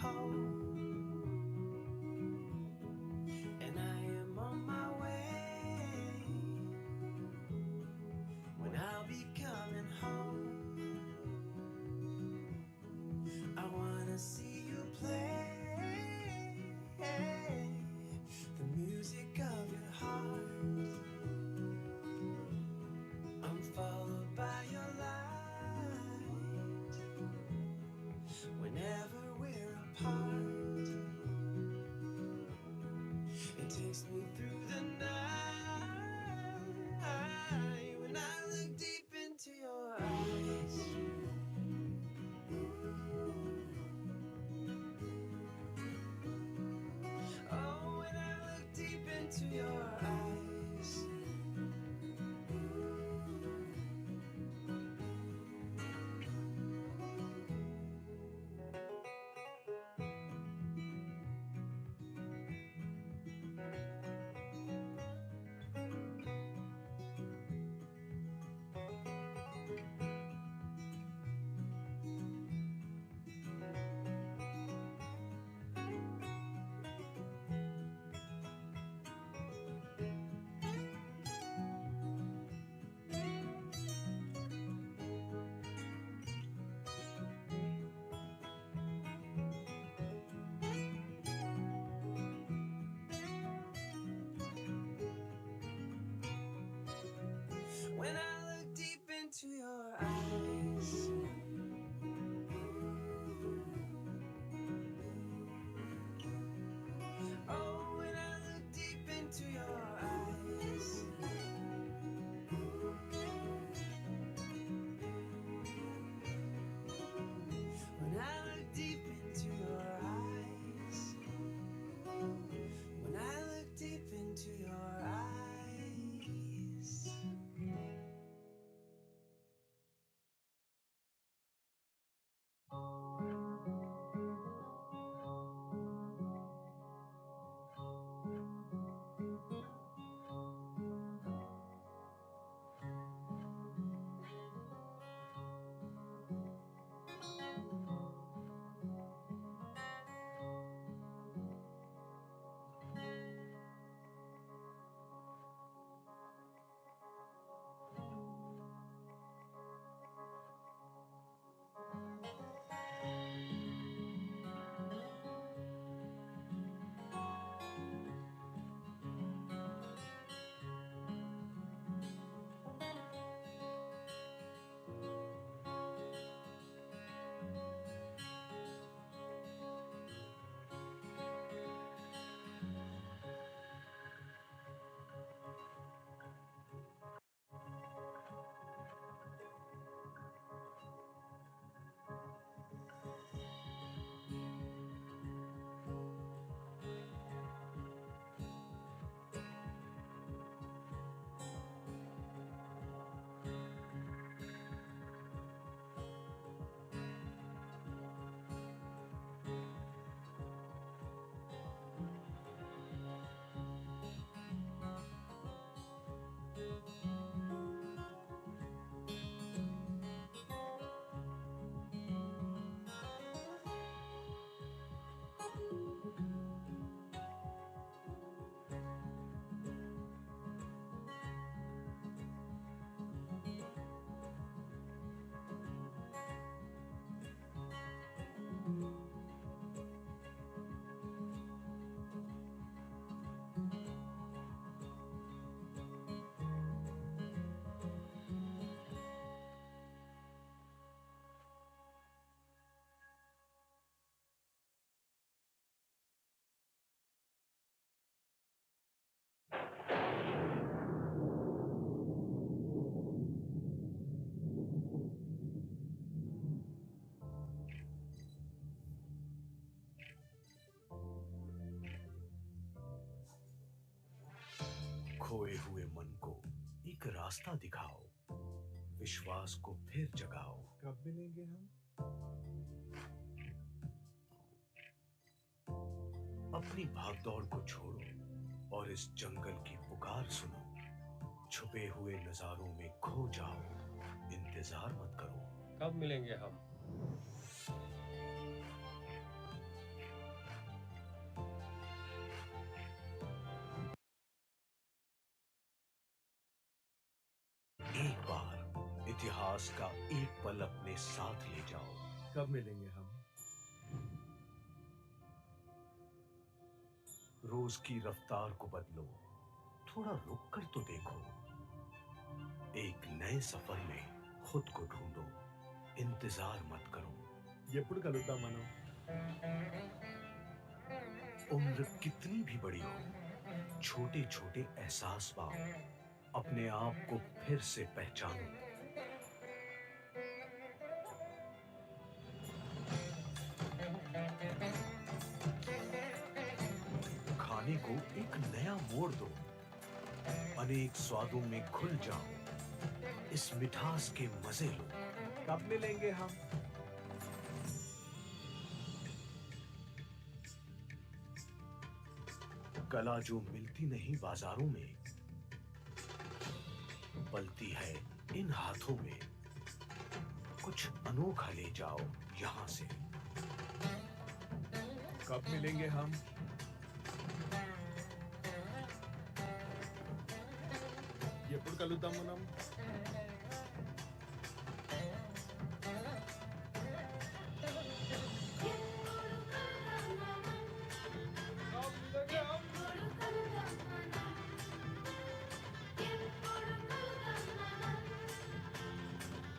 home, and I am on my way. When I'll be coming home, I wanna see you play the music of your heart. I'm followed by your light whenever we're apart. It takes me through the night when I look deep into your eyes. Oh, when I look deep into your eyes. When I look deep into your eyes. Oh, when I look deep into your eyes. When I look deep into your eyes. When I look deep into your eyes. खोए हुए मन को एक रास्ता दिखाओ, विश्वास को फिर जगाओ। कब मिलेंगे हम? अपनी भागदौड़ को छोड़ो और इस जंगल की पुकार सुनो। छुपे हुए नजारों में खो जाओ, इंतजार मत करो। कब मिलेंगे हम? इतिहास का एक पल अपने साथ ले जाओ। कब मिलेंगे हम? रोज की रफ्तार को बदलो, थोड़ा रुक कर तो देखो। एक नए सफर में खुद को ढूंढो, इंतजार मत करो। ఎప్పుడు కలుద్దాం మనం? उम्र कितनी भी बड़ी हो, छोटे छोटे एहसास पाओ, अपने आप को फिर से पहचानो। खाने को एक नया मोड़ दो, अनेक स्वादों में घुल जाओ, इस मिठास के मजे लो। कब मिलेंगे हम? कला जो मिलती नहीं बाजारों में, पलती है इन हाथों में। कुछ अनोखा ले जाओ यहां से। कब मिलेंगे हम? ఎప్పుడు కలుద్దాం మనం?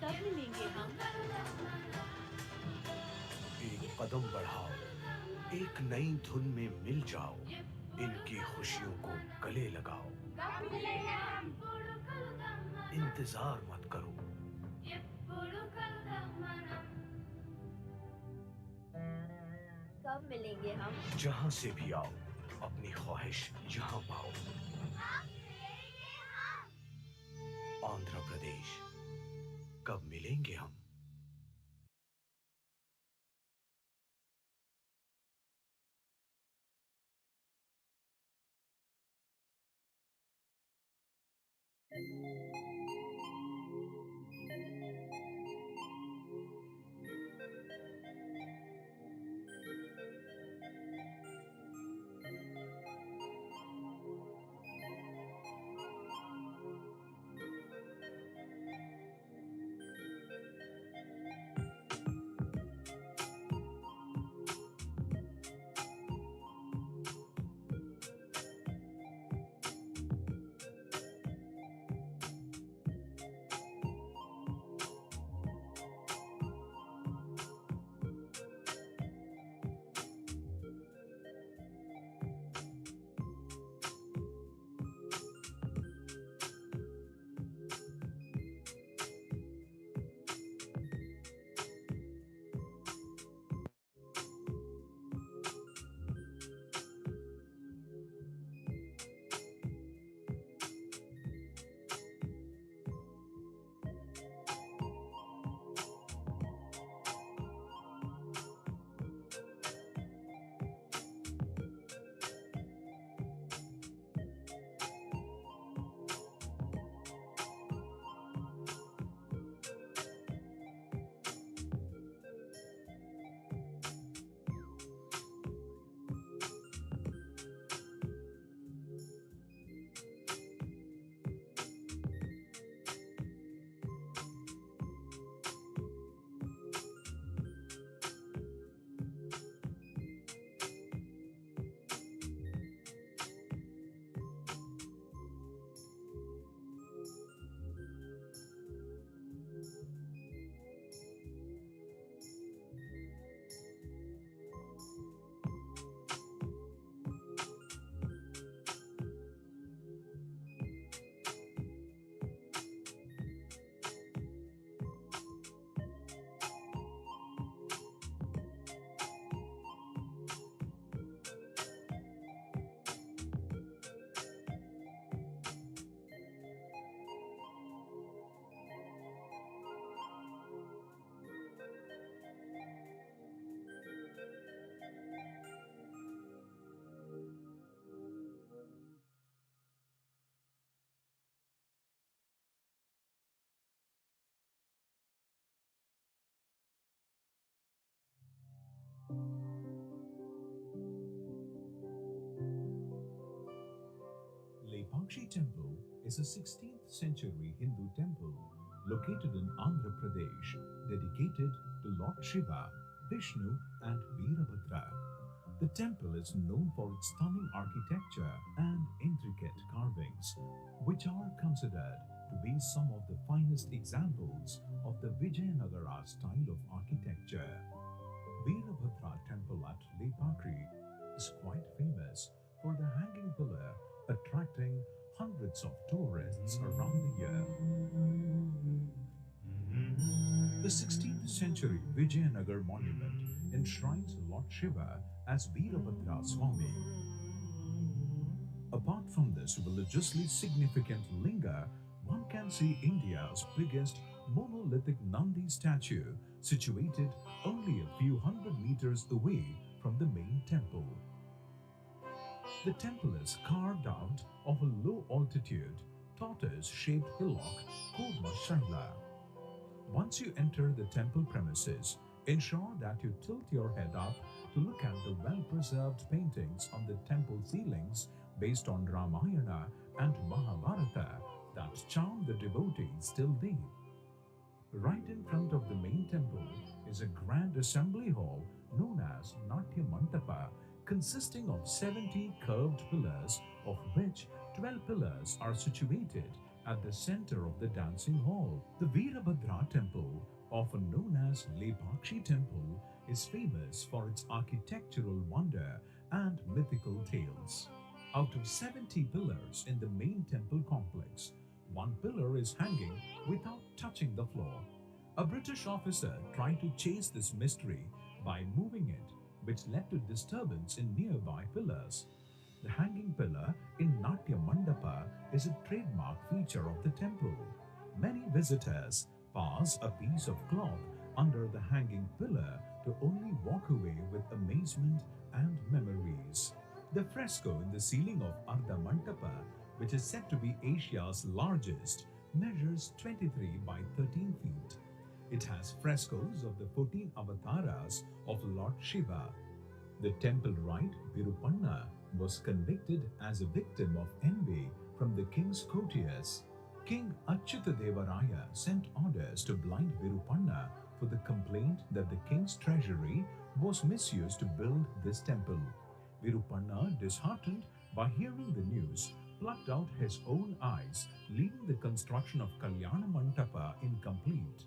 कब मिलेंगे हम? एक कदम बढ़ाओ, एक नई धुन में मिल जाओ, इनकी खुशियों को गले लगाओ। कब मिलेंगे हम? इंतजार मत करो, कब मिलेंगे हम? जहां से भी आओ, अपनी ख्वाहिश यहां पाओ। आंध्र प्रदेश, कब मिलेंगे हम? Lepakshi Temple is a 16th century Hindu temple located in Andhra Pradesh, dedicated to Lord Shiva, Vishnu, and Veerabhadra. The temple is known for its stunning architecture and intricate carvings, which are considered to be some of the finest examples of the Vijayanagara style of architecture. Veerabhadra temple at Lepakri is quite famous for the hanging pillar, attracting hundreds of tourists around the year. The 16th century Vijayanagar monument enshrines Lord Shiva as Veerabhadra Swami. Apart from this religiously significant linga, one can see India's biggest monolithic Nandi statue situated only a few hundred meters away from the main temple. The temple is carved out of a low altitude, tortoise shaped hillock Kurma Shaila. Once you enter the temple premises, ensure that you tilt your head up to look at the well preserved paintings on the temple ceilings based on Ramayana and Mahabharata that charm the devotees till date. Right in front of the main temple is a grand assembly hall known as Natya Mantapa, consisting of 70 curved pillars, of which 12 pillars are situated at the center of the dancing hall. The Veerabhadra temple, often known as Lepakshi temple, is famous for its architectural wonder and mythical tales. Out of 70 pillars in the main temple complex, one pillar is hanging without touching the floor. A British officer tried to chase this mystery by moving it, which led to disturbance in nearby pillars. The hanging pillar in Natya Mandapa is a trademark feature of the temple. Many visitors pass a piece of cloth under the hanging pillar to only walk away with amazement and memories. The fresco in the ceiling of Ardha Mantapa, which is said to be Asia's largest, measures 23 by 13 feet. It has frescoes of the 14 avatars of Lord Shiva. The temple right, Virupanna, was convicted as a victim of envy from the king's courtiers. King Achyutadeva Raya sent orders to blind Virupanna for the complaint that the king's treasury was misused to build this temple. Virupanna, disheartened by hearing the news, plucked out his own eyes, leaving the construction of Kalyana Mantapa incomplete.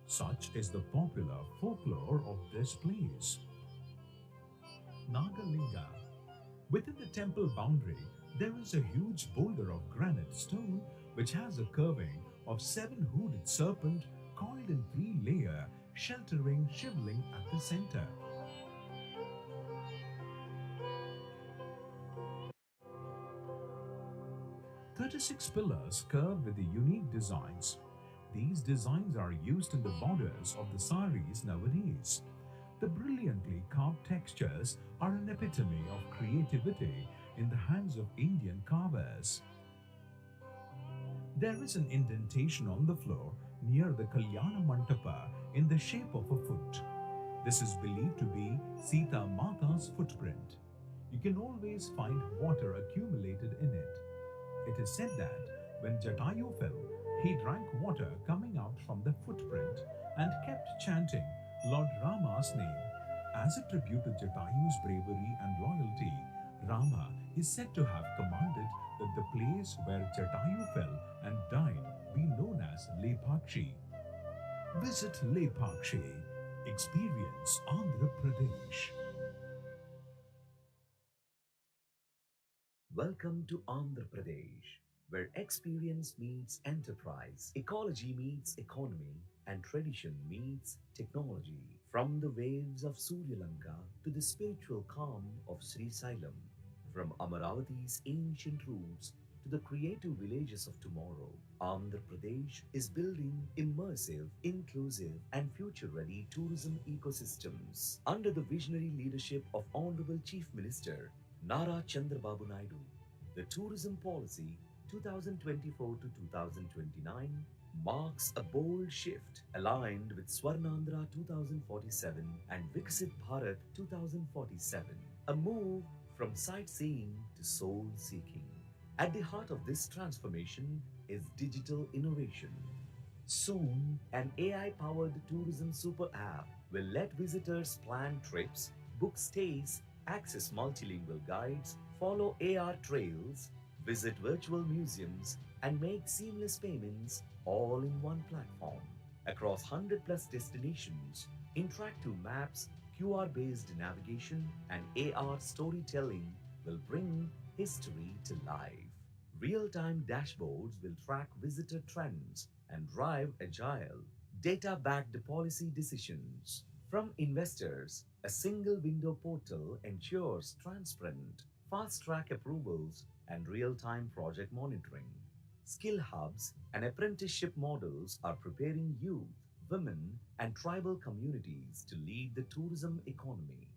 Such is the popular folklore of this place. Nagalinga. Within the temple boundary, there is a huge boulder of granite stone which has a carving of 7 hooded serpent coiled in 3 layers, sheltering Shivling at the center. "36 pillars curved with the unique designs. These designs are used in the borders of the saris nowadays. The brilliantly carved textures are an epitome of creativity in the hands of Indian carvers. There is an indentation on the floor near the Kalyana Mantapa in the shape of a foot. This is believed to be Sita Mata's footprint. You can always find water accumulated in it. It is said that when Jatayu fell, he drank water coming out from the footprint and kept chanting Lord Rama's name. As a tribute to Jatayu's bravery and loyalty, Rama is said to have commanded that the place where Jatayu fell and died be known as Lepakshi. Visit Lepakshi. Experience Andhra Pradesh. Welcome to Andhra Pradesh, where experience meets enterprise, ecology meets economy, and tradition meets technology. From the waves of Suryalanka to the spiritual calm of Sri Sailam, from Amaravati's ancient roots to the creative villages of tomorrow, Andhra Pradesh is building immersive, inclusive, and future ready tourism ecosystems under the visionary leadership of Honorable Chief Minister Nara Chandrababu Naidu. The tourism policy 2024 to 2029 marks a bold shift aligned with Swarnandhra 2047 and Viksit Bharat 2047, a move from sightseeing to soul seeking. At the heart of this transformation is digital innovation. Soon, an AI powered tourism super app will let visitors plan trips, book stays, access multilingual guides, follow AR trails, visit virtual museums, and make seamless payments all in one platform. Across 100 plus destinations, interactive maps, QR based navigation, and AR storytelling will bring history to life. Real time dashboards will track visitor trends and drive agile, data backed policy decisions. From investors, a single window portal ensures transparent, fast track approvals and real time project monitoring. Skill hubs and apprenticeship models are preparing youth, women, and tribal communities to lead the tourism economy.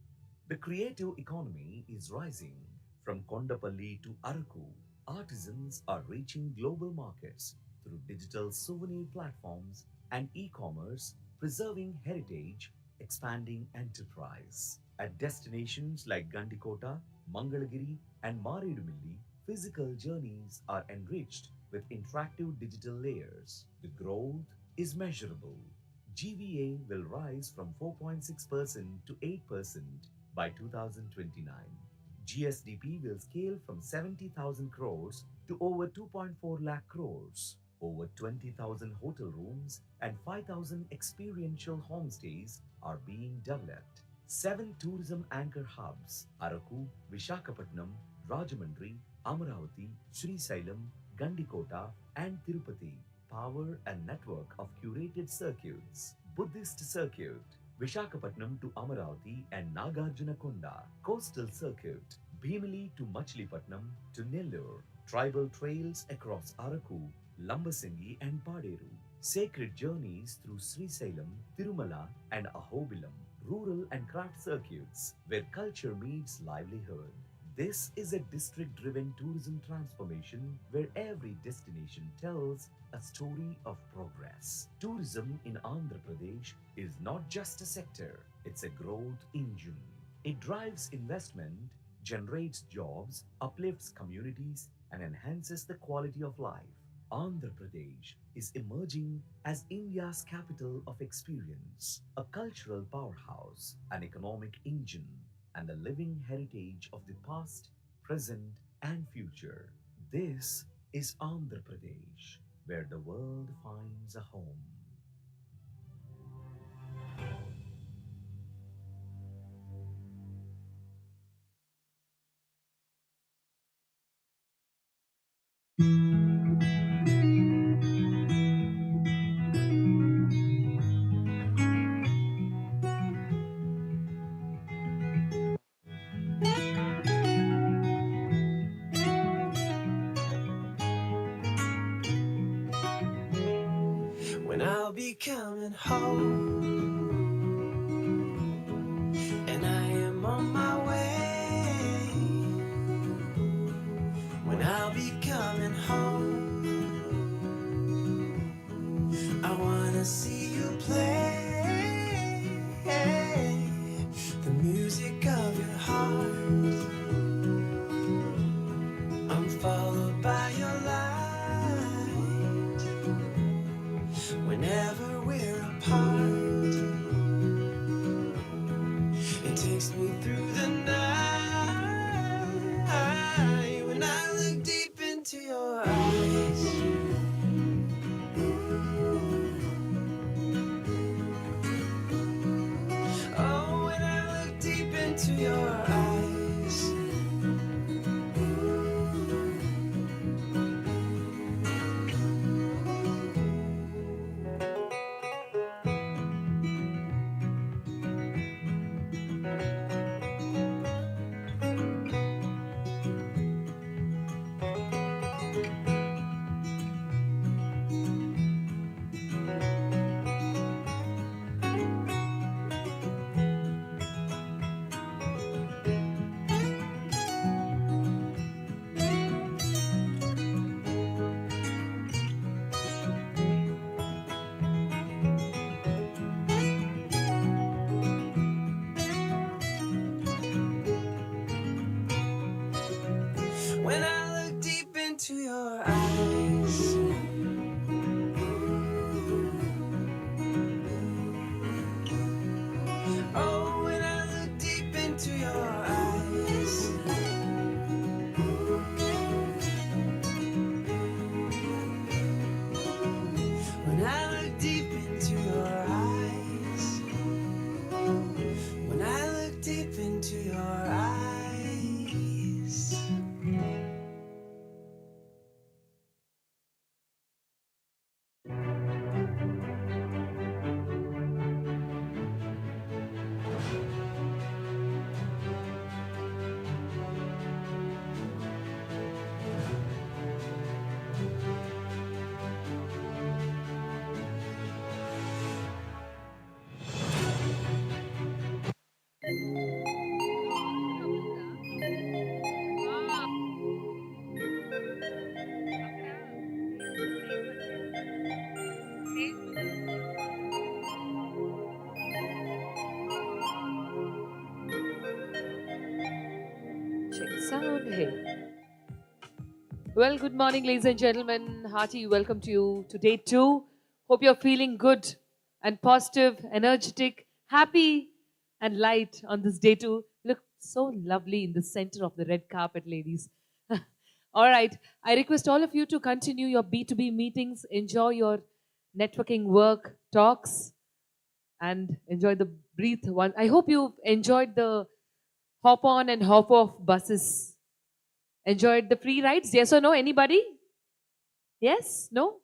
The creative economy is rising. From Kondapalli to Araku, artisans are reaching global markets through digital souvenir platforms and e commerce, preserving heritage, expanding enterprise. At destinations like Gandikota, Mangalagiri, and Maridumilli, physical journeys are enriched with interactive digital layers. The growth is measurable. GVA will rise from 4.6% to 8% by 2029. GSDP will scale from 70,000 crores to over 2.4 lakh crores. Over 20,000 hotel rooms and 5,000 experiential homestays are being developed. Seven tourism anchor hubs Araku, Vishakhapatnam, Rajamundry, Amaravati, Srisailam, Gandikota, and Tirupati power a network of curated circuits. Buddhist Circuit, Vishakhapatnam to Amaravati and Nagarjunakonda, Coastal Circuit, Bhimili to Machilipatnam to Nellore, tribal trails across Araku, Lambasingi and Paderu, sacred journeys through Srisailam, Tirumala and Ahobilam, rural and craft circuits where culture meets livelihood. This is a district driven tourism transformation where every destination tells a story of progress. Tourism in Andhra Pradesh is not just a sector, it's a growth engine. It drives investment, generates jobs, uplifts communities, and enhances the quality of life. Andhra Pradesh is emerging as India's capital of experience, a cultural powerhouse, an economic engine, and a living heritage of the past, present, and future. This is Andhra Pradesh, where the world finds a home. When I'll be coming home, and I am on my way. When I'll be coming home, I wanna see you play the music of your heart. I'm followed by your light. Whenever we're apart, it takes me through the night. When I look deep into your eyes, oh, when I look deep into your eyes, Sound hey. Well, good morning, ladies and gentlemen. Hearty welcome to you to day two. Hope you're feeling good and positive, energetic, happy, and light on this day two. Look so lovely in the center of the red carpet, ladies. All right. I request all of you to continue your B2B meetings, enjoy your networking work, talks, and enjoy the breathe one. I hope you enjoyed the hop on and hop off buses. Enjoyed the free rides? Yes or no? Anybody? Yes? No?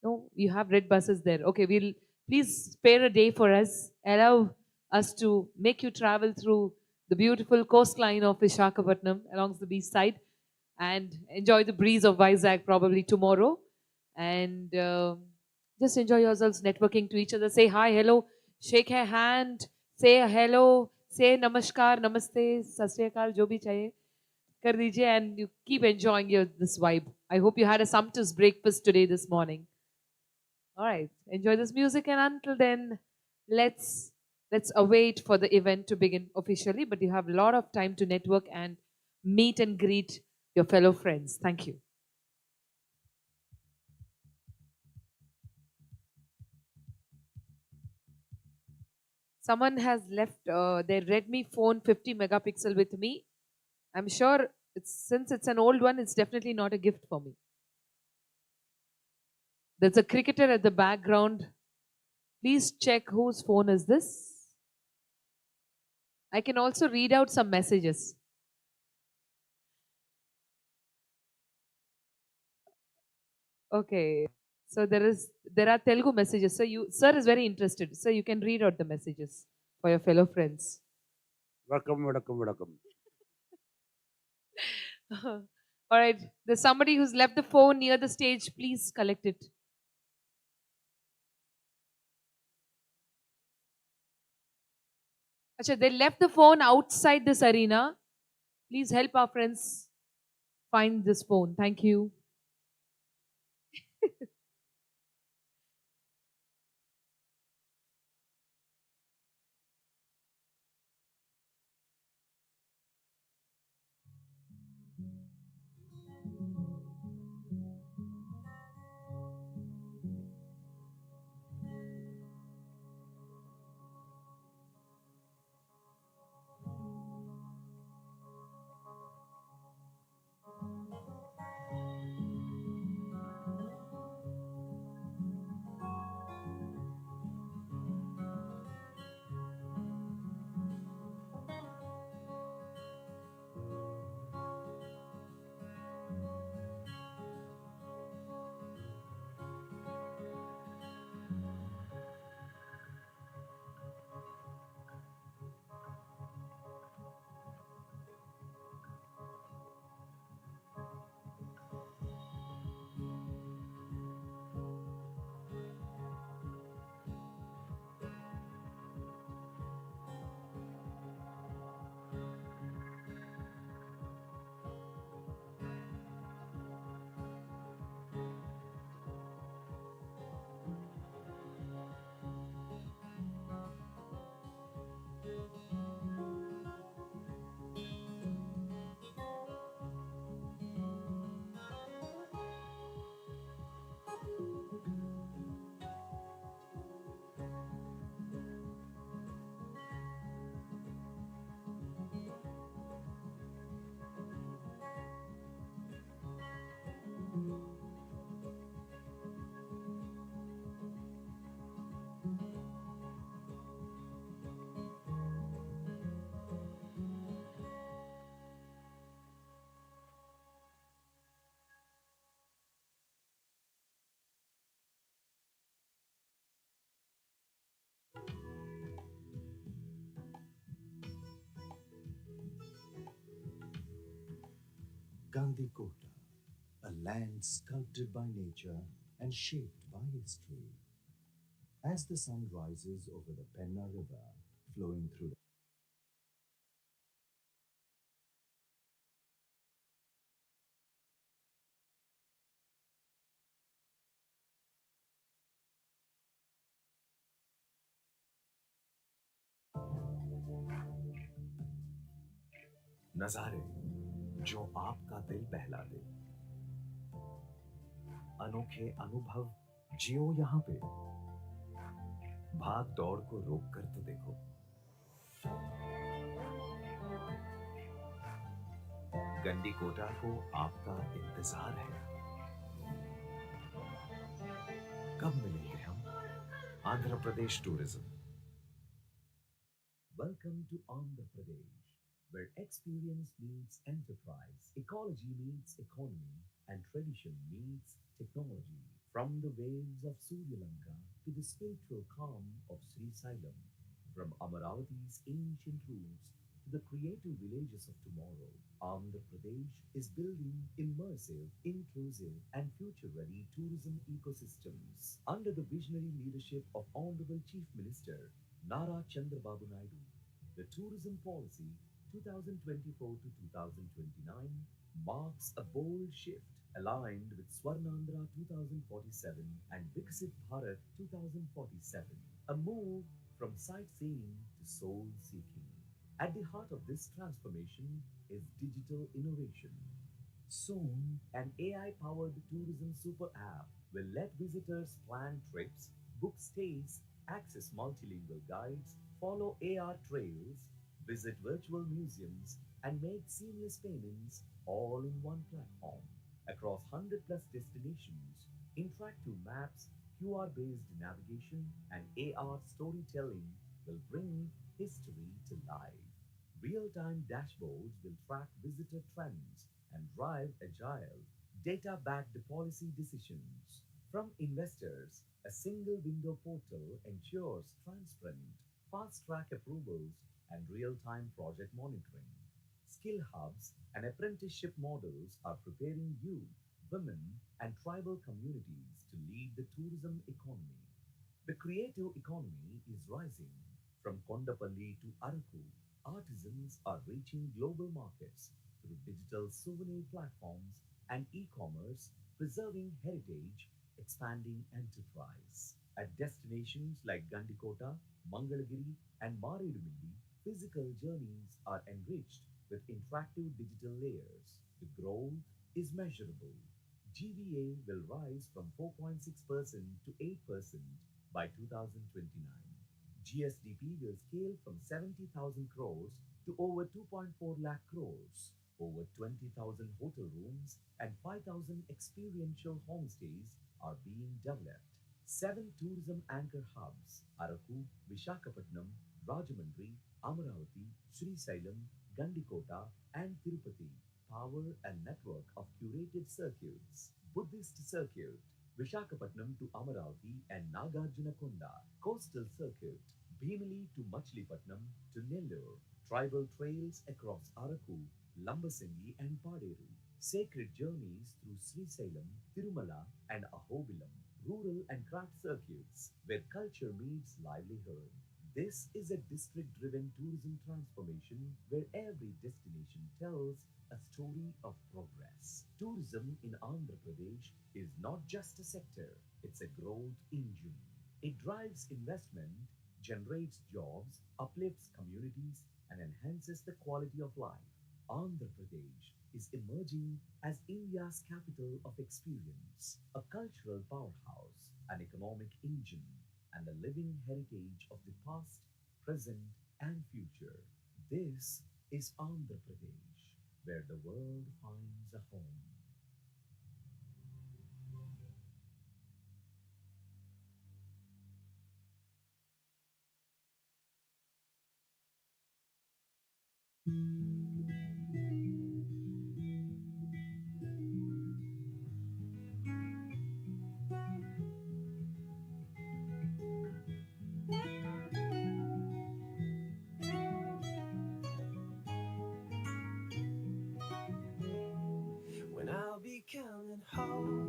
No, you have red buses there. Okay, we'll please spare a day for us. Allow us to make you travel through the beautiful coastline of Visakhapatnam along the beach side and enjoy the breeze of Vizag probably tomorrow. And just enjoy yourselves networking to each other. Say hi, hello, shake a hand, say hello, say namaskar, namaste, sat sri akal, jo bhi chahiye. Kar dijiye and you keep enjoying this vibe. I hope you had a sumptuous breakfast today this morning. All right, enjoy this music, and until then, let's await for the event to begin officially. But you have a lot of time to network and meet and greet your fellow friends. Thank you. Someone has left their Redmi phone 50 megapixel with me. I'm sure since it's an old one, it's definitely not a gift for me. There's a cricketer at the background. Please check whose phone is this. I can also read out some messages. Okay. So there are Telugu messages. So sir is very interested. So you can read out the messages for your fellow friends. Welcome. All right. There's somebody who's left the phone near the stage. Please collect it. Achha, they left the phone outside this arena. Please help our friends find this phone. Thank you. Gandhi Kota, a land sculpted by nature and shaped by history. As the sun rises over the Penna River, flowing through नजारे जो आपका दिल बहला दे। अनोखे अनुभव जियो यहाँ पे। भाग दौड़ को रोक कर तो देखो। गंडीकोटा को आपका इंतजार है। कब मिलेंगे हम? Andhra Pradesh tourism. Welcome to Andhra Pradesh, where experience meets enterprise, ecology meets economy, and tradition meets technology. From the waves of Surya Lanka to the spiritual calm of Sri Sailam, from Amaravati's ancient roots to the creative villages of tomorrow, Andhra Pradesh is building immersive, inclusive, and future-ready tourism ecosystems under the visionary leadership of Honorable Chief Minister Nara Chandrababu Naidu. The tourism policy 2024 to 2029 marks a bold shift aligned with Swarnandhra 2047 and Viksit Bharat 2047, a move from sightseeing to soul seeking. At the heart of this transformation is digital innovation. Soon, an AI powered tourism super app will let visitors plan trips, book stays, access multilingual guides, follow AR trails, visit virtual museums, and make seamless payments all in one platform. Across 100 plus destinations, interactive maps, QR based navigation, and AR storytelling will bring history to life. Real time dashboards will track visitor trends and drive agile, data backed policy decisions. From investors, a single window portal ensures transparent, fast track approvals and real time project monitoring. Skill hubs and apprenticeship models are preparing youth, women, and tribal communities to lead the tourism economy. The creative economy is rising. From Kondapalli to Araku, artisans are reaching global markets through digital souvenir platforms and e-commerce, preserving heritage, expanding enterprise. At destinations like Gandikota, Mangalagiri, and Maridumilli, physical journeys are enriched with interactive digital layers. The growth is measurable. GVA will rise from 4.6% to 8% by 2029. GSDP will scale from 70,000 crores to over 2.4 lakh crores. Over 20,000 hotel rooms and 5,000 experiential homestays are being developed. 7 tourism anchor hubs Araku, Vishakhapatnam, Rajahmundry, Amaravati, Srisailam, Gandikota, and Tirupati power a network of curated circuits. Buddhist Circuit, Vishakhapatnam to Amaravati and Nagarjunakonda, Coastal Circuit, Bhimili to Machilipatnam to Nellore, tribal trails across Araku, Lambasingi and Paderu, sacred journeys through Srisailam, Tirumala and Ahobilam, rural and craft circuits where culture meets livelihood. This is a district driven tourism transformation where every destination tells a story of progress. Tourism in Andhra Pradesh is not just a sector, it's a growth engine. It drives investment, generates jobs, uplifts communities, and enhances the quality of life. Andhra Pradesh is emerging as India's capital of experience, a cultural powerhouse, an economic engine, and a living heritage of the past, present, and future. This is Andhra Pradesh, where the world finds a home. When I'll be coming home,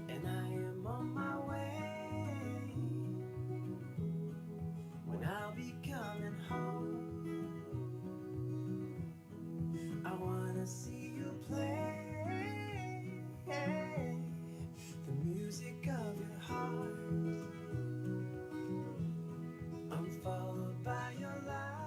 and I am on my way. When I'll be coming home, I wanna see you play the music of your heart. I'm followed by your light.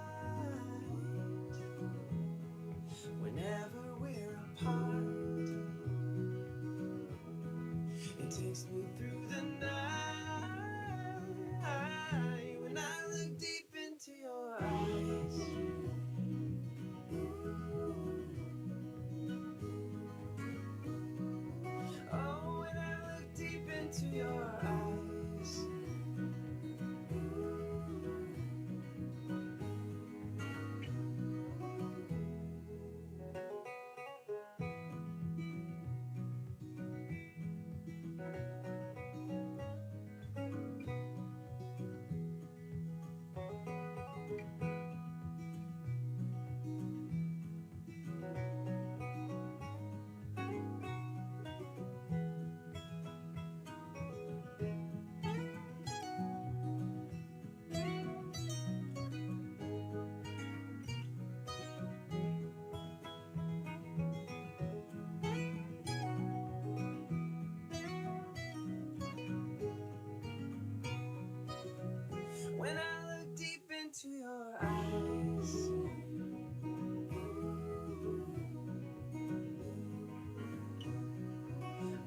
eyes.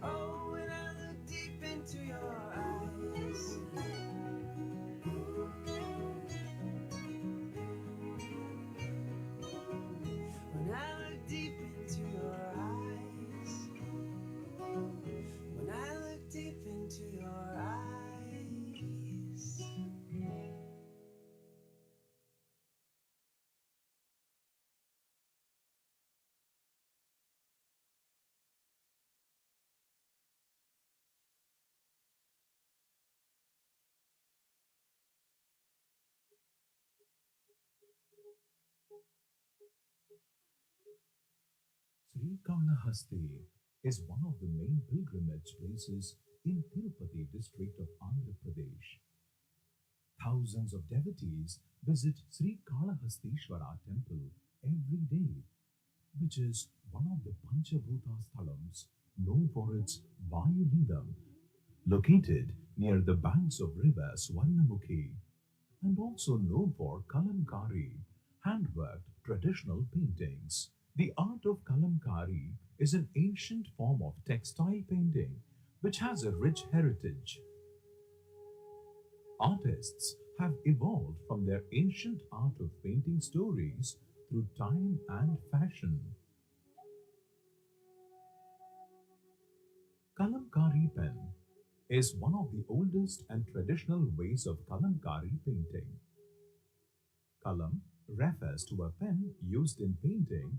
Oh, when I look deep into your eyes. When I look deep into your eyes. When I look deep into your eyes. Srikalahasti is one of the main pilgrimage places in Tirupati district of Andhra Pradesh. Thousands of devotees visit Sri Kalahastishvara temple every day, which is one of the Panchabhuta Sthalams known for its Vayulingam, located near the banks of river Swarnamukhi, and also known for Kalamkari, handworked traditional paintings. The art of Kalamkari is an ancient form of textile painting which has a rich heritage. Artists have evolved from their ancient art of painting stories through time and fashion. Kalamkari pen is one of the oldest and traditional ways of Kalamkari painting. Kalam refers to a pen used in painting.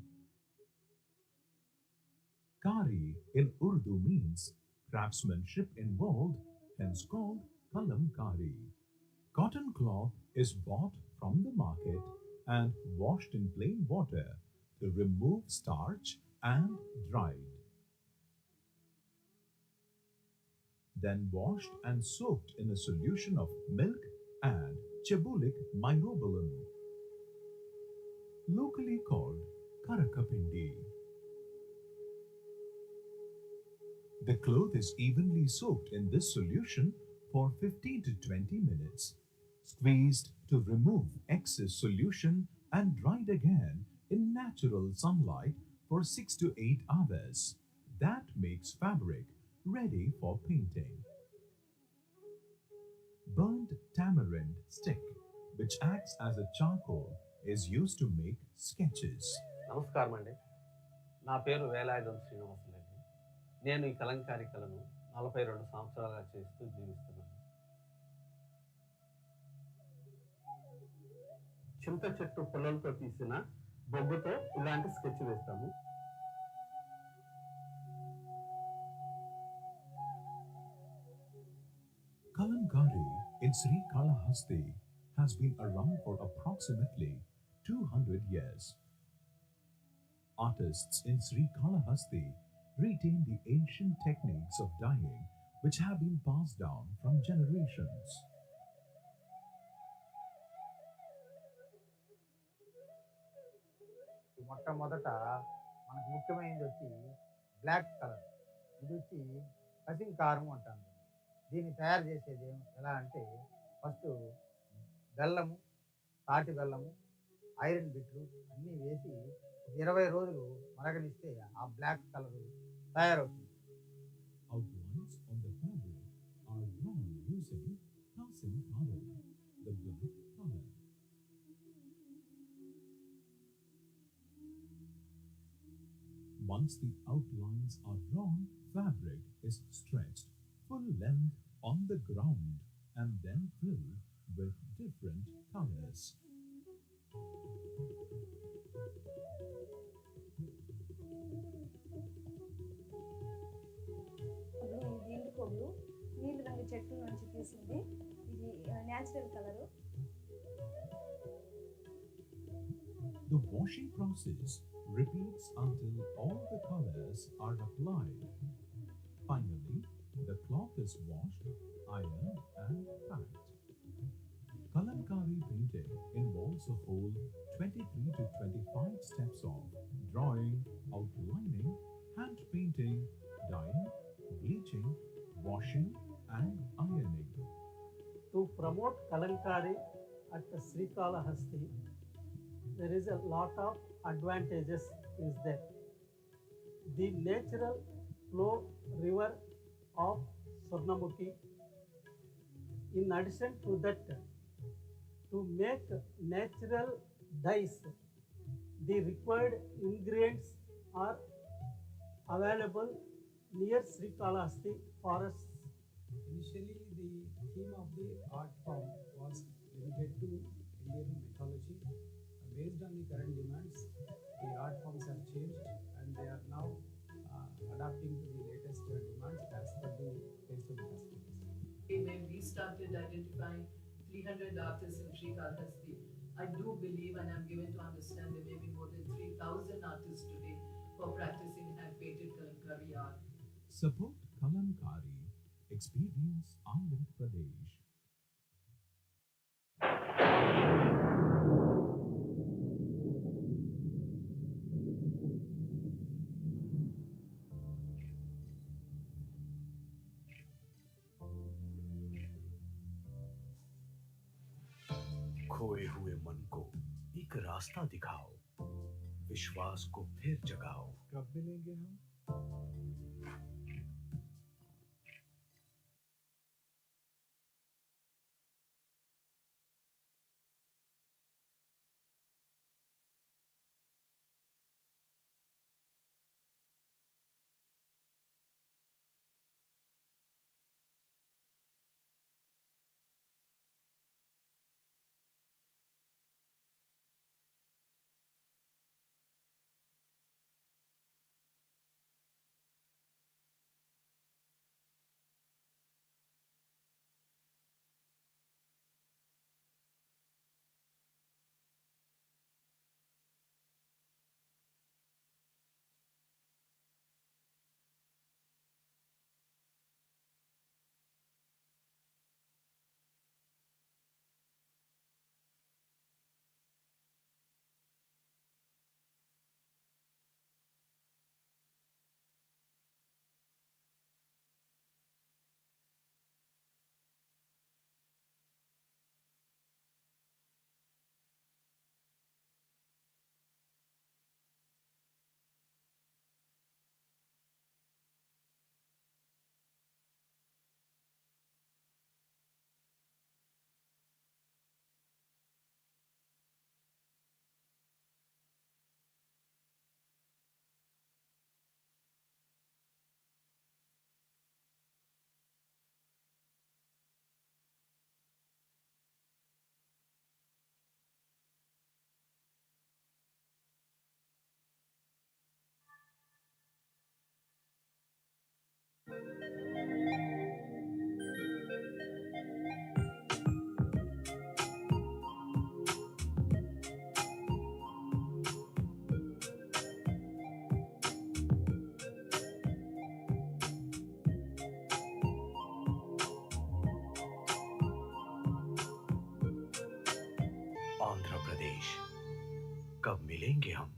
Kari in Urdu means craftsmanship involved, hence called Kalamkari. Cotton cloth is bought from the market and washed in plain water to remove starch and dried. Then washed and soaked in a solution of milk and chebulic myrobalan, locally called karakapindi. The cloth is evenly soaked in this solution for 15 to 20 minutes, squeezed to remove excess solution and dried again in natural sunlight for 6 to 8 hours. That makes fabric ready for painting. Burnt tamarind stick, which acts as a charcoal, is used to make sketches. నమస్కారం అండి. నా పేరు వేలాయుధం శ్రీనివాసులండి. నేను ఈ కలంకారీ కళను 42 సంవత్సరాలుగా చేస్తూ జీవిస్తున్నాను. చింత చెట్టు పొలంతో తీసిన బొగ్గుతో ఇలాంటి స్కెచ్ వేస్తాము. Kalamkari in Sri Kalahasti has been around for approximately 200 years. Artists in Sri Kalahasti retain the ancient techniques of dyeing which have been passed down from generations. మొట్టమొదట మనకు ముఖ్యమైనది వచ్చి బ్లాక్ కలర్. ఇది వచ్చి పసింకారం అంటాం. దీన్ని తయారు చేసేది ఎలా అంటే ఫస్ట్ బెల్లము, తాటి బెల్లము, ఐరన్ బిట్లు అన్నీ వేసి 20 రోజులు మరగనిస్తే ఆ బ్లాక్ కలర్ తయారవుతుంది. Outlines on the fabric are drawn using Kasim the black color. Once the outlines are drawn, fabric is stretched full length on the ground and then filled with different colors. దీని కొవ్వు నీలి రంగు చెట్టు నుంచి తీసింది. ఇది natural colour. The washing process repeats until all the colors are applied. Finally, the cloth is washed, ironed and packed. Kalamkari painting involves a whole 23 to 25 steps of drawing, outlining, hand painting, dyeing, bleaching, washing and ironing. To promote Kalankari at the Srikalahasti, there is a lot of advantages is there. The natural flow river of Swarnamukhi. In addition to that, to make natural dyes, the required ingredients are available near Srikalahasti forests. Initially, the theme of the art form was limited to Indian mythology. Based on the current demands, the art forms have changed and they are now adapting to the latest demands as per the taste of the customers. When we started identifying 300 artists in Srikalahasti, I do believe and I'm given to understand there may be more than 3,000 artists today for practicing hand-painted Kalankari art. Support Kalankari. Experience Andhra Pradesh. खोए हुए मन को एक रास्ता दिखाओ, विश्वास को फिर जगाओ। कब मिलेंगे हम? आंध्र प्रदेश, कब मिलेंगे हम?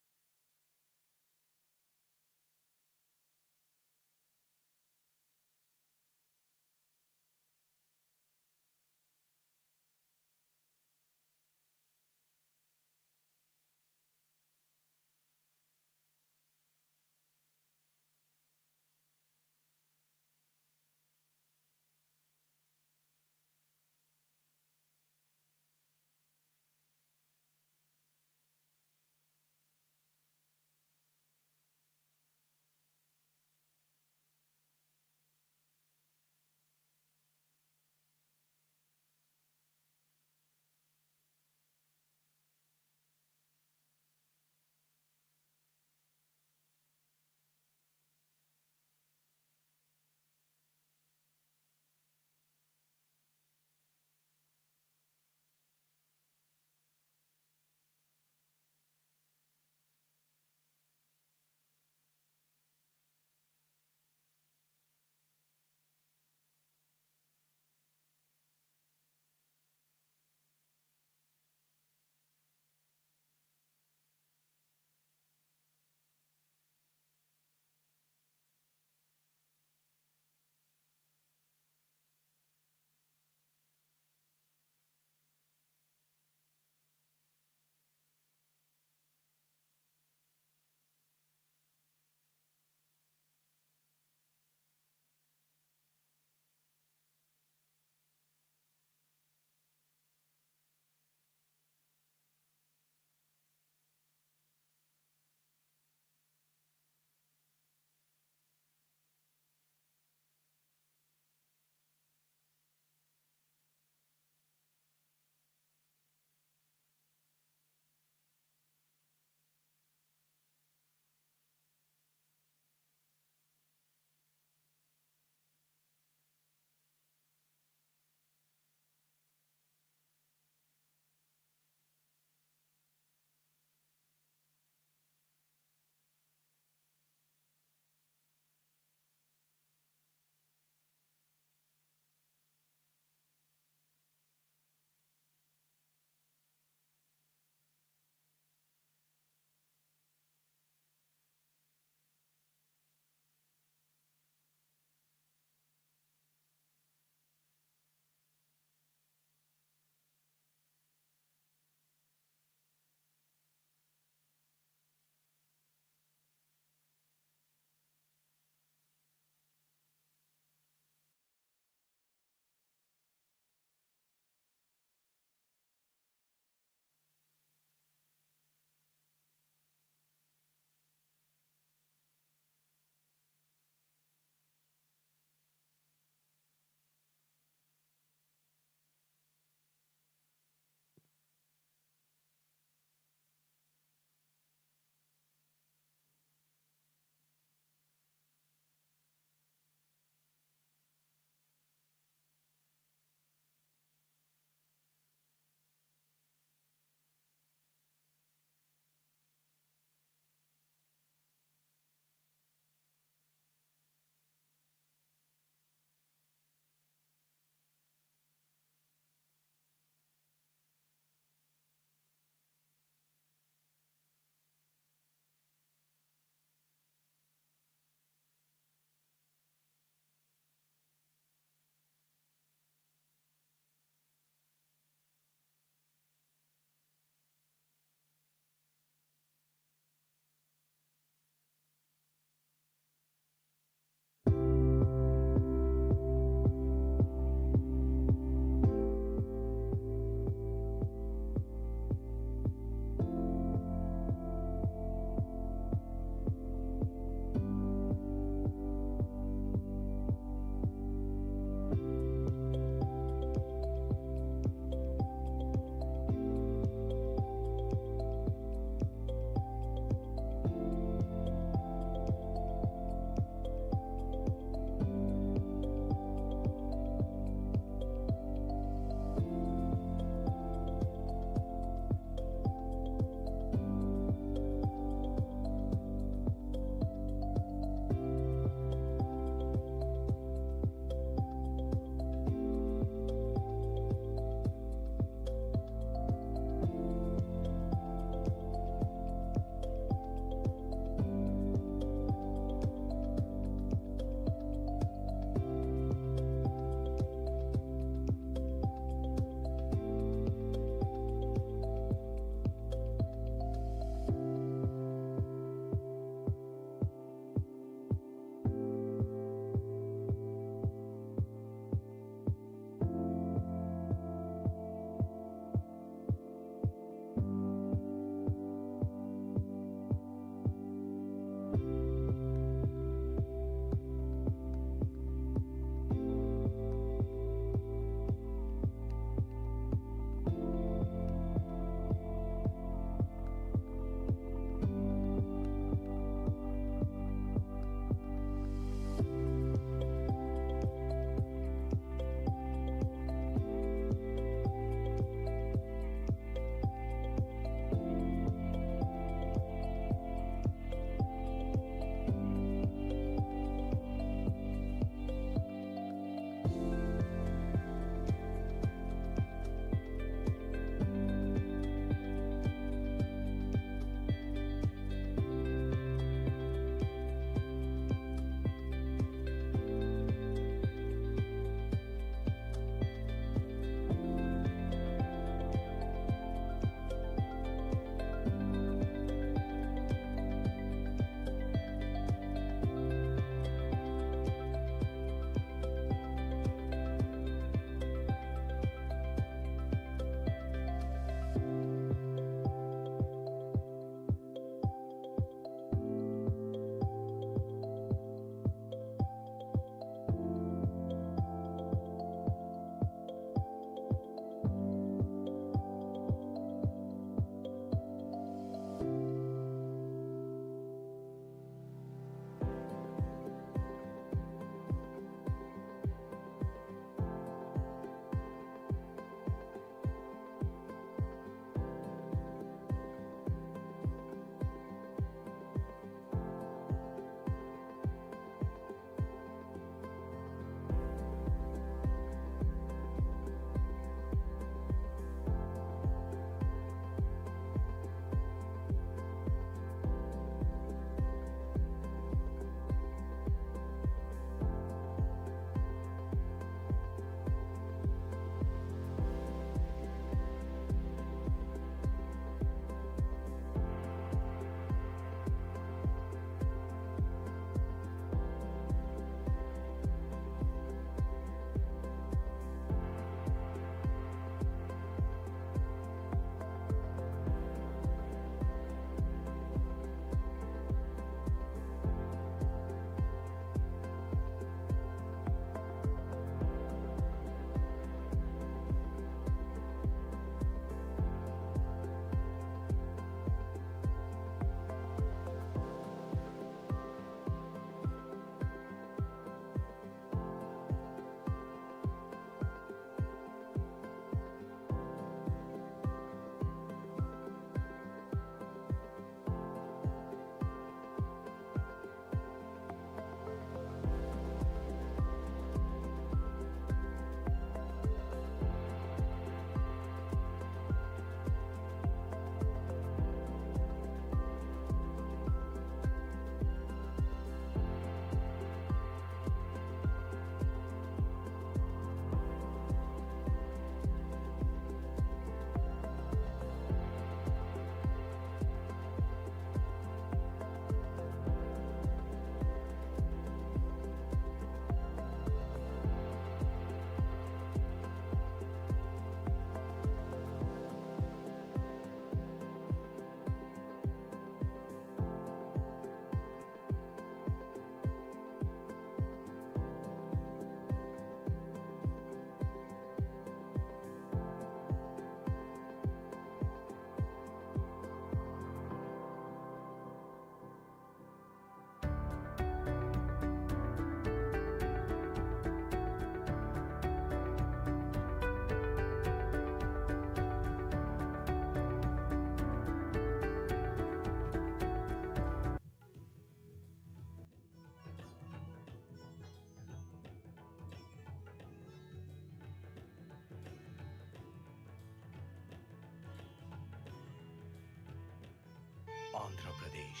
आंध्र प्रदेश,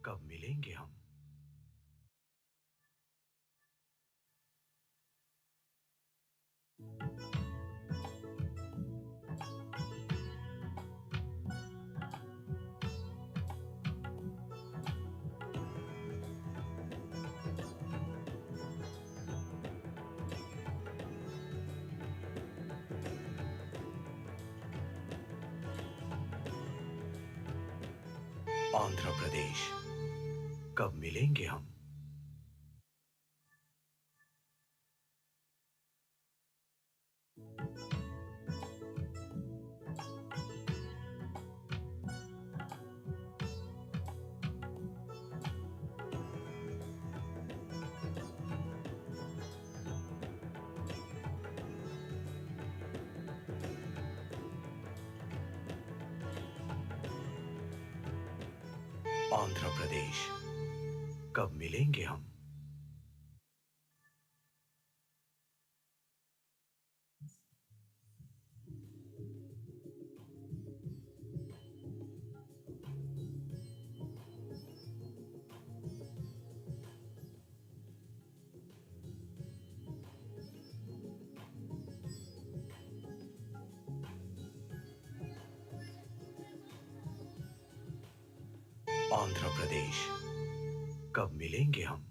कब मिलेंगे हम? आंध्र प्रदेश, कब मिलेंगे हम? आंध्र प्रदेश, कब मिलेंगे हम? आंध्र प्रदेश, कब मिलेंगे हम?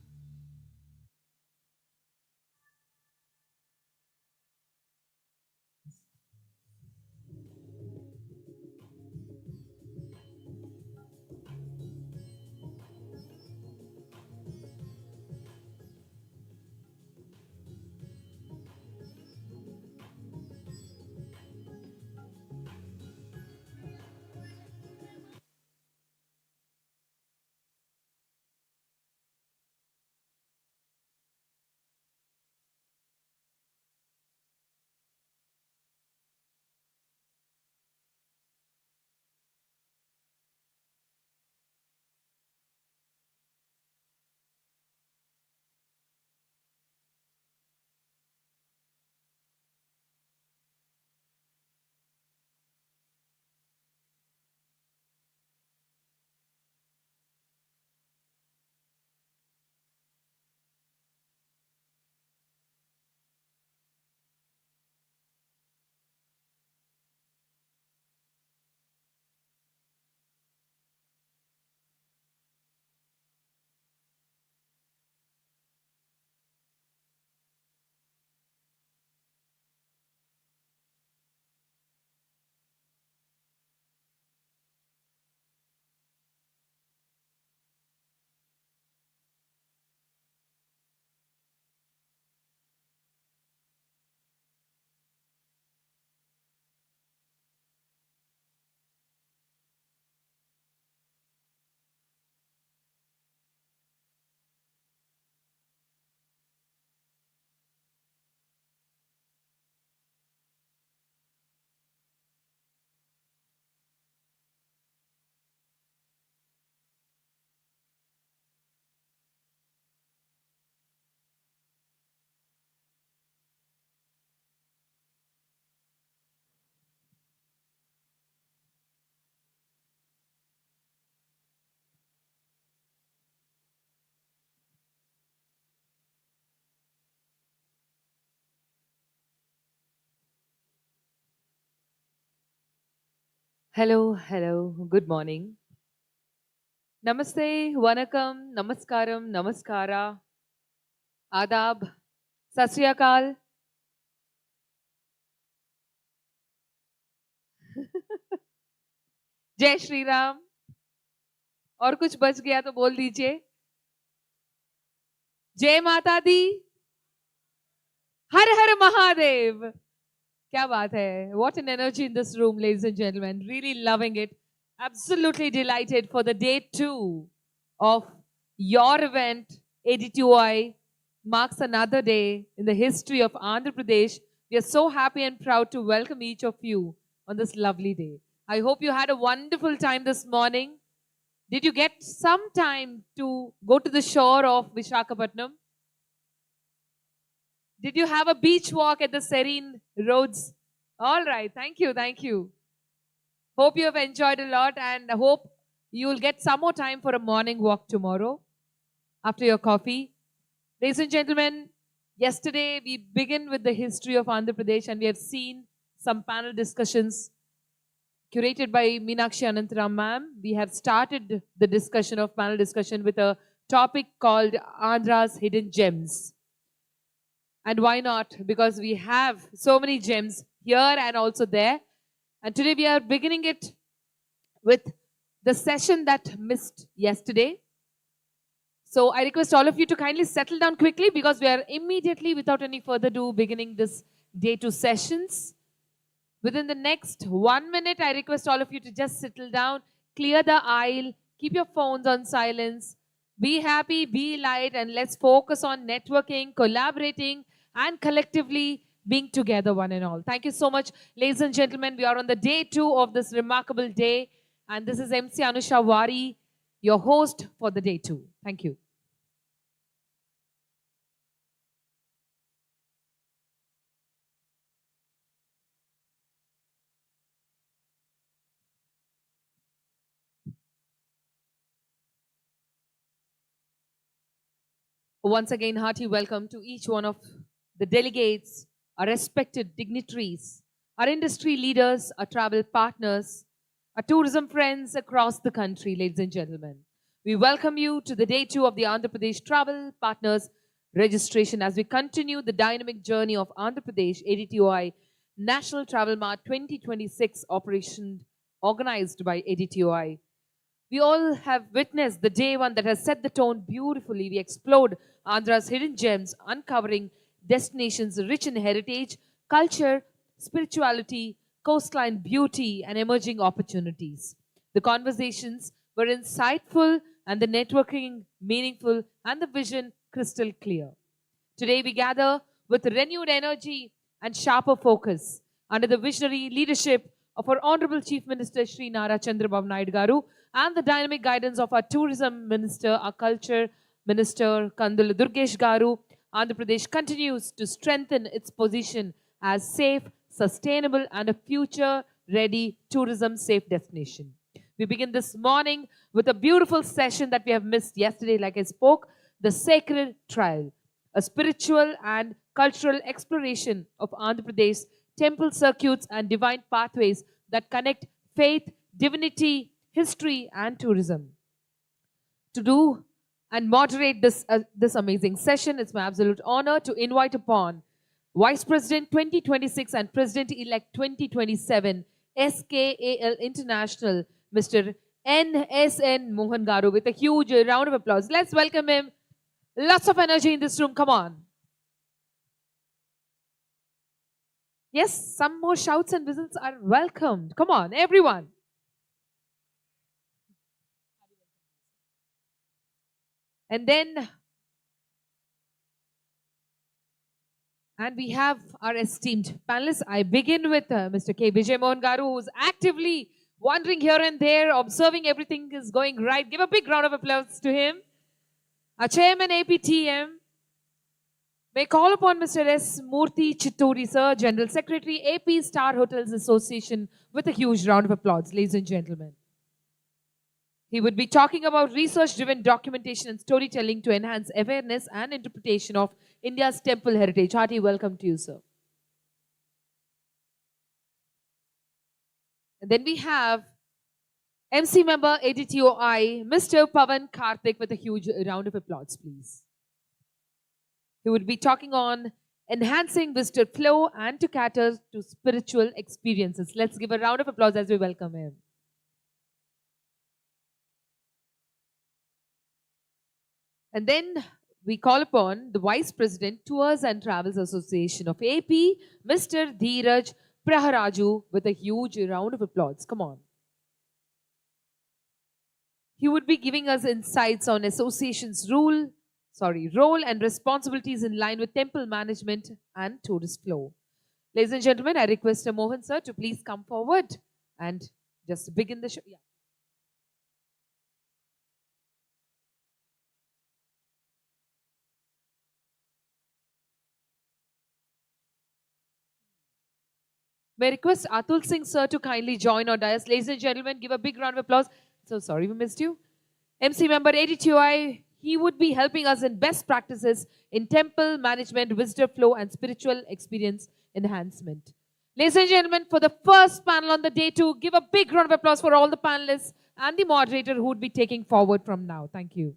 Hello, hello, good morning. Namaste, Vanakkam, Namaskaram, Namaskara, Adab, Sat Sri Akal. जय श्री राम. और कुछ बच गया तो बोल दीजिए. जय माता दी. हर हर महादेव. क्या बात है. What an energy in this room, ladies and gentlemen. Really loving it. Absolutely delighted for the day 2 of your event. ADTOI marks another day in the history of Andhra Pradesh. We are so happy and proud to welcome each of you on this lovely day. I hope you had a wonderful time this morning. Did you get some time to go to the shore of Vishakhapatnam? Did you have a beach walk at the serene roads? All right. Thank you. Thank you. Hope you have enjoyed a lot and hope You'll get some more time for a morning walk tomorrow after your coffee. Ladies and gentlemen, yesterday we began with the history of Andhra Pradesh and we have seen some panel discussions curated by Meenakshi Anantaram ma'am. We have started the discussion of panel discussion with a topic called Andhra's Hidden Gems. And why not? Because we have so many gems here and also there. And today we are beginning it with the session that missed yesterday. So I request all of you to kindly settle down quickly because we are immediately, without any further ado, beginning this day 2 sessions. Within the next 1 minute, I request all of you to just settle down, clear the aisle, keep your phones on silence, be happy, be light, and let's focus on networking, collaborating, and collectively being together one and all. Thank you so much, ladies and gentlemen. We are on the day 2 of this remarkable day, and this is MC Anusha Wari, your host for the day 2. Thank you. Once again, hearty welcome to each one of the delegates, our respected dignitaries, our industry leaders, our travel partners, our tourism friends across the country, ladies and gentlemen. We welcome you to the day 2 of the Andhra Pradesh Travel Partners registration as we continue the dynamic journey of Andhra Pradesh ADTOI National Travel Mart 2026 operation organized by ADTOI. We all have witnessed the day 1 that has set the tone beautifully. We explored Andhra's hidden gems, uncovering destinations rich in heritage, culture, spirituality, coastline beauty, and emerging opportunities. The conversations were insightful and the networking meaningful and the vision crystal clear. Today we gather with renewed energy and sharper focus under the visionary leadership of our Honorable Chief Minister Shri Nara Chandrababu Naidu Garu and the dynamic guidance of our Tourism Minister, our Culture Minister Kandula Durgesh Garu. Andhra Pradesh continues to strengthen its position as safe, sustainable and a future-ready tourism safe destination. We begin this morning with a beautiful session that we have missed yesterday, like I spoke, the Sacred Trail, a spiritual and cultural exploration of Andhra Pradesh temple circuits and divine pathways that connect faith, divinity, history, and tourism. To do and moderate this amazing session, it's my absolute honor to invite upon Vice President 2026 and President-elect 2027, SKAL International, Mr. NSN Mohan Garu, with a huge round of applause. Let's welcome him. Lots of energy in this room. Come on. Yes, some more shouts and whistles are welcomed. Come on, everyone. And we have our esteemed panelists. I begin with Mr. K. Vijay Mohan Garu, who's actively wandering here and there, observing everything is going right. Give a big round of applause to him. Our Chairman APTM. May call upon Mr. S. Murthy Chitturi, Sir, General Secretary, AP Star Hotels Association, with a huge round of applause, ladies and gentlemen. He would be talking about research-driven documentation and storytelling to enhance awareness and interpretation of India's temple heritage. Hearty welcome to you, sir. And then we have MC member ADTOI, Mr. Pavan Karthik, with a huge round of applause, please. He would be talking on enhancing visitor flow and to cater to spiritual experiences. Let's give a round of applause as we welcome him. And then we call upon the Vice President, Tours and Travels Association of AP, Mr. Dheeraj Praharaju, with a huge round of applause. Come on. He would be giving us insights on association's role and responsibilities in line with temple management and tourist flow. Ladies and gentlemen, I request Mohan sir to please come forward and just begin the show. Yeah. May I request Atul Singh sir to kindly join our dais. Ladies and gentlemen, give a big round of applause. So sorry we missed you. MC member ADTOI, he would be helping us in best practices in temple management, visitor flow, and spiritual experience enhancement. Ladies and gentlemen, for the first panel on the day two, give a big round of applause for all the panelists and the moderator who would be taking forward from now. Thank you.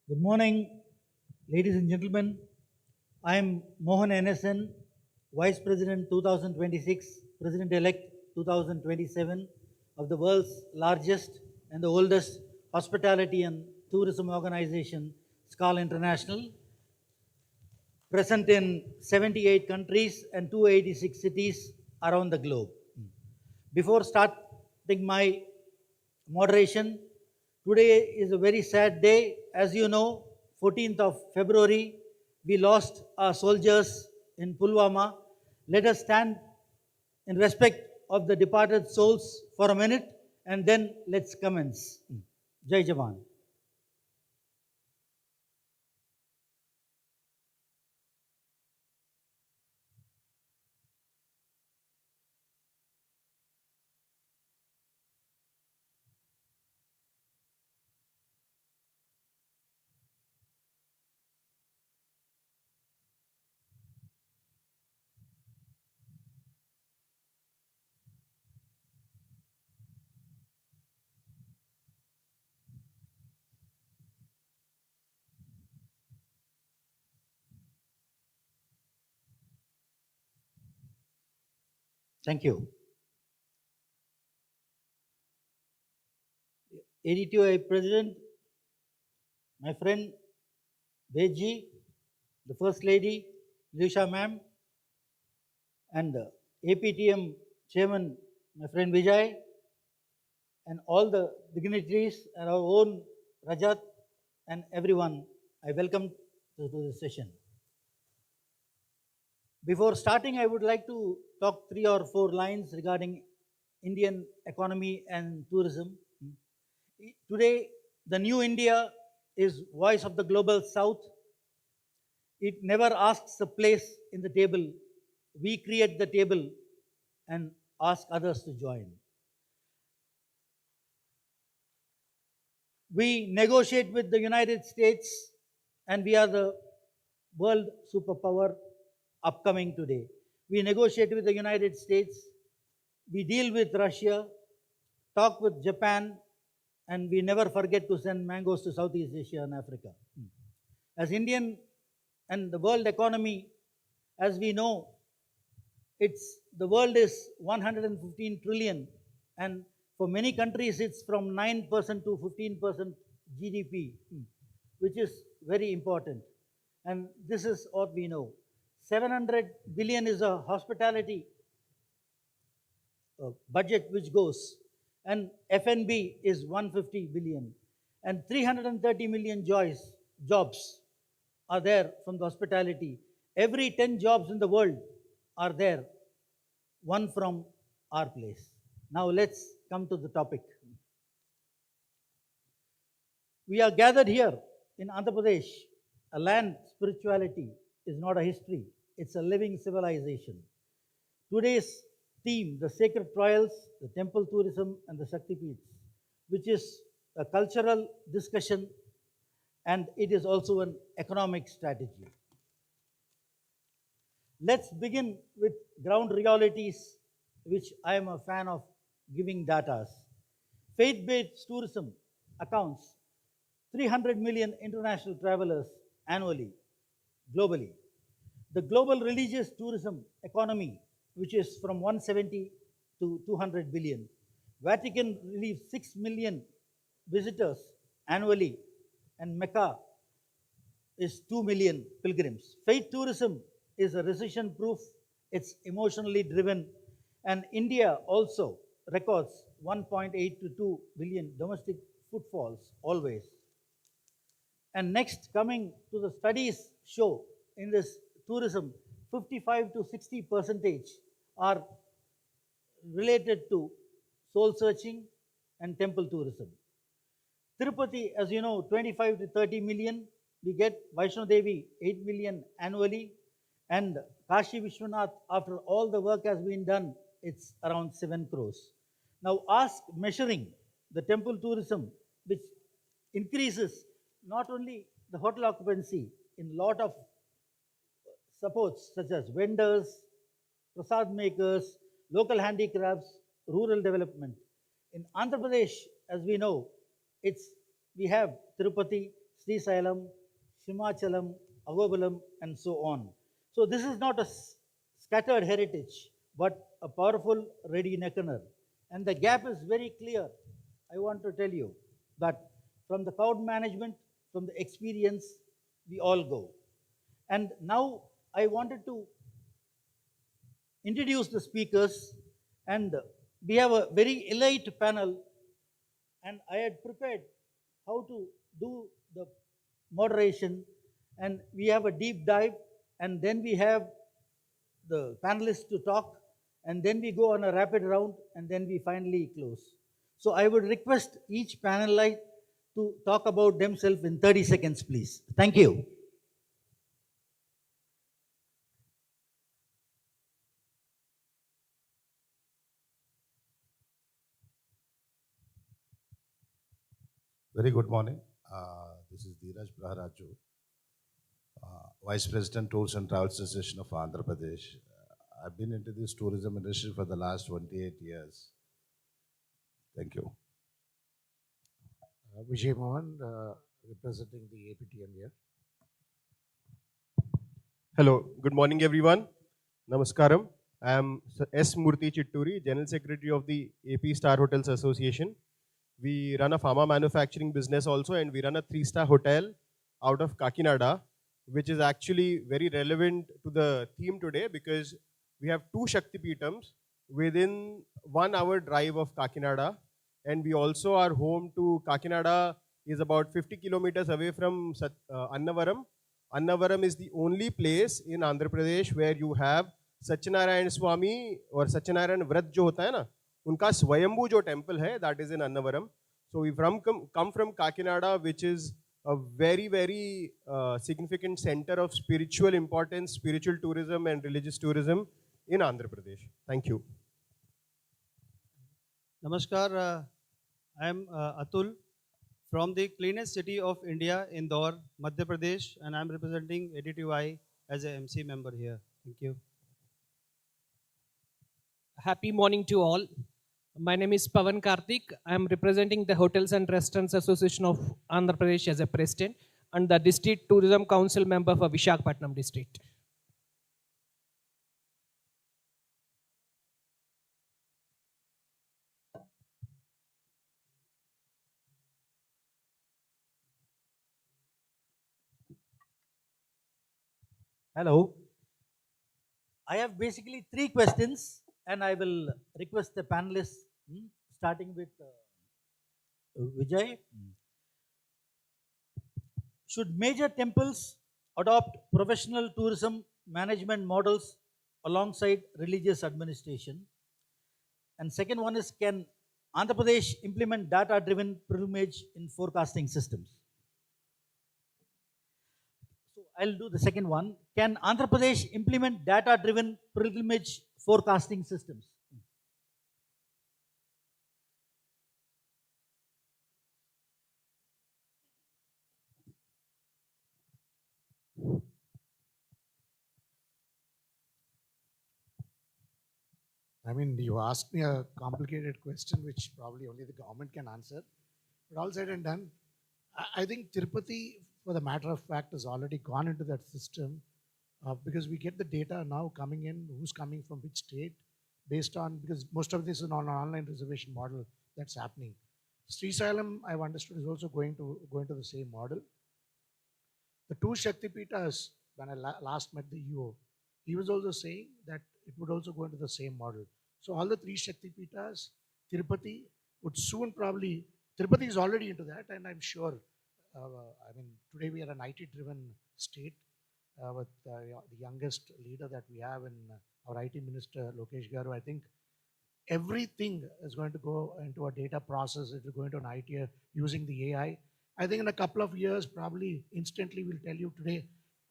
Good morning, ladies and gentlemen. I am Mohan NSN, Vice President 2026, President-elect 2027 of the world's largest and the oldest hospitality and tourism organization, SCAL International, present in 78 countries and 286 cities around the globe. Before starting my moderation, today is a very sad day. As you know, 14th of February, we lost our soldiers in Pulwama. Let us stand in respect of the departed souls for a minute and then let's commence. Jai Jawan. Thank you. ADTOI President, my friend Beji, the First Lady, Lisha Ma'am, and APTM Chairman, my friend Vijay, and all the dignitaries and our own Rajat and everyone, I welcome to this session. Before starting, I would like to talk 3 or 4 lines regarding Indian economy and tourism. Today, the new India is voice of the global south. It never asks a place in the table. We create the table and ask others to join. We negotiate with the United States and we are the world superpower upcoming today. We negotiate with the United States, we deal with Russia, talk with Japan, and we never forget to send mangoes to Southeast Asia and Africa. As Indian and the world economy, as we know, the world is 115 trillion, and for many countries it's from 9% to 15% GDP, which is very important. And this is what we know. 700 billion is a hospitality budget which goes, and F&B is 150 billion, and 330 million jobs are there from the hospitality. Every 10 jobs in the world are there, one from our place. Now let's come to the topic. We are gathered here in Andhra Pradesh, a land spirituality is not a history, it's a living civilization. Today's theme, the sacred trials, the temple tourism, and the Shakti Peeths, which is a cultural discussion and it is also an economic strategy. Let's begin with ground realities, which I am a fan of giving data. Faith-based tourism accounts 300 million international travelers annually, globally. The global religious tourism economy, which is from 170 to 200 billion. Vatican relieves 6 million visitors annually, and Mecca is 2 million pilgrims. Faith tourism is a recession-proof, it's emotionally driven, and India also records 1.8 to 2 billion domestic footfalls always. And next, coming to the studies show in this tourism, 55 to 60% are related to soul searching, and temple tourism. Tirupati, as you know, 25 to 30 million. We get Vaishno Devi, 8 million annually. And Kashi Vishwanath, after all the work has been done, it's around 7 crores. Now ask measuring the temple tourism, which increases not only the hotel occupancy in lot of supports such as vendors, prasad makers, local handicrafts, rural development. In Andhra Pradesh, as we know, it's we have Tirupati, Srisailam, Shimachalam, Avobalam, and so on. So this is not a scattered heritage, but a powerful ready reckoner. And the gap is very clear. I want to tell you that from the crowd management, from the experience, we all go. And now I wanted to introduce the speakers, and we have a very elite panel, and I had prepared how to do the moderation, and we have a deep dive, and then we have the panelists to talk, and then we go on a rapid round, and then we finally close. So I would request each panelite to talk about themselves in 30 seconds, please. Thank you. Very good morning. This is Dheeraj Praharaju, Vice President, Tours and Travels Association of Andhra Pradesh. I've been into this tourism industry for the last 28 years. Thank you. Vijay Mohan, representing the APTM here. Hello, good morning everyone. Namaskaram. I am S. Murthy Chitturi, General Secretary of the AP Star Hotels Association. We run a pharma manufacturing business also, and we run a 3-star hotel out of Kakinada, which is actually very relevant to the theme today because we have 2 Shakti Peetams within 1 hour drive of Kakinada, and we also are home to Kakinada is about 50 kilometers away from Annavaram. Annavaram is the only place in Andhra Pradesh where you have Satyanarayan Swami or Satyanarayan Vrat jo hota hai na, unka Swayambhu jo temple hai, that is in Annavaram. So we come from Kakinada, which is a very, very significant center of spiritual importance, spiritual tourism and religious tourism in Andhra Pradesh. Thank you. Namaskar, I am Atul from the cleanest city of India, Indore, Madhya Pradesh, and I am representing ADTOI as a MC member here. Thank you. Happy morning to all. My name is Pavan Karthik. I am representing the Hotels and Restaurants Association of Andhra Pradesh as a president and the District Tourism Council member for Visakhapatnam district. Hello. I have basically 3 questions, and I will request the panelists, starting with Vijay. Should major temples adopt professional tourism management models alongside religious administration? And second one is, can Andhra Pradesh implement data-driven pilgrimage in forecasting systems? So I'll do the second one. Can Andhra Pradesh implement data-driven pilgrimage forecasting systems? I mean, you asked me a complicated question, which probably only the government can answer. But all said and done, I think Tirupati, for the matter of fact, has already gone into that system because we get the data now coming in, who's coming from which state, based on, because most of this is on an online reservation model that's happening. Srisailam, I've understood, is also going to the same model. The 2 Shakti Peethas, when I last met the EO, he was also saying that it would also go into the same model. So all the 3 Shakti Peethas, Tirupati would soon probably, Tirupati is already into that, and I'm sure, I mean, today we are an IT-driven state with the youngest leader that we have in our IT minister, Lokesh Garu. I think everything is going to go into a data process, it will go into an IT using the AI. I think in a couple of years, probably instantly we'll tell you today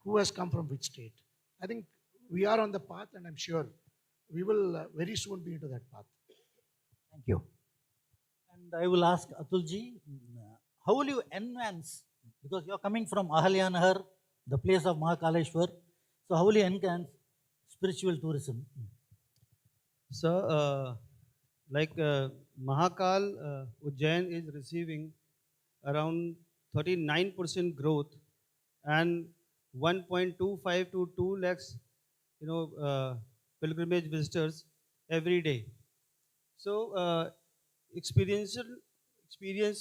who has come from which state. I think we are on the path, and I'm sure we will very soon be into that path. Thank you. And I will ask Atulji, how will you enhance, because you're coming from Ahalyanahar, the place of Mahakaleshwar, so how will you enhance spiritual tourism? So, Mahakal, Ujjain is receiving around 39% growth and 1.25 to 2 lakhs, pilgrimage visitors every day. So, experience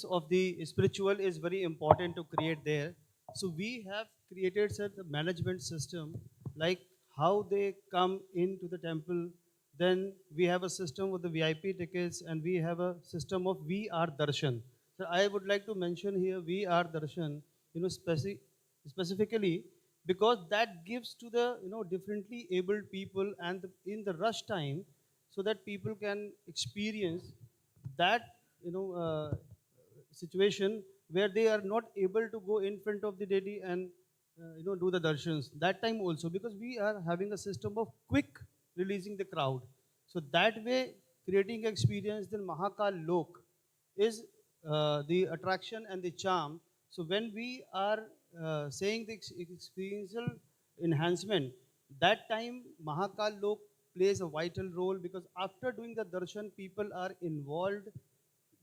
of the spiritual is very important to create there. So we have created such a management system, like how they come into the temple. Then we have a system with the VIP tickets, and we have a system of VR Darshan. So I would like to mention here VR Darshan, specifically because that gives to the differently abled people and in the rush time, so that people can experience that situation where they are not able to go in front of the deity and do the darshans that time also, because we are having a system of quick releasing the crowd. So that way, creating experience, then Mahakal Lok is the attraction and the charm. So when we are saying the experiential enhancement, that time Mahakal Lok plays a vital role, because after doing the darshan, people are involved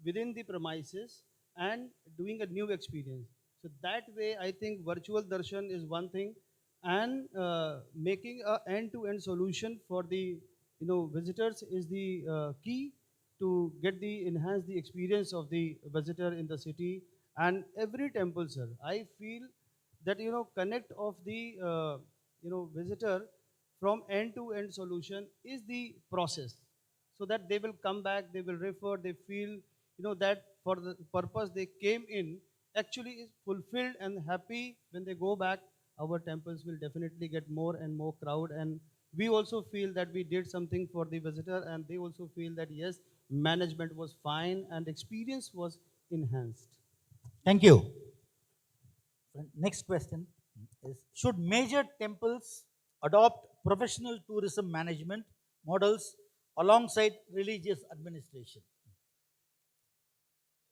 within the premises and doing a new experience. So that way, I think virtual darshan is one thing, and making a end-to-end solution for the visitors is the key to get the enhance the experience of the visitor in the city. And every temple, sir, I feel that connect of the visitor from end-to-end solution is the process, so that they will come back, they will refer, they feel that for the purpose they came in actually is fulfilled and happy. When they go back, our temples will definitely get more and more crowd, and we also feel that we did something for the visitor, and they also feel that yes, management was fine and experience was enhanced. Thank you. Next question is, should major temples adopt professional tourism management models alongside religious administration?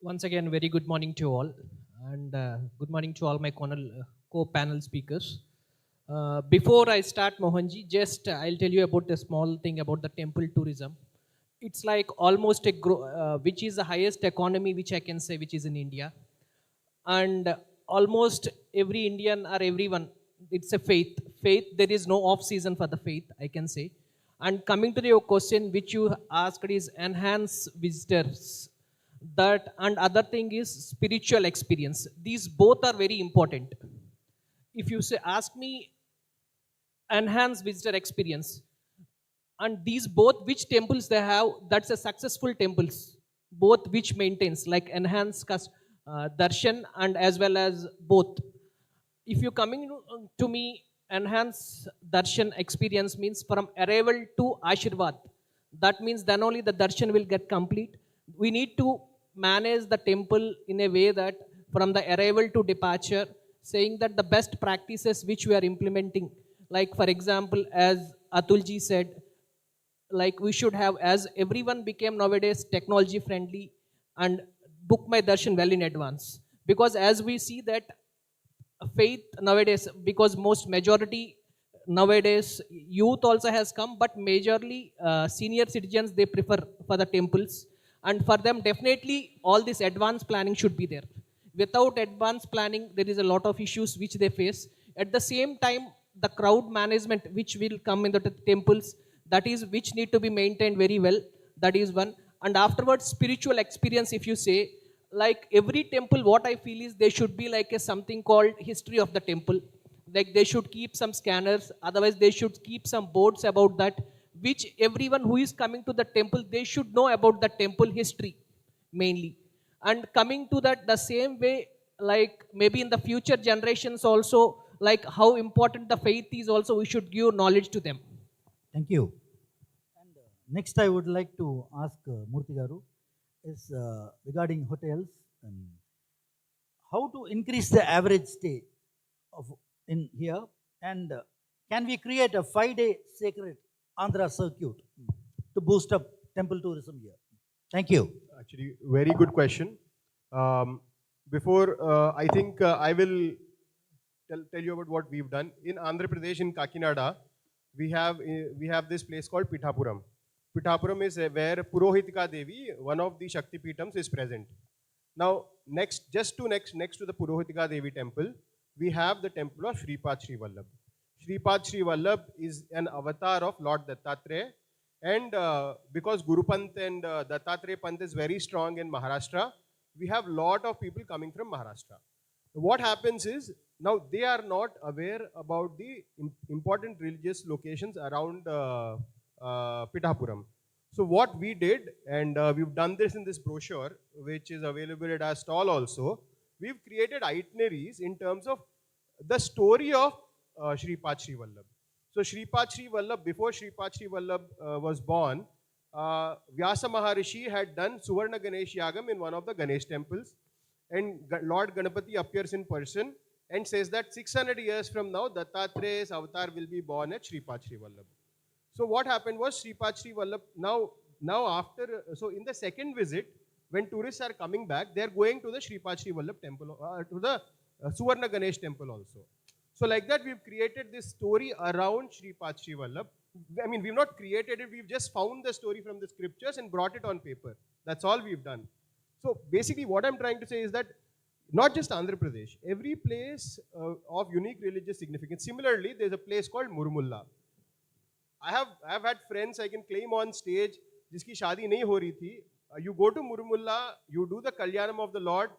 Once again, very good morning to all, and good morning to all my co-panel speakers. Before I start, Mohanji, just I'll tell you about a small thing about the temple tourism. It's like almost which is the highest economy, which I can say, which is in India. And almost every Indian or everyone, it's a faith. There is no off season for the faith, I can say. And coming to your question, which you asked, is enhance visitors. That and other thing is spiritual experience. These both are very important. If you say, ask me, enhance visitor experience, and these both which temples they have, that's a successful temples, both which maintains like enhance darshan and as well as both. If you coming to me, enhance darshan experience means from arrival to Ashirwad. That means then only the darshan will get complete. We need to manage the temple in a way that from the arrival to departure, saying that the best practices which we are implementing, like for example, as Atulji said, like we should have, as everyone became nowadays technology friendly, and book my darshan well in advance. Because as we see that faith nowadays, because most majority nowadays youth also has come, but majorly senior citizens, they prefer for the temples. And for them, definitely all this advanced planning should be there. Without advanced planning, there is a lot of issues which they face. At the same time, the crowd management which will come in the temples, that is which need to be maintained very well. That is one. And afterwards, spiritual experience, if you say, like every temple, what I feel is there should be like a something called history of the temple. Like they should keep some scanners, otherwise they should keep some boards about that, which everyone who is coming to the temple, they should know about the temple history mainly. And coming to that, the same way, like maybe in the future generations also, like how important the faith is also, we should give knowledge to them. Thank you. And Next, I would like to ask Murthy Garu is regarding hotels. How to increase the average stay of in here, and can we create a 5-day sacred Andhra circuit to boost up temple tourism here? Thank you. Actually, very good question. Before, I think I will tell you about what we've done. In Andhra Pradesh, in Kakinada, we have this place called Pithapuram. Pithapuram is where Purohitika Devi, one of the Shakti Pitams, is present. Now, next to the Purohitika Devi temple, we have the temple of Shripad Sri Vallabh. Shripad Sri Vallabh is an avatar of Lord Dattatreya, and because Guru Panth and Dattatreya Panth is very strong in Maharashtra, we have lot of people coming from Maharashtra. What happens is, now they are not aware about the important religious locations around Pithapuram. So what we did, and we've done this in this brochure, which is available at our stall also, we've created itineraries in terms of the story of Shripad Sri Vallabh. So Shripad Sri Vallabh, before Shripad Sri Vallabh was born, Vyasa Maharishi had done Suvarna Ganesh Yagam in one of the Ganesh temples, and Lord Ganapati appears in person and says that 600 years from now, Dattatreya's avatar will be born at Shripad Sri Vallabh. So what happened was Shripad Sri Vallabh, now after, so in the second visit, when tourists are coming back, they are going to the Shripad Sri Vallabh temple, to the Suvarna Ganesh temple also. So like that, we've created this story around Shripad Sri Vallabh. I mean, we've not created it, we've just found the story from the scriptures and brought it on paper. That's all we've done. So basically what I'm trying to say is that not just Andhra Pradesh, every place of unique religious significance. Similarly, there's a place called Murmulla. I have had friends I can claim on stage, jiski shaadi nahi ho rahi thi. You go to Murmulla, you do the Kalyanam of the Lord.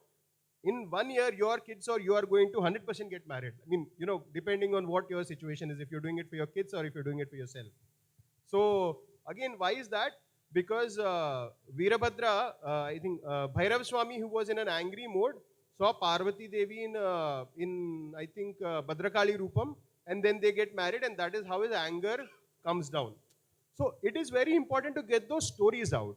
In 1 year, your kids or you are going to 100% get married. I mean, you know, depending on what your situation is, if you're doing it for your kids or if you're doing it for yourself. So again, why is that? Because Veerabhadra, I think Bhairav Swami, who was in an angry mode, saw Parvati Devi in I think Bhadrakali Rupam, and then they get married, and that is how his anger comes down. So it is very important to get those stories out.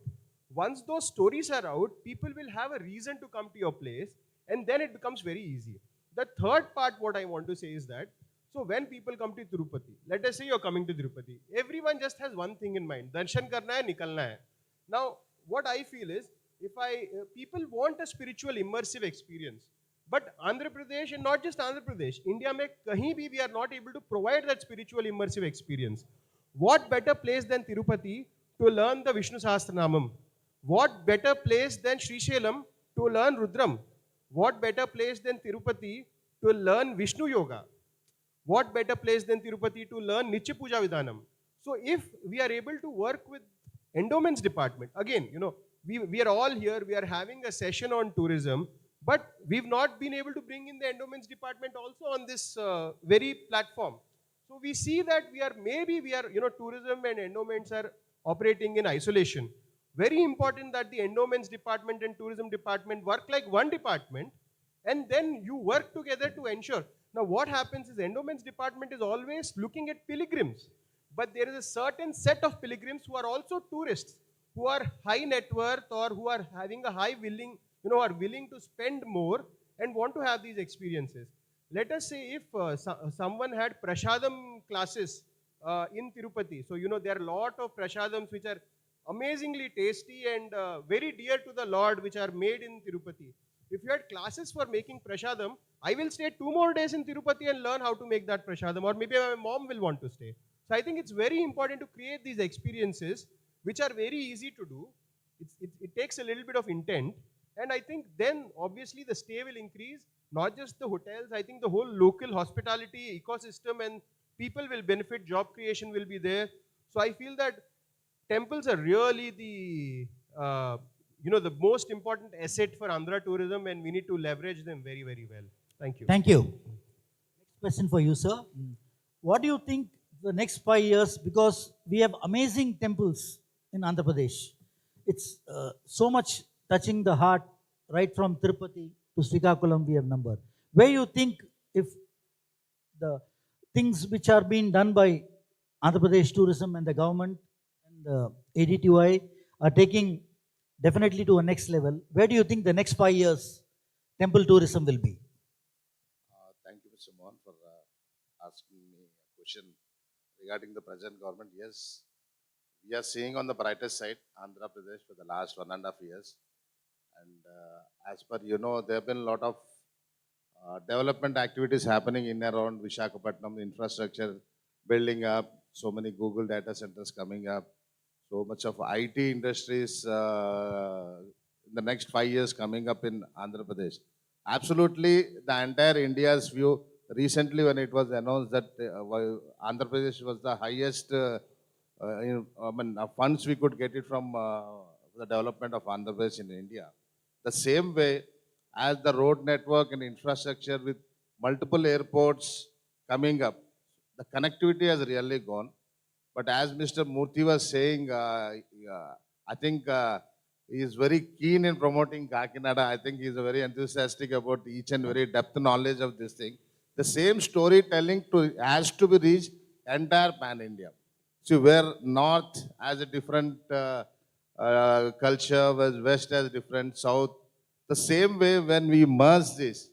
Once those stories are out, people will have a reason to come to your place, and then it becomes very easy. The third part, what I want to say is that, so when people come to Tirupati, let us say you're coming to Tirupati, everyone just has one thing in mind, darshan karna hai, nikalna hai. Now, what I feel is, people want a spiritual immersive experience, but Andhra Pradesh, and not just Andhra Pradesh, India mein kahin bhi we are not able to provide that spiritual immersive experience. What better place than Tirupati to learn the Vishnu Sahasranamam? What better place than Srisailam to learn Rudram? What better place than Tirupati to learn Vishnu Yoga? What better place than Tirupati to learn Nitya Puja Vidhanam? So if we are able to work with endowments department, again, you know, we are all here, we are having a session on tourism, but we've not been able to bring in the endowments department also on this very platform. So we see that you know, tourism and endowments are operating in isolation. Very important that the endowments department and tourism department work like one department, and then you work together to ensure. Now what happens is endowments department is always looking at pilgrims, but there is a certain set of pilgrims who are also tourists, who are high net worth or who are having a high willing, you know, are willing to spend more and want to have these experiences. Let us say if someone had prashadam classes in Tirupati, so you know there are a lot of prashadams which are amazingly tasty and very dear to the Lord, which are made in Tirupati. If you had classes for making prashadam, I will stay 2 more days in Tirupati and learn how to make that prashadam, or maybe my mom will want to stay. So I think it's very important to create these experiences which are very easy to do. It takes a little bit of intent, and I think then obviously the stay will increase, not just the hotels, I think the whole local hospitality ecosystem and people will benefit, job creation will be there. So I feel that temples are really the the most important asset for Andhra tourism, and we need to leverage them very, very well. Thank you. Thank you. Next question for you, sir. What do you think the next 5 years, because we have amazing temples in Andhra Pradesh. It's so much touching the heart, right from Tirupati to Srikakulam we have number. Where you think if the things which are being done by Andhra Pradesh tourism and the government and the ADTOI are taking definitely to a next level. Where do you think the next 5 years temple tourism will be? Thank you, Mr. Mohan, for asking me a question regarding the present government. Yes, we are seeing on the brighter side Andhra Pradesh for the last 1.5 years. And as per there have been a lot of development activities happening in and around Vishakhapatnam, infrastructure building up, so many Google data centers coming up, so much of IT industries in the next 5 years coming up in Andhra Pradesh. Absolutely, the entire India's view, recently when it was announced that Andhra Pradesh was the highest funds we could get it from the development of Andhra Pradesh in India. The same way as the road network and infrastructure with multiple airports coming up, the connectivity has really gone. But as Mr. Murthy was saying, I think he is very keen in promoting Kakinada. I think he is very enthusiastic about each and very depth knowledge of this thing. The same storytelling has to be reached entire pan-India. See, where North has a different culture, whereas West has different, South. The same way when we merge this,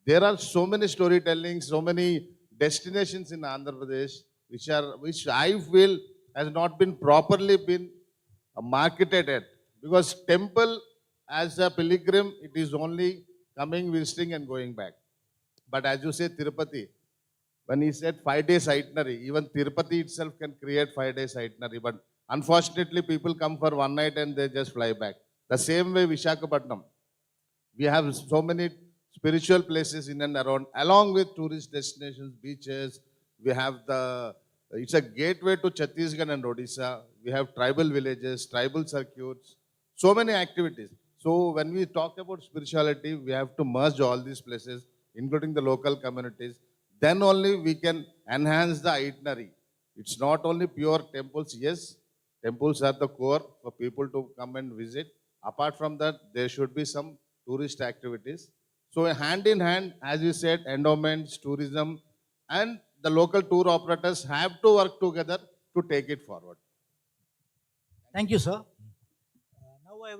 there are so many storytelling, so many destinations in Andhra Pradesh which I feel has not been properly marketed yet. Because temple as a pilgrim, it is only coming, visiting and going back. But as you say, Tirupati, when he said 5 days itinerary, even Tirupati itself can create 5 days itinerary. But unfortunately, people come for one night and they just fly back. The same way Vishakhapatnam. We have so many spiritual places in and around, along with tourist destinations, beaches. We have it's a gateway to Chhattisgarh and Odisha. We have tribal villages, tribal circuits, so many activities. So when we talk about spirituality, we have to merge all these places, including the local communities. Then only we can enhance the itinerary. It's not only pure temples. Yes, temples are the core for people to come and visit. Apart from that, there should be some tourist activities. So hand in hand, as you said, endowments, tourism, and the local tour operators have to work together to take it forward. Thank you, sir. Now I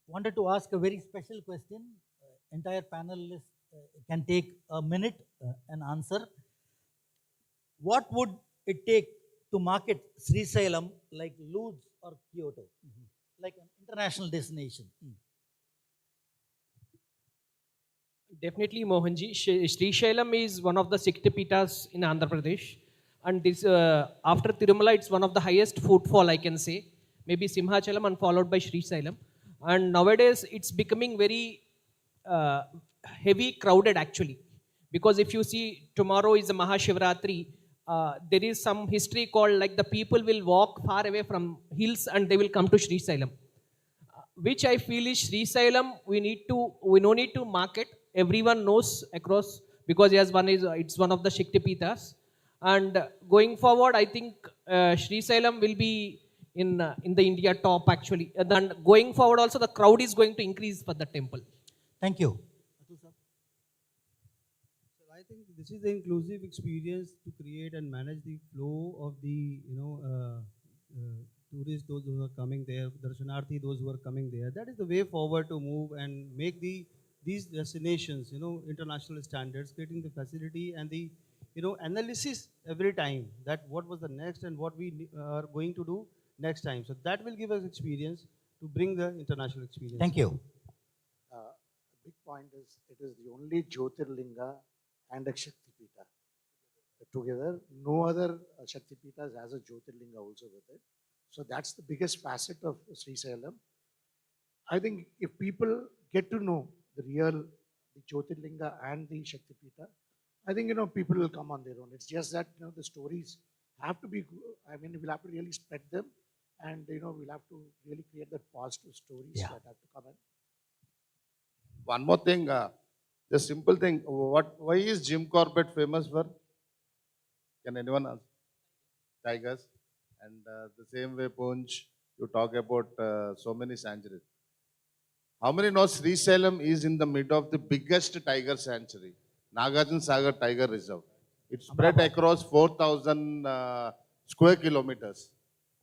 wanted to ask a very special question. Entire panelists can take a minute and answer. What would it take to market Srisailam like Lodz or Kyoto, like an international destination? Definitely, Mohanji. Sri Shailam is one of the Shaktipitas in Andhra Pradesh. And this, after Tirumala, it's one of the highest footfall, I can say. Maybe Simhachalam and followed by Sri Shailam. And nowadays, it's becoming very heavy crowded actually. Because if you see, tomorrow is the Mahashivratri. There is some history called like the people will walk far away from hills and they will come to Sri Shailam. Which I feel is Sri Shailam, we no need to market. Everyone knows across, because it's one of the Shaktipitas. And going forward, I think Sri Shailam will be in the India top actually. And then going forward also, the crowd is going to increase for the temple. Thank you. So I think this is the inclusive experience to create and manage the flow of the tourists, those who are coming there, darshanarthi, those who are coming there. That is the way forward to move and make these destinations, international standards, creating the facility and the analysis every time that what was the next and what we are going to do next time. So that will give us experience to bring the international experience. Thank you. Big point is it is the only Jyotirlinga and a Shaktipita together. No other Shaktipitas has a Jyotirlinga also with it. So that's the biggest facet of Sri Sailam. I think if people get to know the Jyotirlinga and the Shaktipita, I think people will come on their own. It's just that the stories have to be. I mean, we'll have to really spread them, and we'll have to really create that positive stories that have to come in. One more thing, the simple thing. Why is Jim Corbett famous for? Can anyone answer? Tigers. And the same way, Punch, you talk about so many sanctuaries. How many know Sri Sailam is in the middle of the biggest tiger sanctuary, Nagarjuna Sagar Tiger Reserve. It's spread across 4,000 square kilometers.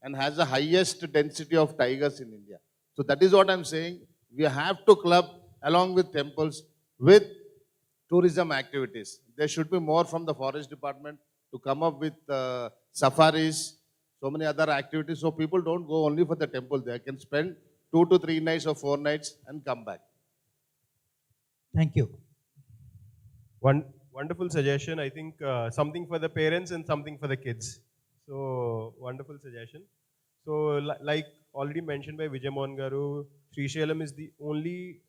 and has the highest density of tigers in India. So that is what I'm saying. We have to club along with temples with tourism activities. There should be more from the forest department to come up with safaris, so many other activities. So people don't go only for the temple. They can spend 2 to 3 nights or 4 nights and come back. Thank you. One wonderful suggestion. I think something for the parents and something for the kids. So wonderful suggestion. So like already mentioned by Vijay Mohan Garu, Sri Shailam is the only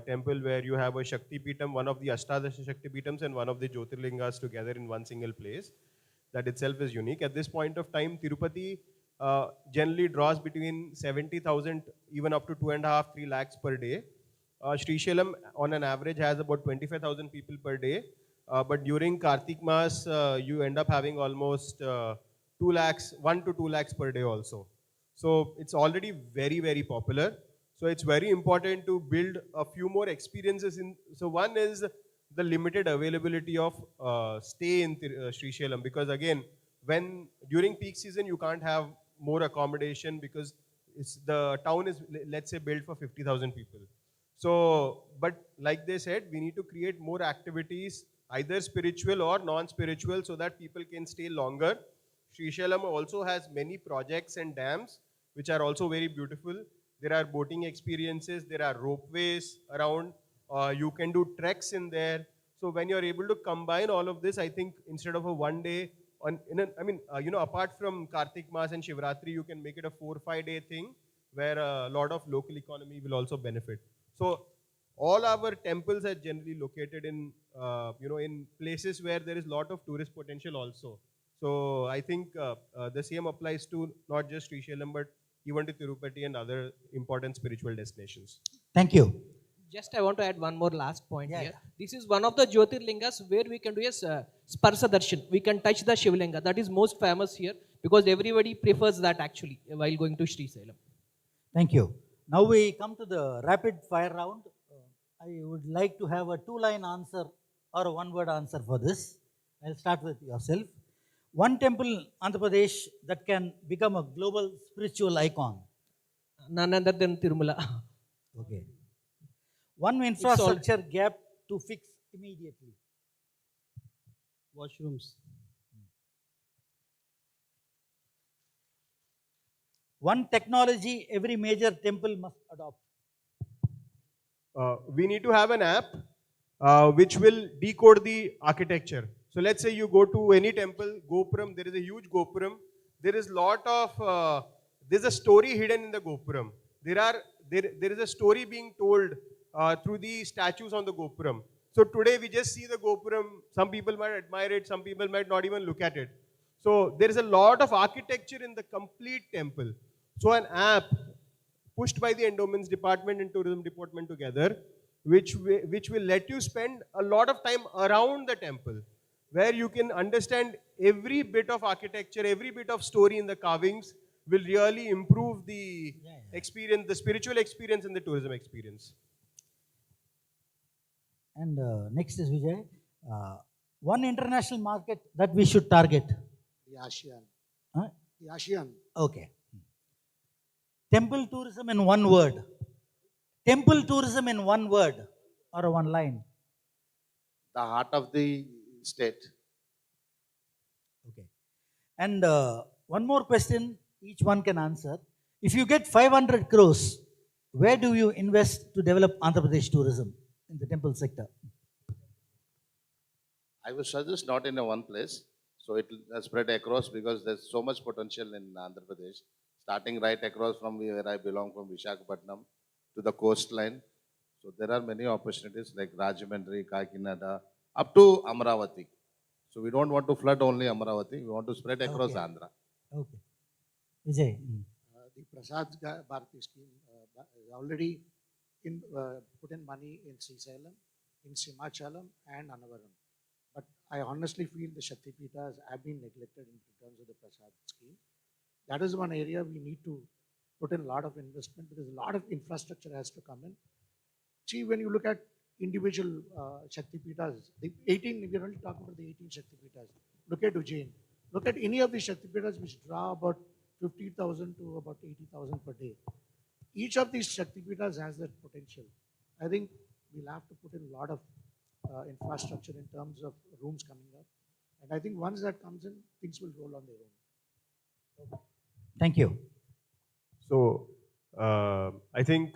temple where you have a Shakti Peetam, one of the Ashtadasha Shakti Peetams and one of the Jyotirlingas together in one single place. That itself is unique. At this point of time, Tirupati generally draws between 70,000 even up to 2.5, 3 lakhs per day. Sri Shailam on an average has about 25,000 people per day. But during Kartik Mas, you end up having almost 2 lakhs, 1 to 2 lakhs per day also. So it's already very, very popular. So it's very important to build a few more experiences in. So one is the limited availability of stay in Sri Shailam, because again, when during peak season you can't have more accommodation because the town is, let's say, built for 50,000 people. So, but like they said, we need to create more activities, either spiritual or non-spiritual, so that people can stay longer. Sri Shailam also has many projects and dams, which are also very beautiful. There are boating experiences, there are ropeways around, you can do treks in there. So when you're able to combine all of this, I think instead of a one day, apart from Kartik Mas and Shivratri, you can make it a 4 or 5 day thing where a lot of local economy will also benefit. So all our temples are generally located in, in places where there is a lot of tourist potential also. So I think the same applies to not just Sri Shailam, but even to Tirupati and other important spiritual destinations. Thank you. Just I want to add one more last point here. This is one of the Jyotirlingas where we can do a Sparsa Darshan. We can touch the Shivlinga. That is most famous here because everybody prefers that actually while going to Sri Shailam. Thank you. Now we come to the rapid fire round. I would like to have a 2-line answer or a 1-word answer for this. I'll start with yourself. One temple in Andhra Pradesh that can become a global spiritual icon. None other than Tirumala. Okay. One infrastructure gap to fix immediately. Washrooms. One technology every major temple must adopt. We need to have an app which will decode the architecture. So let's say you go to any temple, Gopuram, there is a huge Gopuram. There is there's a story hidden in the Gopuram. There is a story being told through the statues on the Gopuram. So today we just see the Gopuram. Some people might admire it, some people might not even look at it. So there is a lot of architecture in the complete temple. So an app pushed by the endowments department and tourism department together, which will let you spend a lot of time around the temple, where you can understand every bit of architecture, every bit of story in the carvings will really improve the experience, the spiritual experience and the tourism experience. And next is Vijay. One international market that we should target. The ASEAN. Huh? The ASEAN. Okay. Temple tourism in 1 word. Temple tourism in 1 word or a 1 line. The heart of the state. Okay. And one more question, each one can answer. If you get 500 crores, where do you invest to develop Andhra Pradesh tourism in the temple sector? I would suggest not in a one place. So it will spread across because there's so much potential in Andhra Pradesh. Starting right across from where I belong, from Visakhapatnam to the coastline. So there are many opportunities like Rajahmundry, Kakinada, up to Amravati. So we don't want to flood only Amravati, we want to spread across Andhra. Okay. Vijay. The Prasad Bharati scheme is already put in money in Srisalam, in Simachalam and Anavaram. But I honestly feel the Shakti Pitas have been neglected in terms of the Prasad scheme. That is one area we need to put in a lot of investment because a lot of infrastructure has to come in. See, when you look at individual Shakti Pitas, the 18, we are only talking about the 18 Shakti Pitas. Look at Ujjain. Look at any of the Shakti Pitas which draw about 50,000 to about 80,000 per day. Each of these Shaktipitas has that potential. I think we'll have to put in a lot of infrastructure in terms of rooms coming up. And I think once that comes in, things will roll on their own. Thank you. So I think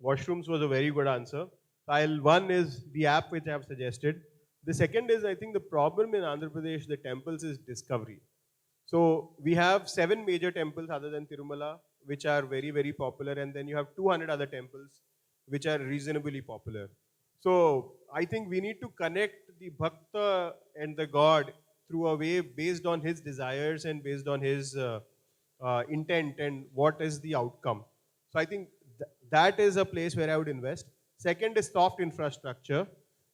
washrooms was a very good answer. One is the app which I have suggested. The second is, I think the problem in Andhra Pradesh, the temples, is discovery. So we have 7 major temples other than Tirumala, which are very, very popular. And then you have 200 other temples, which are reasonably popular. So I think we need to connect the Bhakta and the God through a way based on his desires and based on his intent and what is the outcome. So I think that is a place where I would invest. Second is soft infrastructure.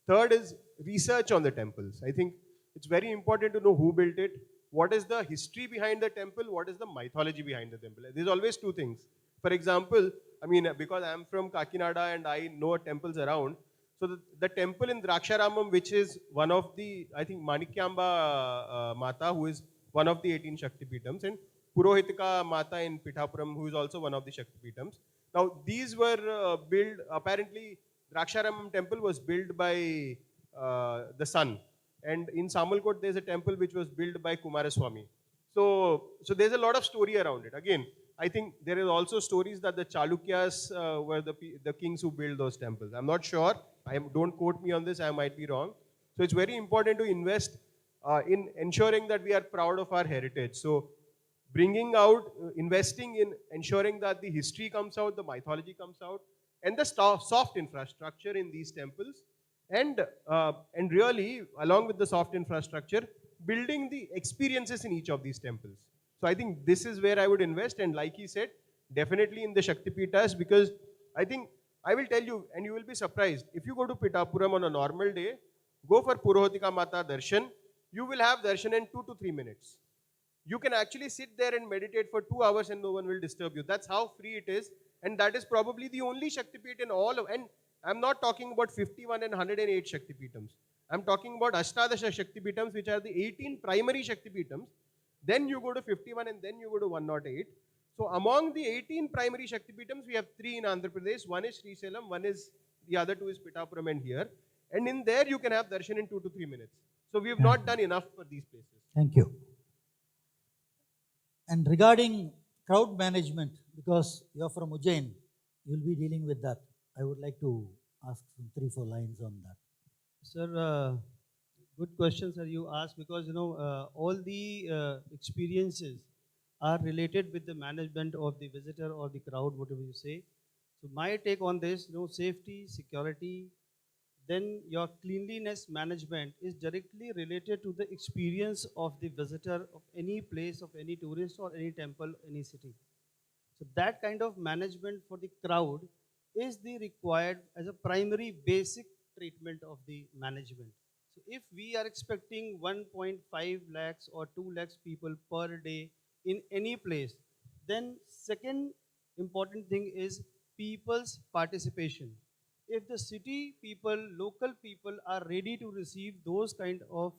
Third is research on the temples. I think it's very important to know who built it, what is the history behind the temple, what is the mythology behind the temple. There's always two things. For example, I mean, because I'm from Kakinada and I know temples around, so the temple in Draksharamam, which is one of the, I think, Manikyamba Mata, who is one of the 18 Shaktipitams, and Purohitika Mata in Pithapuram, who is also one of the Shaktipitams. Now, these were built, apparently, Draksharamam temple was built by the sun. And in Samalkot, there's a temple which was built by Kumaraswamy. So there's a lot of story around it. Again, I think there is also stories that the Chalukyas were the kings who built those temples. I'm not sure. Don't quote me on this. I might be wrong. So it's very important to invest in ensuring that we are proud of our heritage. So bringing out, investing in ensuring that the history comes out, the mythology comes out, and the soft infrastructure in these temples, and really, along with the soft infrastructure, building the experiences in each of these temples. So I think this is where I would invest, and like he said, definitely in the Shaktipitas, because I think, I will tell you, and you will be surprised, if you go to Pithapuram on a normal day, go for Purohitika Mata Darshan, you will have darshan in 2 to 3 minutes. You can actually sit there and meditate for 2 hours and no one will disturb you. That's how free it is. And that is probably the only Shaktipit in all of, and I'm not talking about 51 and 108 Shaktipitams. I'm talking about Ashtadasha Shaktipitams, which are the 18 primary Shaktipitams. Then you go to 51 and then you go to 108. So among the 18 primary Shaktipitams, we have 3 in Andhra Pradesh. One is Sri Salem, the other 2 is Pithapuram and here. And in there you can have darshan in 2 to 3 minutes. So we have not done enough for these places. Thank you. And regarding crowd management, because you're from Ujjain, you'll be dealing with that. I would like to ask some 3-4 lines on that. Sir, good question, sir, you asked, because all the experiences are related with the management of the visitor or the crowd, whatever you say. So my take on this, safety, security, then your cleanliness management is directly related to the experience of the visitor of any place, of any tourist or any temple, any city. So that kind of management for the crowd is the required as a primary basic treatment of the management. So if we are expecting 1.5 lakhs or 2 lakhs people per day in any place, then second important thing is people's participation. If the city people, local people are ready to receive those kind of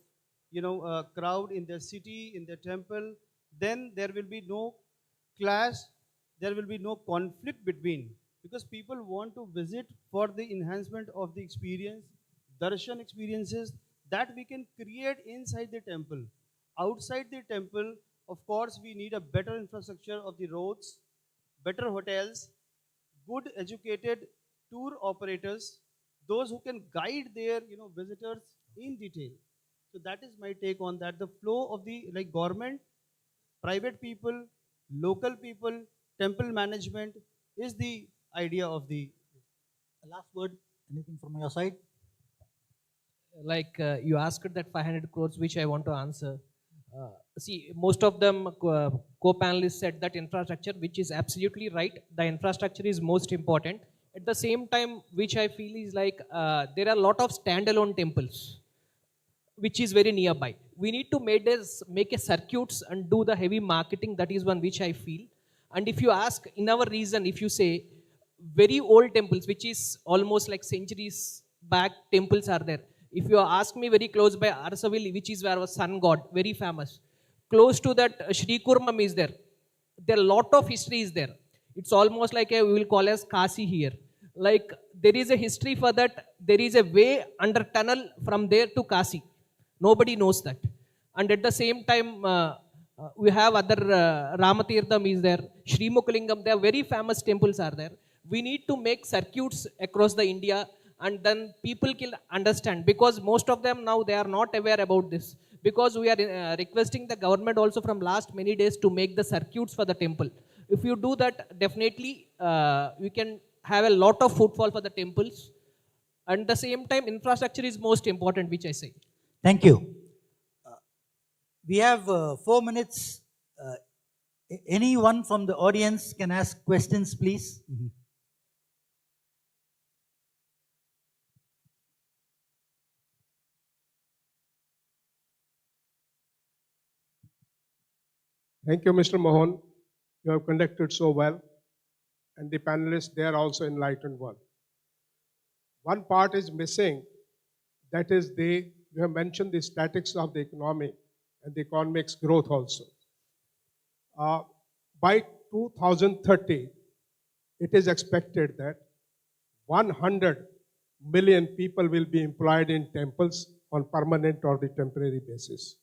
crowd in their city, in their temple, then there will be no clash, there will be no conflict between, because people want to visit for the enhancement of the experience, darshan experiences that we can create inside the temple. Outside the temple, of course, we need a better infrastructure of the roads, better hotels, good educated tour operators, those who can guide their visitors in detail. So that is my take on that. The flow of the government, private people, local people, temple management is the idea of the. Last word, anything from your side? You asked that 500 crores, which I want to answer. See, most of them co-panelists said that infrastructure, which is absolutely right. The infrastructure is most important. At the same time, which I feel is there are a lot of standalone temples, which is very nearby. We need to make a circuits and do the heavy marketing. That is one which I feel. And if you ask in our region, if you say very old temples, which is almost like centuries back temples are there. If you ask me, very close by Arsavili, which is where our sun god, very famous. Close to that, Shri Kurmam is there. there are a lot of history is there. It's almost like we will call as Kasi here. Like there is a history for that. There is a way under tunnel from there to Kasi. Nobody knows that. And at the same time, we have other Ramatirtham is there, Sri Mukulingam. There are very famous temples are there. We need to make circuits across the India, and then people can understand, because most of them now they are not aware about this. Because we are requesting the government also from last many days to make the circuits for the temple. If you do that, definitely we can have a lot of footfall for the temples. And at the same time, infrastructure is most important, which I say. Thank you. We have 4 minutes. Anyone from the audience can ask questions, please. Thank you, Mr. Mohan. You have conducted so well. And the panelists, they are also enlightened one. One part is missing. That is, you have mentioned the statistics of the economy and the economics growth also. By 2030, it is expected that 100 million people will be employed in temples on permanent or the temporary basis.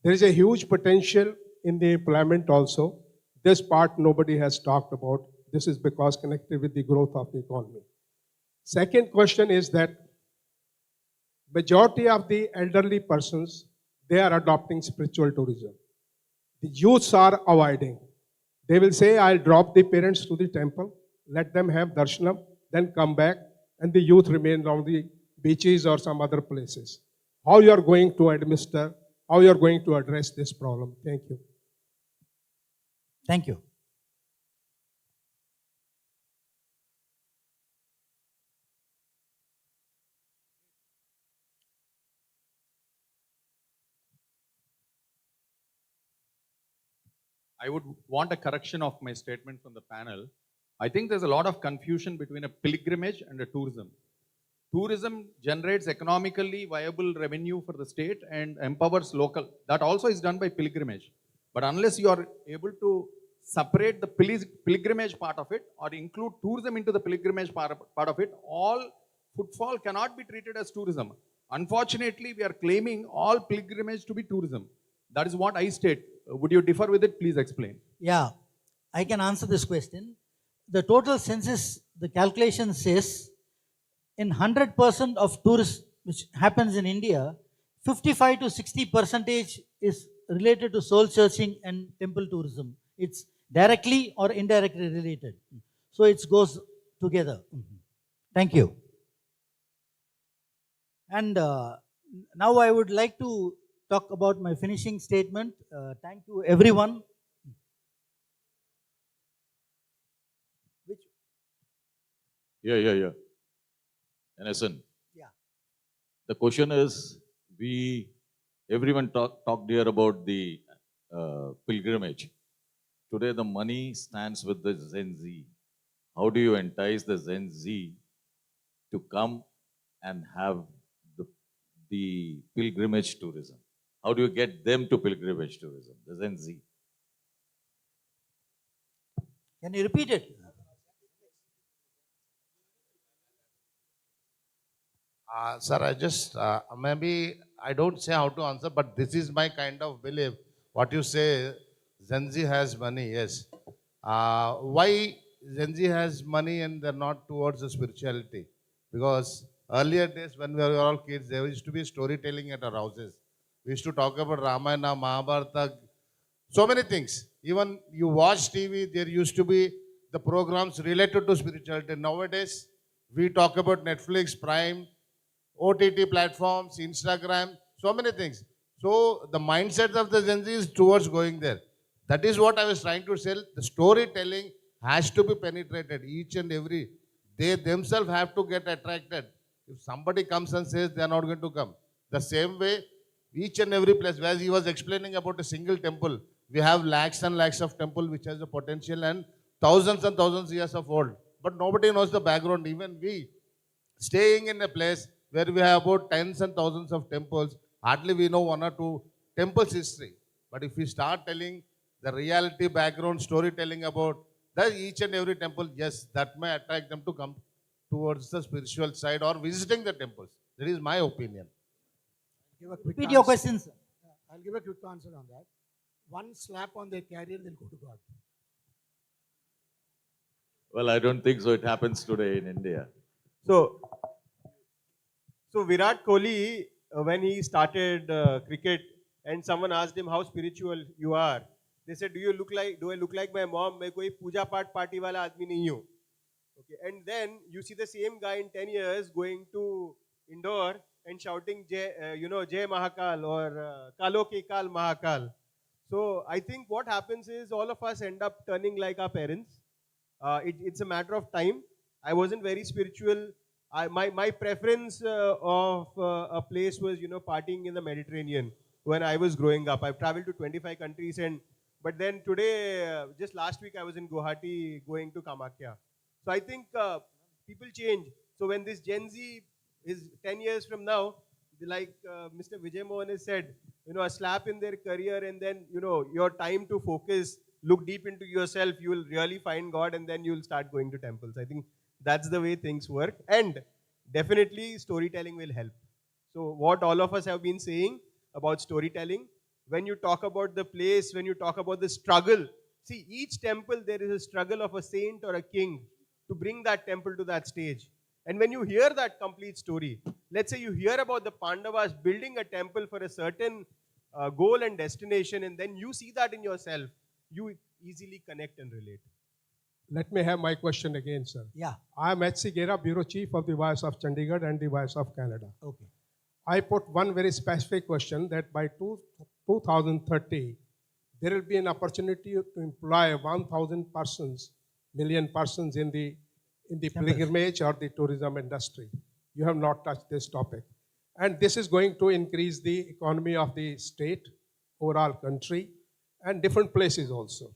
There is a huge potential in the employment also. This part nobody has talked about. This is because connected with the growth of the economy. Second question is that majority of the elderly persons, they are adopting spiritual tourism. The youths are avoiding. They will say, I'll drop the parents to the temple, let them have darshanam, then come back, and the youth remain around the beaches or some other places. How you are going to administer, how you are going to address this problem? Thank you. Thank you. I would want a correction of my statement from the panel. I think there's a lot of confusion between a pilgrimage and a tourism. Tourism generates economically viable revenue for the state and empowers local. That also is done by pilgrimage. But unless you are able to separate the pilgrimage part of it or include tourism into the pilgrimage part of it, all footfall cannot be treated as tourism. Unfortunately, we are claiming all pilgrimage to be tourism. That is what I state. Would you differ with it? Please explain. Yeah, I can answer this question. The total census, the calculation says, in 100% of tourists which happens in India, 55 to 60% is related to soul searching and temple tourism. It's directly or indirectly related. So it goes together. Thank you. And now I would like to talk about my finishing statement. Thank you, everyone. Yeah. NSN. Yeah. The question is, everyone talked here about the pilgrimage. Today, the money stands with the Gen Z. How do you entice the Gen Z to come and have the pilgrimage tourism? How do you get them to pilgrimage tourism, the Gen Z? Can you repeat it? Sir, I just, maybe I don't say how to answer, but this is my kind of belief. What you say, Gen Z has money, yes. Why Gen Z has money and they're not towards the spirituality? Because earlier days when we were all kids, there used to be storytelling at our houses. We used to talk about Ramayana, Mahabharata, so many things. Even you watch TV, there used to be the programs related to spirituality. Nowadays, we talk about Netflix, Prime, OTT platforms, Instagram, so many things. So the mindset of the Gen Z is towards going there. That is what I was trying to say. The storytelling has to be penetrated. Each and every, they themselves have to get attracted. If somebody comes and says they are not going to come. The same way, each and every place, as he was explaining about a single temple, we have lakhs and lakhs of temple which has the potential and thousands years of old. But nobody knows the background. Even we, staying in a place where we have about tens and thousands of temples, hardly we know one or two temples history. But if we start telling the reality background storytelling about each and every temple, yes, that may attract them to come towards the spiritual side or visiting the temples. That is my opinion. Give a quick Repeat your answer. questions. I'll give a quick answer on that. One slap on their career, they'll go to God. Well, I don't think so. It happens today in India. So Virat Kohli, when he started cricket, and someone asked him how spiritual you are, they said, do I look like my mom? मैं कोई पूजा पाठ party वाला आदमी नहीं हूँ. Okay, and then you see the same guy in 10 years going to Indore and shouting Jai Mahakal or Kalo ke Kal Mahakal. So I think what happens is all of us end up turning like our parents. It's a matter of time. I wasn't very spiritual. My preference of a place was, partying in the Mediterranean when I was growing up. I've traveled to 25 countries, but then today, just last week, I was in Guwahati going to Kamakhya. So I think people change. So when this Gen Z is 10 years from now, like Mr. Vijay Mohan has said, a slap in their career, and then, your time to focus, look deep into yourself, you will really find God, and then you'll start going to temples. I think that's the way things work. And definitely storytelling will help. So what all of us have been saying about storytelling, when you talk about the place, when you talk about the struggle, see, each temple, there is a struggle of a saint or a king to bring that temple to that stage. And when you hear that complete story, let's say you hear about the Pandavas building a temple for a certain goal and destination, and then you see that in yourself, you easily connect and relate. Let me have my question again, sir. Yeah. I am H.C. Gera, Bureau Chief of the Voice of Chandigarh and the Voice of Canada. Okay. I put one very specific question that by 2030, there will be an opportunity to employ 1,000 persons, million persons in the pilgrimage or the tourism industry. You have not touched this topic. And this is going to increase the economy of the state, overall country, and different places also.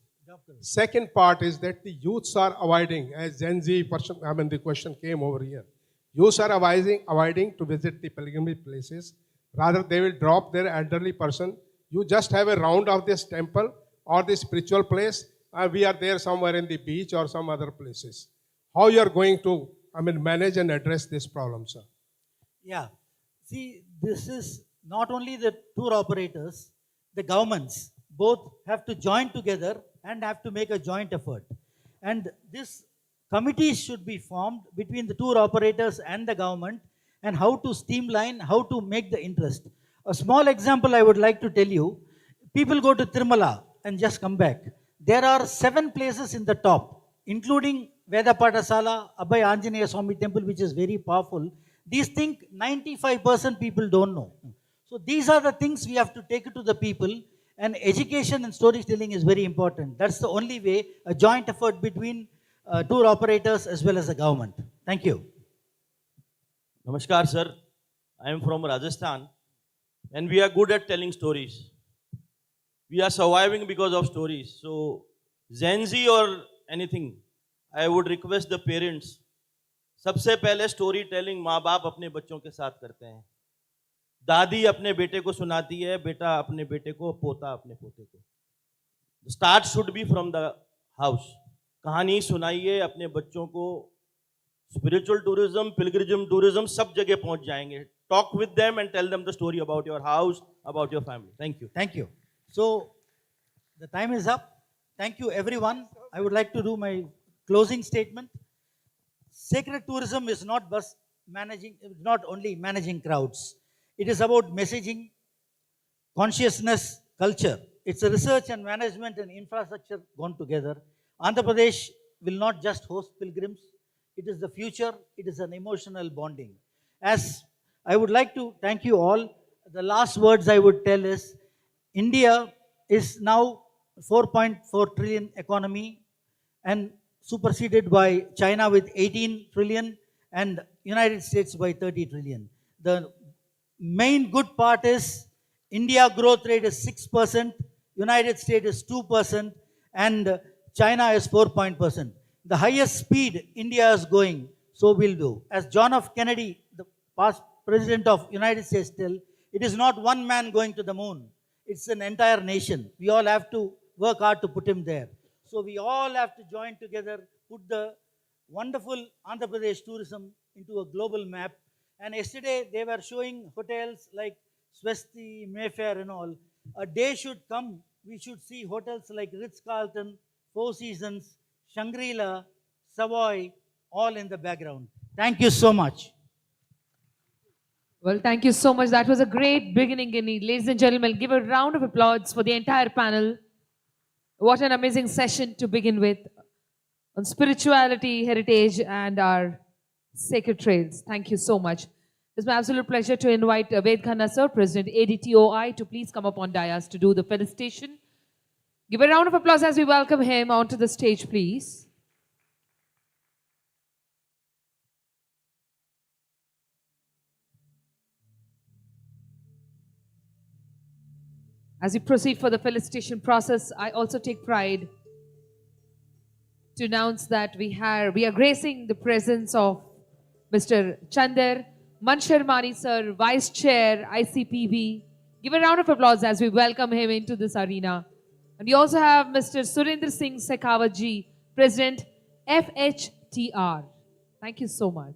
Second part is that the youths are avoiding, as Gen Z person, the question came over here. Youths are avoiding to visit the pilgrimage places. Rather, they will drop their elderly person. You just have a round of this temple or the spiritual place. We are there somewhere in the beach or some other places. How you are going to, manage and address this problem, sir? Yeah. See, this is not only the tour operators, the governments, both have to join together and have to make a joint effort. And this committees should be formed between the tour operators and the government, and how to streamline, how to make the interest. A small example I would like to tell you, people go to Tirumala and just come back. There are 7 places in the top, including Veda Patasala, Abhay Anjaneya Swami temple, which is very powerful. These things 95% people don't know. So these are the things we have to take it to the people, and education and storytelling is very important. That's the only way, a joint effort between tour operators as well as the government. Thank you. Namaskar, sir. I am from Rajasthan, and we are good at telling stories. We are surviving because of stories. So, Gen Z or anything, I would request the parents, सबसे पहले story telling माँ बाप अपने बच्चों के साथ करते हैं. दादी अपने बेटे को सुनाती है, बेटा अपने बेटे को, पोता अपने पोते को. The start should be from the house. कहानी सुनाइए अपने बच्चों को. Spiritual tourism, pilgrim tourism, सब जगह पहुंच जाएंगे. Talk with them and tell them the story about your house, about your family. Thank you. Thank you. So, the time is up. Thank you, everyone. I would like to do my closing statement. Sacred tourism is not only managing crowds. It is about messaging, consciousness, culture. It's a research and management and infrastructure gone together. Andhra Pradesh will not just host pilgrims. It is the future. It is an emotional bonding. As I would like to thank you all, the last words I would tell is, India is now 4.4 trillion economy and superseded by China with 18 trillion and United States by 30 trillion. The main good part is India growth rate is 6%, United States is 2%, and China is 4%. The highest speed India is going, so we'll do. As John F. Kennedy, the past president of United States, tell, it is not one man going to the moon. It's an entire nation. We all have to work hard to put him there. So we all have to join together, put the wonderful Andhra Pradesh tourism into a global map. And yesterday they were showing hotels like Swasti, Mayfair and all. A day should come, we should see hotels like Ritz-Carlton, Four Seasons, Shangri-La, Savoy, all in the background. Thank you so much. Well, thank you so much. That was a great beginning, Guinea. Ladies and gentlemen, give a round of applause for the entire panel. What an amazing session to begin with on spirituality, heritage, and our sacred trails. Thank you so much. It's my absolute pleasure to invite Ved Khanna sir, President ADTOI, to please come up on dais to do the felicitation. Give a round of applause as we welcome him onto the stage, please. As we proceed for the felicitation process, I also take pride to announce that we are gracing the presence of Mr. Chandar Mansharmani sir, Vice Chair, ICPB. Give a round of applause as we welcome him into this arena. And we also have Mr. Surendra Singh Sekhawat ji, President, FHTR. Thank you so much.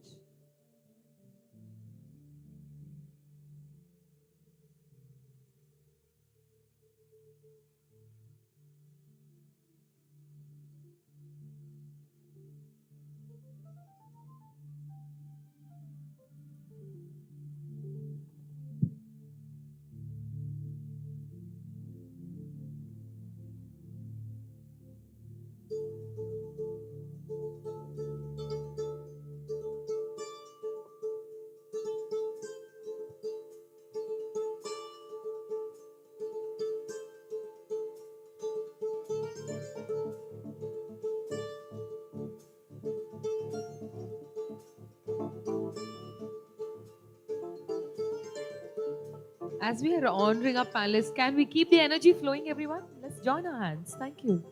As we are honoring our panelists, can we keep the energy flowing, everyone? Let's join our hands. Thank you.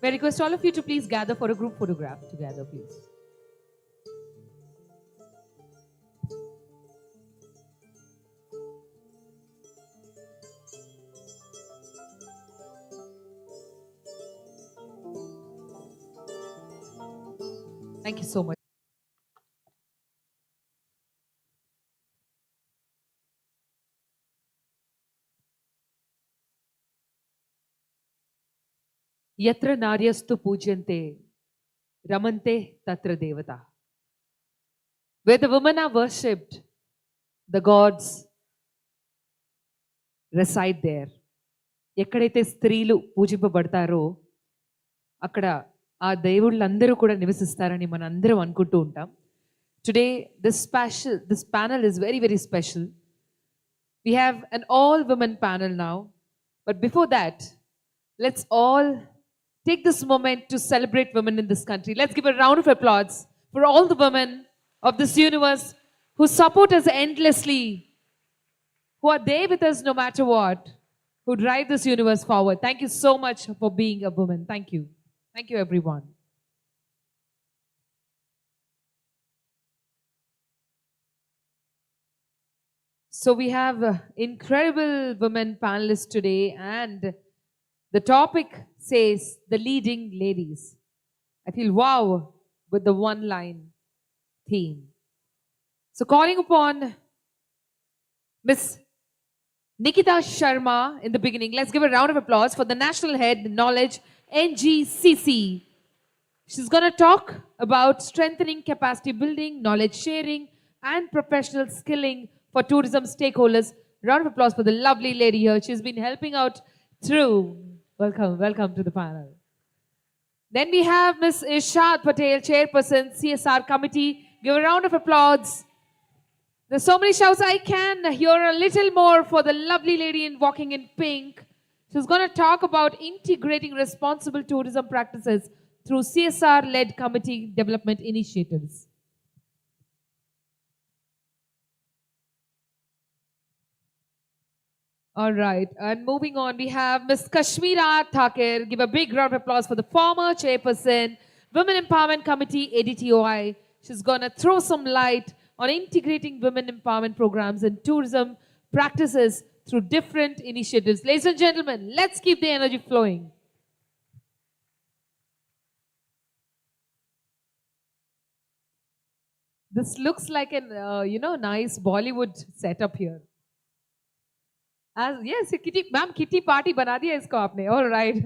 May I request all of you to please gather for a group photograph together, please. Thank you so much. Yatra naryastu pujyante, ramante tatra devata. Where the women are worshipped, the gods reside there. ఎక్కడైతే స్త్రీలు పూజింపబడతారో అక్కడ ఆ దేవుళ్ళందరూ కూడా నివసిస్తారని మనం అందరం అనుకుంటూ ఉంటాం. Today this panel is very, very special. We have an all women panel now, but before that, let's all take this moment to celebrate women in this country. Let's give a round of applause for all the women of this universe who support us endlessly, who are there with us no matter what, who drive this universe forward. Thank you so much for being a woman. Thank you. Thank you, everyone. So we have incredible women panelists today, and the topic says the leading ladies. I feel wow with the one-line theme. So calling upon Miss Nikita Sharma in the beginning. Let's give a round of applause for the National Head Knowledge NGCC. She's going to talk about strengthening capacity building, knowledge sharing, and professional skilling for tourism stakeholders. Round of applause for the lovely lady here. She's been helping out through. Welcome to the panel. Then we have Ms. Ishad Patel, Chairperson, CSR Committee. Give a round of applause. There's so many shouts. I can hear a little more for the lovely lady walking in pink. She's going to talk about integrating responsible tourism practices through CSR-led committee development initiatives. All right, and moving on, we have Ms. Kashmira Thakur. Give a big round of applause for the former chairperson, Women Empowerment Committee, ADTOI. She's going to throw some light on integrating women empowerment programs and tourism practices through different initiatives. Ladies and gentlemen, let's keep the energy flowing. This looks like an, nice Bollywood setup here. Yes, kitty, ma'am, kitty party bana diya isko aapne. All right.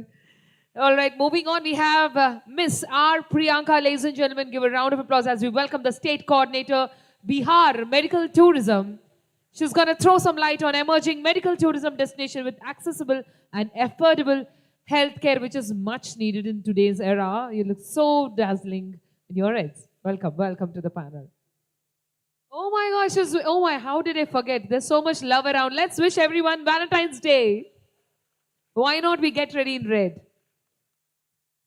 All right, moving on, we have Miss R. Priyanka. Ladies and gentlemen, give a round of applause as we welcome the State Coordinator, Bihar Medical Tourism. She's going to throw some light on emerging medical tourism destination with accessible and affordable healthcare, which is much needed in today's era. You look so dazzling in your heads. Welcome to the panel. Oh my gosh, how did I forget? There's so much love around. Let's wish everyone Valentine's Day. Why not we get ready in red?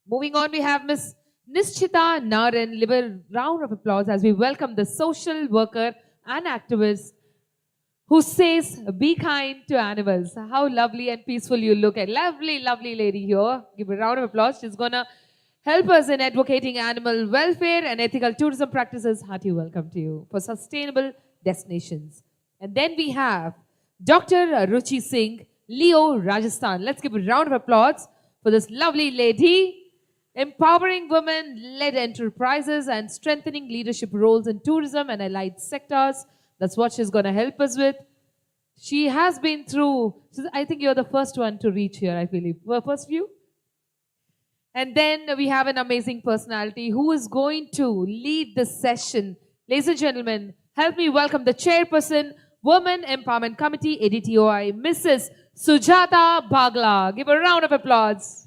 Moving on, we have Miss Nischita Naren. Give a round of applause as we welcome the social worker and activist who says, be kind to animals. How lovely and peaceful you look. A lovely, lovely lady here. Give a round of applause. She's going to help us in advocating animal welfare and ethical tourism practices. Hearty welcome to you for sustainable destinations. And then we have Dr. Ruchi Singh, Leo, Rajasthan. Let's give a round of applause for this lovely lady. Empowering women-led enterprises and strengthening leadership roles in tourism and allied sectors. That's what she's going to help us with. She has been through, I think you're the first one to reach here, I believe. First few? And then we have an amazing personality who is going to lead this session. Ladies and gentlemen, help me welcome the chairperson, Women Empowerment Committee, ADTOI, Mrs. Sujata Bagla. Give a round of applause.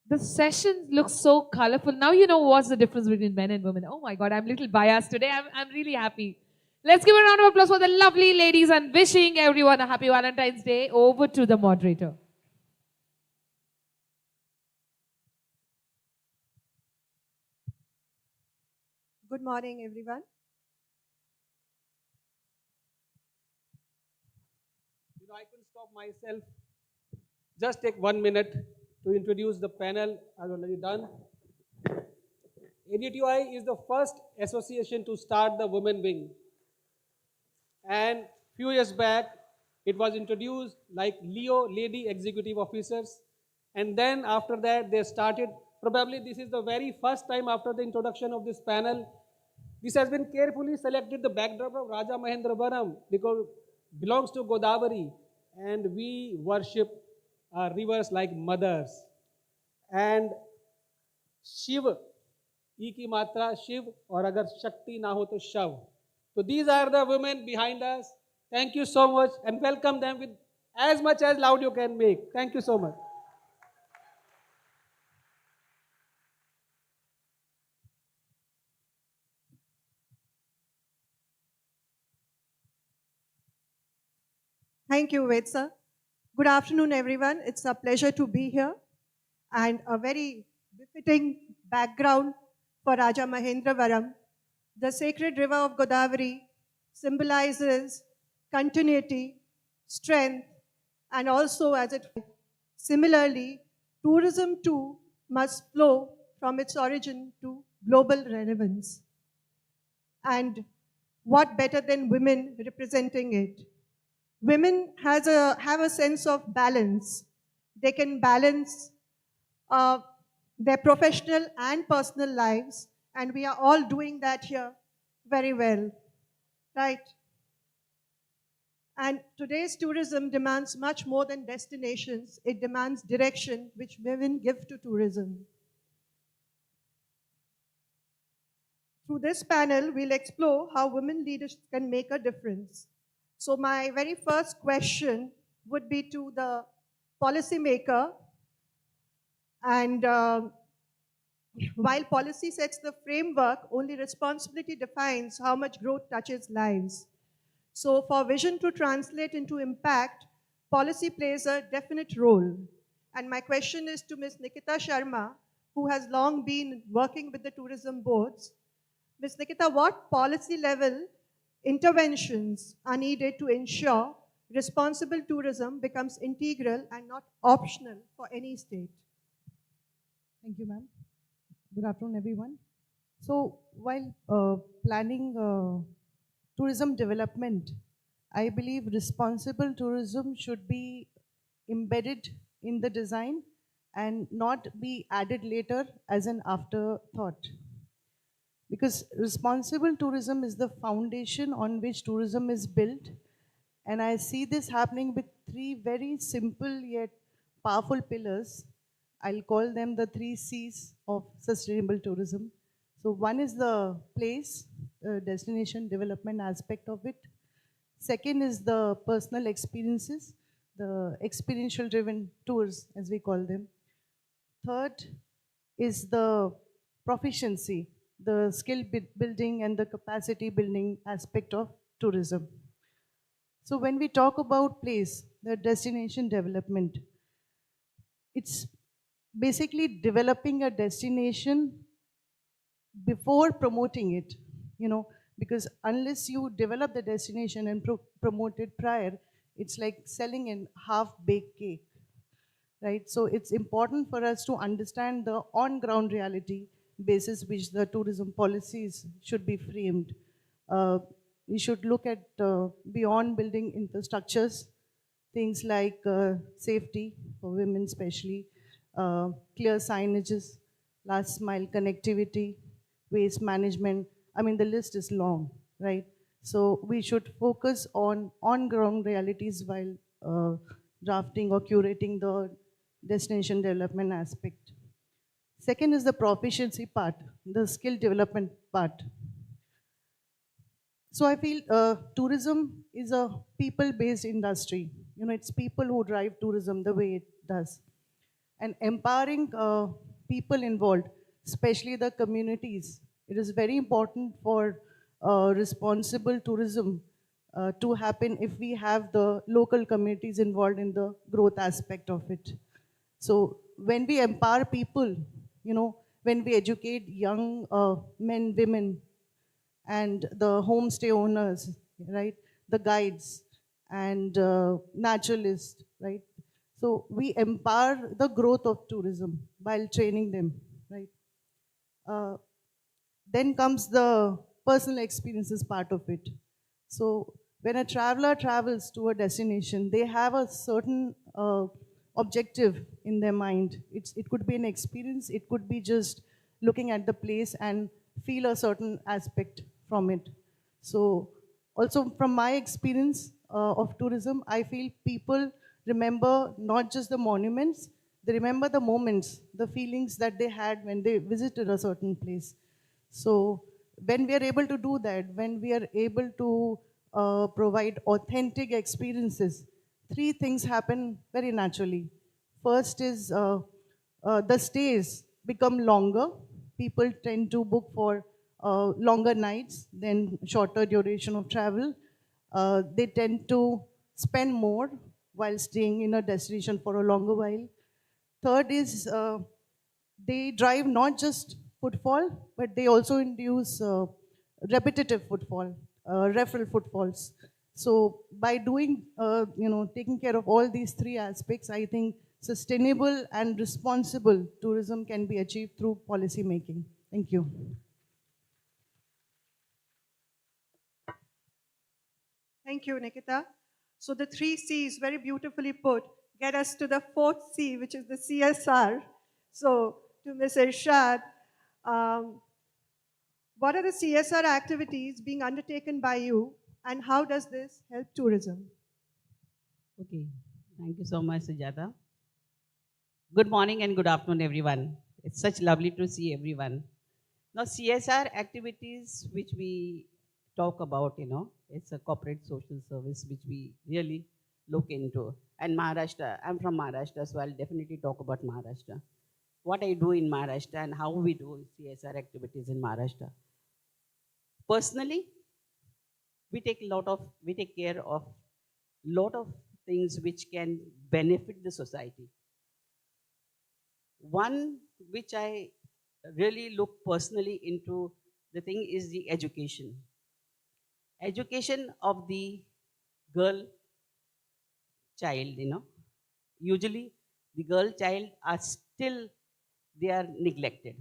The session looks so colorful. Now you know what's the difference between men and women. Oh my God, I'm a little biased today. I'm really happy. Let's give a round of applause for the lovely ladies and wishing everyone a happy Valentine's Day. Over to the moderator. Good morning, everyone. I couldn't stop myself. Just take 1 minute to introduce the panel. I've already done. ADTOI is the first association to start the women wing. And few years back, it was introduced like Leo, Lady Executive Officers. And then after that, they started, probably this is the very first time after the introduction of this panel. This has been carefully selected, the backdrop of Raja Mahendravaram, because it belongs to Godavari. And we worship rivers like mothers. And Shiv, E ki matra Shiv, or agar Shakti na ho to Shav. So these are the women behind us. Thank you so much and welcome them with as much as loud you can make. Thank you so much. Thank you, Ved sir. Good afternoon, everyone. It's a pleasure to be here and a very befitting background for Raja Mahendravaram. The sacred river of Godavari symbolizes continuity, strength, and also as it similarly, tourism too must flow from its origin to global relevance. And what better than women representing it? Women have a sense of balance. They can balance their professional and personal lives, and we are all doing that here very well, right? And today's tourism demands much more than destinations. It demands direction, which women give to tourism. Through this panel, we'll explore how women leaders can make a difference. So my very first question would be to the policymaker. And while policy sets the framework, only responsibility defines how much growth touches lives. So for vision to translate into impact, policy plays a definite role. And my question is to Ms. Nikita Sharma, who has long been working with the tourism boards. Ms. Nikita, what policy level interventions are needed to ensure responsible tourism becomes integral and not optional for any state? Thank you, ma'am. Good afternoon, everyone. So while planning tourism development, I believe responsible tourism should be embedded in the design and not be added later as an afterthought. Because responsible tourism is the foundation on which tourism is built. And I see this happening with three very simple yet powerful pillars. I'll call them the three C's of sustainable tourism. So one is the place, destination development aspect of it. Second is the personal experiences, the experiential driven tours as we call them. Third is the proficiency, the skill building and the capacity building aspect of tourism. So when we talk about place, the destination development, it's basically developing a destination before promoting it, because unless you develop the destination and promote it prior, it's like selling a half-baked cake, right? So it's important for us to understand the on-ground reality basis which the tourism policies should be framed. We should look at beyond building infrastructures, things like safety for women especially, clear signages, last mile connectivity, waste management. I mean, the list is long, right? So we should focus on on-ground realities while drafting or curating the destination development aspect. Second is the proficiency part, the skill development part. So I feel tourism is a people-based industry. It's people who drive tourism the way it does. And empowering people involved, especially the communities, it is very important for responsible tourism to happen if we have the local communities involved in the growth aspect of it. So when we empower people, when we educate young men, women, and the homestay owners, right, the guides and naturalists, right? So we empower the growth of tourism while training them, right? Then comes the personal experiences part of it. So when a traveler travels to a destination, they have a certain objective in their mind. It could be an experience, it could be just looking at the place and feel a certain aspect from it. So also from my experience of tourism, I feel people remember not just the monuments, they remember the moments, the feelings that they had when they visited a certain place. So when we are able to do that, when we are able to provide authentic experiences, three things happen very naturally. First is the stays become longer. People tend to book for longer nights than shorter duration of travel. They tend to spend more while staying in a destination for a longer while. Third is they drive not just footfall, but they also induce repetitive footfall, referral footfalls. So by doing, taking care of all these three aspects, I think sustainable and responsible tourism can be achieved through policy making. Thank you. Thank you, Nikita. So the three C's, very beautifully put, get us to the fourth C, which is the CSR. So to Ms. Irshad, what are the CSR activities being undertaken by you, and how does this help tourism? Okay, thank you so much, Sujata. Good morning and good afternoon, everyone. It's such lovely to see everyone. Now, CSR activities which we talk about, it's a corporate social service which we really look into. And Maharashtra, I'm from Maharashtra, so I'll definitely talk about Maharashtra. What I do in Maharashtra and how we do CSR activities in Maharashtra. Personally, we take care of lot of things which can benefit the society. One which I really look personally into the thing is the education. Education of the girl child, Usually the girl child are still, they are neglected.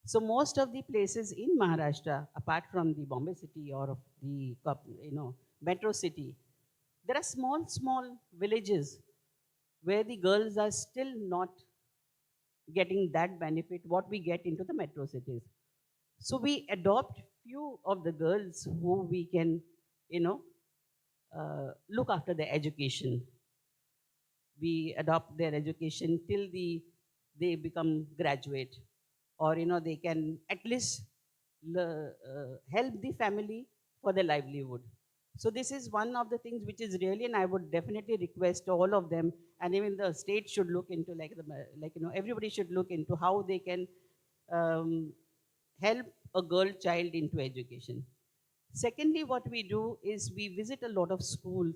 So most of the places in Maharashtra, apart from the Bombay city or of the metro city, there are small, small villages where the girls are still not getting that benefit what we get into the metro cities. So we adopt few of the girls who we can, look after their education. We adopt their education till they become graduate, or they can at least help the family for their livelihood. So this is one of the things which is really, and I would definitely request all of them, and even the state should look into, everybody should look into how they can um, help a girl child into education. Secondly, what we do is we visit a lot of schools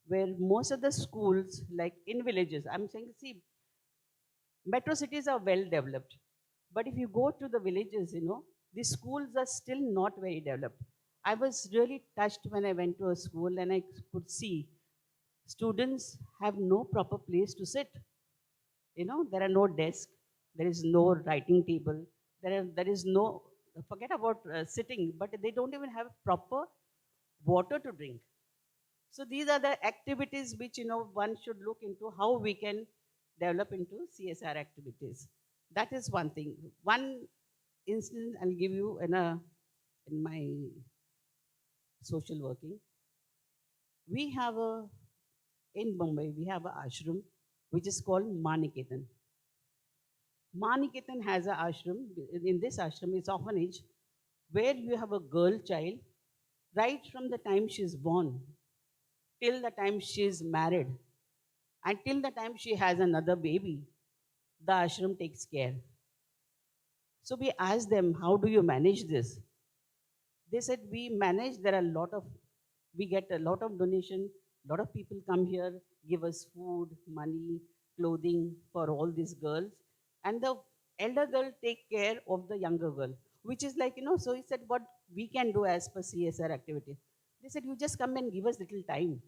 where most of the schools, like in villages, I'm saying, see, metro cities are well developed. But if you go to the villages, the schools are still not very developed. I was really touched when I went to a school and I could see students have no proper place to sit. There are no desks, there is no writing table, there is no, forget about sitting, but they don't even have proper water to drink. So these are the activities which one should look into how we can develop into CSR activities. That is one thing. One instance I'll give you in my social working. We have in Mumbai we have an ashram which is called Maniketan. Maniketan has an ashram. In this ashram, it's orphanage where you have a girl child right from the time she is born till the time she is married, until the time she has another baby, the ashram takes care. So we asked them, how do you manage this? They said, we manage, we get a lot of donation, a lot of people come here, give us food, money, clothing for all these girls. And the elder girl take care of the younger girl, which is like, so he said, what we can do as per CSR activity. They said, you just come and give us little time.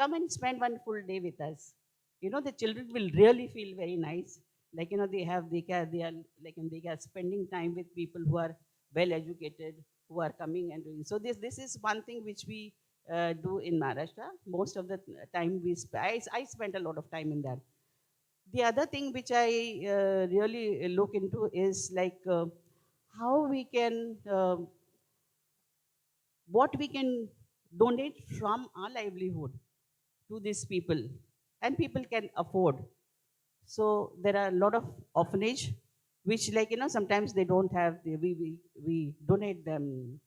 Come and spend one full day with us. The children will really feel very nice. Like, they are spending time with people who are well educated, who are coming and doing. So this is one thing which we do in Maharashtra. Most of the time I spent a lot of time in that. The other thing which I really look into is how we can, what we can donate from our livelihood to these people, and people can afford. So there are a lot of orphanage, which sometimes they don't have, we donate them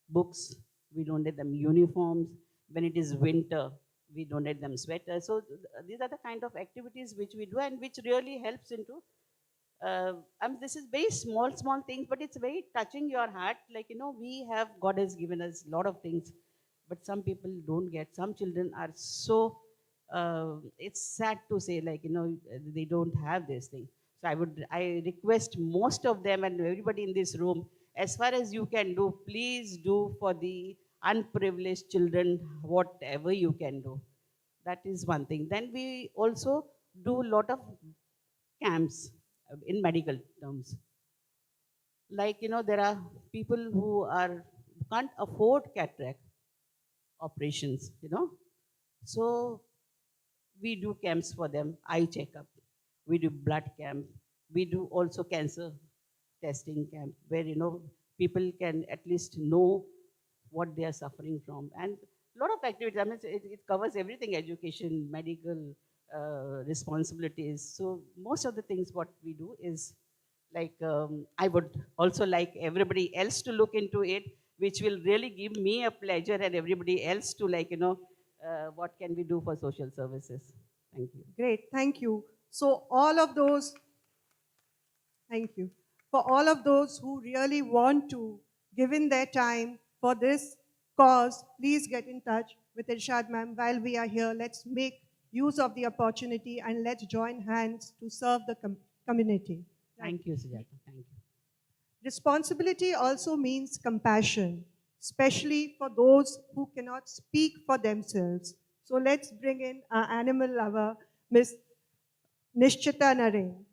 books, we donate them uniforms. When it is winter, we donate them sweaters. So these are the kind of activities which we do and which really helps into, this is very small, small things, but it's very touching your heart. God has given us a lot of things, but some people don't get. Some children are so, it's sad to say, they don't have this thing. So I request most of them and everybody in this room, as far as you can do, please do for the unprivileged children whatever you can do. That is one thing. Then we also do a lot of camps in medical terms. There are people who can't afford cataract operations, So we do camps for them, eye checkup. We do blood camp. We do also cancer testing camp where, people can at least know what they are suffering from. And a lot of activities, it covers everything, education, medical responsibilities. So most of the things what we do is I would also like everybody else to look into it, which will really give me a pleasure and everybody else to what can we do for social services. Thank you. Great, thank you. So all of those, thank you. For all of those who really want to give in their time for this cause, please get in touch with Irshad ma'am while we are here. Let's make use of the opportunity and let's join hands to serve the community. Thank you, Sujata. Thank you. Responsibility also means compassion, especially for those who cannot speak for themselves. So let's bring in our animal lover, Ms. Nishchita Naren.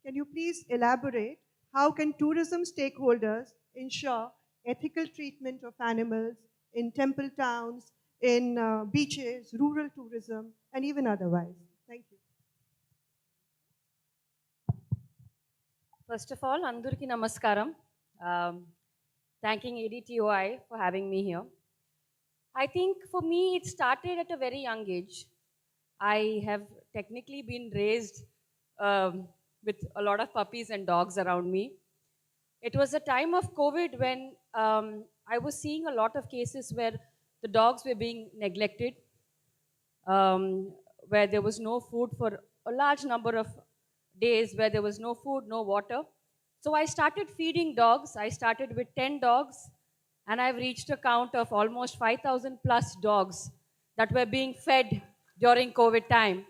Can you please elaborate how can tourism stakeholders ensure ethical treatment of animals in temple towns, in beaches, rural tourism, and even otherwise? Thank you. First of all, Andurki Namaskaram. Thanking ADTOI for having me here. I think for me, it started at a very young age. I have technically been raised with a lot of puppies and dogs around me. It was a time of COVID when I was seeing a lot of cases where the dogs were being neglected, where there was no food for a large number of days, where there was no food, no water. So I started feeding dogs. I started with 10 dogs, and I've reached a count of almost 5,000 plus dogs that were being fed during COVID time.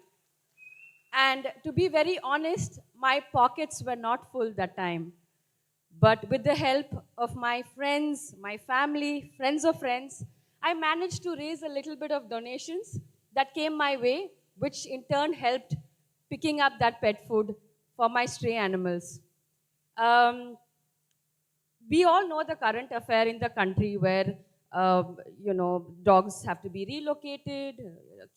And to be very honest, my pockets were not full that time. But with the help of my friends, my family, friends of friends, I managed to raise a little bit of donations that came my way, which in turn helped picking up that pet food for my stray animals. We all know the current affair in the country where, dogs have to be relocated,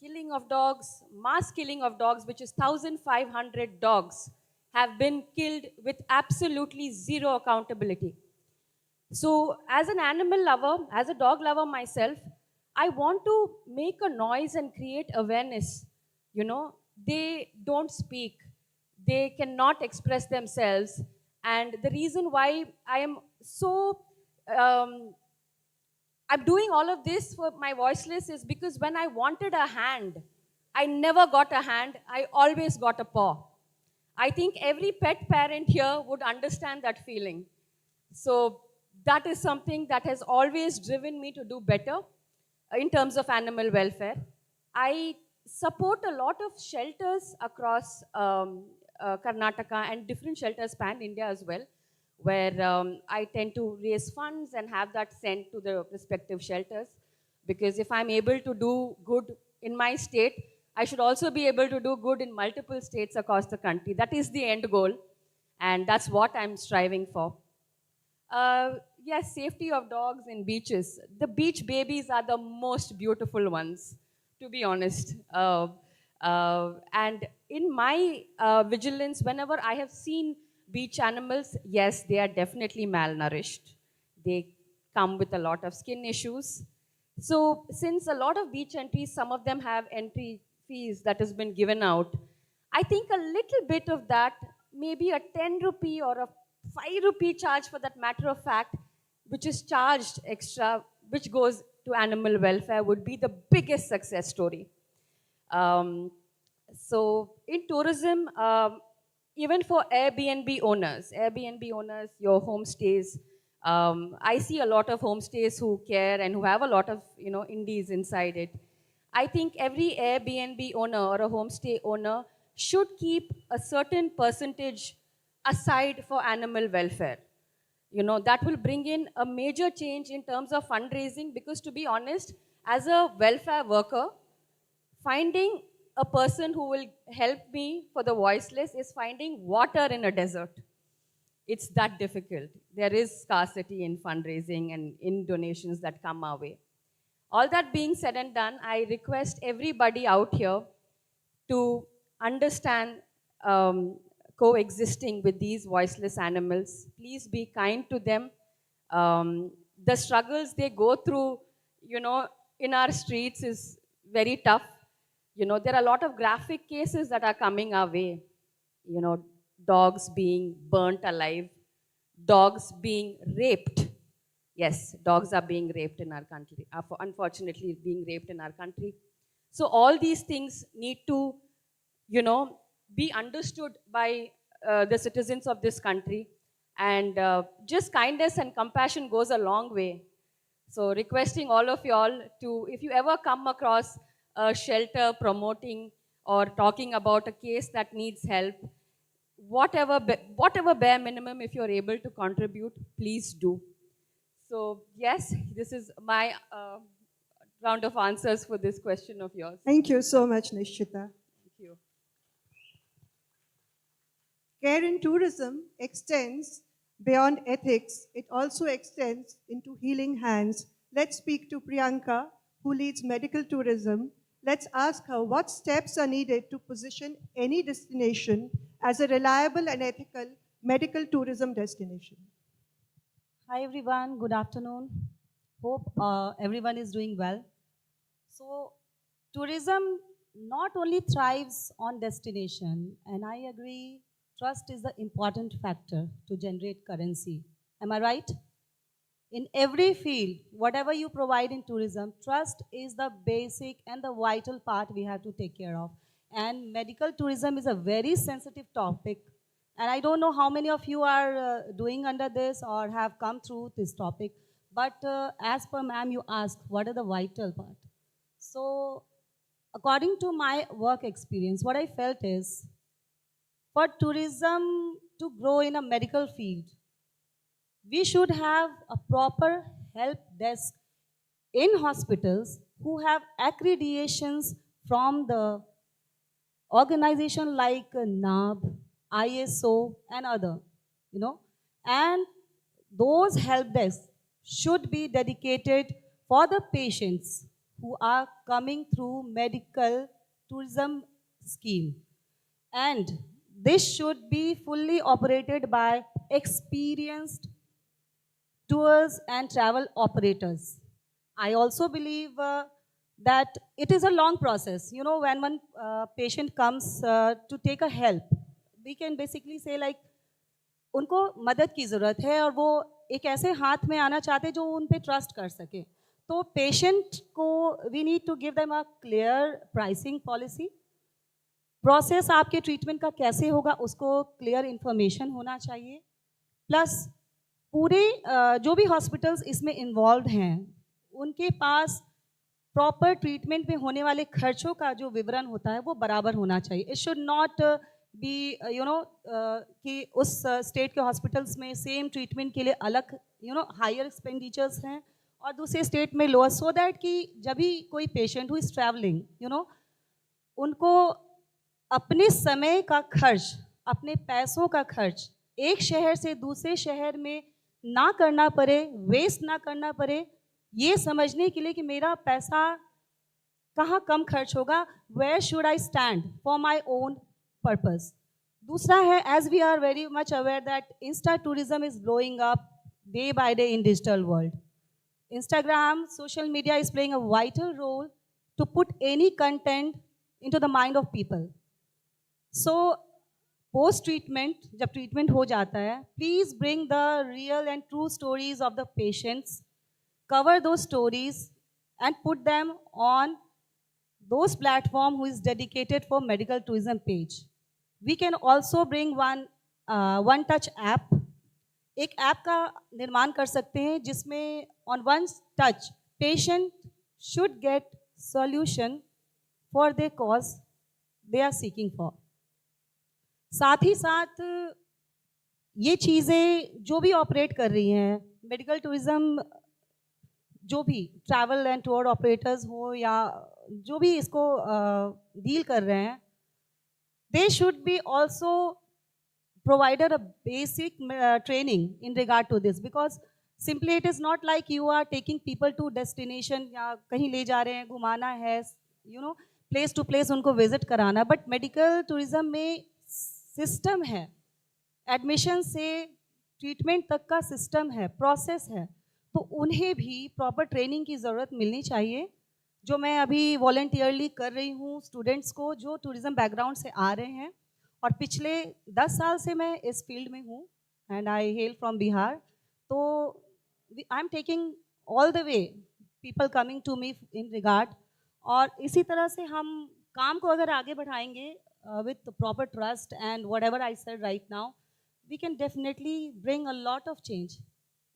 killing of dogs, mass killing of dogs, which is 1,500 dogs have been killed with absolutely zero accountability. So as an animal lover, as a dog lover myself, I want to make a noise and create awareness. They don't speak. They cannot express themselves. And the reason why I am I'm doing all of this for my voiceless is because when I wanted a hand, I never got a hand. I always got a paw. I think every pet parent here would understand that feeling. So that is something that has always driven me to do better in terms of animal welfare. I support a lot of shelters across Karnataka and different shelters pan-India as well, where I tend to raise funds and have that sent to the respective shelters. Because if I'm able to do good in my state, I should also be able to do good in multiple states across the country. That is the end goal, and that's what I'm striving for. Yes, safety of dogs in beaches. The beach babies are the most beautiful ones, to be honest. And in my vigilance, whenever I have seen beach animals, yes, they are definitely malnourished. They come with a lot of skin issues. So since a lot of beach entries, some of them have entry fees that has been given out, I think a little bit of that, maybe a 10 rupee or a 5 rupee charge for that matter of fact, which is charged extra, which goes to animal welfare, would be the biggest success story. So in tourism, even for Airbnb owners, your homestays, I see a lot of homestays who care and who have a lot of indies inside it. I think every Airbnb owner or a homestay owner should keep a certain percentage aside for animal welfare. That will bring in a major change in terms of fundraising, because to be honest, as a welfare worker, finding a person who will help me for the voiceless is finding water in a desert. It's that difficult. There is scarcity in fundraising and in donations that come our way. All that being said and done, I request everybody out here to understand coexisting with these voiceless animals. Please be kind to them. The struggles they go through, in our streets is very tough. There are a lot of graphic cases that are coming our way. Dogs being burnt alive, dogs being raped. Yes, dogs are being raped in our country, unfortunately being raped in our country. So all these things need to, be understood by the citizens of this country. And just kindness and compassion goes a long way. So requesting all of y'all to, if you ever come across a shelter promoting or talking about a case that needs help, whatever bare minimum, if you're able to contribute, please do. So yes, this is my round of answers for this question of yours. Thank you so much, Nishchita. Thank you. Care in tourism extends Beyond ethics, it also extends into healing hands. Let's speak to Priyanka, who leads medical tourism. Let's ask her what steps are needed to position any destination as a reliable and ethical medical tourism destination. Hi everyone, good afternoon. Hope everyone is doing well. So, tourism not only thrives on destination, and I agree, trust is the important factor to generate currency. Am I right? In every field, whatever you provide in tourism, trust is the basic and the vital part we have to take care of. And medical tourism is a very sensitive topic. And I don't know how many of you are doing under this or have come through this topic. But as per ma'am, you asked, what are the vital part? So according to my work experience, what I felt is, for tourism to grow in a medical field, we should have a proper help desk in hospitals who have accreditations from the organization like NAB, ISO, and other, and those help desks should be dedicated for the patients who are coming through medical tourism scheme. And this should be fully operated by experienced tours and travel operators. I also believe that it is a long process. When one patient comes to take a help, we can basically say like, उनको मदद की ज़रूरत है और वो एक ऐसे हाथ में आना चाहते जो उन पे ट्रस्ट कर सके. तो पेशेंट को we need to give them a clear pricing policy. Process आपके ट्रीटमेंट का कैसे होगा उसको क्लियर इन्फॉर्मेशन होना चाहिए. प्लस पूरे जो भी हॉस्पिटल्स इसमें इन्वॉल्व हैं उनके पास प्रॉपर ट्रीटमेंट में होने वाले खर्चों का जो विवरण होता है वो बराबर होना चाहिए. इट शुड नॉट बी कि उस स्टेट के हॉस्पिटल्स में सेम ट्रीटमेंट के लिए अलग हायर एक्सपेंडिचर्स हैं और दूसरे स्टेट में लोअर, सो दैट कि जब भी कोई पेशेंट हु इज़ ट्रैवलिंग उनको अपने समय का खर्च, अपने पैसों का खर्च एक शहर से दूसरे शहर में ना करना पड़े, वेस्ट ना करना पड़े, ये समझने के लिए कि मेरा पैसा कहाँ कम खर्च होगा, where should I stand for my own purpose. दूसरा है, as we are very much aware that insta tourism is blowing up day by day in digital world. Instagram, social media is playing a vital role to put any content into the mind of people. So, post-treatment, जब treatment हो जाता है, please bring the real and true stories of the patients, cover those stories and put them on those platforms who is dedicated for medical tourism page. We can also bring one touch app. एक app का निर्माण कर सकते हैं जिसमें on one touch patient should get solution for the cause they are seeking for. साथ ही साथ ये चीज़ें जो भी ऑपरेट कर रही हैं मेडिकल टूरिज्म, जो भी ट्रैवल एंड टूर ऑपरेटर्स हो या जो भी इसको डील कर रहे हैं, they should be also provided a basic training in regard to this, because simply it is not like you are taking people to destination या कहीं ले जा रहे हैं, घुमाना है, place to place उनको visit कराना. but medical tourism में system है, admission से treatment तक का system है, process है, तो उन्हें भी proper training की ज़रूरत मिलनी चाहिए, जो मैं अभी voluntarily कर रही हूँ students को जो tourism background से आ रहे हैं. और पिछले 10 साल से मैं इस फील्ड में हूँ and I hail from Bihar. तो I am taking all the way people coming to me in regard, और इसी तरह से हम काम को अगर आगे बढ़ाएंगे with proper trust and whatever I said right now, we can definitely bring a lot of change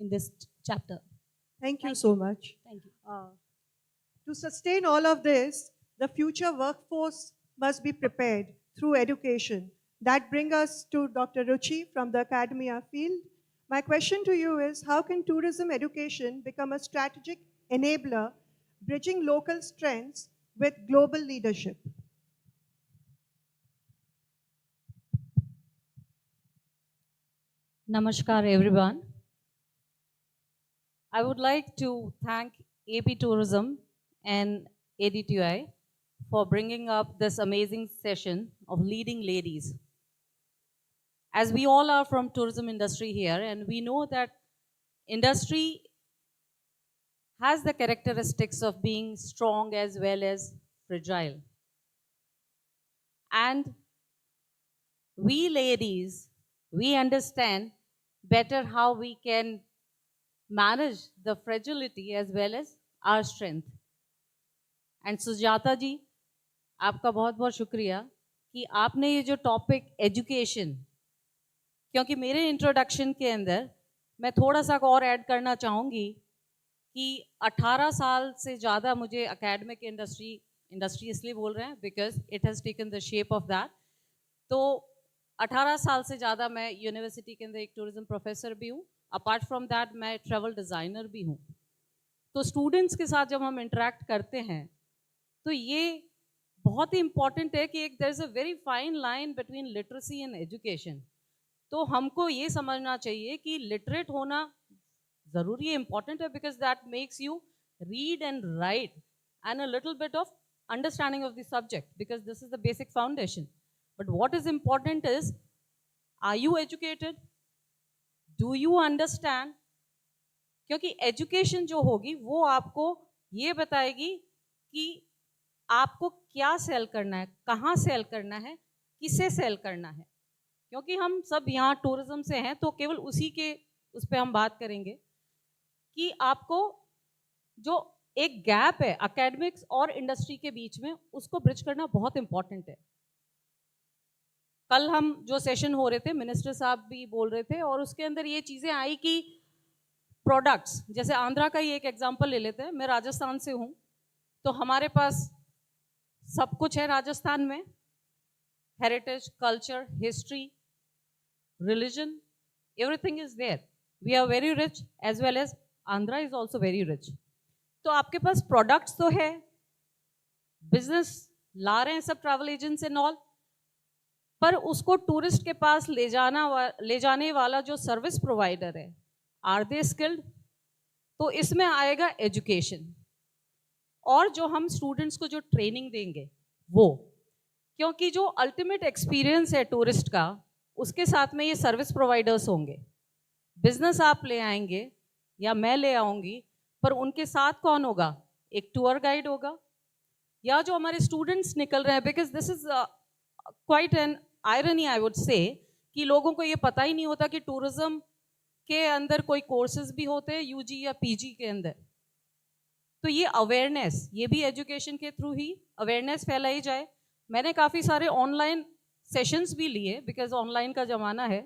in this chapter. Thank you so much. Thank you. To sustain all of this, the future workforce must be prepared through education. That brings us to Dr. Ruchi from the academia field. My question to you is, how can tourism education become a strategic enabler, bridging local strengths with global leadership? Namaskar, everyone. I would like to thank AP Tourism and ADTOI for bringing up this amazing session of leading ladies. As we all are from tourism industry here, and we know that industry has the characteristics of being strong as well as fragile. And we ladies, we understand better how we can manage the fragility as well as our strength. And Sujata ji, आपका बहुत बहुत शुक्रिया कि आपने ये जो topic education, क्योंकि मेरे इंट्रोडक्शन के अंदर मैं थोड़ा सा और ऐड करना चाहूँगी कि 18 साल से ज़्यादा मुझे एकेडमिक इंडस्ट्री इसलिए बोल रहे हैं because it has taken the shape of that. तो 18 साल से ज़्यादा मैं यूनिवर्सिटी के अंदर एक टूरिज्म प्रोफेसर भी हूँ. अपार्ट फ्रॉम दैट मैं ट्रैवल डिज़ाइनर भी हूँ. तो स्टूडेंट्स के साथ जब हम इंटरेक्ट करते हैं तो ये बहुत ही इम्पॉर्टेंट है कि एक there is a very fine line between literacy and education. तो हमको ये समझना चाहिए कि लिटरेट होना ज़रूरी है, इम्पॉर्टेंट है, because that makes you read and write and a little bit of understanding of the subject, because this is the basic foundation. But what is important is, are you educated, do you understand? क्योंकि education जो होगी वो आपको ये बताएगी कि आपको क्या सेल करना है, कहाँ सेल करना है, किसे सेल करना है. क्योंकि हम सब यहाँ टूरिज्म से हैं तो केवल उसी के उस पर हम बात करेंगे कि आपको जो एक गैप है एकेडमिक्स और इंडस्ट्री के बीच में, उसको ब्रिज करना बहुत इंपॉर्टेंट है. कल हम जो सेशन हो रहे थे, मिनिस्टर साहब भी बोल रहे थे और उसके अंदर ये चीज़ें आई कि प्रोडक्ट्स, जैसे आंध्रा का ही एक एग्जांपल ले लेते हैं. मैं राजस्थान से हूँ तो हमारे पास सब कुछ है राजस्थान में, heritage, culture, history, religion, everything is there. We are very rich as well as Andhra is also very rich. तो आपके पास प्रोडक्ट्स तो है, बिजनेस ला रहे हैं सब ट्रैवल एजेंट्स एंड ऑल, पर उसको टूरिस्ट के पास ले जाने वाला जो सर्विस प्रोवाइडर है, आर दे स्किल्ड? तो इसमें आएगा एजुकेशन, और जो हम स्टूडेंट्स को जो ट्रेनिंग देंगे वो, क्योंकि जो अल्टीमेट एक्सपीरियंस है टूरिस्ट का, उसके साथ में ये सर्विस प्रोवाइडर्स होंगे. बिजनेस आप ले आएंगे या मैं ले आऊँगी, पर उनके साथ कौन होगा? एक टूर गाइड होगा, या जो हमारे स्टूडेंट्स निकल रहे हैं, because this is quite an irony I would say, कि लोगों को ये पता ही नहीं होता कि टूरिज्म के अंदर कोई कोर्सेज भी होते हैं यूजी या पीजी के अंदर. तो ये अवेयरनेस, ये भी एजुकेशन के थ्रू ही अवेयरनेस फैलाई जाए. मैंने काफ़ी सारे ऑनलाइन सेशंस भी लिए, बिकॉज ऑनलाइन का ज़माना है.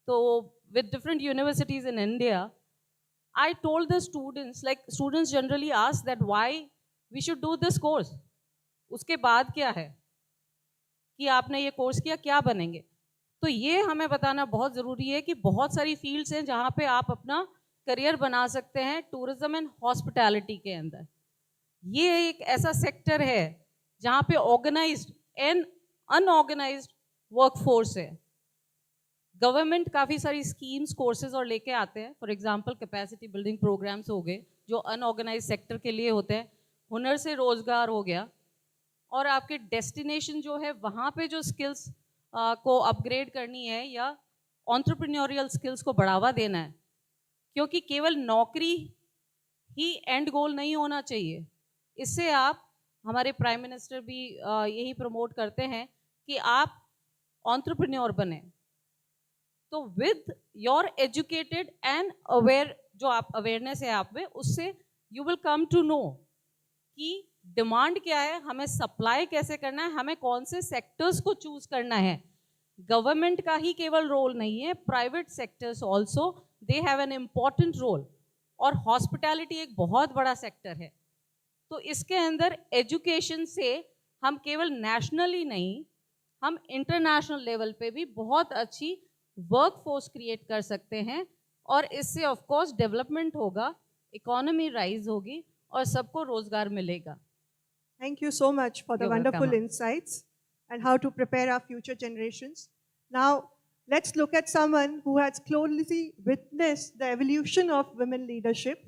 तो with different universities in India, I told the students, like students generally ask that why we should do this course, उसके बाद क्या है कि आपने ये कोर्स किया क्या बनेंगे. तो ये हमें बताना बहुत ज़रूरी है कि बहुत सारी फील्ड्स हैं जहाँ पे आप अपना करियर बना सकते हैं टूरिज्म एंड हॉस्पिटैलिटी के अंदर. ये एक ऐसा सेक्टर है जहाँ पे ऑर्गेनाइज्ड एंड अनऑर्गेनाइज्ड वर्कफोर्स है. गवर्नमेंट काफ़ी सारी स्कीम्स, कोर्सेज और लेके आते हैं. For example capacity building programs हो गए जो अनऑर्गेनाइज सेक्टर के लिए होते हैं, हुनर से रोजगार हो गया, और आपके डेस्टिनेशन जो है वहाँ पे जो स्किल्स को अपग्रेड करनी है या एंटरप्रेन्योरियल स्किल्स को बढ़ावा देना है. क्योंकि केवल नौकरी ही एंड गोल नहीं होना चाहिए. इससे आप, हमारे प्राइम मिनिस्टर भी यही प्रमोट करते हैं कि आप एंटरप्रेन्योर बने. तो with your educated and aware, जो आप अवेयरनेस है आप में, उससे you will come to know कि डिमांड क्या है, हमें सप्लाई कैसे करना है, हमें कौन से सेक्टर्स को चूज करना है. गवर्नमेंट का ही केवल रोल नहीं है, private sectors also they have an important role, और हॉस्पिटैलिटी एक बहुत बड़ा सेक्टर है. तो इसके अंदर एजुकेशन से हम केवल नेशनली नहीं, हम इंटरनेशनल लेवल पे भी बहुत अच्छी वर्कफोर्स क्रिएट कर सकते हैं, और इससे ऑफ कोर्स डेवलपमेंट होगा, इकोनॉमी राइज होगी और सबको रोजगार मिलेगा. Thank you so much for the You're wonderful welcome. insights and how to prepare our future generations. Now, let's look at someone who has closely witnessed the evolution of women leadership.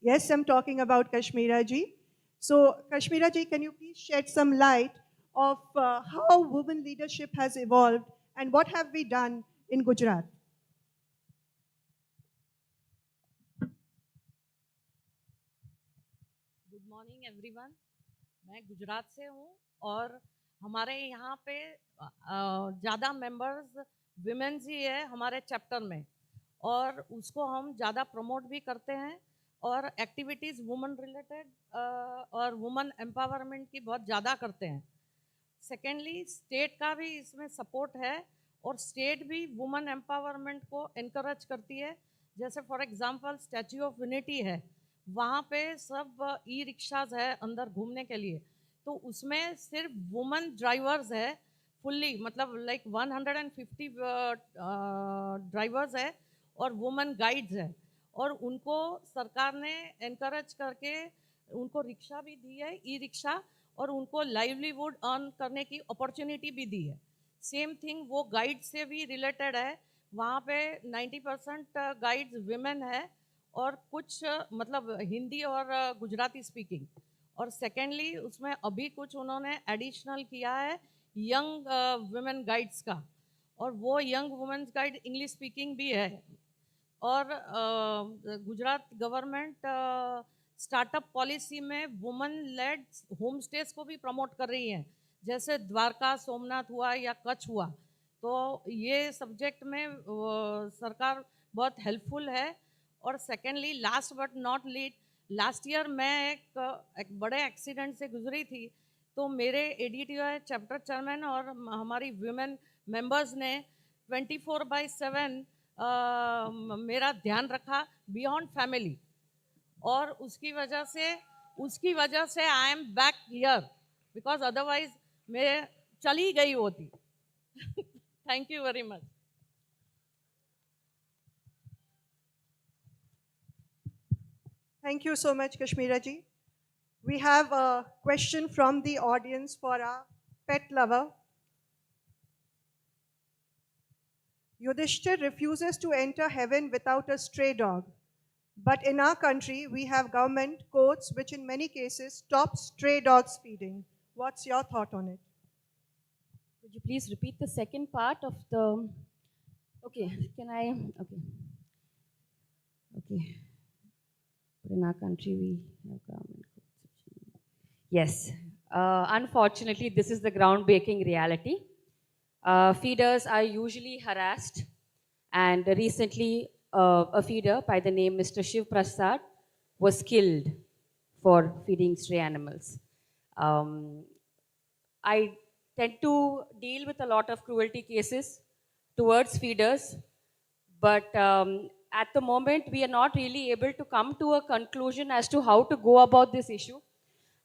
Yes, I'm talking about Kashmira ji. So, Kashmira ji, can you please shed some light of how women leadership has evolved and what have we done in Gujarat? Good morning everyone. मैं गुजरात से हूँ और हमारे यहाँ पे ज़्यादा members women's ही है हमारे चैप्टर में, और उसको हम ज़्यादा प्रमोट भी करते हैं और एक्टिविटीज़ वुमेन रिलेटेड और वुमेन एम्पावरमेंट की बहुत ज़्यादा करते हैं। सेकेंडली, स्टेट का भी इसमें सपोर्ट है और स्टेट भी वुमेन एम्पावरमेंट को इनकरेज करती है। जैसे for example statue of unity है, वहाँ पे सब ई रिक्शाज है अंदर घूमने के लिए, तो उसमें सिर्फ वुमेन ड्राइवर्स है फुल्ली, मतलब लाइक 150 ड्राइवर्स है और वुमेन गाइड्स है, और उनको सरकार ने एनकरेज करके उनको रिक्शा भी दी है, ई रिक्शा, और उनको लाइवलीहुड अर्न करने की अपॉर्चुनिटी भी दी है। सेम थिंग वो गाइड से भी रिलेटेड है, वहाँ पे 90% गाइड्स विमेन है और कुछ मतलब हिंदी और गुजराती स्पीकिंग। और सेकेंडली उसमें अभी कुछ उन्होंने एडिशनल किया है यंग वुमेन गाइड्स का, और वो young womens guide English speaking भी है। और गुजरात गवर्नमेंट स्टार्टअप पॉलिसी में वुमेन लेड होम स्टेज को भी प्रमोट कर रही हैं, जैसे द्वारका, सोमनाथ हुआ या कच्छ हुआ, तो ये सब्जेक्ट में सरकार बहुत हेल्पफुल है। और secondly, last but not least, last year मैं एक बड़े एक्सीडेंट से गुजरी थी, तो मेरे ADTOI चैप्टर चेयरमैन और हमारी वुमेन मेंबर्स ने 24/7 मेरा ध्यान रखा बियॉन्ड फैमिली, और उसकी वजह से I am back here, because otherwise मैं चली गई होती। Thank you very much. Thank you so much, Kashmira ji. We have a question from the audience for our pet lover. Yudhishthir refuses to enter heaven without a stray dog. But in our country, we have government codes which in many cases stop stray dogs feeding. What's your thought on it? Could you please repeat the second part of the... Okay, can I... Okay. In our country, we have government codes. Yes. Unfortunately, this is the groundbreaking reality. Feeders are usually harassed, and recently a feeder by the name Mr. Shiv Prasad was killed for feeding stray animals. I tend to deal with a lot of cruelty cases towards feeders, but at the moment we are not really able to come to a conclusion as to how to go about this issue.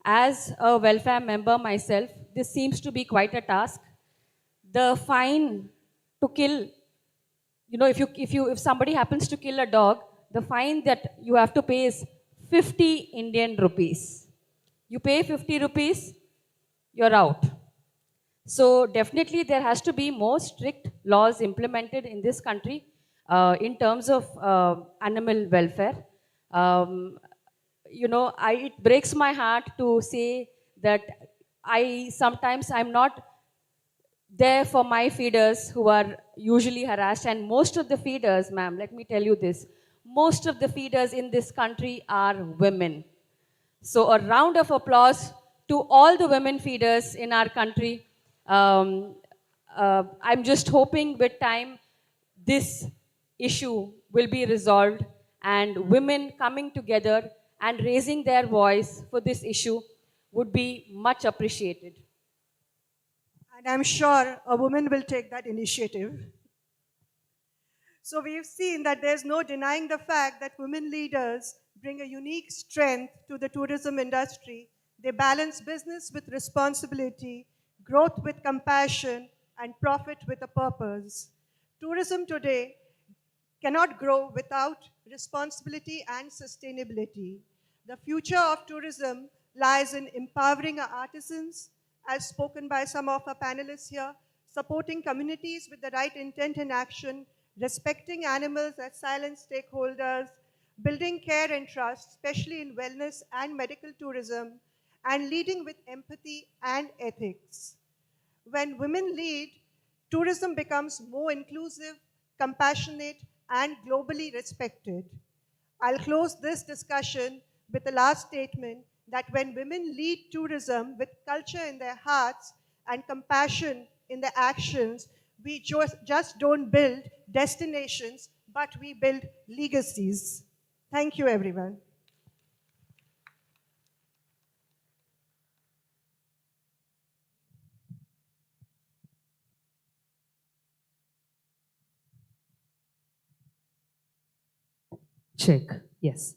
As a welfare member myself, this seems to be quite a task. The fine to kill, if somebody happens to kill a dog, the fine that you have to pay is 50 Indian rupees. You pay 50 rupees, you're out. So definitely there has to be more strict laws implemented in this country in terms of animal welfare. It breaks my heart to say that sometimes I'm not there for my feeders who are usually harassed, and most of the feeders, ma'am, let me tell you this, most of the feeders in this country are women. So a round of applause to all the women feeders in our country. I'm just hoping with time this issue will be resolved, and women coming together and raising their voice for this issue would be much appreciated. And I'm sure a woman will take that initiative. So we've seen that there's no denying the fact that women leaders bring a unique strength to the tourism industry. They balance business with responsibility, growth with compassion, and profit with a purpose. Tourism today cannot grow without responsibility and sustainability. The future of tourism lies in empowering our artisans, as spoken by some of our panelists here, supporting communities with the right intent and action, respecting animals as silent stakeholders, building care and trust, especially in wellness and medical tourism, and leading with empathy and ethics. When women lead, tourism becomes more inclusive, compassionate, and globally respected. I'll close this discussion with the last statement that when women lead tourism with culture in their hearts and compassion in their actions, we just don't build destinations, but we build legacies. Thank you, everyone. Check. Yes.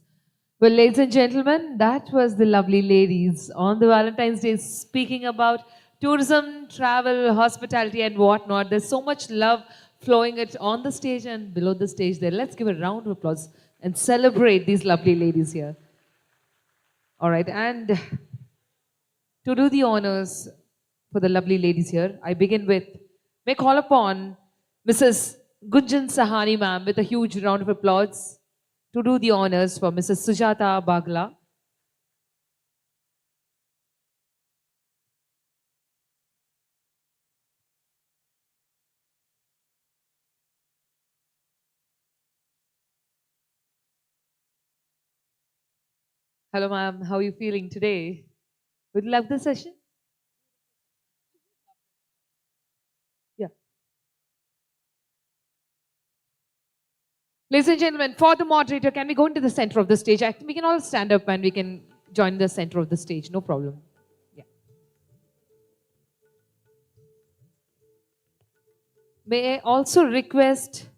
Well, ladies and gentlemen, that was the lovely ladies on the Valentine's Day speaking about tourism, travel, hospitality, and whatnot. There's so much love flowing it on the stage and below the stage there. Let's give a round of applause and celebrate these lovely ladies here. All right, and to do the honors for the lovely ladies here, I begin with, may call upon Mrs. Gunjan Sahani ma'am with a huge round of applause to do the honors for Mrs. Sujata Bagla. Hello ma'am, how are you feeling today? Would you love the session? Yeah. Ladies and gentlemen, for the moderator, can we go into the center of the stage? I think we can all stand up and we can join the center of the stage, no problem. Yeah. May I also request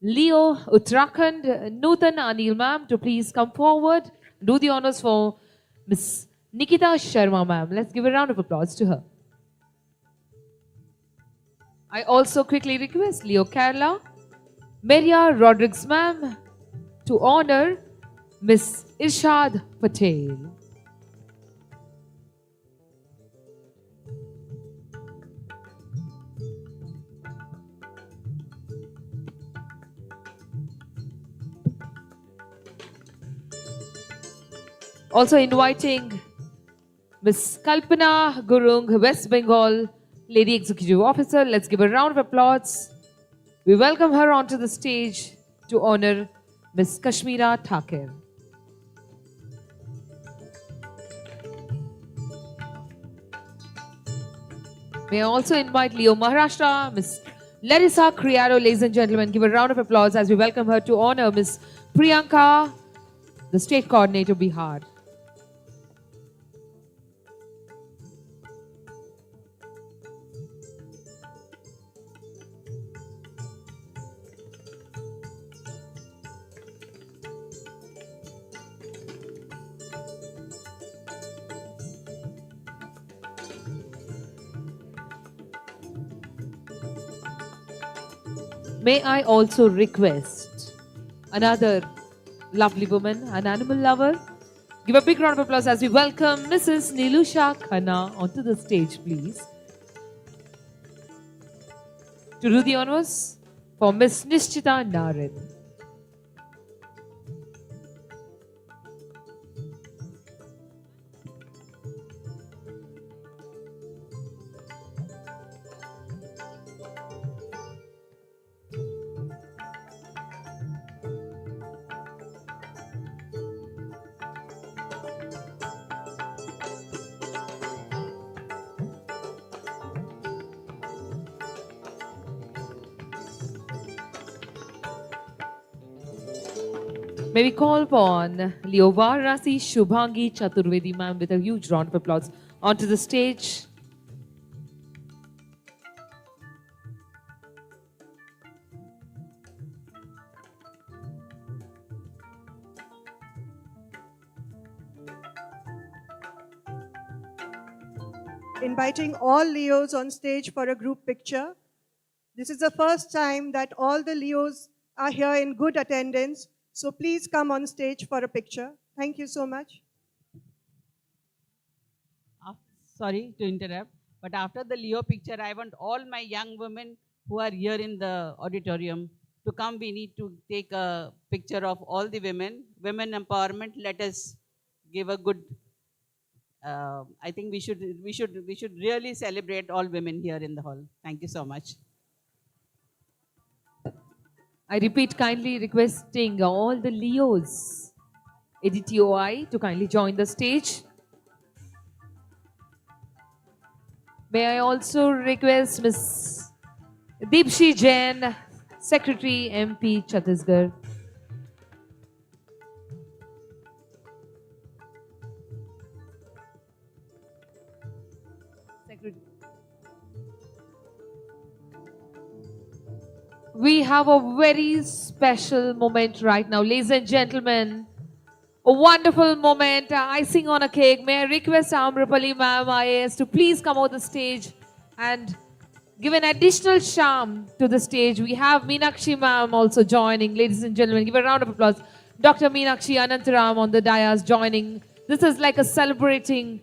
Leo Uttarakhand, Nutan Anil ma'am to please come forward. Do the honors for Miss Nikita Sharma ma'am. Let's give a round of applause to her. I also quickly request Leo Kerala, Maria Rodriguez ma'am to honor Miss Irshad Patel. Also inviting Miss Kalpana Gurung, West Bengal Lady Executive Officer. Let's give a round of applause. We welcome her onto the stage to honor Miss Kashmira Thakur. May I also invite Leo Maharashtra, Miss Larissa Criado, ladies and gentlemen. Give a round of applause as we welcome her to honor Miss Priyanka, the State Coordinator, Bihar. May I also request another lovely woman, an animal lover. Give a big round of applause as we welcome Mrs. Nilusha Khanna onto the stage, please. To do the honors for Miss Nishchita Narin. May we call upon Leo Varasi Shubhangi Chaturvedi ma'am with a huge round of applause onto the stage. Inviting all Leos on stage for a group picture. This is the first time that all the Leos are here in good attendance. So please come on stage for a picture. Thank you so much. Sorry to interrupt, But after the Leo picture, I want all my young women who are here in the auditorium to come. We need to take a picture of all the women. Women empowerment. Let us give a good. I think we should really celebrate all women here in the hall. Thank you so much. I repeat, kindly requesting all the Leos, ADTOI, to kindly join the stage. May I also request Ms. Deepshi Jain, Secretary, MP, Chhattisgarh. Secretary. We have a very special moment right now, ladies and gentlemen. A wonderful moment, icing on a cake. May I request Amrapali ma'am, IAS, to please come on the stage and give an additional charm to the stage. We have Meenakshi ma'am also joining. Ladies and gentlemen, give a round of applause. Dr. Meenakshi Anantaram on the dais joining. This is like a celebrating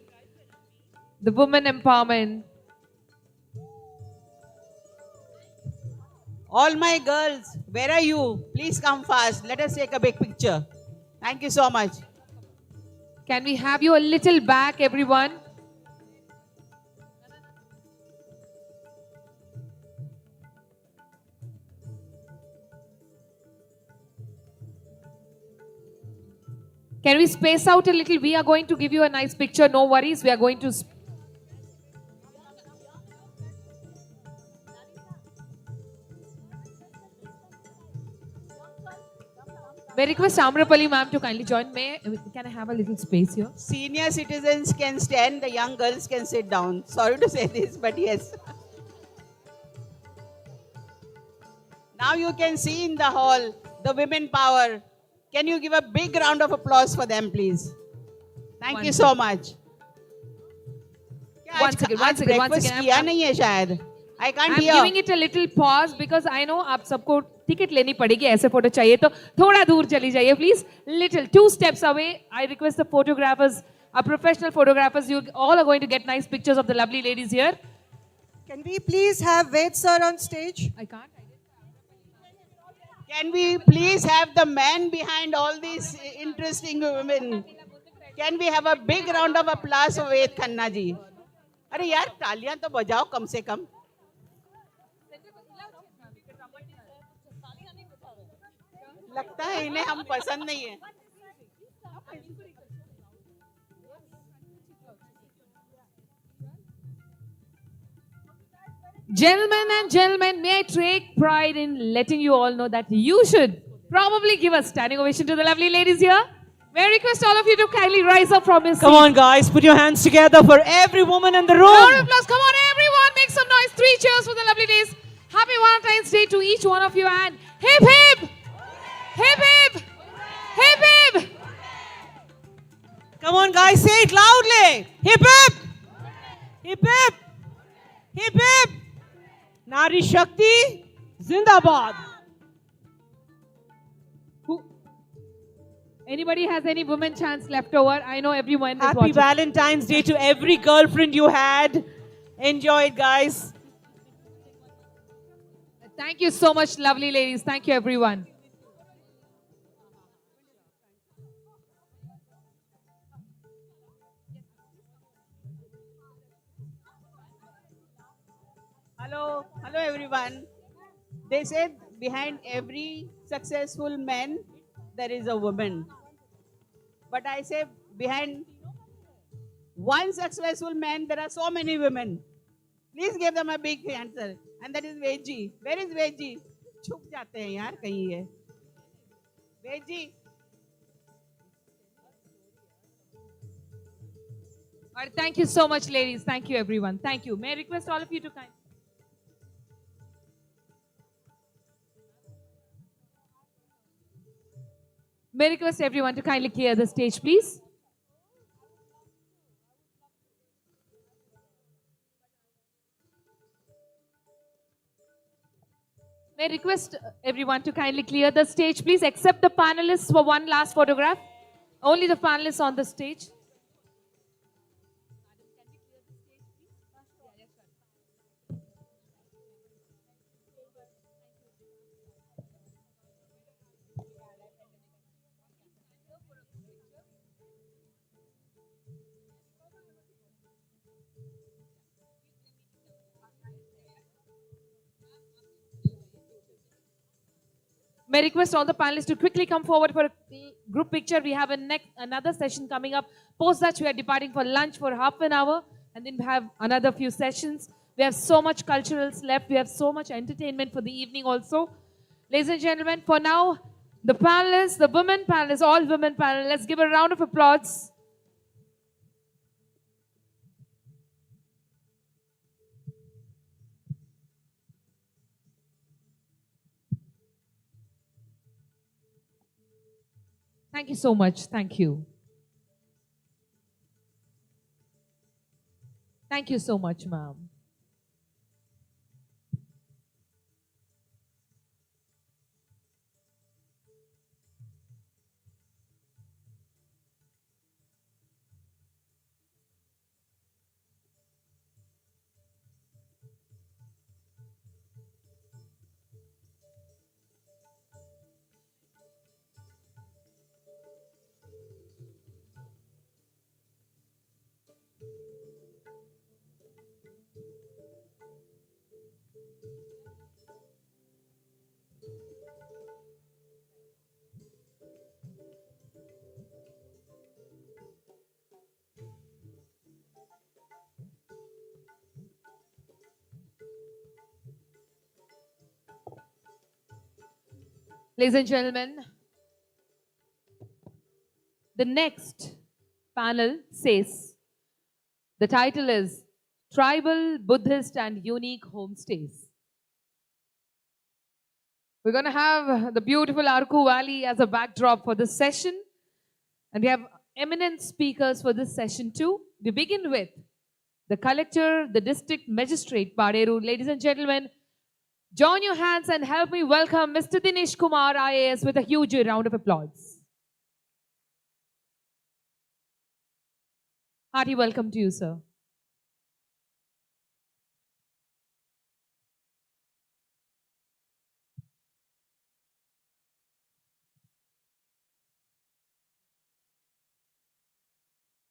the women empowerment. All my girls, where are you? Please come fast. Let us take a big picture. Thank you so much. Can we have you a little back, everyone? Can we space out a little? We are going to give you a nice picture. No worries. We are going to... May I request Amrapali ma'am to kindly join. Can I have a little space here? Senior citizens can stand, the young girls can sit down. Sorry to say this, but yes. Now you can see in the hall the women power. Can you give a big round of applause for them, please? Thank you so much. Once again, I can't I'm hear. giving it a little pause because I know आप सबको ticket लेनी पड़ेगी. ऐसे photo चाहिए तो थोड़ा दूर चली जाइए, please. Little 2 steps away. I request the photographers, our professional photographers. You all are going to get nice pictures of the lovely ladies here. Can we please have Ved sir on stage? I can't. Can we please have the man behind all these interesting women? Can we have a big round of applause for Ved Khanna ji? अरे यार तालियां तो बजाओ कम से कम. लगता है इन्हें हम पसंद नहीं है. Gentlemen, may I take pride in letting you all know that you should probably give a standing ovation to the lovely ladies here. May I request all of you to kindly rise up from your seats. Come on, guys, put your hands together for every woman in the room. Round of applause. Come on, everyone, make some noise. 3 cheers for the lovely ladies. Happy Valentine's Day to each one of you, and hip hip, hip hip, hip hip. Come on, guys, say it loudly. Hip hip, hip hip, hip hip. Nari Shakti, Zindabad. Anybody has any women chance left over? I know everyone is Happy watching. Valentine's Day to every girlfriend you had. Enjoy it, guys. Thank you so much, lovely ladies. Thank you, everyone. Hello everyone. They said behind every successful man there is a woman. But I say behind one successful man there are so many women. Please give them a big answer. And that is Veji. Where is Veji? छुप जाते हैं यार कहीं है. Veji. All right, thank you so much, ladies. Thank you, everyone. Thank you. May I request all of you to kind. May I request everyone to kindly clear the stage, please. May I request everyone to kindly clear the stage, please, except the panelists for one last photograph. Only the panelists on the stage. May I request all the panelists to quickly come forward for a group picture. We have another session coming up. Post that we are departing for lunch for half an hour, and then we have another few sessions. We have so much culturals left. We have so much entertainment for the evening also. Ladies and gentlemen, for now, the panelists, the women panelists, all women panelists, let's give a round of applause. Thank you so much. Thank you. Thank you so much, ma'am. Ladies and gentlemen, the next panel says, the title is Tribal, Buddhist and Unique Homestays. We're going to have the beautiful Arku Valley as a backdrop for this session. And we have eminent speakers for this session too. We begin with the collector, the district magistrate, Paderu. Ladies and gentlemen, join your hands and help me welcome Mr. Dinesh Kumar, IAS, with a huge round of applause. Hearty welcome to you, sir.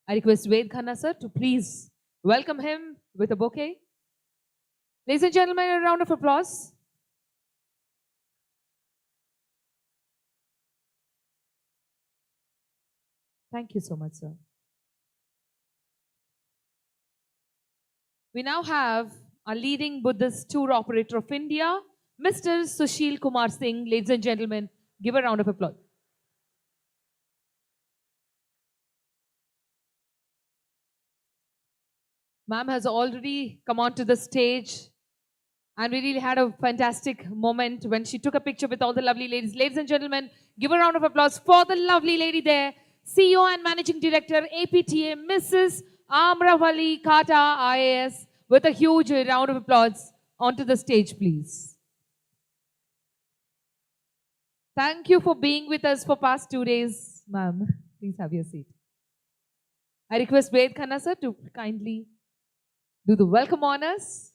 I request Ved Khanna, sir, to please welcome him with a bouquet. Ladies and gentlemen, a round of applause. Thank you so much, sir. We now have our leading Buddhist tour operator of India, Mr. Sushil Kumar Singh. Ladies and gentlemen, give a round of applause. Ma'am has already come onto the stage, and we really had a fantastic moment when she took a picture with all the lovely ladies. Ladies and gentlemen, give a round of applause for the lovely lady there, CEO and Managing Director, APTA, Mrs. Amravali Kata, IAS, with a huge round of applause onto the stage, please. Thank you for being with us for past 2 days, ma'am. Please have your seat. I request Ved Khanna, sir, to kindly do the welcome honors.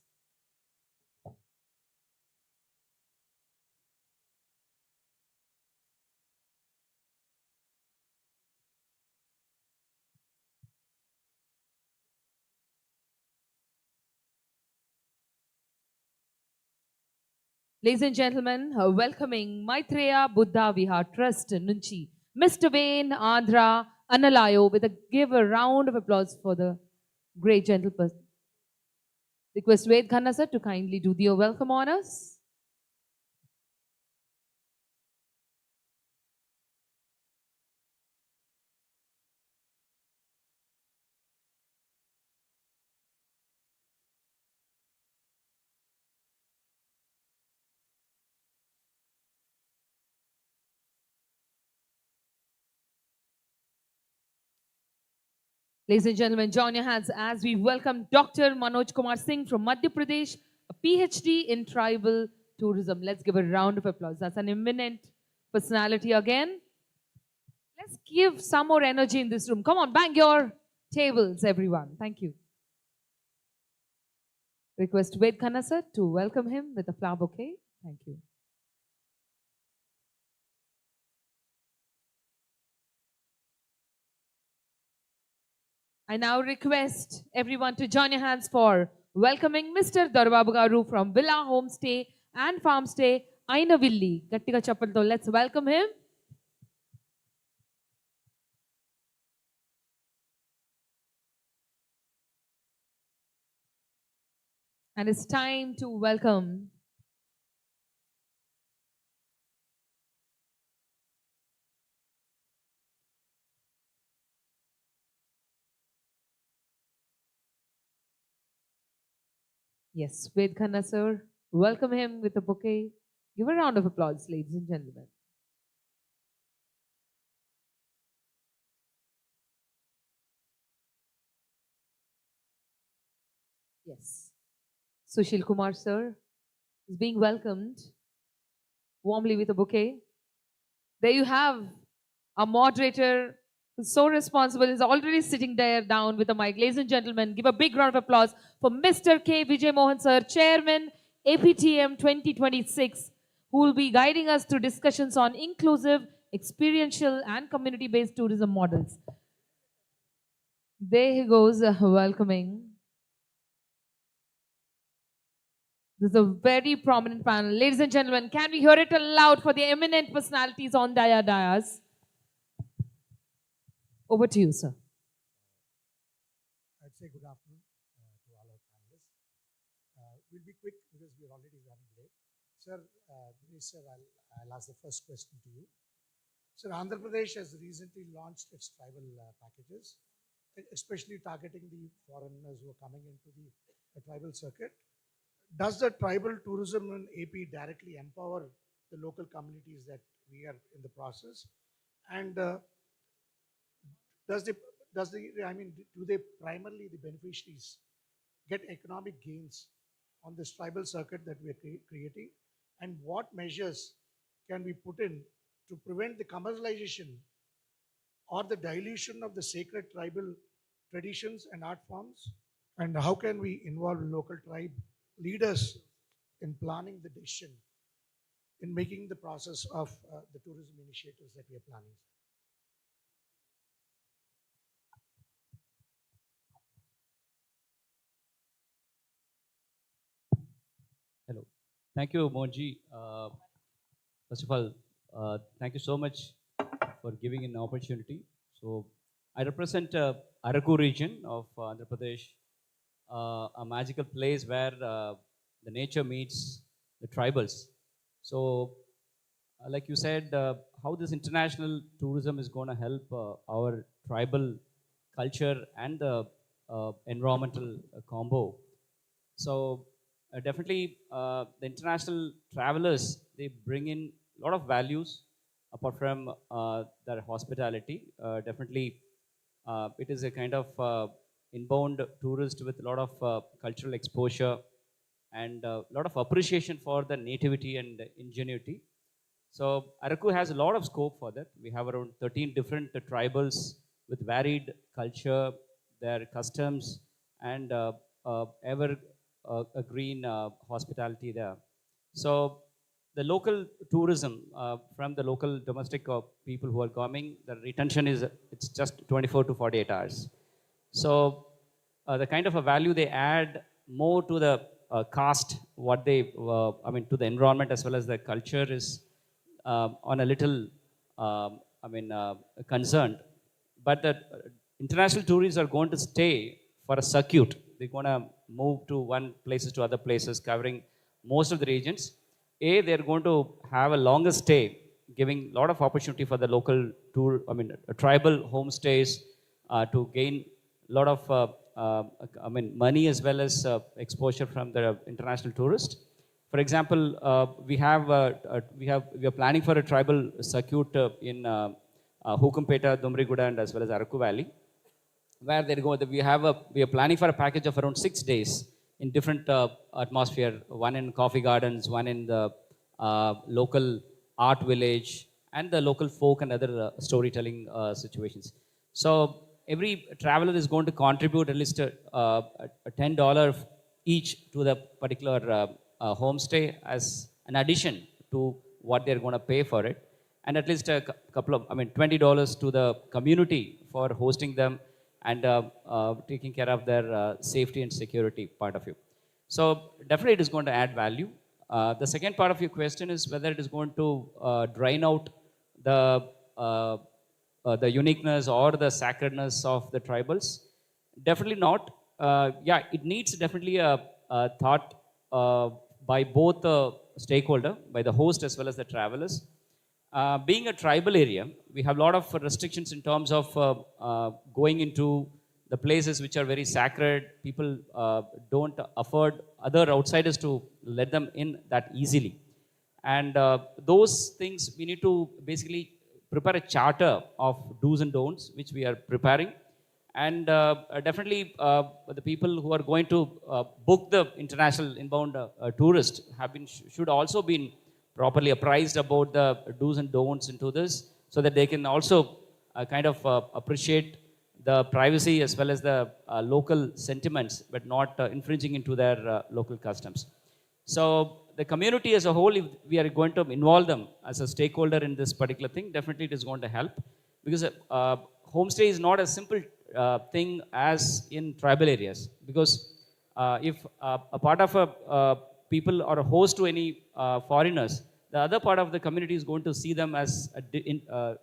Ladies and gentlemen, welcoming Maitreya Buddha Vihar Trust Nunchi, Mr. Wayne Andhra Analayo, give a round of applause for the great gentleperson. Request Ved Khanna, sir, to kindly do the welcome honors. Ladies and gentlemen, join your hands as we welcome Dr. Manoj Kumar Singh from Madhya Pradesh, a PhD in tribal tourism. Let's give a round of applause. That's an eminent personality again. Let's give some more energy in this room. Come on, bang your tables, everyone. Thank you. Request Ved Khanna, sir, to welcome him with a flower bouquet. Thank you. I now request everyone to join your hands for welcoming Mr. Darbabu Garu from Villa Homestay and Farmstay, Ainavilli. Gattiga chappalto. Let's welcome him. And it's time to welcome yes, Ved Khanna sir. Welcome him with a bouquet. Give a round of applause, ladies and gentlemen. Yes. Sushil Kumar sir is being welcomed warmly with a bouquet. There you have a moderator who's so responsible, is already sitting there down with a mic. Ladies and gentlemen, give a big round of applause for Mr. K. Vijay Mohan sir, Chairman APTM 2026, who will be guiding us through discussions on inclusive, experiential and community-based tourism models. There he goes, welcoming. This is a very prominent panel. Ladies and gentlemen, can we hear it aloud for the eminent personalities on dais? Over to you, sir. I'd say good afternoon to all our panelists. We'll be quick because we're already running late. Sir, Dinesh sir, I'll ask the first question to you. Sir, Andhra Pradesh has recently launched its tribal packages, especially targeting the foreigners who are coming into the tribal circuit. Does the tribal tourism in AP directly empower the local communities that we are in the process? And do they primarily, the beneficiaries, get economic gains on this tribal circuit that we are creating? And what measures can we put in to prevent the commercialization or the dilution of the sacred tribal traditions and art forms? And how can we involve local tribe leaders in planning the decision, in making the process of the tourism initiatives that we are planning? Hello. Thank you, Mohanji. First of all, thank you so much for giving an opportunity. So, I represent Araku region of Andhra Pradesh, a magical place where the nature meets the tribals. So, like you said, how this international tourism is going to help our tribal culture and the environmental combo. So, definitely, the international travelers, they bring in a lot of values apart from their hospitality. Definitely, it is a kind of inbound tourist with a lot of cultural exposure and a lot of appreciation for the nativity and ingenuity. So Araku has a lot of scope for that. We have around 13 different tribals with varied culture, their customs, and ever a green hospitality there. So the local tourism from the local domestic people who are coming, the retention is it's just 24 to 48 hours. So the kind of a value they add more to the caste, what they, to the environment as well as the culture is on a little, concerned. But the international tourists are going to stay for a circuit. They're going to move to one places to other places, covering most of the regions. They're going to have a longer stay, giving a lot of opportunity for the local tribal homestays to gain a lot of money as well as exposure from the international tourist. For example, we are planning for a tribal circuit in Hukumpeta, Dumriguda, and as well as Araku Valley, where we are planning for a package of around 6 days in different atmosphere. One in coffee gardens, one in the local art village, and the local folk and other storytelling situations. So every traveler is going to contribute at least $10 each to the particular homestay as an addition to what they're going to pay for it, and at least a couple of $20 to the community for hosting them and taking care of their safety and security part of it. So definitely it is going to add value. The second part of your question is whether it is going to drain out the uniqueness or the sacredness of the tribals. Definitely not. Yeah, it needs definitely a thought by both the stakeholder, by the host as well as the travelers. Being a tribal area, we have a lot of restrictions in terms of going into the places which are very sacred. People don't afford other outsiders to let them in that easily. And those things we need to basically prepare a charter of do's and don'ts, which we are preparing. And definitely the people who are going to book the international inbound tourist should also be properly apprised about the do's and don'ts into this, so that they can also kind of appreciate the privacy as well as the local sentiments, but not infringing into their local customs. So the community as a whole, if we are going to involve them as a stakeholder in this particular thing, definitely it is going to help, because homestay is not a simple thing as in tribal areas. Because if a part of a people or a host to any foreigners, the other part of the community is going to see them as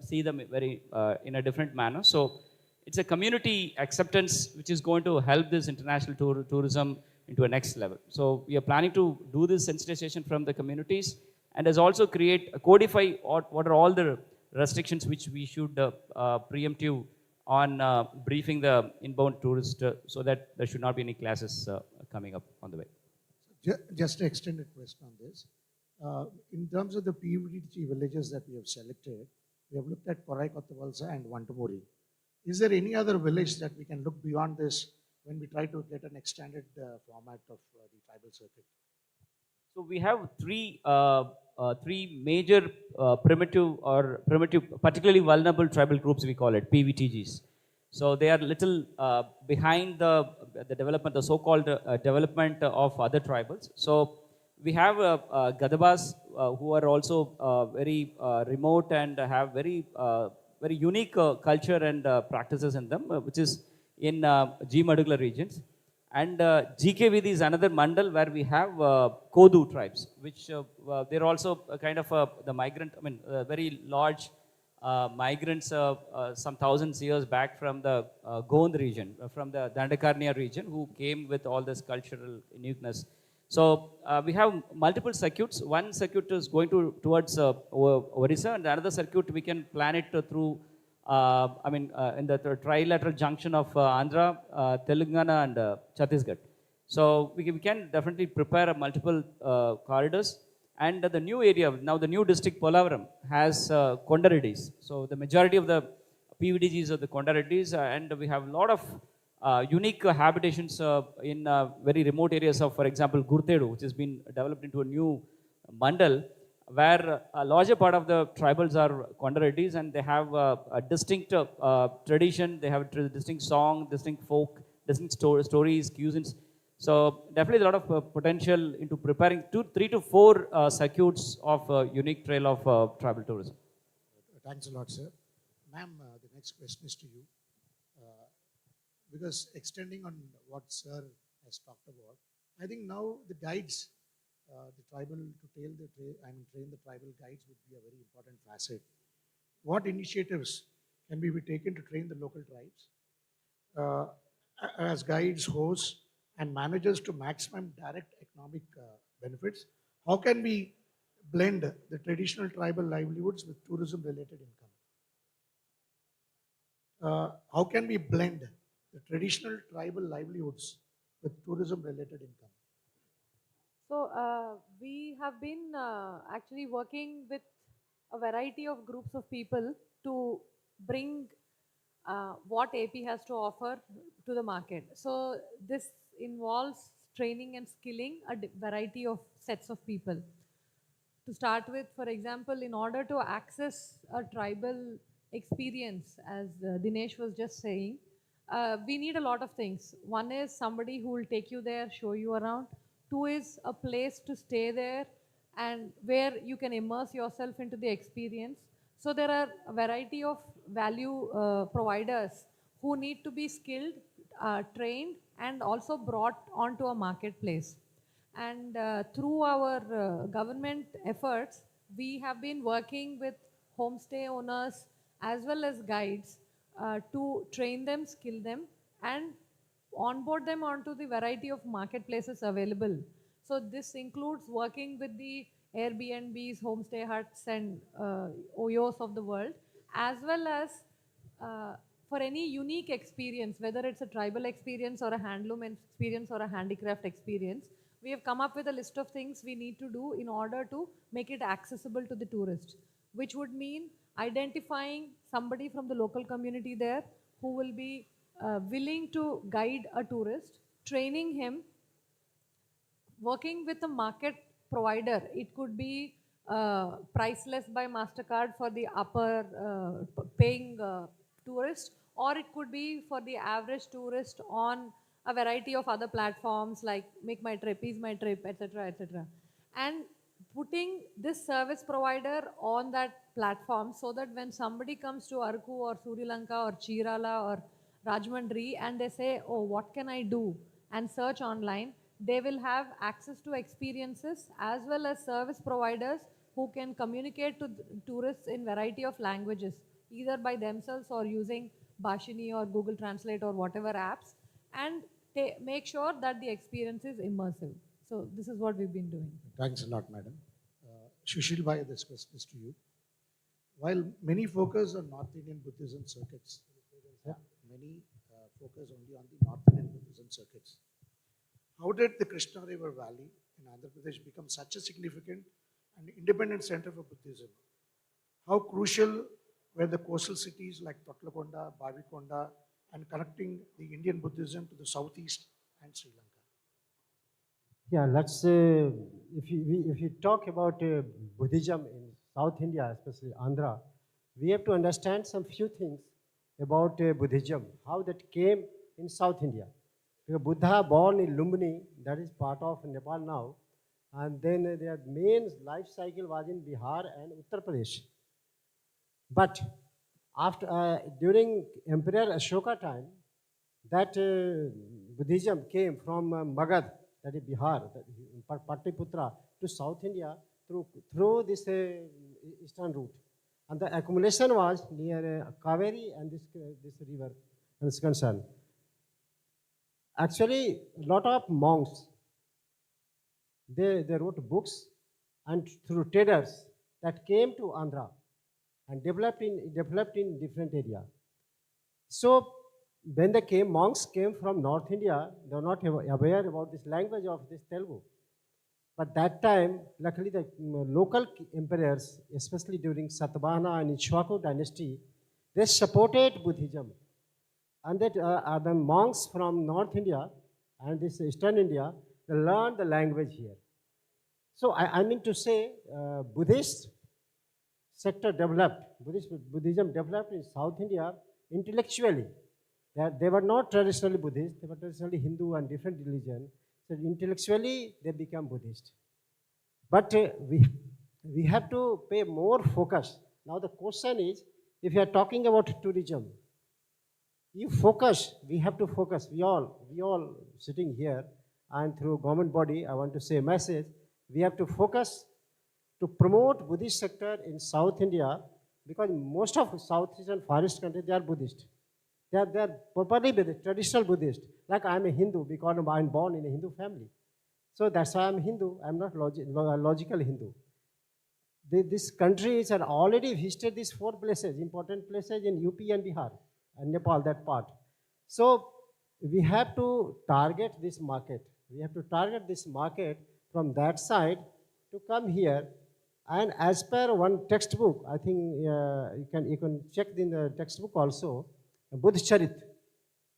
see them very in a different manner. So it's a community acceptance which is going to help this international tourism into a next level. So we are planning to do this sensitization from the communities, and as also codify what are all the restrictions which we should preemptive on briefing the inbound tourist, so that there should not be any classes coming up on the way. Just an extended question on this. In terms of the PVTG villages that we have selected, we have looked at Korai Kottavalsa and Vantamuri. Is there any other village that we can look beyond this when we try to get an extended format of the tribal circuit? So we have three major primitive, particularly vulnerable tribal groups, we call it PVTGs. So they are little behind the development, the so-called development of other tribals. So we have Gadabas who are also very remote and have very unique culture and practices in them, which is in G Madugla regions. And GKVD is another mandal where we have Kodu tribes, which they're also a kind of the migrant, very large migrants some thousands years back from the Gond region, from the Dandakarnia region, who came with all this cultural uniqueness. So we have multiple circuits. One circuit is going towards Orissa, and another circuit we can plan it through in the trilateral junction of Andhra, Telangana and Chhattisgarh. So we can definitely prepare multiple corridors. And the new area, now the new district Polavaram has Kondaredis. So the majority of the PVDGs are the Kondaredis, and we have a lot of unique habitations in very remote areas of, for example, Gurtedu, which has been developed into a new mandal, where a larger part of the tribals are Kondaredis, and they have a distinct tradition, they have a distinct song, distinct folk, distinct stories, cuisines. So definitely a lot of potential into preparing 3 to 4 circuits of unique trail of tribal tourism. Thanks a lot, sir. Ma'am, the next question is to you. Because extending on what sir has talked about, I think now the guides, the tribal to train the tribal guides would be a very important facet. What initiatives can be taken to train the local tribes as guides, hosts, and managers to maximum direct economic benefits? How can we blend the traditional tribal livelihoods with tourism-related income? How can we blend the traditional tribal livelihoods with tourism-related income? So we have been actually working with a variety of groups of people to bring what AP has to offer to the market. So this involves training and skilling a variety of sets of people. To start with, for example, in order to access a tribal experience, as Dinesh was just saying, we need a lot of things. One is somebody who will take you there, show you around. 2 is a place to stay there and where you can immerse yourself into the experience. So there are a variety of value providers who need to be skilled, trained, and also brought onto a marketplace. And through our government efforts, we have been working with homestay owners as well as guides to train them, skill them, and onboard them onto the variety of marketplaces available. So this includes working with the Airbnbs, homestay huts, and OYOs of the world, as well as for any unique experience, whether it's a tribal experience or a handloom experience or a handicraft experience. We have come up with a list of things we need to do in order to make it accessible to the tourist, which would mean identifying somebody from the local community there who will be willing to guide a tourist, training him, working with a market provider. It could be priceless by MasterCard for the upper paying tourist, or it could be for the average tourist on a variety of other platforms like Make My Trip, Ease My Trip, etc., etc. And putting this service provider on that platform so that when somebody comes to Arku or Sri Lanka or Chirala or Rajahmundry and they say, oh, what can I do? And search online, they will have access to experiences as well as service providers who can communicate to tourists in variety of languages, either by themselves or using Bhashini or Google Translate or whatever apps, and make sure that the experience is immersive. So this is what we've been doing. Thanks a lot, madam. Sushil Bhai, this question is to you. While many focus on North Indian Buddhism circuits, many focus only on the North Indian Buddhism circuits. How did the Krishna River Valley in Andhra Pradesh become such a significant and independent center for Buddhism? How crucial were the coastal cities like Totlakonda, Bavikonda, and connecting the Indian Buddhism to the southeast and Sri Lanka? Yeah, let's if you talk about Buddhism in South India, especially Andhra, we have to understand some few things about Buddhism, how that came in South India. Because Buddha born in Lumbini, that is part of Nepal now, and then their main life cycle was in Bihar and Uttar Pradesh. But after during Emperor Ashoka time, that Buddhism came from Magad, that is Bihar, Patliputra, to South India through this eastern route. And the accumulation was near Kaveri and this river is concerned. Actually, a lot of monks, they wrote books, and through traders that came to Andhra and developed in different areas. So when they came, monks came from North India, they were not aware about this language of this Telugu. But that time, luckily the local emperors, especially during Satavahana and Ichwaku dynasty, they supported Buddhism. And that the monks from North India and this Eastern India, they learned the language here. So I mean to say, Buddhist sector developed, Buddhism developed in South India intellectually. They were not traditionally Buddhist, they were traditionally Hindu and different religion. So intellectually, they become Buddhist. But we have to pay more focus. Now the question is, if you are talking about tourism, you focus, we have to focus, we all sitting here, and through government body, I want to say a message, we have to focus to promote Buddhist sector in South India, because most of Southeastern forest countries, they are Buddhist. They are properly Buddhist, traditional Buddhist. Like I am a Hindu because I am born in a Hindu family. So that's why I am Hindu, I am not logical Hindu. These countries are already visited these 4 places, important places in UP and Bihar and Nepal, that part. So we have to target this market. We have to target this market from that side to come here. And as per one textbook, I think you can check in the textbook also, Buddha Charit,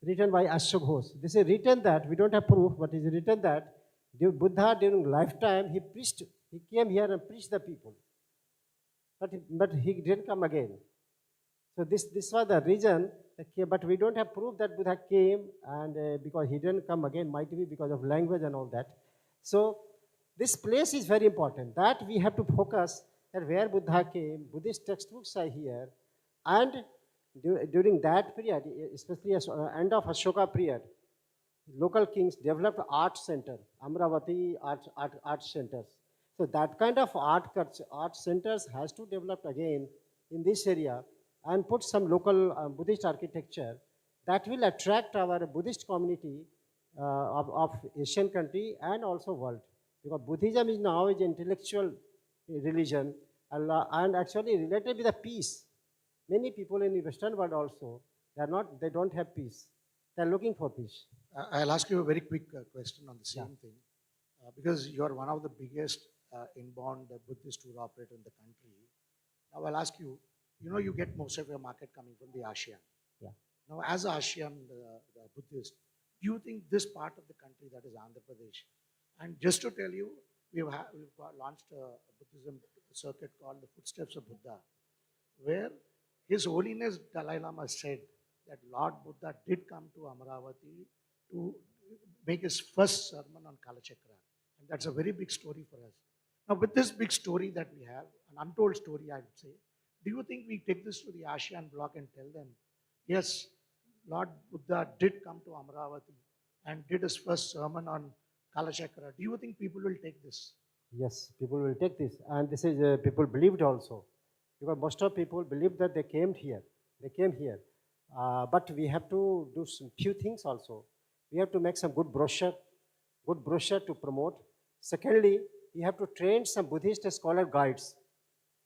written by Ashok Ghosh. This is written that, we don't have proof, but it is written that Buddha during lifetime, he came here and preached the people. But he didn't come again. So this was the reason, but we don't have proof that Buddha came, and because he didn't come again, might be because of language and all that. So this place is very important, that we have to focus that where Buddha came, Buddhist textbooks are here, and during that period, especially at the end of Ashoka period, local kings developed art center, Amravati art centers. So that kind of art centers has to develop again in this area and put some local Buddhist architecture that will attract our Buddhist community of Asian country and also world. Because Buddhism is now an intellectual religion and actually related with the peace. Many people in the Western world also, they don't have peace. They're looking for peace. I'll ask you a very quick question on the same thing. Because you are one of the biggest inbound Buddhist tour operator in the country. Now I'll ask you, you get most of your market coming from the ASEAN. Yeah. Now as an ASEAN Buddhist, do you think this part of the country, that is Andhra Pradesh, and just to tell you, we've launched a Buddhism circuit called the Footsteps of Buddha, where His Holiness Dalai Lama said that Lord Buddha did come to Amaravati to make his first sermon on Kalachakra. And that's a very big story for us. Now, with this big story that we have, an untold story, I would say, do you think we take this to the ASEAN bloc and tell them, yes, Lord Buddha did come to Amaravati and did his first sermon on Kalachakra? Do you think people will take this? Yes, people will take this. And this is, people believed also. Because most of people believe that they came here. They came here. But we have to do some few things also. We have to make some good brochure to promote. Secondly, you have to train some Buddhist scholar guides.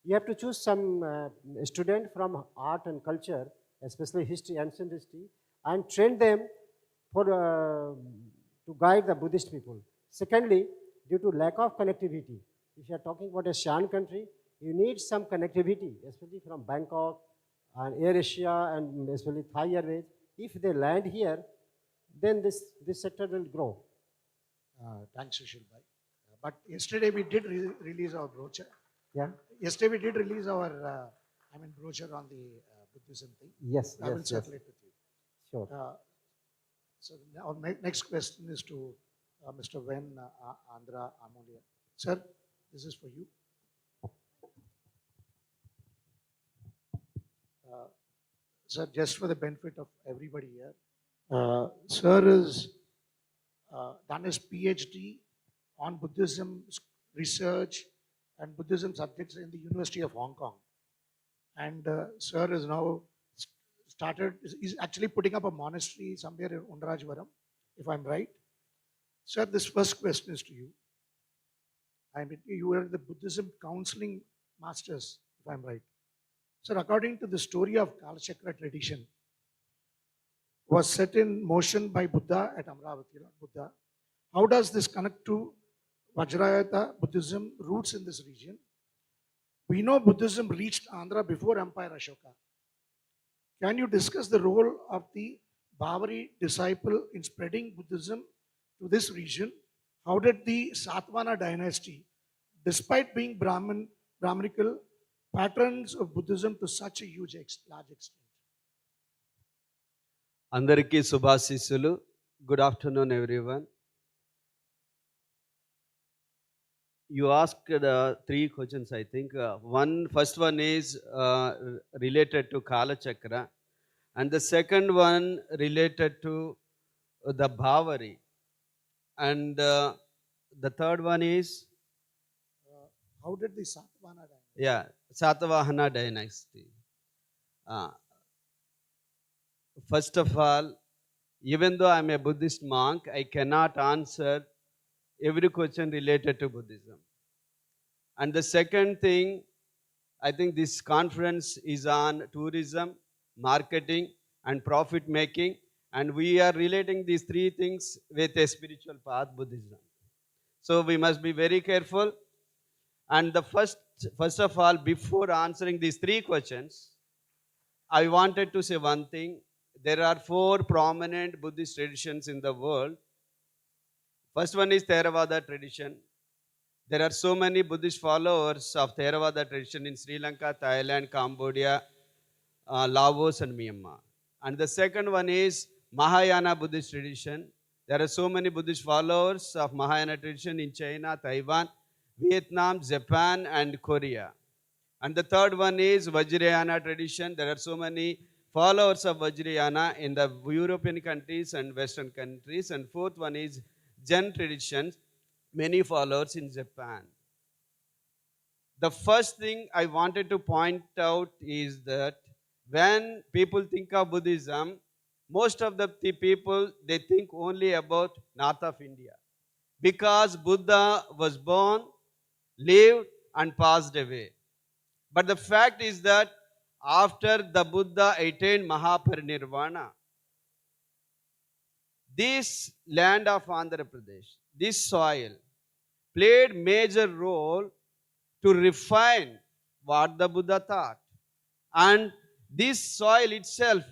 You have to choose some student from art and culture, especially history, ancient history, and train them for to guide the Buddhist people. Secondly, due to lack of connectivity, if you are talking about a Shan country, you need some connectivity, especially from Bangkok and AirAsia and especially Thai Airways. If they land here, then this sector will grow. Thanks, Sushil Bhai. But yesterday we did release our brochure. Yeah. Yesterday we did release our, brochure on the Buddhism thing. Yes, I will yes. circulate with you. Sure. So now next question is to Mr. Ven Andhra Amolia. Sir, this is for you. Sir, just for the benefit of everybody here, sir has done his PhD on Buddhism research and Buddhism subjects in the University of Hong Kong. And sir is now he's actually putting up a monastery somewhere in Undarajvaram, if I'm right. Sir, this first question is to you. You are the Buddhism counseling masters, if I'm right. Sir, according to the story of Kalachakra tradition, was set in motion by Buddha at Amravati, Buddha. How does this connect to Vajrayana Buddhism roots in this region? We know Buddhism reached Andhra before Empire Ashoka. Can you discuss the role of the Bavari disciple in spreading Buddhism to this region? How did the Satvana dynasty, despite being Brahminical, patrons of Buddhism to such a large extent? Andariki Subhasisulu. Good afternoon, everyone. You asked three questions, I think. First one is related to Kala Chakra, and the second one related to the Bhavari, and the third one is how did the Satvana dynasty? Yeah, Satavahana dynasty. First of all, even though I'm a Buddhist monk, I cannot answer every question related to Buddhism. And the second thing, I think this conference is on tourism, marketing, and profit making, and we are relating these three things with a spiritual path, Buddhism. So we must be very careful. And the first of all, before answering these three questions, I wanted to say one thing. There are 4 prominent Buddhist traditions in the world. First one is Theravada tradition. There are so many Buddhist followers of Theravada tradition in Sri Lanka, Thailand, Cambodia, Laos and Myanmar. And the second one is Mahayana Buddhist tradition. There are so many Buddhist followers of Mahayana tradition in China, Taiwan, Vietnam, Japan and Korea. And the third one is Vajrayana tradition. There are so many followers of Vajrayana in the European countries and Western countries. And fourth one is Zen traditions, many followers in Japan. The first thing I wanted to point out is that when people think of Buddhism, most of the people, they think only about north of India. Because Buddha was born, lived, and passed away. But the fact is that after the Buddha attained Mahaparinirvana, this land of Andhra Pradesh, this soil, played major role to refine what the Buddha taught. And this soil itself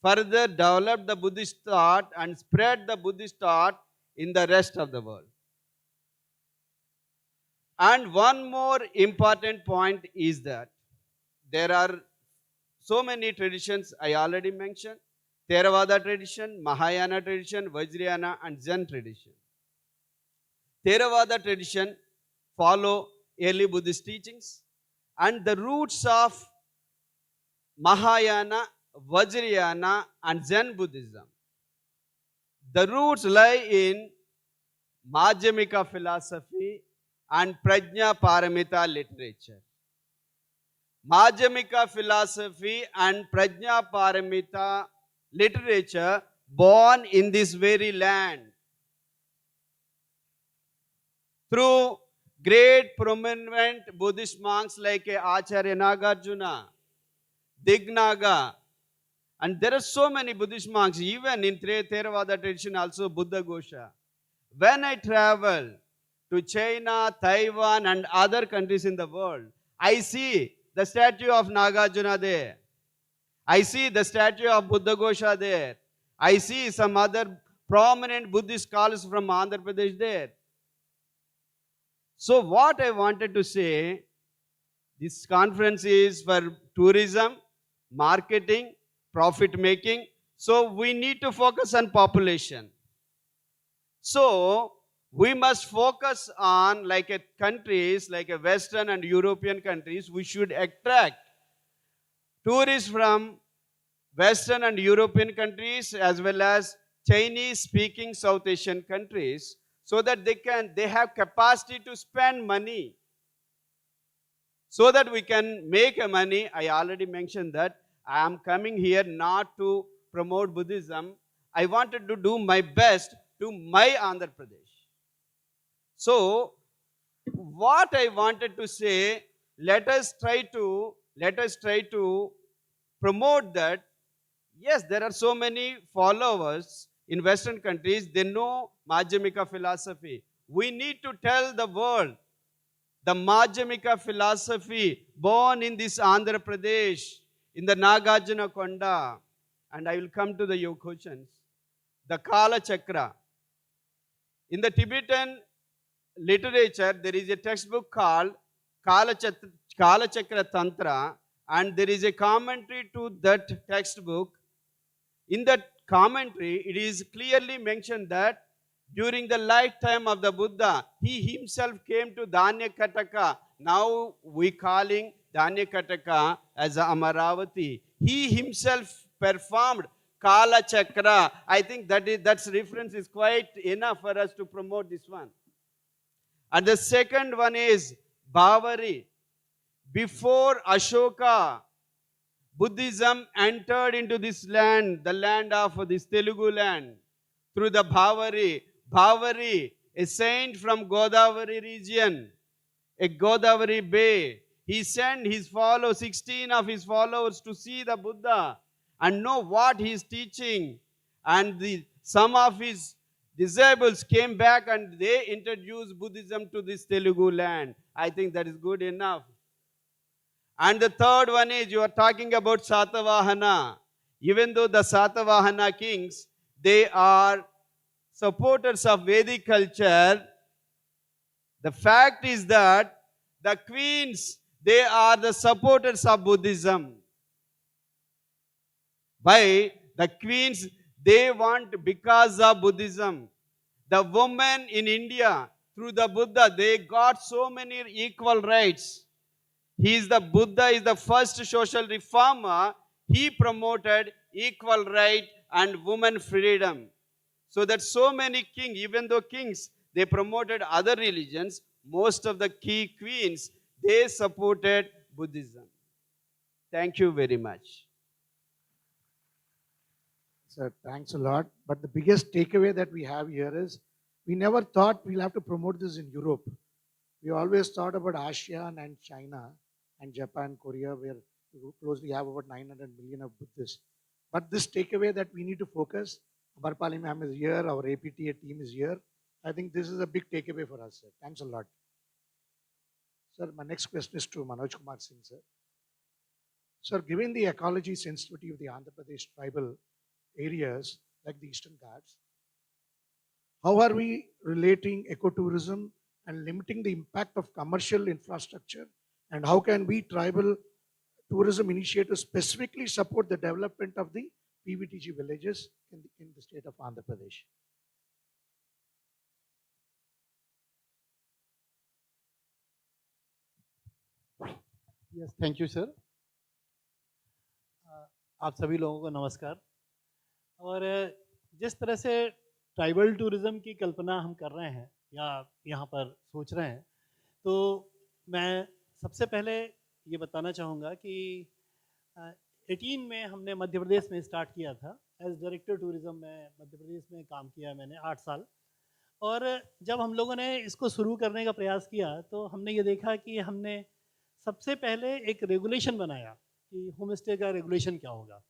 further developed the Buddhist thought and spread the Buddhist thought in the rest of the world. And one more important point is that there are so many traditions I already mentioned. Theravada tradition, Mahayana tradition, Vajrayana and Zen tradition. Theravada tradition follow early Buddhist teachings, and the roots of Mahayana, Vajrayana and Zen Buddhism. The roots lie in Madhyamika philosophy and Prajna Paramita literature. Madhyamika philosophy and Prajna Paramita literature born in this very land through great prominent Buddhist monks like Acharya Nagarjuna, Dignaga, and there are so many Buddhist monks, even in Theravada tradition also Buddha Ghosha. When I travel to China, Taiwan and other countries in the world, I see the statue of Nagarjuna there. I see the statue of Buddha Ghosha there. I see some other prominent Buddhist scholars from Andhra Pradesh there. So what I wanted to say, this conference is for tourism, marketing, profit making. So we need to focus on population. So we must focus on countries like Western and European countries. We should attract tourists from Western and European countries as well as Chinese speaking South Asian countries, so that they have capacity to spend money, so that we can make money. I already mentioned that I am coming here not to promote Buddhism. I wanted to do my best to my Andhra Pradesh. So what I wanted to say, let us try to promote that. Yes, there are so many followers in Western countries, they know Madhyamika philosophy. We need to tell the world the Madhyamika philosophy born in this Andhra Pradesh, in the Nagarjuna Konda. And I will come to your questions. The Kala Chakra. In the Tibetan literature, there is a textbook called Kala Chakra Tantra, and there is a commentary to that textbook. In that commentary, it is clearly mentioned that during the lifetime of the Buddha, he himself came to Danyakataka. Now we calling Danyakataka as Amaravati. He himself performed Kala Chakra. I think that's reference is quite enough for us to promote this one. And the second one is Bhavari. Before Ashoka, Buddhism entered into this land, the land of this Telugu land, through the Bhavari. Bhavari, a saint from Godavari region, a Godavari Bay. He sent his 16 of his followers to see the Buddha and know what he is teaching. And some of his disciples came back and they introduced Buddhism to this Telugu land. I think that is good enough. And the third one is, you are talking about Satavahana. Even though the Satavahana kings, they are supporters of Vedic culture, the fact is that the queens, they are the supporters of Buddhism. Why? The queens, they want because of Buddhism. The women in India, through the Buddha, they got so many equal rights. The Buddha is the first social reformer. he promoted equal right and women freedom. So that so many kings, even though kings, they promoted other religions, most of the key queens, they supported Buddhism. Thank you very much. Sir, thanks a lot. But the biggest takeaway that we have here is we never thought we'll have to promote this in Europe. We always thought about ASEAN and China and Japan, Korea, where we closely have about 900 million of Buddhists. But this takeaway that we need to focus, Amarpali ma'am is here, our APTA team is here. I think this is a big takeaway for us, sir. Thanks a lot. Sir, my next question is to Manoj Kumar Singh, sir. Sir, given the ecology sensitivity of the Andhra Pradesh tribal areas like the Eastern Ghats, how are we relating ecotourism and limiting the impact of commercial infrastructure? And how can we tribal tourism initiatives specifically support the development of the PVTG villages in the state of Andhra Pradesh? Yes thank you sir. आप सभी लोगों को नमस्कार। और जिस तरह से tribal tourism की कल्पना हम कर रहे हैं या यहाँ पर सोच रहे हैं, तो मैं सबसे पहले ये बताना चाहूँगा कि 18 में हमने मध्य प्रदेश में स्टार्ट किया था एज डायरेक्टर टूरिज़्म में। मध्य प्रदेश में काम किया मैंने 8 साल। और जब हम लोगों ने इसको शुरू करने का प्रयास किया तो हमने ये देखा कि हमने सबसे पहले एक रेगुलेशन बनाया कि होम स्टे का रेगुलेशन क्या होगा।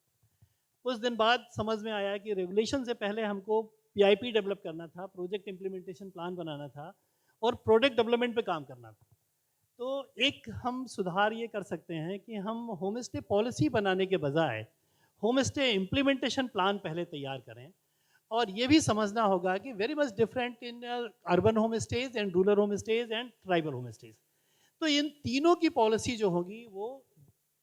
कुछ दिन बाद समझ में आया कि रेगुलेशन से पहले हमको पीआईपी डेवलप करना था, प्रोजेक्ट इम्प्लीमेंटेशन प्लान बनाना था और प्रोडक्ट डेवलपमेंट पे काम करना था। तो एक हम सुधार ये कर सकते हैं कि हम होम स्टे पॉलिसी बनाने के बजाय होम स्टे इम्प्लीमेंटेशन प्लान पहले तैयार करें। और ये भी समझना होगा कि very much different in urban home stage and rural home stage and tribal home stage. तो इन तीनों की पॉलिसी जो होगी वो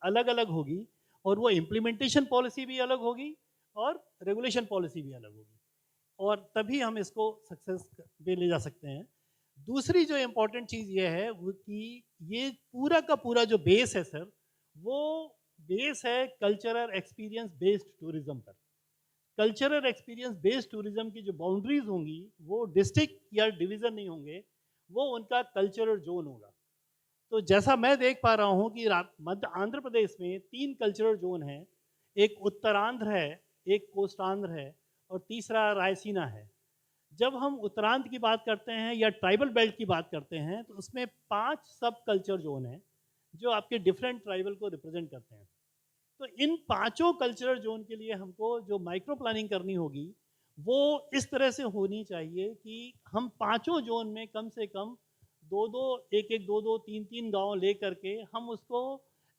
अलग अलग होगी और वो इम्प्लीमेंटेशन पॉलिसी भी अलग होगी और रेगुलेशन पॉलिसी भी अलग होगी, और तभी हम इसको सक्सेस पे ले जा सकते हैं। दूसरी जो इम्पोर्टेंट चीज़ ये है वो कि ये पूरा का पूरा जो बेस है सर, वो बेस है कल्चरल एक्सपीरियंस बेस्ड टूरिज़्म पर। कल्चरल एक्सपीरियंस बेस्ड टूरिज़्म की जो बाउंड्रीज होंगी वो डिस्ट्रिक्ट या डिवीज़न नहीं होंगे, वो उनका कल्चरल जोन होगा। तो जैसा मैं देख पा रहा हूँ कि मध्य आंध्र प्रदेश में 3 कल्चरल जोन हैं, एक उत्तरांध्र है, एक कोस्टांध्र है और तीसरा रायसीना है। जब हम उत्तरांध्र की बात करते हैं या ट्राइबल बेल्ट की बात करते हैं तो उसमें 5 सब कल्चर जोन हैं जो आपके डिफरेंट ट्राइबल को रिप्रेजेंट करते हैं। तो इन 5 कल्चरल जोन के लिए हमको जो माइक्रो प्लानिंग करनी होगी वो इस तरह से होनी चाहिए कि हम 5 जोन में कम से कम 2-2, 1-1, 2-2, 3-3 गांव ले करके हम उसको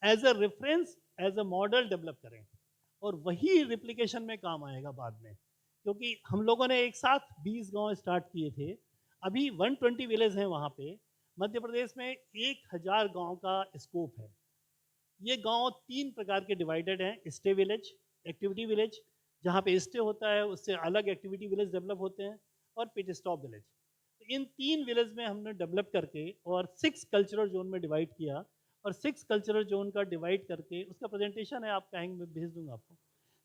as a reference, as a model develop करें, और वही रिप्लिकेशन में काम आएगा बाद में। क्योंकि हम लोगों ने एक साथ 20 गांव स्टार्ट किए थे, अभी 120 विलेज हैं वहाँ पे। मध्य प्रदेश में 1000 गांव का स्कोप है। ये गांव 3 प्रकार के डिवाइडेड हैं, स्टे विलेज, एक्टिविटी विलेज जहाँ पे स्टे होता है उससे अलग एक्टिविटी विलेज डेवलप होते हैं, और पिट स्टॉप विलेज। तो इन 3 विलेज में हमने डेवलप करके और 6 कल्चरल जोन में डिवाइड किया, और 6 कल्चरल जोन का डिवाइड करके उसका प्रेजेंटेशन है, आप कहेंगे मैं भेज दूंगा आपको।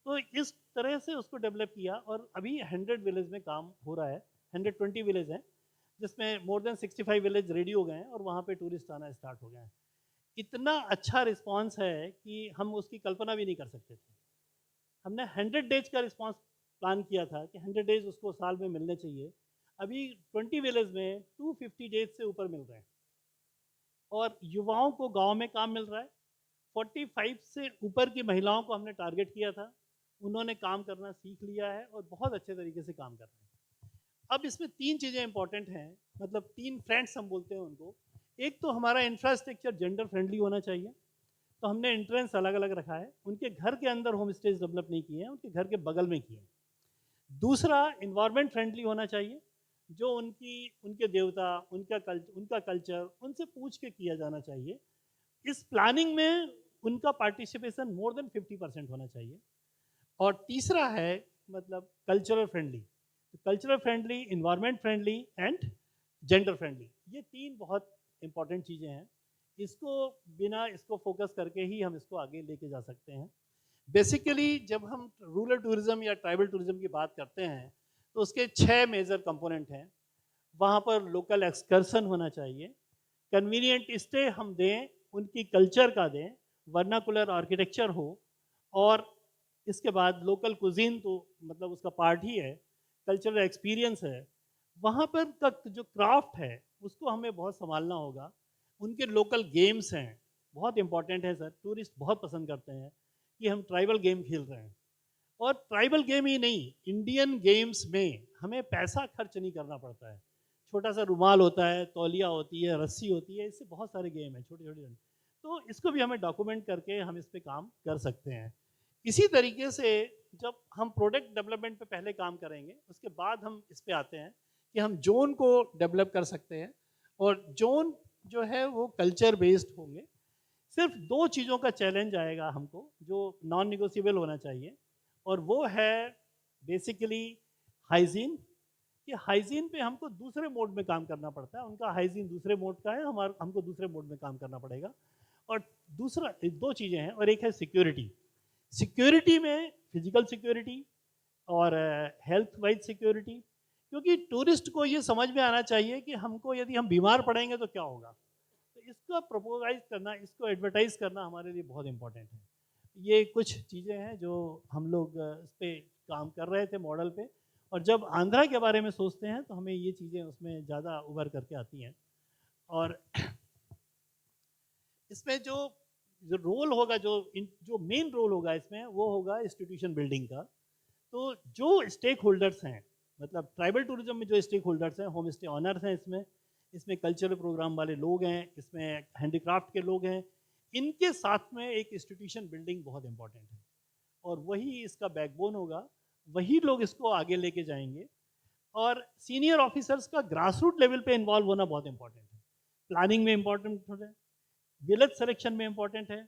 तो इस तरह से उसको डेवलप किया और अभी 100 विलेज में काम हो रहा है। 120 विलेज हैं जिसमें मोर देन 65 विलेज रेडी हो गए हैं और वहाँ पे टूरिस्ट आना स्टार्ट हो गए हैं। इतना अच्छा रिस्पांस है कि हम उसकी कल्पना भी नहीं कर सकते थे। हमने 100 डेज का रिस्पांस प्लान किया था कि 100 डेज उसको साल में मिलने चाहिए। अभी 20 विलेज में 250 डेज से ऊपर मिल रहे हैं, और युवाओं को गांव में काम मिल रहा है। 45 से ऊपर की महिलाओं को हमने टारगेट किया था, उन्होंने काम करना सीख लिया है और बहुत अच्छे तरीके से काम कर रहे हैं। अब इसमें 3 चीज़ें इंपॉर्टेंट हैं, मतलब 3 फ्रेंड्स हम बोलते हैं उनको। एक तो हमारा इंफ्रास्ट्रक्चर जेंडर फ्रेंडली होना चाहिए, तो हमने एंट्रेंस अलग अलग रखा है। उनके घर के अंदर होम स्टेज डेवलप नहीं किए हैं, उनके घर के बगल में किए हैं। दूसरा, इन्वायरमेंट फ्रेंडली होना चाहिए, जो उनके देवता, उनका कल्चर उनसे पूछ के किया जाना चाहिए। इस प्लानिंग में उनका पार्टिसिपेशन मोर देन 50% होना चाहिए। और तीसरा है मतलब कल्चरल फ्रेंडली, तो cultural friendly, environment friendly and gender friendly, ये 3 बहुत इंपॉर्टेंट चीज़ें हैं। इसको फोकस करके ही हम इसको आगे लेके जा सकते हैं। बेसिकली जब हम रूरल टूरिज्म या ट्राइबल टूरिज्म की बात करते हैं तो उसके 6 मेजर कंपोनेंट हैं। वहाँ पर लोकल एक्सकर्सन होना चाहिए, कन्वीनियंट स्टे हम दें, उनकी कल्चर का दें, वर्नाकुलर आर्किटेक्चर हो, और इसके बाद लोकल कुजीन तो मतलब उसका पार्ट ही है, कल्चरल एक्सपीरियंस है। वहाँ पर का जो क्राफ्ट है उसको हमें बहुत संभालना होगा। उनके लोकल गेम्स हैं, बहुत इंपॉर्टेंट है सर, टूरिस्ट बहुत पसंद करते हैं कि हम ट्राइबल गेम खेल रहे हैं। और ट्राइबल गेम ही नहीं, इंडियन गेम्स में हमें पैसा खर्च नहीं करना पड़ता है। छोटा सा रुमाल होता है, तौलिया होती है, रस्सी होती है, इससे बहुत सारे गेम हैं छोटे छोटे। तो इसको भी हमें डॉक्यूमेंट करके हम इस पर काम कर सकते हैं। इसी तरीके से जब हम प्रोडक्ट डेवलपमेंट पे पहले काम करेंगे, उसके बाद हम इस पे आते हैं कि हम जोन को डेवलप कर सकते हैं। और जोन जो है वो कल्चर बेस्ड होंगे। सिर्फ 2 चीज़ों का चैलेंज आएगा हमको जो नॉन निगोशिएबल होना चाहिए, और वो है बेसिकली हाइजीन। कि हाइजीन पे हमको दूसरे मोड में काम करना पड़ता है, उनका हाइजीन दूसरे मोड का है, हमको दूसरे मोड में काम करना पड़ेगा। और दूसरा 2 चीज़ें हैं, और एक है सिक्योरिटी। सिक्योरिटी में फिजिकल सिक्योरिटी और हेल्थ वाइज सिक्योरिटी, क्योंकि टूरिस्ट को ये समझ में आना चाहिए कि हमको यदि हम बीमार पड़ेंगे तो क्या होगा। तो इसका प्रपोगाइज करना, इसको एडवर्टाइज करना हमारे लिए बहुत इंपॉर्टेंट है। ये कुछ चीज़ें हैं जो हम लोग इस पर काम कर रहे थे मॉडल पे, और जब आंध्रा के बारे में सोचते हैं तो हमें ये चीज़ें उसमें ज़्यादा उभर करके आती हैं। और इसमें जो रोल होगा, जो मेन रोल होगा इसमें, वो होगा इंस्टीट्यूशन बिल्डिंग का। तो जो स्टेक होल्डर्स हैं, मतलब ट्राइबल टूरिज्म में जो स्टेक होल्डर्स हैं, होम स्टे ऑनर्स हैं, इसमें कल्चरल प्रोग्राम वाले लोग हैं, इसमें हैंडीक्राफ्ट के लोग हैं, इनके साथ में एक इंस्टीट्यूशन बिल्डिंग बहुत इंपॉर्टेंट है। और वही इसका बैकबोन होगा, वही लोग इसको आगे लेके जाएंगे। और सीनियर ऑफिसर्स का ग्रास रूट लेवल पे इन्वॉल्व होना बहुत इंपॉर्टेंट है। प्लानिंग में इंपॉर्टेंट है, विलेज सिलेक्शन में इंपॉर्टेंट है,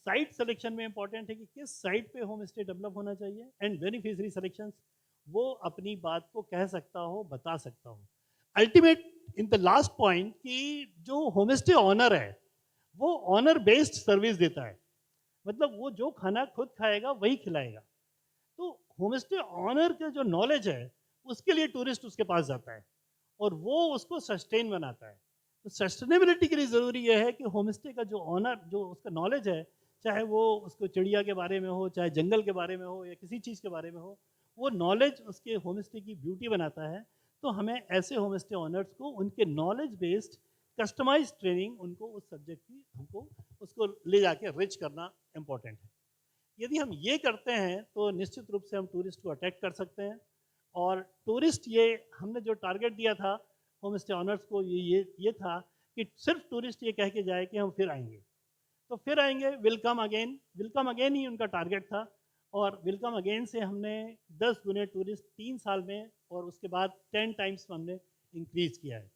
साइट सिलेक्शन में इंपॉर्टेंट है कि किस साइट पे होम स्टे डेवलप होना चाहिए, एंड बेनिफिशियरी सिलेक्शन, वो अपनी बात को कह सकता हो, बता सकता हो। Ultimate in the last point कि जो होम स्टे ऑनर है वो ऑनर बेस्ड सर्विस देता है, मतलब वो जो खाना खुद खाएगा वही खिलाएगा। तो होम स्टे ऑनर का जो नॉलेज है उसके लिए टूरिस्ट उसके पास जाता है, और वो उसको सस्टेन बनाता है। तो सस्टेनेबिलिटी के लिए ज़रूरी यह है कि होम स्टे का जो ऑनर, जो उसका नॉलेज है, चाहे वो उसको चिड़िया के बारे में हो, चाहे जंगल के बारे में हो, या किसी चीज़ के बारे में हो, वो नॉलेज उसके होम स्टे की ब्यूटी बनाता है। तो हमें ऐसे होम स्टे ऑनर्स को उनके नॉलेज बेस्ड कस्टमाइज ट्रेनिंग, उनको उस सब्जेक्ट की हमको उसको ले जाके रिच करना इम्पोर्टेंट है। यदि हम ये करते हैं तो निश्चित रूप से हम टूरिस्ट को अट्रैक्ट कर सकते हैं। और टूरिस्ट, ये हमने जो टारगेट दिया था होम स्टे ऑनर्स को, ये था कि सिर्फ टूरिस्ट ये कह के जाए कि हम फिर आएंगे, तो फिर आएंगे, विल कम अगेन ही उनका टारगेट था। और विल कम अगेन से हमने 10 गुने टूरिस्ट 3 साल में, और उसके बाद 10 टाइम्स हमने इंक्रीज किया है।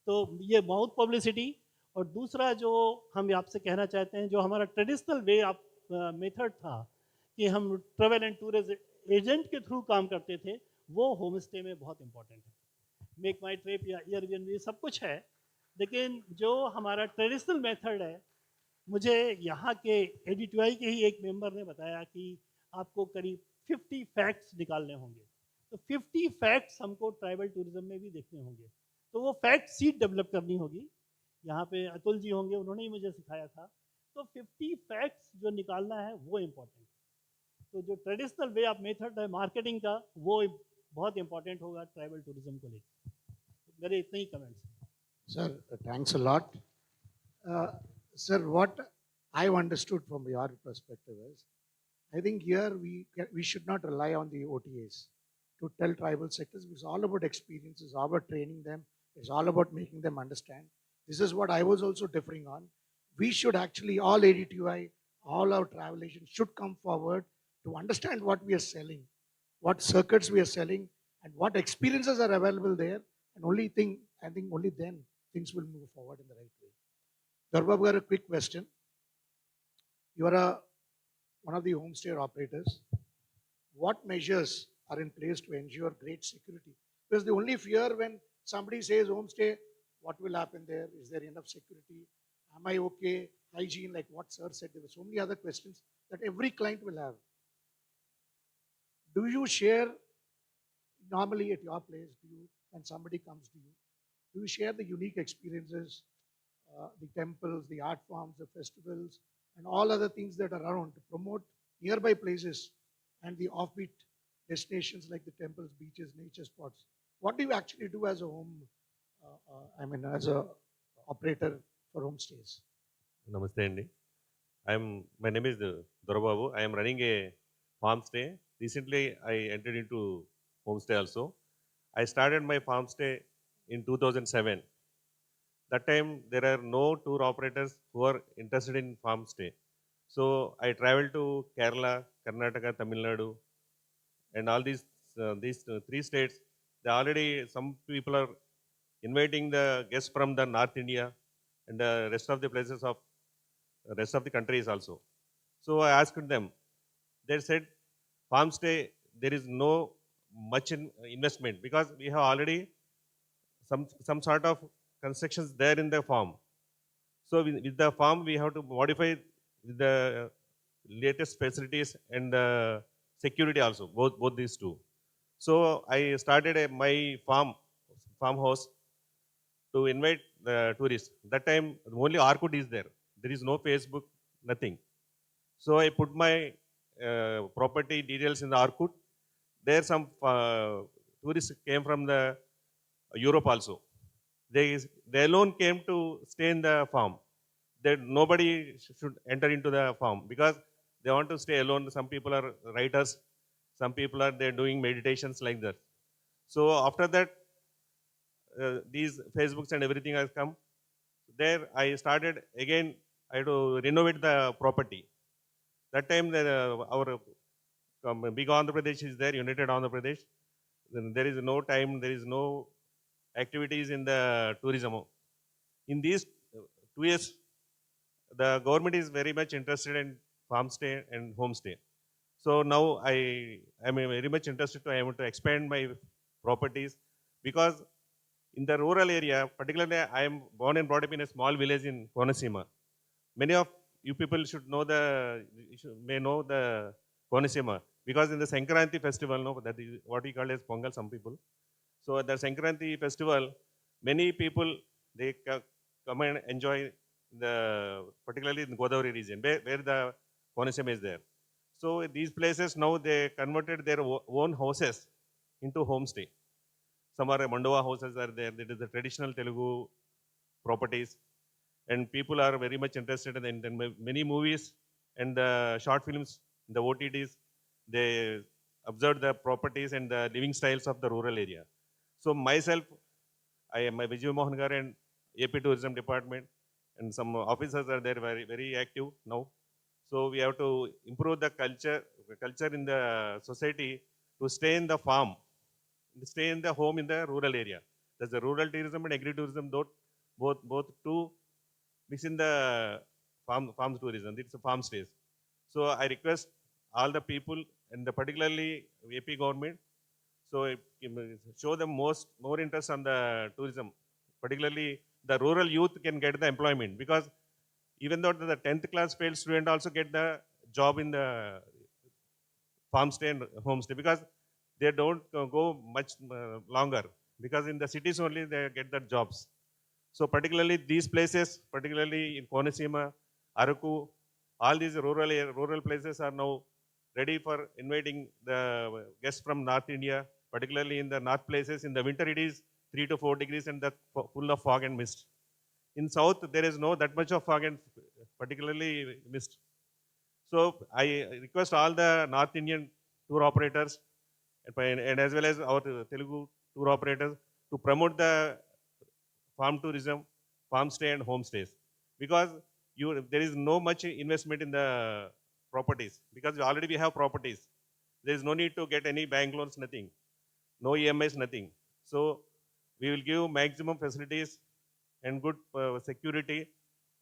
तो ये बहुत पब्लिसिटी। और दूसरा जो हम आपसे कहना चाहते हैं, जो हमारा ट्रेडिशनल वे ऑफ मेथड था कि हम ट्रेवल एंड टूरिज्म एजेंट के थ्रू काम करते थे, वो होम स्टे में बहुत इंपॉर्टेंट है। मेक माई ट्रिप या एयरबीएनबी सब कुछ है, लेकिन जो हमारा ट्रेडिशनल मेथड है, मुझे यहाँ के ADTOI के ही एक मेंबर ने बताया कि आपको करीब 50 फैक्ट्स निकालने होंगे। तो 50 फैक्ट्स हमको ट्राइबल टूरिज्म में भी देखने होंगे। तो वो फैक्ट सीट डेवलप करनी होगी। यहाँ पे अतुल जी होंगे, उन्होंने ही मुझे सिखाया था। तो 50 फैक्ट्स जो निकालना है वो इम्पोर्टेंट। तो जो ट्रेडिशनल वे ऑफ मेथड है मार्केटिंग का, वो बहुत इंपॉर्टेंट होगा ट्राइबल टूरिज्म को लेकर। मेरे इतने ही कमेंट्स हैं। Sir, thanks a lot. Sir, what I've understood from your perspective is, I think here we should not rely on the OTAs to tell tribal sectors. It's all about experience. It's all about training them. It's all about making them understand. This is what I was also differing on. We should actually, all ADTOI, all our travel agents should come forward to understand what we are selling, what circuits we are selling, and what experiences are available there. And I think only then things will move forward in the right way. Darbab got a quick question. You are one of the homestay operators. What measures are in place to ensure great security? Because the only fear when somebody says homestay, what will happen there? Is there enough security? Am I okay? Hygiene, like what sir said, there were so many other questions that every client will have. Do you share normally at your place? When somebody comes to you, do you share the unique experiences, the temples, the art forms, the festivals, and all other things that are around to promote nearby places and the offbeat destinations like the temples, beaches, nature spots? What do you actually do as a home, as a operator for homestays? Namaste Andy. My name is Dorababu. I am running a farm stay. Recently, I entered into homestay also. I started my farm stay in 2007. That time, there are no tour operators who are interested in farm stay. So I traveled to Kerala, Karnataka, Tamil Nadu, and all these three states. Some people are inviting the guests from the North India and the rest of the places of rest of the countries also. So I asked them. They said, farm stay there is no much investment because we have already some sort of constructions there in the farm. So with the farm we have to modify the latest facilities and the security also, both these two. So I started my farmhouse to invite the tourists. That time only Orkut is there. There is no Facebook, nothing. So I put my property details in the Orkut. There some tourists came from the Europe also. They alone came to stay in the farm. Nobody should enter into the farm because they want to stay alone. Some people are writers. Some people are they're doing meditations like that. So after that, these Facebooks and everything has come. There I started again. I had to renovate the property. That time our big Andhra Pradesh is there, United Andhra Pradesh. Then there is no time, there is no activities in the tourism. In these 2 years, the government is very much interested in farm stay and homestay. So now I am very much interested I want to expand my properties because in the rural area, particularly I am born and brought up in a small village in Konaseema. Many of you people may know the Konaseema because in the Sankranti festival, no, that is what we call as Pongal, some people. So at the Sankranti festival, many people they come and enjoy particularly in the Godavari region where the Konaseema is there. So these places now they converted their own houses into homestay. Some are Mandava houses are there. That is the traditional Telugu properties. And people are very much interested in many movies and the short films, the OTTs, they observe the properties and the living styles of the rural area. So myself, I am a Vijay Mohan Gar and AP Tourism Department and some officers are there very, very active now. So we have to improve the culture in the society to stay in the farm, stay in the home in the rural area. There's the rural tourism and agri-tourism, both two mix in the farm tourism. It's a farm stays. So I request all the people and particularly AP government, so show them more interest on the tourism. Particularly the rural youth can get the employment because even though the 10th class failed student also get the job in the farm stay and homestay because they don't go much longer because in the cities only they get the jobs. So particularly these places, particularly in Konaseema, Araku, all these rural places are now ready for inviting the guests from North India, particularly in the north places. In the winter it is 3 to 4 degrees and full of fog and mist. In south there is no that much of fog and particularly mist. So I request all the North Indian tour operators and as well as our Telugu tour operators to promote the farm tourism, farm stay and homestays because there is no much investment in the properties because already we have properties. There is no need to get any bank loans, nothing, no EMIs, nothing. So we will give maximum facilities and good security.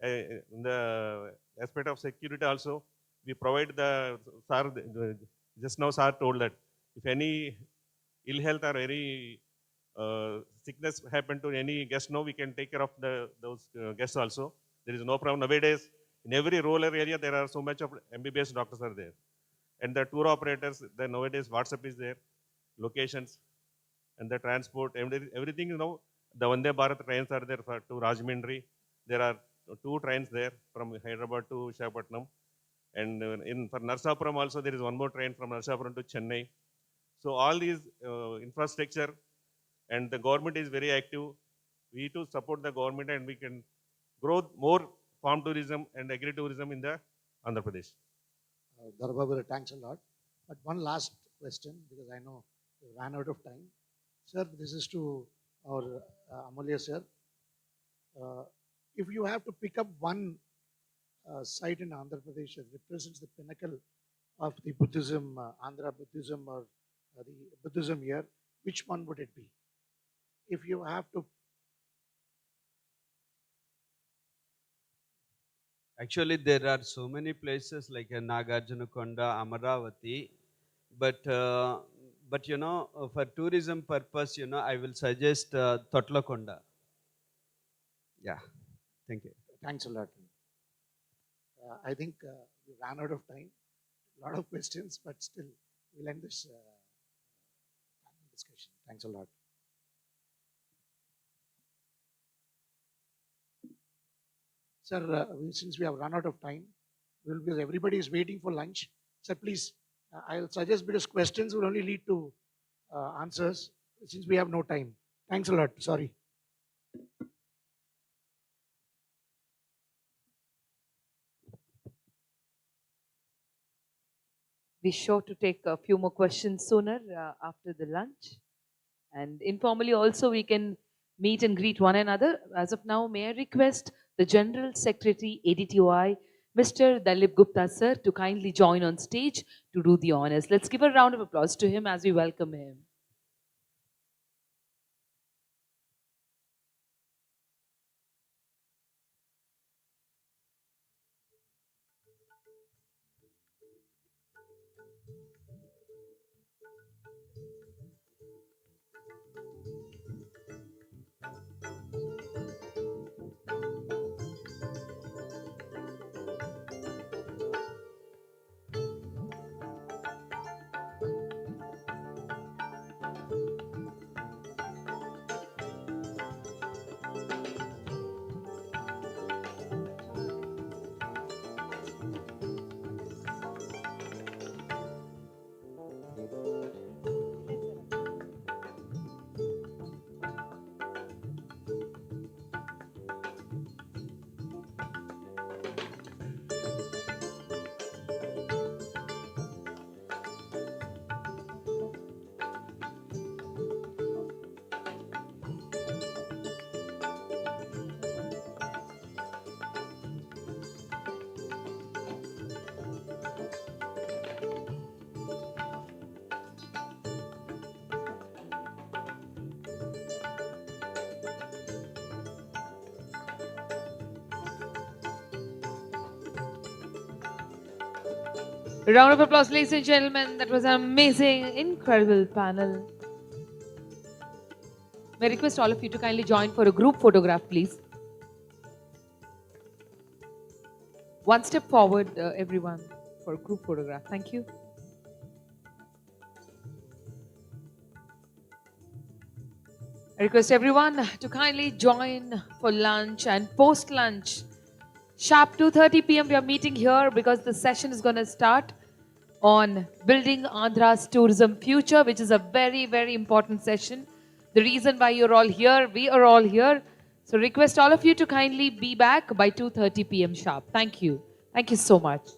In the aspect of security also, we provide just now sir told that if any ill health or any sickness happen to any guest now, we can take care of those guests also. There is no problem. Nowadays, in every rural area, there are so much of MBBS doctors are there. And the tour operators, then nowadays WhatsApp is there, locations, and the transport, everything, the Vande Bharat trains are there to Rajahmundry. There are 2 trains there from Hyderabad to Visakhapatnam. And for Narsapuram also, there is one more train from Narsapuram to Chennai. So all these infrastructure, and the government is very active. We need to support the government, and we can grow more farm tourism and agri-tourism in the Andhra Pradesh. Dharbabu, thanks a lot. But one last question, because I know we ran out of time. Sir, this is to our Amulya sir. If you have to pick up one site in Andhra Pradesh that represents the pinnacle of the Buddhism, Andhra Buddhism, or the Buddhism here, which one would it be? If you have to. Actually, there are so many places like Nagarjunakonda, Amaravati, but for tourism purpose, I will suggest Totlakonda. Yeah, thank you. Thanks a lot. I think we ran out of time. A lot of questions, but still, we'll end this panel discussion. Thanks a lot. Sir, since we have run out of time, because everybody is waiting for lunch, sir, please, I'll suggest, because questions will only lead to answers, since we have no time. Thanks a lot. Sorry. Be sure to take a few more questions sooner after the lunch. And informally also we can meet and greet one another. As of now, may I request the General Secretary, ADTOI, Mr. Dalip Gupta sir, to kindly join on stage to do the honors. Let's give a round of applause to him as we welcome him. A round of applause, ladies and gentlemen. That was an amazing, incredible panel. May I request all of you to kindly join for a group photograph, please. One step forward, everyone, for a group photograph. Thank you. I request everyone to kindly join for lunch and post-lunch. Sharp 2:30 p.m. we are meeting here because the session is going to start on building Andhra's tourism future, which is a very, very important session. The reason why you're all here, we are all here. So request all of you to kindly be back by 2:30 p.m. sharp. Thank you. Thank you so much.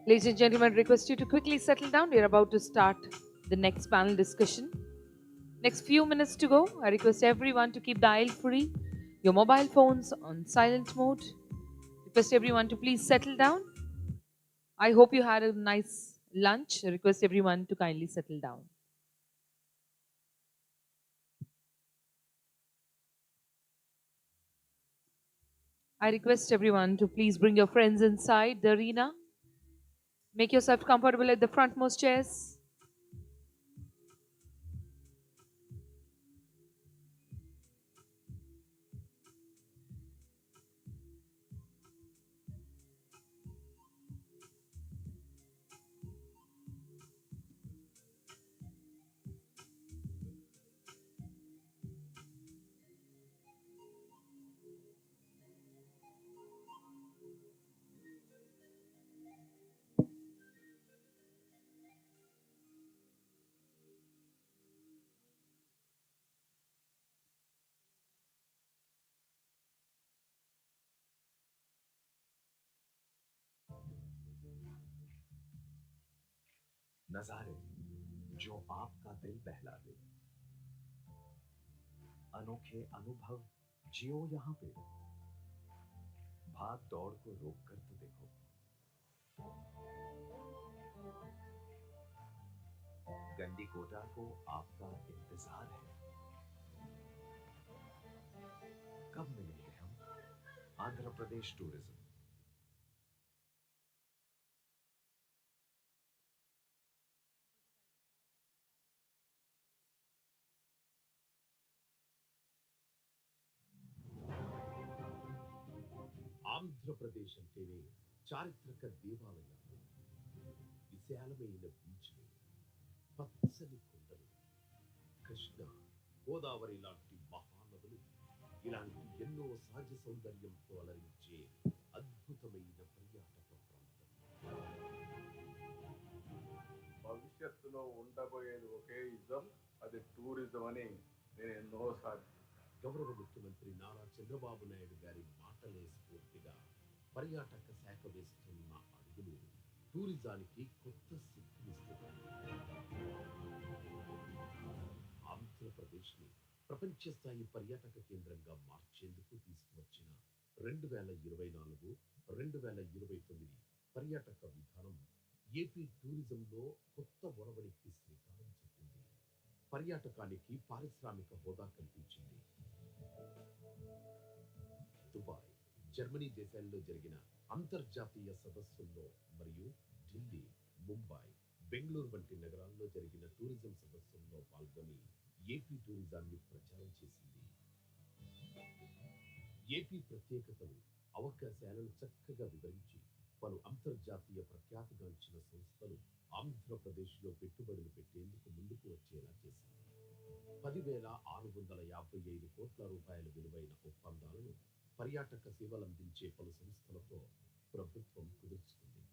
Ladies and gentlemen, request you to quickly settle down. We are about to start the next panel discussion. Next few minutes to go. I request everyone to keep the aisle free, your mobile phones on silent mode. Request everyone to please settle down. I hope you had a nice lunch. I request everyone to kindly settle down. I request everyone to please bring your friends inside the arena. Make yourself comfortable at the frontmost chairs. नजारे जो आपका दिल बहला दे, अनोखे अनुभव जियो यहाँ पे, भाग दौड़ को रोक कर तो देखो, गंडीकोटा को आपका इंतजार है। कब मिलेंगे हम? आंध्र प्रदेश टूरिज्म। ఆంధ్రప్రదేశ్ అంటేనే చారిత్రక దేవాలయాలు, విశాలమైన బీచ్లు, పచ్చని కొండలు, కృష్ణ గోదావరి లాంటి మహానదులు, ఇలాంటి ఎన్నో సహజ సౌందర్యంతో అలరించే అద్భుతమైన పర్యాటక ప్రాంతం. భవిష్యత్తులో ఉండబోయేది ఒకే యుద్ధం, అది టూరిజం అని నేను ఎన్నోసార్లు. గౌరవ ముఖ్యమంత్రి నారా చంద్రబాబు నాయుడు గారి మాటలే స్ఫూర్తిగా పర్యాటక శాఖ వేస్తున్న అడుగులు టూరిజానికి కొత్త శక్తినిస్తున్నాయి. ఆంధ్రప్రదేశ్ని ప్రపంచ స్థాయి పర్యాటక కేంద్రంగా మార్చేందుకు తీసుకువచ్చిన 2024-2029 పర్యాటక విధానం ఏపీ టూరిజంలో కొత్త ఒరవడికి శ్రీకారం చుట్టింది. పర్యాటకానికి పారిశ్రామిక హోదా కల్పించింది. దుబాయ్, జర్మనీ దేశాల్లో జరిగిన అంతర్జాతీయ సదస్సుల్లో మరియు ఢిల్లీ, ముంబై, బెంగళూరు వంటి నగరాల్లో జరిగిన టూరిజం సదస్సుల్లో పాల్గొని ఏపీ టూరిజాన్ని ప్రచారం చేసింది. ఏపీ ప్రత్యేకతలు, అవకాశాలను చక్కగా వివరించి పలు అంతర్జాతీయ ప్రఖ్యాతిగాంచిన సంస్థలు ఆంధ్రప్రదేశ్లో పెట్టుబడులు పెట్టేందుకు ముందుకు వచ్చేలా చేసింది. 10,655 కోట్ల రూపాయల విలువైన ఒప్పందాలను పర్యాటక సేవలందించే పలు సంస్థలతో ప్రభుత్వం కుదుర్చుకుంది.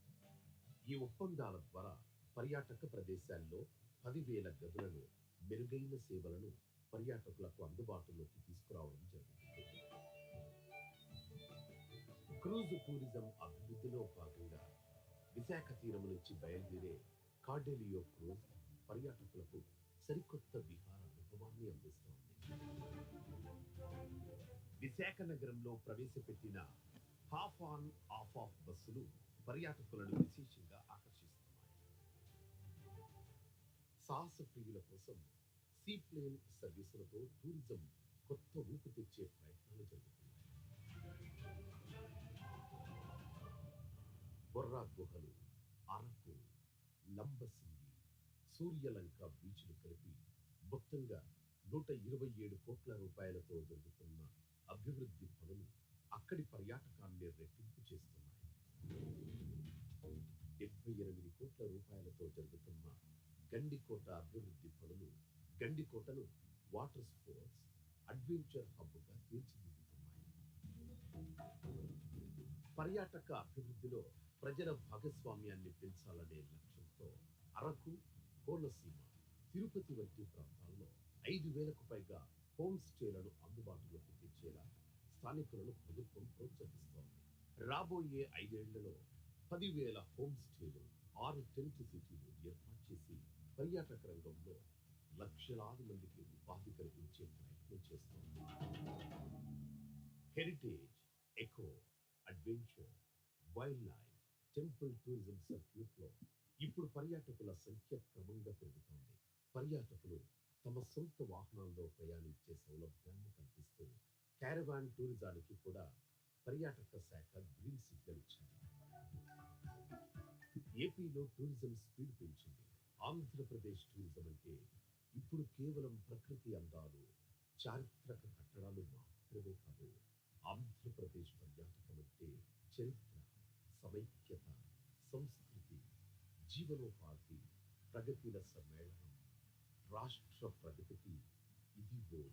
ఈ ఒప్పందాల ద్వారా పర్యాటక ప్రదేశాల్లో 10,000 గదులను, మెరుగైన సేవలను పర్యాటకులకు అందుబాటులోకి తీసుకురావడం జరుగుతుంది. క్రూజ్ టూరిజం అభివృద్ధిలో భాగంగా విశాఖ తీరం నుంచి బయలుదేరే కార్డెలియో క్రూజ్ పర్యాటకులకు సరికొత్త విహార అనుభవాన్ని అందిస్తోంది. విశాఖ నగరంలో ప్రవేశపెట్టిన హాఫ్ ఆన్ ఆఫ్ ఆఫ్ బస్సులు పర్యాటకులను విశేషంగా ఆకర్షిస్తున్నాయి. సాహస ప్రియుల కోసం సీప్లేన్ సర్వీసులతో టూరిజం కొత్త ఊపు తెచ్చే ప్రయత్నాలు జరుగుతున్నాయి. బొర్రా గుహలు, అరకు, లంబసింగి, సూర్యలంక బీచ్లు కలిపి మొత్తంగా 127 కోట్ల రూపాయలతో జరుగుతున్న అభివృద్ధి పనులు అక్కడి పర్యాటకాన్ని రెట్టింపు చేస్తున్నాయి. 78 కోట్ల రూపాయలతో జరుగుతున్న గండికోట అభివృద్ధి పనులు గండికోటను వాటర్ స్పోర్ట్స్, అడ్వెంచర్ హబ్గా తీర్చిదిద్దుతున్నాయి. పర్యాటక అభివృద్ధిలో ప్రజల భాగస్వామ్యాన్ని పెంచాలనే లక్ష్యంతో అరకు, కోనసీమ, తిరుపతి వంటి ప్రాంతాల్లో 5,000కు పైగా హోమ్ స్టేలను అందుబాటులోకి తెచ్చేలా స్థానికులను ప్రభుత్వం ప్రోత్సహిస్తోంది. రాబోయే 5 ఏళ్లలో 10,000 హోమ్ స్టేలు 6 టెంట్ సిటీలు ఏర్పాటు చేసి పర్యాటక రంగంలో లక్షలాది మందికి ఉపాధి కల్పించే ప్రయత్నం చేస్తోంది. Heritage, eco, adventure, wildlife, temple tourism సర్క్యూట్లో ఇప్పుడు పర్యాటకుల సంఖ్య క్రమంగా పెరుగుతోంది. పర్యాటకులు తమ సొంత వాహనాల్లో ప్రయాణించే సౌలభ్యాన్ని కల్పిస్తూ క్యారవాన్ టూరిజానికి కూడా పర్యాటక శాఖ గ్రీన్ సిగ్నల్ ఇచ్చింది. ఏపీలో టూరిజం స్పీడ్ పెంచింది. ఆంధ్రప్రదేశ్ టూరిజం అంటే ఇప్పుడు కేవలం ప్రకృతి అందాలు, చారిత్రక కట్టడాలు మాత్రమే కాదు. ఆంధ్రప్రదేశ్ పర్యాటకం అంటే చరిత్ర, సమైక్యత, సంస్కృతి, జీవనోపాధి, ప్రగతిల సమ్మేళనం. రాష్ట్ర ప్రగతికి ఇదిగో ఈ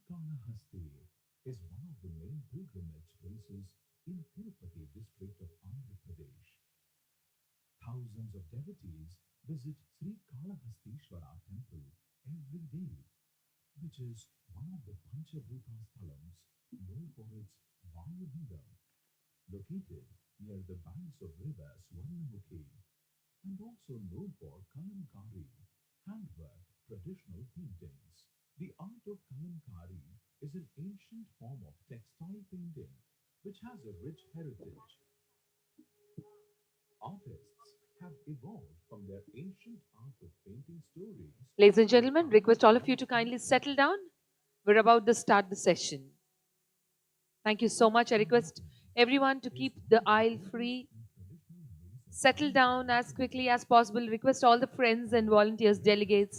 Srikalahasti is one of the main pilgrimage places in Tirupati district of Andhra Pradesh. Thousands of devotees visit Srikalahastishwara temple every day, which is one of the Panchabhuta Sthalams known for its Vayulingam, located near the banks of river Swarnamukhi, and also known for kalamkari, handwork traditional paintings. The art of kalamkari is an ancient form of textile painting which has a rich heritage. Artists have evolved from their ancient art of painting stories. Ladies and gentlemen, request all of you to kindly settle down. We're about to start the session. Thank you so much. I request everyone to keep the aisle free. Settle down as quickly as possible. Request all the friends and volunteers, delegates,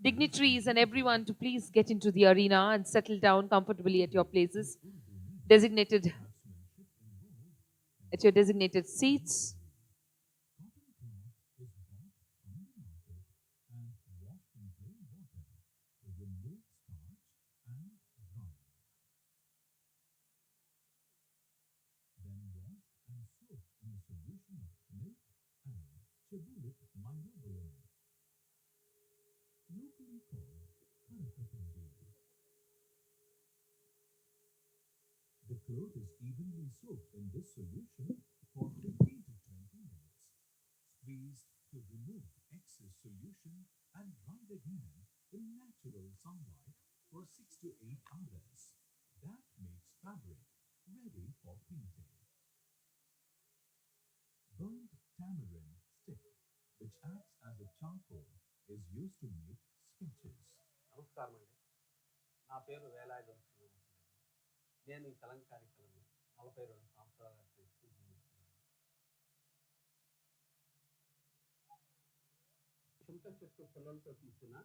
dignitaries and everyone to please get into the arena and settle down comfortably at your places, at your designated seats. The cloth is evenly soaked in this solution for 15 to 20 minutes. Squeezed to remove excess solution and dried again in natural sunlight for 6 to 8 hours. That makes fabric ready for painting. Burnt tamarind stick, which acts as a charcoal, is used to make sketches. నమస్కారం అండి. నా పేరు వేలాయుధ శ్రీనివాసరావు. నేను ఈ కలంకారీ కళను 42 సంవత్సరాలుగా చేస్తున్నాను. చింత చెట్టు పిల్లలతో తీసిన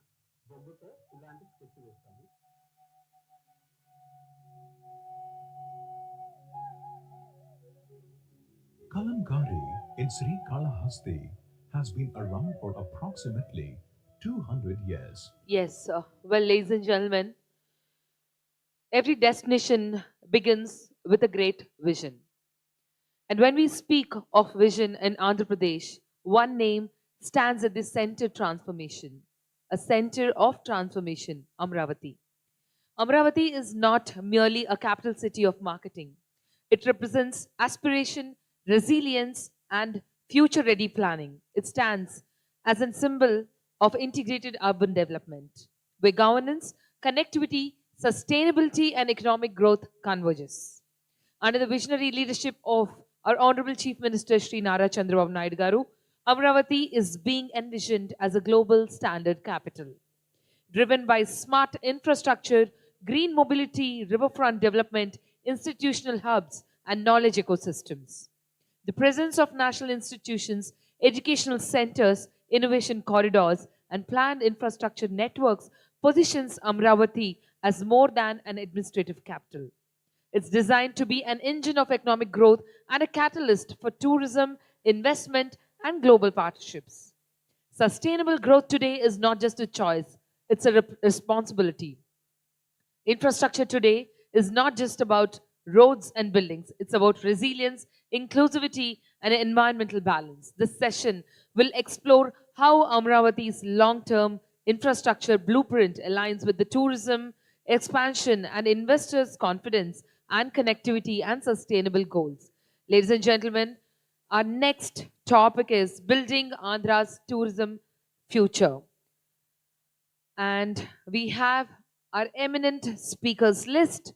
బొగ్గుతో ఇలాంటి స్కెచ్ వేస్తాను. Kalamkari in Srikalahasti has been around for approximately 200 years. Yes, well, ladies and gentlemen, every destination begins with a great vision. And when we speak of vision in Andhra Pradesh, one name stands at the center transformation, a center of transformation, Amravati. Amravati is not merely a capital city of marketing. It represents aspiration, resilience, and future-ready planning. It stands as a symbol of integrated urban development, where governance, connectivity, sustainability, and economic growth converges. Under the visionary leadership of our Honorable Chief Minister Shri Nara Chandrababu Naidu Garu, Amravati is being envisioned as a global standard capital, driven by smart infrastructure, green mobility, riverfront development, institutional hubs, and knowledge ecosystems. The presence of national institutions, educational centers, innovation corridors, and planned infrastructure networks positions Amravati as more than an administrative capital. It's designed to be an engine of economic growth and a catalyst for tourism, investment, and global partnerships. Sustainable growth today is not just a choice, it's a responsibility. Infrastructure today is not just about roads and buildings, it's about resilience, inclusivity, and environmental balance. This session will explore how Amravati's long-term infrastructure blueprint aligns with the tourism expansion and investors' confidence and connectivity and sustainable goals. Ladies and gentlemen, our next topic is building Andhra's tourism future. And we have our eminent speakers list.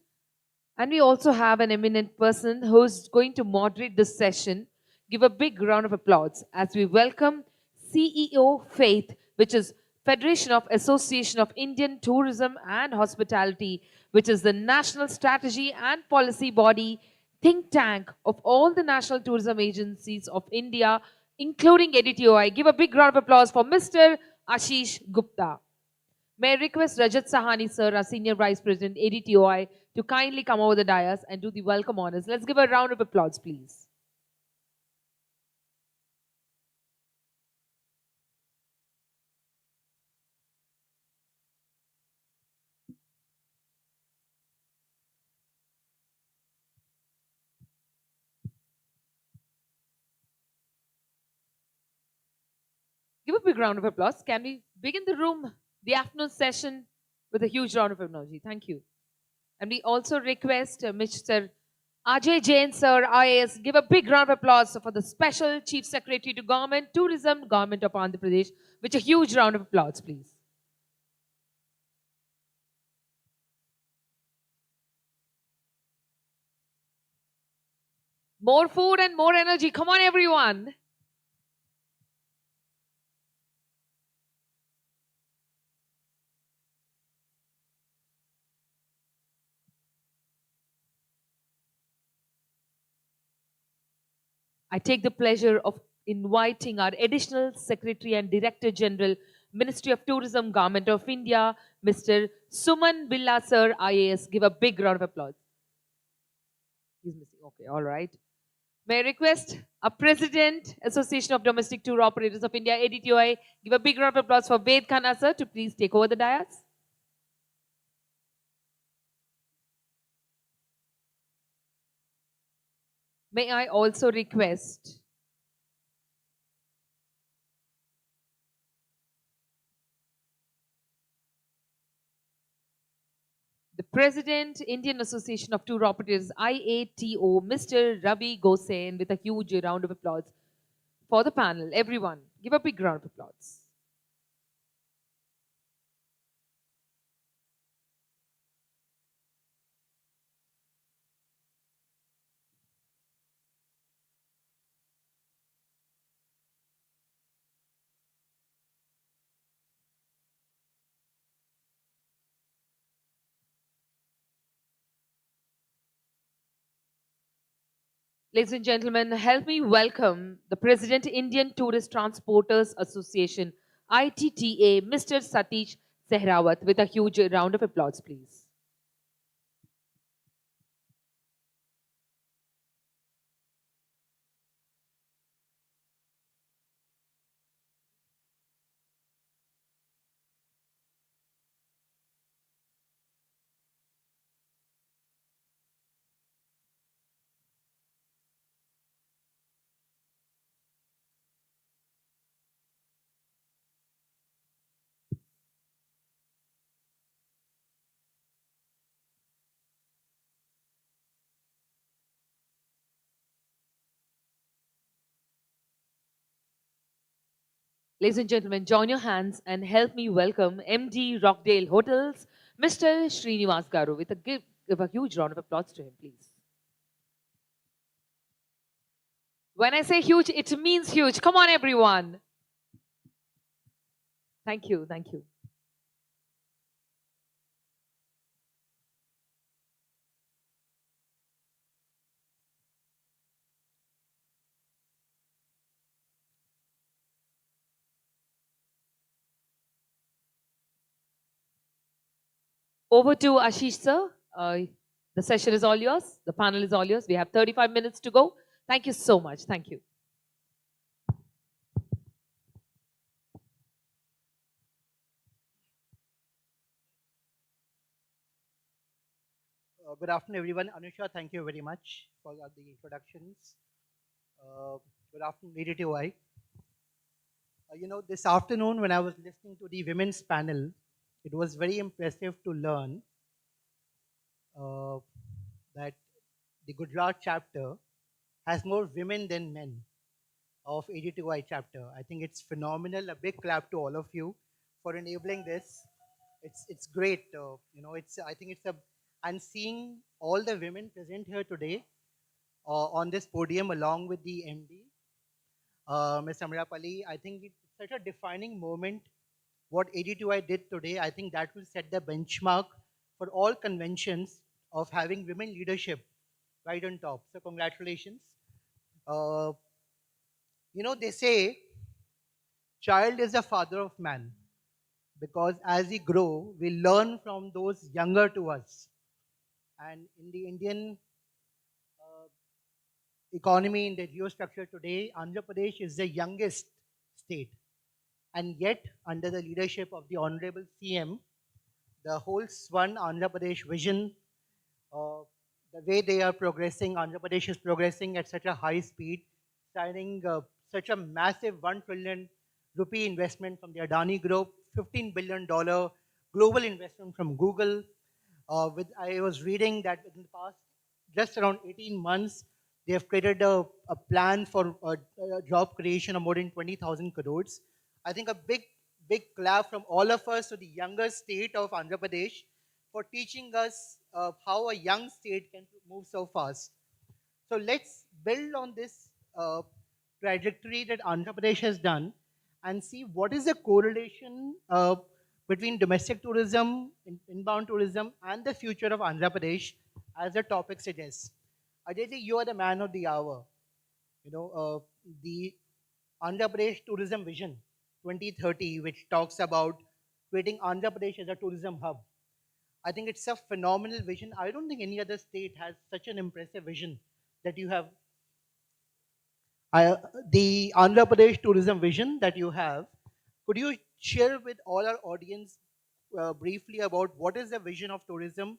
And we also have an eminent person who's going to moderate this session. Give a big round of applause as we welcome CEO Faith, which is Federation of Association of Indian Tourism and Hospitality, which is the national strategy and policy body think tank of all the national tourism agencies of India, including ADTOI. Give a big round of applause for Mr. Ashish Gupta. May I request Rajat Sahani, sir, our Senior Vice President, ADTOI, to kindly come over the dais and do the welcome honors. Let's give a round of applause, please. Give a big round of applause. Can we begin the afternoon session with a huge round of applause? Thank you. And we also request Mr. Ajay Jain, sir, IAS, give a big round of applause for the Special Chief Secretary to Government, Tourism, Government of Andhra Pradesh, with a huge round of applause, please. More food and more energy. Come on, everyone. I take the pleasure of inviting our Additional Secretary and Director General, Ministry of Tourism, Government of India, Mr. Suman Billa, sir, IAS. Give a big round of applause. He's missing. Okay, all right. May I request our President, Association of Domestic Tour Operators of India, ADTOI, give a big round of applause for Ved Khanna, sir, to please take over the dais. May I also request the President, Indian Association of Tour Operators, IATO, Mr. Ravi Gosain, with a huge round of applause for the panel. Everyone, give a big round of applause. Ladies and gentlemen, help me welcome the President, Indian Tourist Transporters Association, ITTA, Mr. Satish Sehrawat, with a huge round of applause, please. Ladies and gentlemen, join your hands and help me welcome MD Rockdale Hotels, Mr. Srinivas Garu, with give a huge round of applause to him, please. When I say huge, it means huge. Come on, everyone. Thank you, thank you. Over to Ashish, sir. The session is all yours. The panel is all yours. We have 35 minutes to go. Thank you so much. Thank you. Good afternoon, everyone. Anusha, thank you very much for the introductions. Good afternoon, ADTOI. This afternoon when I was listening to the women's panel, it was very impressive to learn that the Gujarat chapter has more women than men of ADTOI chapter. I think it's phenomenal. A big clap to all of you for enabling this. It's great. I think it's a, and seeing all the women present here today on this podium along with the MD, Ms. Amrapali, I think it's such a defining moment. What AD2I did today, I think that will set the benchmark for all conventions of having women leadership right on top. So congratulations. They say child is the father of man because as we grow, we learn from those younger to us. And in the Indian economy, in the geostructure today, Andhra Pradesh is the youngest state. And yet, under the leadership of the Honorable CM, the whole Swan Andhra Pradesh vision, the way they are progressing, Andhra Pradesh is progressing at such a high speed, signing such a massive 1 trillion rupee investment from the Adani Group, $15 billion global investment from Google. I was reading that in the past, just around 18 months, they have created a plan for job creation of more than 20,000 crores. I think a big clap from all of us to the younger state of Andhra Pradesh for teaching us how a young state can move so fast. So let's build on this trajectory that Andhra Pradesh has done and see what is the correlation between domestic tourism, inbound tourism, and the future of Andhra Pradesh as the topic suggests. Ajay, you are the man of the hour. The Andhra Pradesh Tourism Vision 2030, which talks about creating Andhra Pradesh as a tourism hub. I think it's a phenomenal vision. I don't think any other state has such an impressive vision that you have. The Andhra Pradesh tourism vision that you have, could you share with all our audience briefly about what is the vision of tourism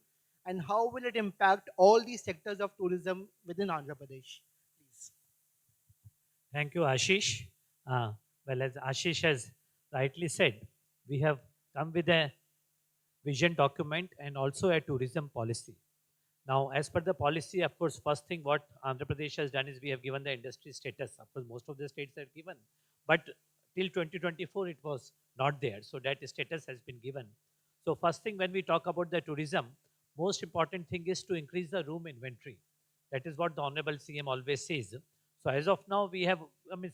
and how will it impact all these sectors of tourism within Andhra Pradesh? Please. Thank you, Ashish. Well, as Ashish has rightly said, we have come with a vision document and also a tourism policy. Now, as per the policy, of course, first thing what Andhra Pradesh has done is we have given the industry status. Of course, most of the states have given, but till 2024 it was not there. So that status has been given. So first thing when we talk about the tourism, most important thing is to increase the room inventory. That is what the Honorable CM always says. So as of now, we have,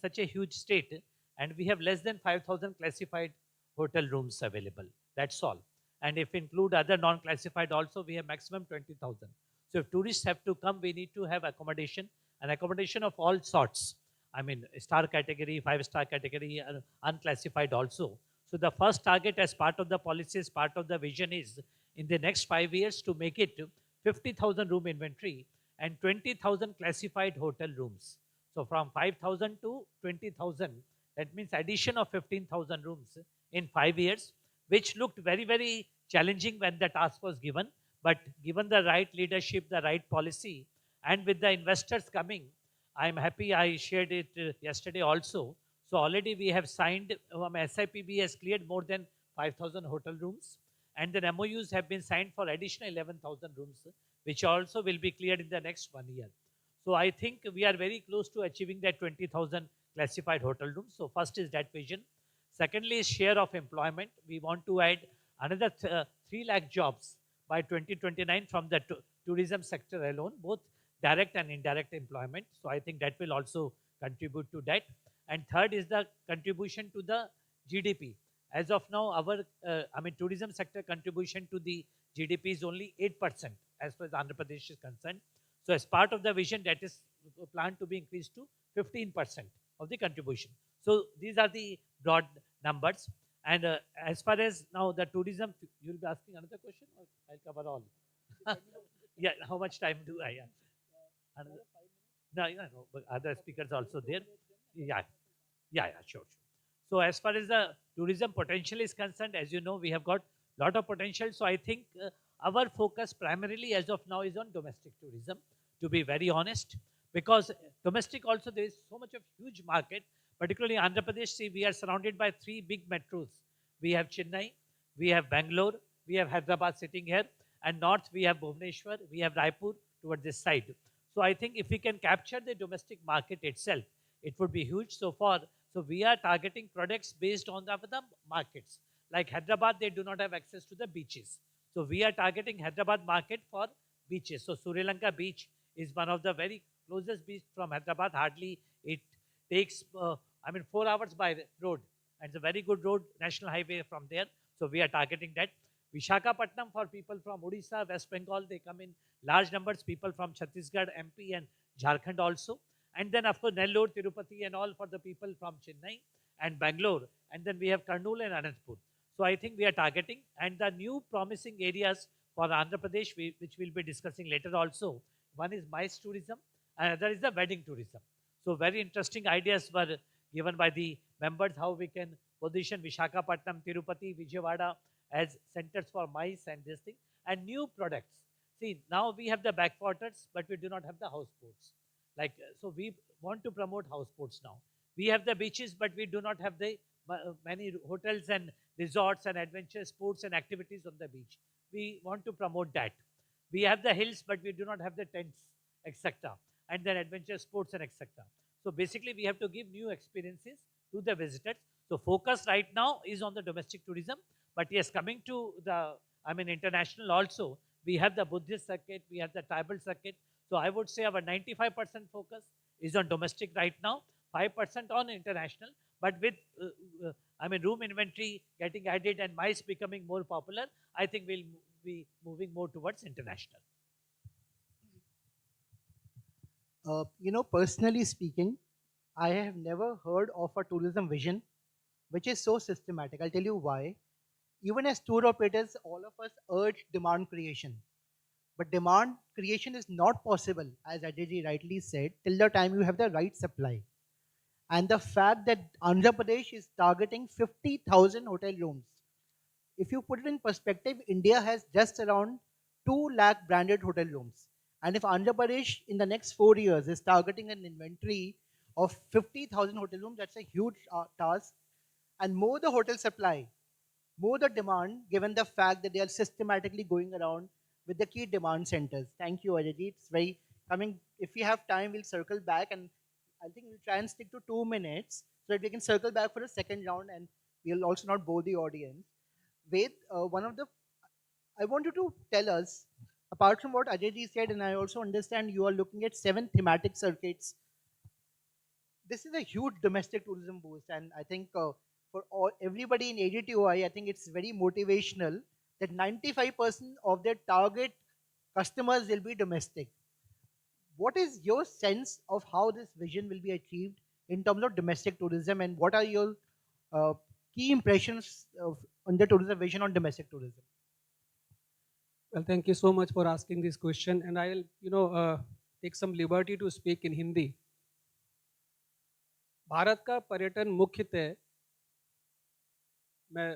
such a huge state, and we have less than 5,000 classified hotel rooms available. That's all. And if include other non-classified also, we have maximum 20,000. So if tourists have to come, we need to have accommodation, and accommodation of all sorts. Star category, 5-star category, unclassified also. So the first target as part of the policy, as part of the vision is in the next 5 years to make it 50,000 room inventory and 20,000 classified hotel rooms. So from 5,000 to 20,000, that means addition of 15,000 rooms in 5 years, which looked very, very challenging when the task was given. But given the right leadership, the right policy, and with the investors coming, I'm happy I shared it yesterday also. So already we have signed, SIPB has cleared more than 5,000 hotel rooms, and then MOUs have been signed for additional 11,000 rooms, which also will be cleared in the next 1 year. So I think we are very close to achieving that 20,000 classified hotel rooms. So first is that vision. Secondly is share of employment. We want to add another 3 lakh jobs by 2029 from the tourism sector alone, both direct and indirect employment. So I think that will also contribute to that. And third is the contribution to the GDP. As of now, our tourism sector contribution to the GDP is only 8% as far as Andhra Pradesh is concerned. So as part of the vision, that is planned to be increased to 15% of the contribution. So these are the broad numbers. And as far as now the tourism, you'll be asking another question or I'll cover all? Yeah, how much time do I have? No, but other speakers also there. Yeah, sure. So as far as the tourism potential is concerned, as you know, we have got a lot of potential. So I think our focus primarily as of now is on domestic tourism, to be very honest. because domestic also there is so much of huge market, particularly Andhra Pradesh. See, we are surrounded by three big metros. We have Chennai, we have Bangalore, we have Hyderabad sitting here, and north we have Bhubaneswar, we have Raipur towards this side. So I think if we can capture the domestic market itself, it would be huge. So we are targeting products based on the markets. Like Hyderabad, they do not have access to the beaches. So we are targeting Hyderabad market for beaches. So Sri Lanka beach is one of the very closest beach from Hyderabad. Hardly it takes, 4 hours by road. And it's a very good road, national highway from there. So we are targeting that. Vishakhapatnam for people from Odisha, West Bengal, they come in large numbers. People from Chhattisgarh, MP and Jharkhand also. And then of course Nellore, Tirupati and all for the people from Chennai and Bangalore. And then we have Kurnool and Anantapur. So I think we are targeting, and the new promising areas for Andhra Pradesh, which we'll be discussing later also. One is MICE tourism, and other is the wedding tourism. So very interesting ideas were given by the members how we can position Vishakhapatnam, Tirupati, Vijayawada as centers for MICE and this thing, and new products. See, now we have the backwaters, but we do not have the houseboats. So we want to promote houseboats now. We have the beaches, but we do not have the many hotels and resorts and adventure sports and activities on the beach. We want to promote that. We have the hills, but we do not have the tents, etc. And then adventure sports and etc. So basically, we have to give new experiences to the visitors. So focus right now is on the domestic tourism. But yes, coming to the, international also, we have the Buddhist circuit, we have the tribal circuit. So I would say our 95% focus is on domestic right now, 5% on international. But with, room inventory getting added and MICE becoming more popular, I think we'll be moving more towards international. Personally speaking, I have never heard of a tourism vision which is so systematic. I'll tell you why. Even as tour operators, all of us urge demand creation. But demand creation is not possible, as Ajay rightly said, till the time you have the right supply. And the fact that Andhra Pradesh is targeting 50,000 hotel rooms. If you put it in perspective, India has just around 2 lakh branded hotel rooms. And if Andhra Pradesh in the next 4 years is targeting an inventory of 50,000 hotel rooms, that's a huge task. And more the hotel supply, more the demand, given the fact that they are systematically going around with the key demand centers. Thank you, Ajay. It's very coming. If we have time, we'll circle back, and I think we'll try and stick to 2 minutes so that we can circle back for a second round, and we'll also not bore the audience. Ved, I want you to tell us, apart from what Ajay said, and I also understand you are looking at 7 thematic circuits. This is a huge domestic tourism boost, and I think for everybody in ADTOI, I think it's very motivational that 95% of their target customers will be domestic. What is your sense of how this vision will be achieved in terms of domestic tourism, and what are your key impressions on the tourism vision on domestic tourism? Well, thank you so much for asking this question, and I'll take some liberty to speak in Hindi. Bharat का पर्यटन मुख्यतः मैं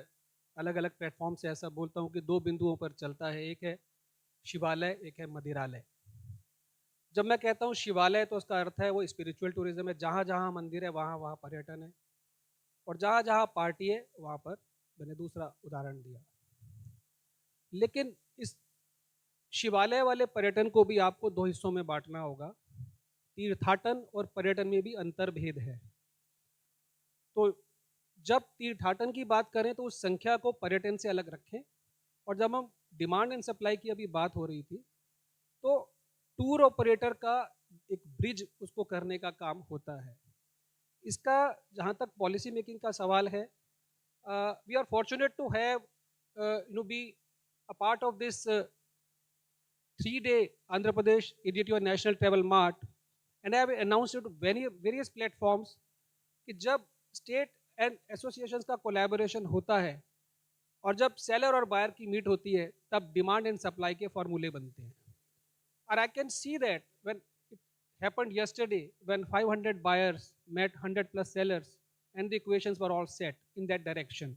अलग अलग platform से ऐसा बोलता हूँ कि 2 बिंदुओं पर चलता है, एक है शिवालय, एक है मंदिरालय। जब मैं कहता हूँ शिवालय तो उसका अर्थ है वो स्पिरिचुअल टूरिज्म है, जहाँ जहाँ मंदिर है वहाँ वहाँ पर्यटन है, और जहाँ जहाँ पार्टी है वहाँ पर मैंने दूसरा उदाहरण दिया। लेकिन इस शिवालय वाले पर्यटन को भी आपको 2 हिस्सों में बांटना होगा। तीर्थाटन और पर्यटन में भी अंतर्भेद है। तो जब तीर्थाटन की बात करें तो उस संख्या को पर्यटन से अलग रखें, और जब हम डिमांड एंड सप्लाई की अभी बात हो रही थी तो टूर ऑपरेटर का एक ब्रिज उसको करने का काम होता है। इसका जहाँ तक पॉलिसी मेकिंग का सवाल है, we are fortunate to have be a part of this 3-day Andhra Pradesh ADTOI National Travel Mart, and I have announced it to various platforms कि जब स्टेट एंड एसोसिएशंस का कोलैबोरेशन होता है और जब सेलर और बायर की meet होती है तब डिमांड एंड सप्लाई के फॉर्मूले बनते हैं। और I can see that when it happened yesterday when 500 buyers met 100+ sellers and the equations were all set in that direction.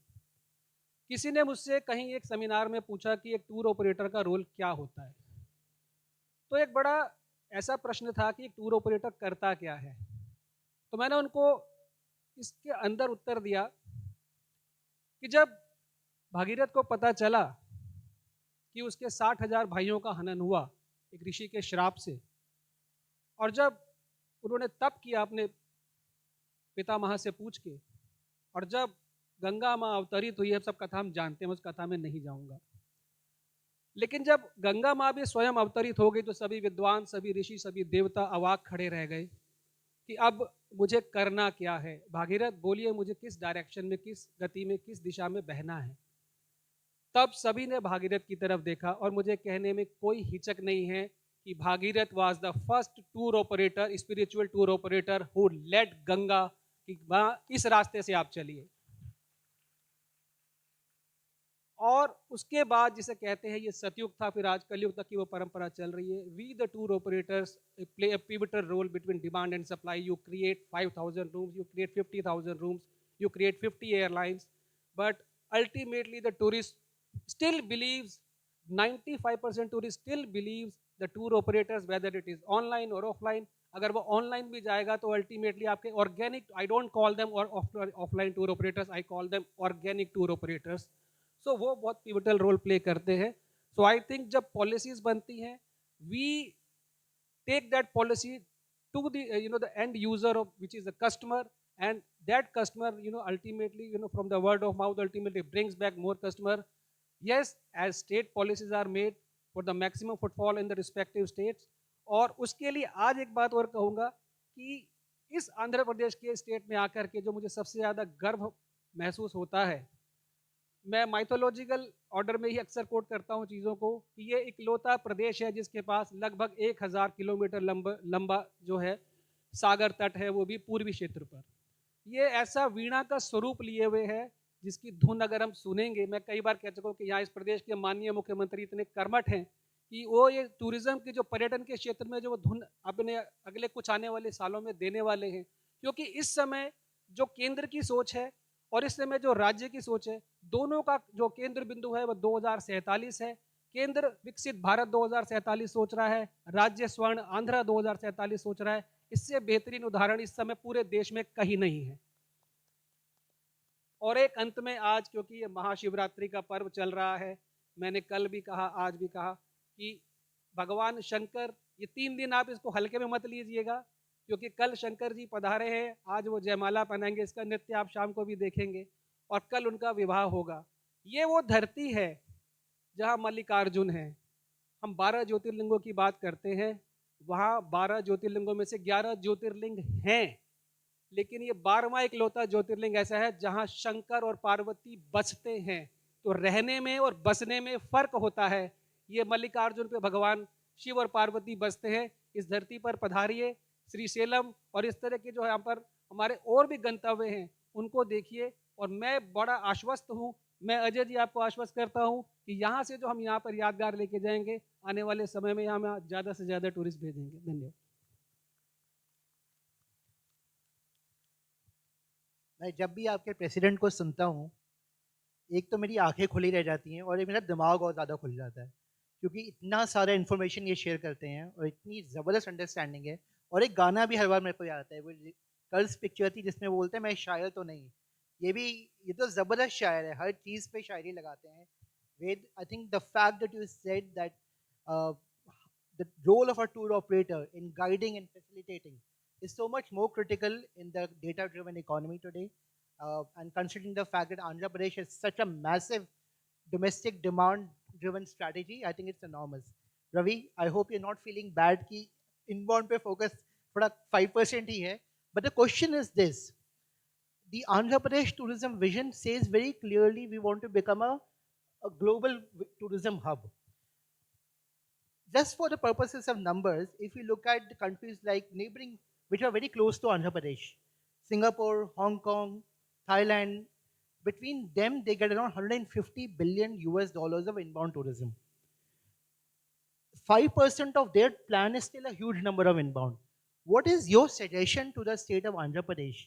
किसी ने मुझसे कहीं एक सेमिनार में पूछा कि एक टूर ऑपरेटर का रोल क्या होता है, तो एक बड़ा ऐसा प्रश्न था कि टूर ऑपरेटर करता क्या है। तो मैंने उनको इसके अंदर उत्तर दिया कि जब भागीरथ को पता चला कि उसके 60,000 भाइयों का हनन हुआ एक ऋषि के श्राप से, और जब उन्होंने तप किया अपने पितामह से पूछ के, और जब गंगा माँ अवतरित हुई है, सब कथा हम जानते हैं, उस कथा में नहीं जाऊंगा, लेकिन जब गंगा माँ भी स्वयं अवतरित हो गई तो सभी विद्वान, सभी ऋषि, सभी देवता अवाक खड़े रह गए कि अब मुझे करना क्या है। भागीरथ बोलिए, मुझे किस डायरेक्शन में, किस गति में, किस दिशा में बहना है। तब सभी ने भागीरथ की तरफ देखा, और मुझे कहने में कोई हिचक नहीं है कि Bhagirath was the first tour operator, spiritual tour operator who led Ganga कि इस रास्ते से आप चलिए। और उसके बाद जिसे कहते हैं ये सतयुग था, फिर आज कलयुग तक की वो परंपरा चल रही है। We the tour operators play a pivotal role between demand and supply. You create 5,000 rooms, you create 50,000 rooms, you create 50 airlines, but ultimately the tourist still believes, 95% tourist still believes the tour operators, whether it is online or offline. अगर वो online भी जाएगा तो ultimately आपके organic, I don't call them और offline tour operators, I call them organic tour operators. So वो बहुत pivotal role play करते हैं। सो आई थिंक जब पॉलिसीज बनती हैं, we take that policy to the the end user of which is the customer, and that customer ultimately from the word of mouth ultimately brings back more customer. Yes, as state policies are made for the maximum footfall in the respective states, और उसके लिए आज एक बात और कहूँगा कि इस आंध्र प्रदेश के स्टेट में आकर के जो मुझे सबसे ज़्यादा गर्व महसूस होता है, मैं माइथोलॉजिकल ऑर्डर में ही अक्सर कोट करता हूँ चीज़ों को, कि ये इकलौता प्रदेश है जिसके पास लगभग 1,000 किलोमीटर लंबा जो है सागर तट है, वो भी पूर्वी क्षेत्र पर। ये ऐसा वीणा का स्वरूप लिए हुए है जिसकी धुन अगर हम सुनेंगे, मैं कई बार कह चुका हूँ कि यहाँ इस प्रदेश के माननीय मुख्यमंत्री इतने कर्मठ हैं कि वो ये टूरिज्म की जो पर्यटन के क्षेत्र में जो वो धुन अपने अगले कुछ आने वाले सालों में देने वाले हैं, क्योंकि इस समय जो केंद्र की सोच है और इस समय जो राज्य की सोच है, दोनों का जो केंद्र बिंदु है वो 2047 है। केंद्र विकसित भारत 2047 सोच रहा है, राज्य स्वर्ण आंध्र 2047 सोच रहा है। इससे बेहतरीन उदाहरण इस समय पूरे देश में कहीं नहीं है। और एक अंत में आज, क्योंकि ये महाशिवरात्रि का पर्व चल रहा है, मैंने कल भी कहा, आज भी कहा कि भगवान शंकर, ये 3 दिन आप इसको हल्के में मत लीजिएगा, क्योंकि कल शंकर जी पधारे हैं, आज वो जयमाला पहनाएंगे, इसका नृत्य आप शाम को भी देखेंगे, और कल उनका विवाह होगा। ये वो धरती है जहाँ मल्लिकार्जुन है। हम 12 ज्योतिर्लिंगों की बात करते हैं, वहाँ 12 ज्योतिर्लिंगों में से 11 ज्योतिर्लिंग हैं, लेकिन ये 12वां इकलौता ज्योतिर्लिंग ऐसा है जहाँ शंकर और पार्वती बसते हैं। तो रहने में और बसने में फर्क होता है। ये मल्लिकार्जुन पे भगवान शिव और पार्वती बसते हैं। इस धरती पर पधारिए, श्रीशैलम और इस तरह के जो यहाँ पर हमारे और भी गंतव्य हैं उनको देखिए। और मैं बड़ा आश्वस्त हूँ, मैं अजय जी आपको आश्वस्त करता हूँ कि यहाँ से जो हम यहाँ पर यादगार लेके जाएंगे, आने वाले समय में यहाँ ज़्यादा से ज़्यादा टूरिस्ट भेजेंगे। धन्यवाद। मैं जब भी आपके प्रेसिडेंट को सुनता हूँ, एक तो मेरी आंखें खुली रह जाती हैं और एक मेरा दिमाग और ज़्यादा खुल जाता है, क्योंकि इतना सारा इन्फॉर्मेशन ये शेयर करते हैं और इतनी ज़बरदस्त अंडरस्टैंडिंग है। और एक गाना भी हर बार मेरे को याद आता है, वो कर्ज पिक्चर थी जिसमें बोलते हैं मैं शायर तो नहीं, ये तो ज़बरदस्त शायर है, हर चीज़ पे शायरी लगाते हैं। Ved, I think the fact that you said that the role of a tour operator in guiding and facilitating is so much more critical in the data-driven economy today. And considering the fact that Andhra Pradesh has such a massive domestic demand-driven strategy, I think it's enormous. Ravi, I hope you're not feeling bad कि inbound पे focus थोड़ा 5% ही है. But the question is this: the Andhra Pradesh tourism vision says very clearly we want to become a global tourism hub. Just for the purposes of numbers, if you look at the countries like neighboring, which are very close to Andhra Pradesh, Singapore, Hong Kong, Thailand, between them they get around 150 billion US dollars of inbound tourism. 5% of their plan is still a huge number of inbound. What is your suggestion to the state of Andhra Pradesh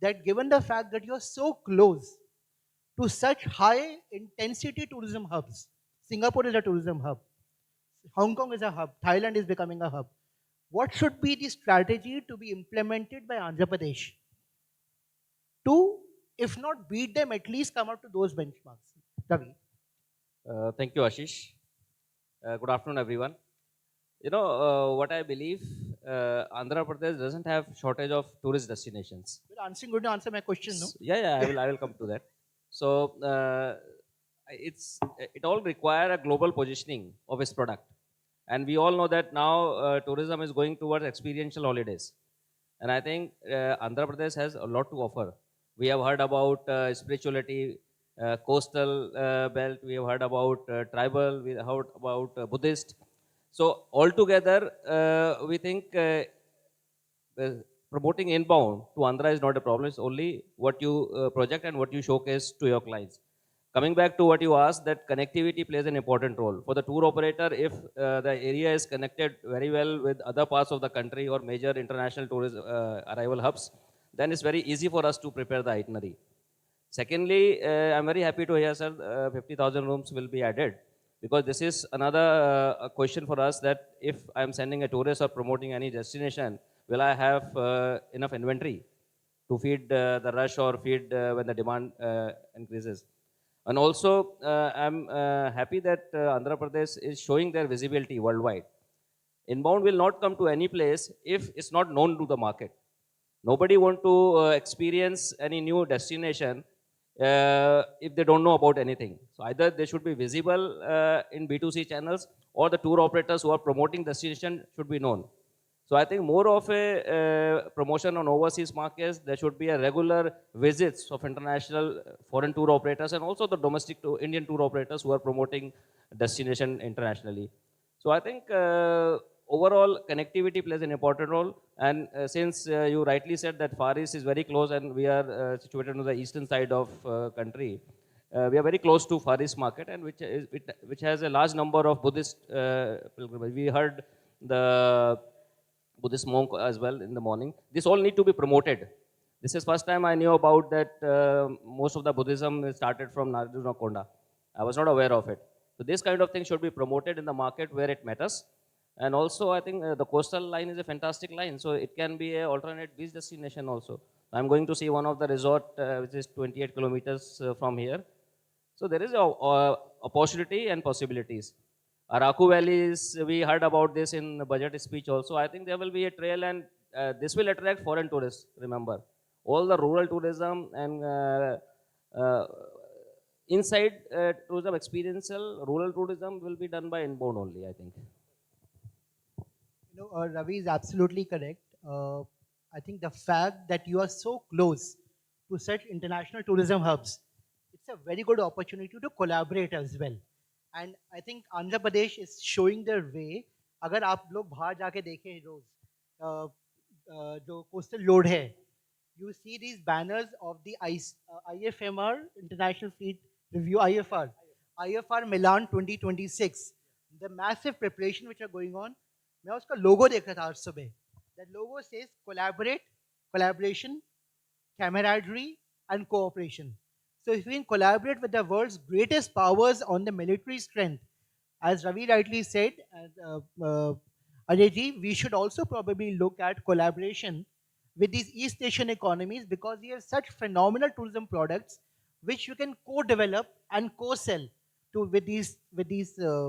that given the fact that you're so close to such high intensity tourism hubs, Singapore is a tourism hub, Hong Kong is a hub, Thailand is becoming a hub, what should be the strategy to be implemented by Andhra Pradesh to, if not beat them, at least come up to those benchmarks? Ravi. Thank you, Ashish. Good afternoon, everyone. What I believe, Andhra Pradesh doesn't have shortage of tourist destinations. You're going to answer my question, no? Yeah, I will come to that. So it all require a global positioning of its product, and we all know that now tourism is going towards experiential holidays, and I think Andhra Pradesh has a lot to offer. We have heard about spirituality, coastal belt. We have heard about tribal. We have heard about Buddhist. So altogether, we think promoting inbound to Andhra is not a problem. It's only what you project and what you showcase to your clients. Coming back to what you asked, that connectivity plays an important role. For the tour operator, if the area is connected very well with other parts of the country or major international tourist arrival hubs, then it's very easy for us to prepare the itinerary. Secondly, I'm very happy to hear, sir, 50,000 rooms will be added, because this is another question for us, that if I'm sending a tourist or promoting any destination, will I have enough inventory to feed the rush or feed when the demand increases? And also, I'm happy that Andhra Pradesh is showing their visibility worldwide. Inbound will not come to any place if it's not known to the market. Nobody want to experience any new destination if they don't know about anything. So either they should be visible in B2C channels, or the tour operators who are promoting destination should be known. So I think more of a promotion on overseas markets, there should be a regular visits of international foreign tour operators, and also the domestic to Indian tour operators who are promoting destination internationally. So I think overall connectivity plays an important role. And since you rightly said that Far East is very close, and we are situated on the eastern side of country, we are very close to Far East market, and which has a large number of Buddhist pilgrims. We heard the Buddhist monk as well in the morning. This all need to be promoted. This is first time I knew about that most of the Buddhism started from Narjunakonda. I was not aware of it. So this kind of thing should be promoted in the market where it matters. And also I think the coastal line is a fantastic line. So it can be an alternate beach destination also. I'm going to see one of the resort which is 28 kilometers from here. So there is a opportunity and possibilities. Araku Valleys, we heard about this in the budget speech also. I think there will be a trail, and this will attract foreign tourists, remember. All the rural tourism and inside tourism, experiential, rural tourism will be done by inbound only, I think. Ravi is absolutely correct. I think the fact that you are so close to such international tourism hubs, it's a very good opportunity to collaborate as well. And I think Andhra Pradesh is showing their way. अगर आप लोग बाहर जाके देखें रोज जो coastal road है, you see these banners of the IFMR International Fleet Review, IFR Milan 2026, the massive preparation which are going on. मैं उसका logo देख रहा था आज सुबह. That logo says collaboration, camaraderie, and cooperation. So if we can collaborate with the world's greatest powers on the military strength, as Ravi rightly said, Ajayji, we should also probably look at collaboration with these East Asian economies, because we have such phenomenal tourism products which you can co-develop and co-sell with these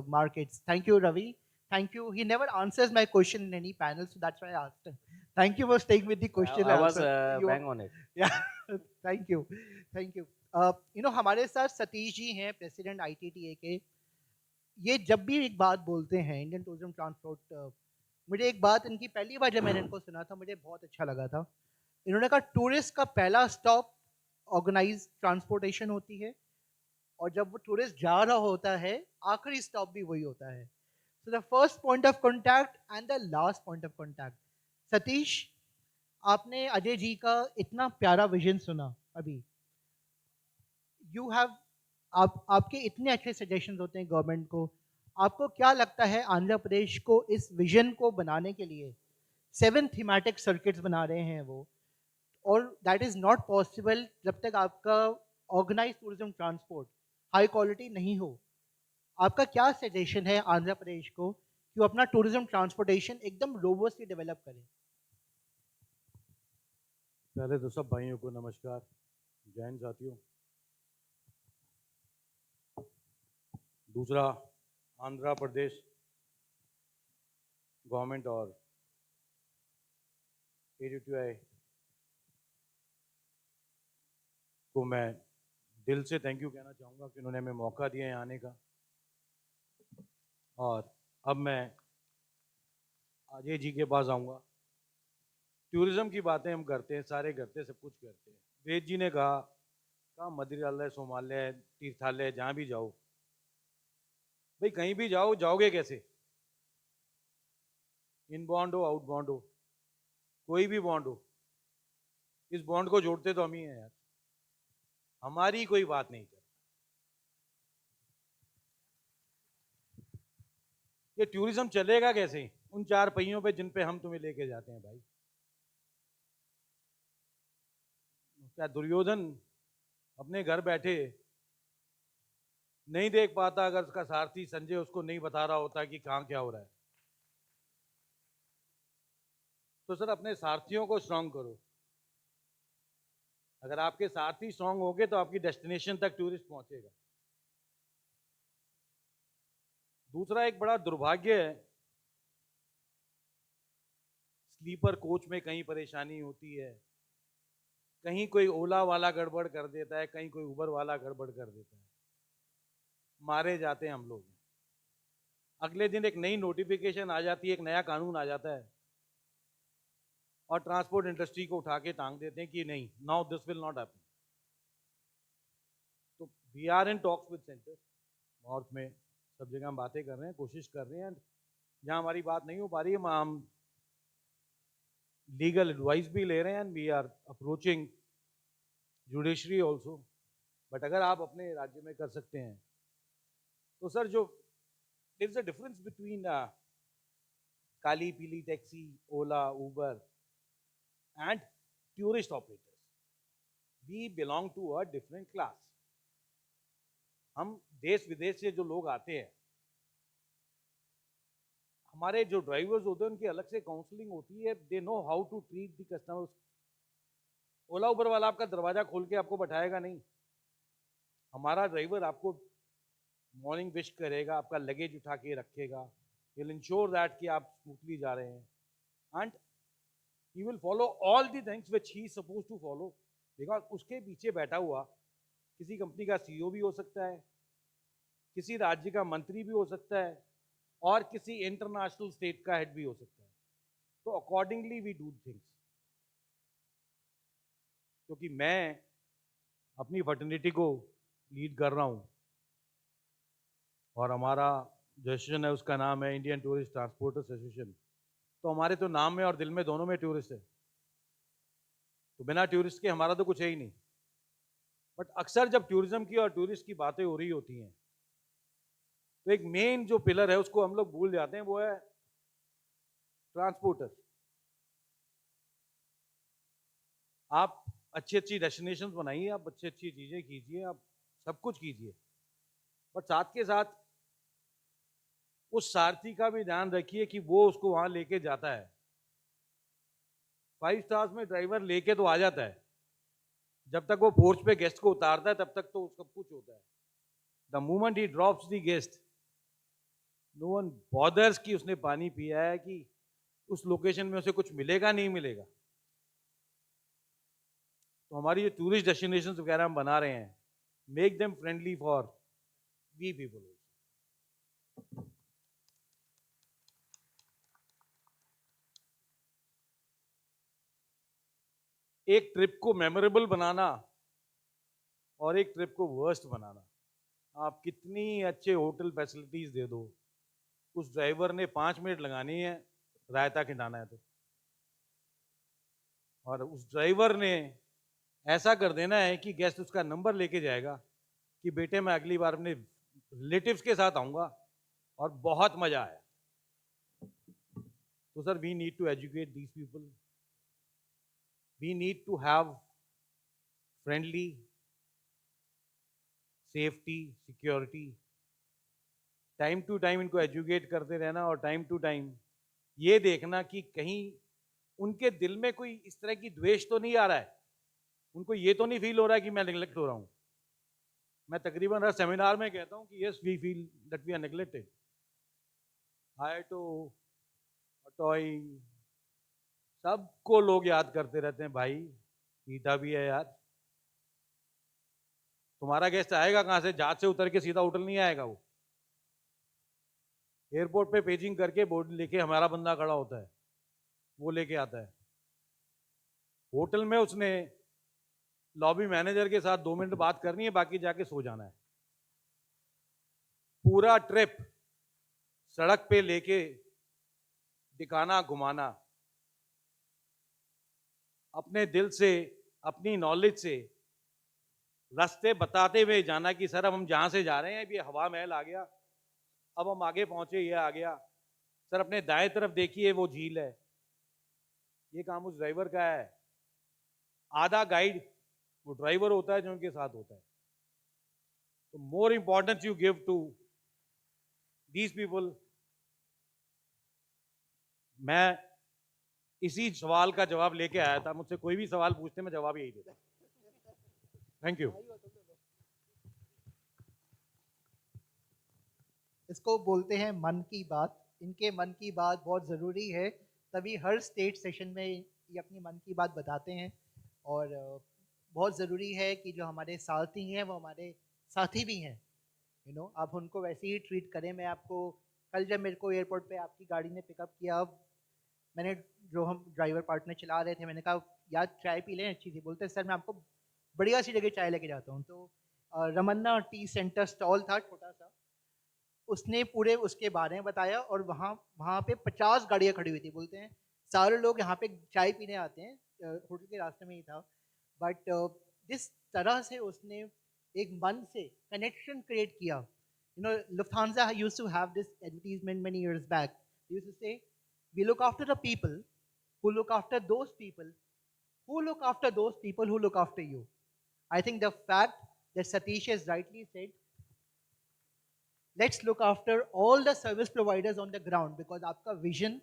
markets. Thank you, Ravi. Thank you. He never answers my question in any panel, so that's why I asked him. Thank you for staying with the question. I was bang on it. Yeah. Thank you. Thank you. हमारे साथ सतीश जी हैं, president ITTA के. ये जब भी एक बात बोलते हैं इंडियन टूरिज्म ट्रांसपोर्ट, मुझे एक बात इनकी पहली बार जब मैंने इनको सुना था मुझे बहुत अच्छा लगा था. इन्होंने कहा टूरिस्ट का पहला स्टॉप ऑर्गेनाइज ट्रांसपोर्टेशन होती है, और जब वो टूरिस्ट जा रहा होता है आखिरी स्टॉप भी वही होता है. So the first point of contact and the last point of contact. Satish, आपने अजय जी का इतना प्यारा विजन सुना अभी. आपके इतने अच्छे सजेशंस होते हैं गवर्नमेंट को. आपको क्या लगता है आंध्र प्रदेश को इस विजन को बनाने के लिए 7 थीमेटिक सर्किट्स बना रहे हैं वो, और दैट इज़ नॉट पॉसिबल जब तक आपका organise tourism transport high quality नहीं हो. आपका क्या सजेशन है आंध्र प्रदेश को कि वो अपना टूरिज्म ट्रांसपोर्टेशन एकदम रोबस्टली डेवलप करें? पहले तो सब भाइयों को नमस्कार, जय हिंद साथियों। दूसरा, आंध्र प्रदेश गवर्नमेंट और ADTOI को मैं दिल से थैंक यू कहना चाहूँगा कि उन्होंने हमें मौका दिया है आने का। और अब मैं अजय जी के पास आऊँगा। टूरिज्म की बातें हम करते हैं, सारे करते हैं, सब कुछ करते हैं। वेद जी ने कहा मंदिरालय, सोमालय, तीर्थालय, जहाँ भी जाओ, भाई कहीं भी जाओ, जाओगे कैसे? इनबाउंड हो, आउटबाउंड हो, कोई भी बॉन्ड हो, इस बॉन्ड को जोड़ते तो हम ही हैं यार। हमारी कोई बात नहीं करता। ये टूरिज्म चलेगा कैसे उन चार पहियों पे जिन पे हम तुम्हें लेके जाते हैं भाई? क्या दुर्योधन अपने घर बैठे नहीं देख पाता अगर उसका सारथी संजय उसको नहीं बता रहा होता कि कहाँ क्या हो रहा है? तो सर अपने सारथियों को स्ट्रांग करो। अगर आपके सारथी स्ट्रांग होंगे तो आपकी डेस्टिनेशन तक टूरिस्ट पहुंचेगा। दूसरा एक बड़ा दुर्भाग्य है, स्लीपर कोच में कहीं परेशानी होती है, कहीं कोई ओला वाला गड़बड़ कर देता है, कहीं कोई उबर वाला गड़बड़ कर देता है, मारे जाते हैं हम लोग। अगले दिन एक नई नोटिफिकेशन आ जाती है, एक नया कानून आ जाता है और ट्रांसपोर्ट इंडस्ट्री को उठा के टांग देते हैं कि नहीं, now this will not happen. तो we are in talks with centre north में, सब जगह हम बातें कर रहे हैं, कोशिश कर रहे हैं। जहां हमारी बात नहीं हो पा रही है हम लीगल एडवाइस भी ले रहे हैं and we are approaching judiciary also. But अगर आप अपने राज्य में कर सकते हैं तो सर, जो there is a difference between kaali peeli taxi, Ola, Uber and tourist operators. We belong to a different class. हम देश विदेश से जो लोग आते हैं, हमारे जो ड्राइवर्स होते हैं उनकी अलग से काउंसलिंग होती है। They know how to treat the customers. Ola Uber वाला आपका दरवाजा खोल के आपको बैठाएगा नहीं। हमारा ड्राइवर आपको मॉर्निंग विश करेगा, आपका लगेज उठा के रखेगा, he will ensure that कि आप स्मूथली जा रहे हैं, and he will follow all the things which he is supposed to follow, because उसके पीछे बैठा हुआ किसी कंपनी का CEO भी हो सकता है, किसी राज्य का मंत्री भी हो सकता है और किसी इंटरनेशनल स्टेट का हेड भी हो सकता है। तो अकॉर्डिंगली वी डू थिंग्स। क्योंकि मैं अपनी फर्टर्निटी को लीड कर रहा हूँ और हमारा जो एसोसिएशन है उसका नाम है इंडियन टूरिस्ट ट्रांसपोर्टर्स एसोसिएशन। तो हमारे तो नाम में और दिल में दोनों में टूरिस्ट है, तो बिना टूरिस्ट के हमारा तो कुछ है ही नहीं। बट अक्सर जब टूरिज्म की और टूरिस्ट की बातें हो रही होती हैं तो एक मेन जो पिलर है उसको हम लोग भूल जाते हैं, वो है ट्रांसपोर्टर। आप अच्छी अच्छी डेस्टिनेशंस बनाइए, आप अच्छी अच्छी चीजें कीजिए, आप सब कुछ कीजिए, बट साथ के साथ उस सारथी का भी ध्यान रखिए कि वो उसको वहां लेके जाता है। 5 स्टार्स में ड्राइवर लेके तो आ जाता है, जब तक वो पोर्च पे गेस्ट को उतारता है तब तक तो सब कुछ होता है। The moment he drops the guest, no one bothers कि उसने पानी पिया है, कि उस लोकेशन में उसे कुछ मिलेगा नहीं मिलेगा। तो हमारी जो टूरिस्ट डेस्टिनेशंस वगैरह हम बना रहे हैं, make them friendly for we people. एक ट्रिप को मेमोरेबल बनाना और एक ट्रिप को वर्स्ट बनाना। आप कितनी अच्छे होटल फैसिलिटीज दे दो, उस ड्राइवर ने 5 मिनट लगानी है रायता खिलाना है तो, और उस ड्राइवर ने ऐसा कर देना है कि गेस्ट उसका नंबर लेके जाएगा कि बेटे मैं अगली बार अपने रिलेटिव्स के साथ आऊंगा और बहुत मजा आया। तो sir, we need to educate these people, we need to have friendly, safety, security, time to time इनको एजुकेट करते रहना और टाइम टू टाइम ये देखना कि कहीं उनके दिल में कोई इस तरह की द्वेष तो नहीं आ रहा है, उनको ये तो नहीं फील हो रहा है कि मैं नेग्लेक्ट हो रहा हूँ। मैं तकरीबन हर सेमिनार में कहता हूँ कि yes we feel that we are neglected. ADTOI सबको लोग याद करते रहते हैं, भाई गीता भी है यार, तुम्हारा गेस्ट आएगा कहाँ से, जहाज से उतर के सीधा होटल नहीं आएगा, वो एयरपोर्ट पे पेजिंग करके बोर्ड लेके हमारा बंदा खड़ा होता है, वो लेके आता है। होटल में उसने लॉबी मैनेजर के साथ 2 मिनट बात करनी है, बाकी जाके सो जाना है। पूरा ट्रिप सड़क पे लेके दिखाना घुमाना, अपने दिल से अपनी नॉलेज से रास्ते बताते हुए जाना कि सर अब हम जहां से जा रहे हैं, अभी हवा महल आ गया, अब हम आगे पहुंचे, ये आ गया, सर अपने दाएं तरफ देखिए वो झील है। ये काम उस ड्राइवर का है। आधा गाइड वो ड्राइवर होता है जो उनके साथ होता है। तो more importance you give to these people. मैं इसी सवाल का जवाब लेके आया था, मुझसे कोई भी सवाल पूछते मैं जवाब यही देता। Thank you. इसको बोलते हैं मन की बात। इनके मन की बात बहुत ज़रूरी है, तभी हर स्टेट सेशन में ये अपनी मन की बात बताते हैं। और बहुत ज़रूरी है कि जो हमारे साथी हैं वो हमारे साथी भी हैं, आप उनको वैसे ही ट्रीट करें। मैं आपको कल जब मेरे को एयरपोर्ट पे आपकी गाड़ी ने पिकअप किया, मैंने जो हम ड्राइवर पार्टनर चला रहे थे, मैंने कहा यार चाय पी लें अच्छी सी। बोलते सर मैं आपको बढ़िया सी जगह चाय लेके जाता हूँ। तो रमन्ना टी सेंटर स्टॉल था छोटा सा, उसने पूरे उसके बारे में बताया और वहाँ पे 50 गाड़ियाँ खड़ी हुई थी। बोलते हैं सारे लोग यहाँ पे चाय पीने आते हैं, होटल के रास्ते में ही था। बट जिस तरह से उसने एक मन से कनेक्शन क्रिएट किया, Lufthansa used to have this advertisement many years back. They used to say, we look after the people who look after those people who look after those people who look after you. I think the fact that Satish has rightly said, let's look after all the service providers on the ground, because आपका vision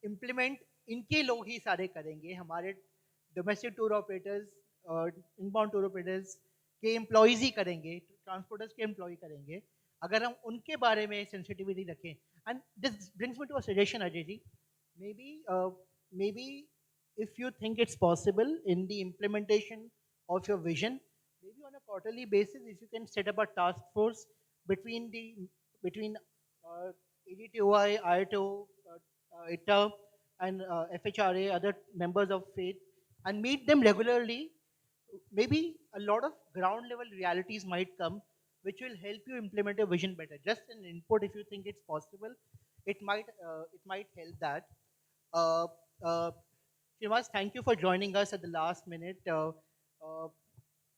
implement इनके लोग ही सारे करेंगे। हमारे domestic tour operators, inbound tour operators के employees ही करेंगे, transporters के employee करेंगे, अगर हम उनके बारे में sensitivity रखें। And this brings me to a suggestion, Ajay ji. Maybe if you think it's possible in the implementation of your vision, maybe on a quarterly basis, if you can set up a task force between ADTOI, IATO, ITA, and FHRA, other members of faith, and meet them regularly, maybe a lot of ground level realities might come which will help you implement your vision better. Just an input, if you think it's possible, it might help that. Srinivas, thank you for joining us at the last minute.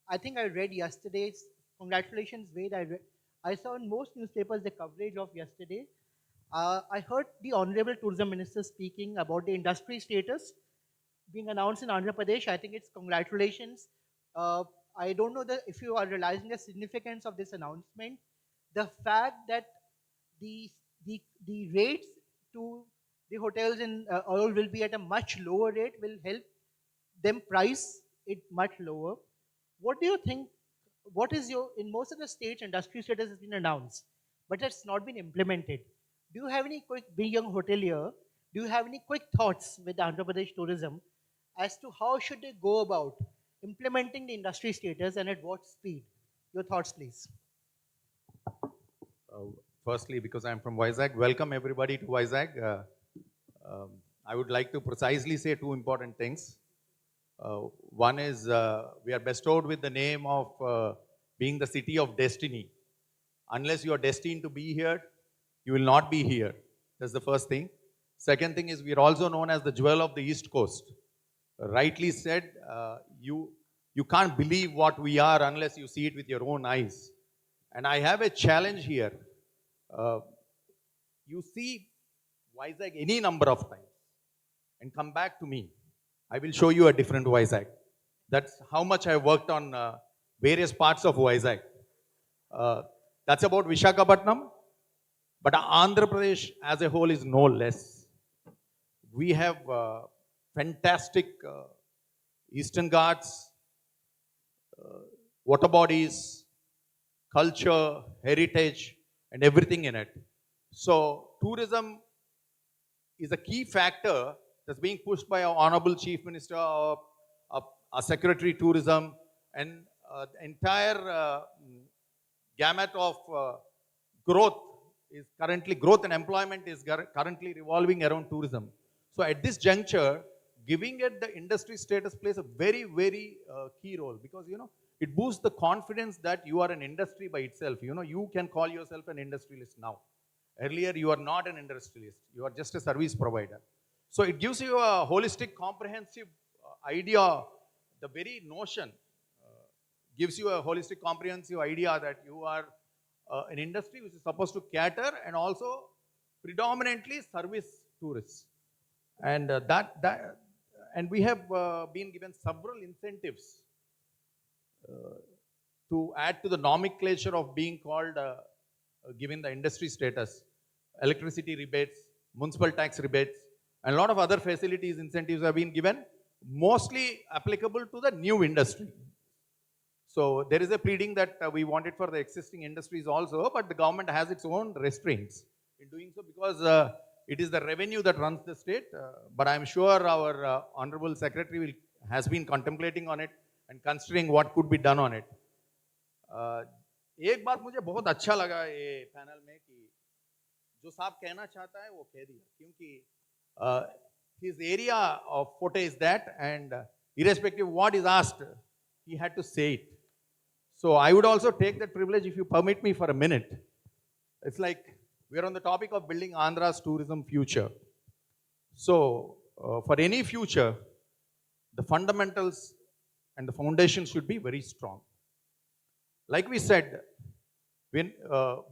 I think I read yesterday's, congratulations Ved, I saw in most newspapers the coverage of yesterday. I heard the Honorable Tourism Minister speaking about the industry status being announced in Andhra Pradesh. I think it's congratulations. I don't know if you are realizing the significance of this announcement. The fact that the rates to the hotels in all will be at a much lower rate will help them price it much lower. What do you think? What is in most of the states, industry status has been announced, but it's not been implemented. Do you have any being young hotelier, do you have any quick thoughts with Andhra Pradesh tourism as to how should they go about implementing the industry status and at what speed? Your thoughts, please. Firstly, because I'm from Vizag, welcome everybody to Vizag. I would like to precisely say 2 important things. One is we are bestowed with the name of being the city of destiny. Unless you are destined to be here, you will not be here. That's the first thing. Second thing is we are also known as the jewel of the East Coast. Rightly said, you can't believe what we are unless you see it with your own eyes. And I have a challenge here. You see Vizag any number of times and come back to me. I will show you a different Vizag. That's how much I worked on various parts of Vizag. That's about Visakhapatnam. But Andhra Pradesh as a whole is no less. We have fantastic Eastern Ghats, water bodies, culture, heritage, and everything in it. So tourism is a key factor that's being pushed by our Honorable Chief Minister, our Secretary Tourism, and the entire gamut of growth is currently, growth and employment is currently revolving around tourism. So at this juncture, giving it the industry status plays a very, very key role, because, you know, it boosts the confidence that you are an industry by itself. You know, you can call yourself an industrialist now. Earlier, you are not an industrialist. You are just a service provider. So it gives you a holistic, comprehensive idea. The very notion gives you a holistic, comprehensive idea that you are an industry which is supposed to cater and also predominantly service tourists. And and we have been given several incentives to add to the nomenclature of being called, given the industry status, electricity rebates, municipal tax rebates, and a lot of other facilities, incentives have been given, mostly applicable to the new industry. So there is a pleading that we want it for the existing industries also, but the government has its own restraints in doing so, because it is the revenue that runs the state. But I'm sure our Honorable Secretary has been contemplating on it and considering what could be done on it. एक बात मुझे बहुत अच्छा लगा ये panel में कि जो साहब कहना चाहता है वो कह दिया, क्योंकि his area of forte is that, and irrespective of what is asked, he had to say it. So I would also take that privilege, if you permit me for a minute. It's like we are on the topic of building Andhra's tourism future. So for any future, the fundamentals and the foundation should be very strong. Like we said, when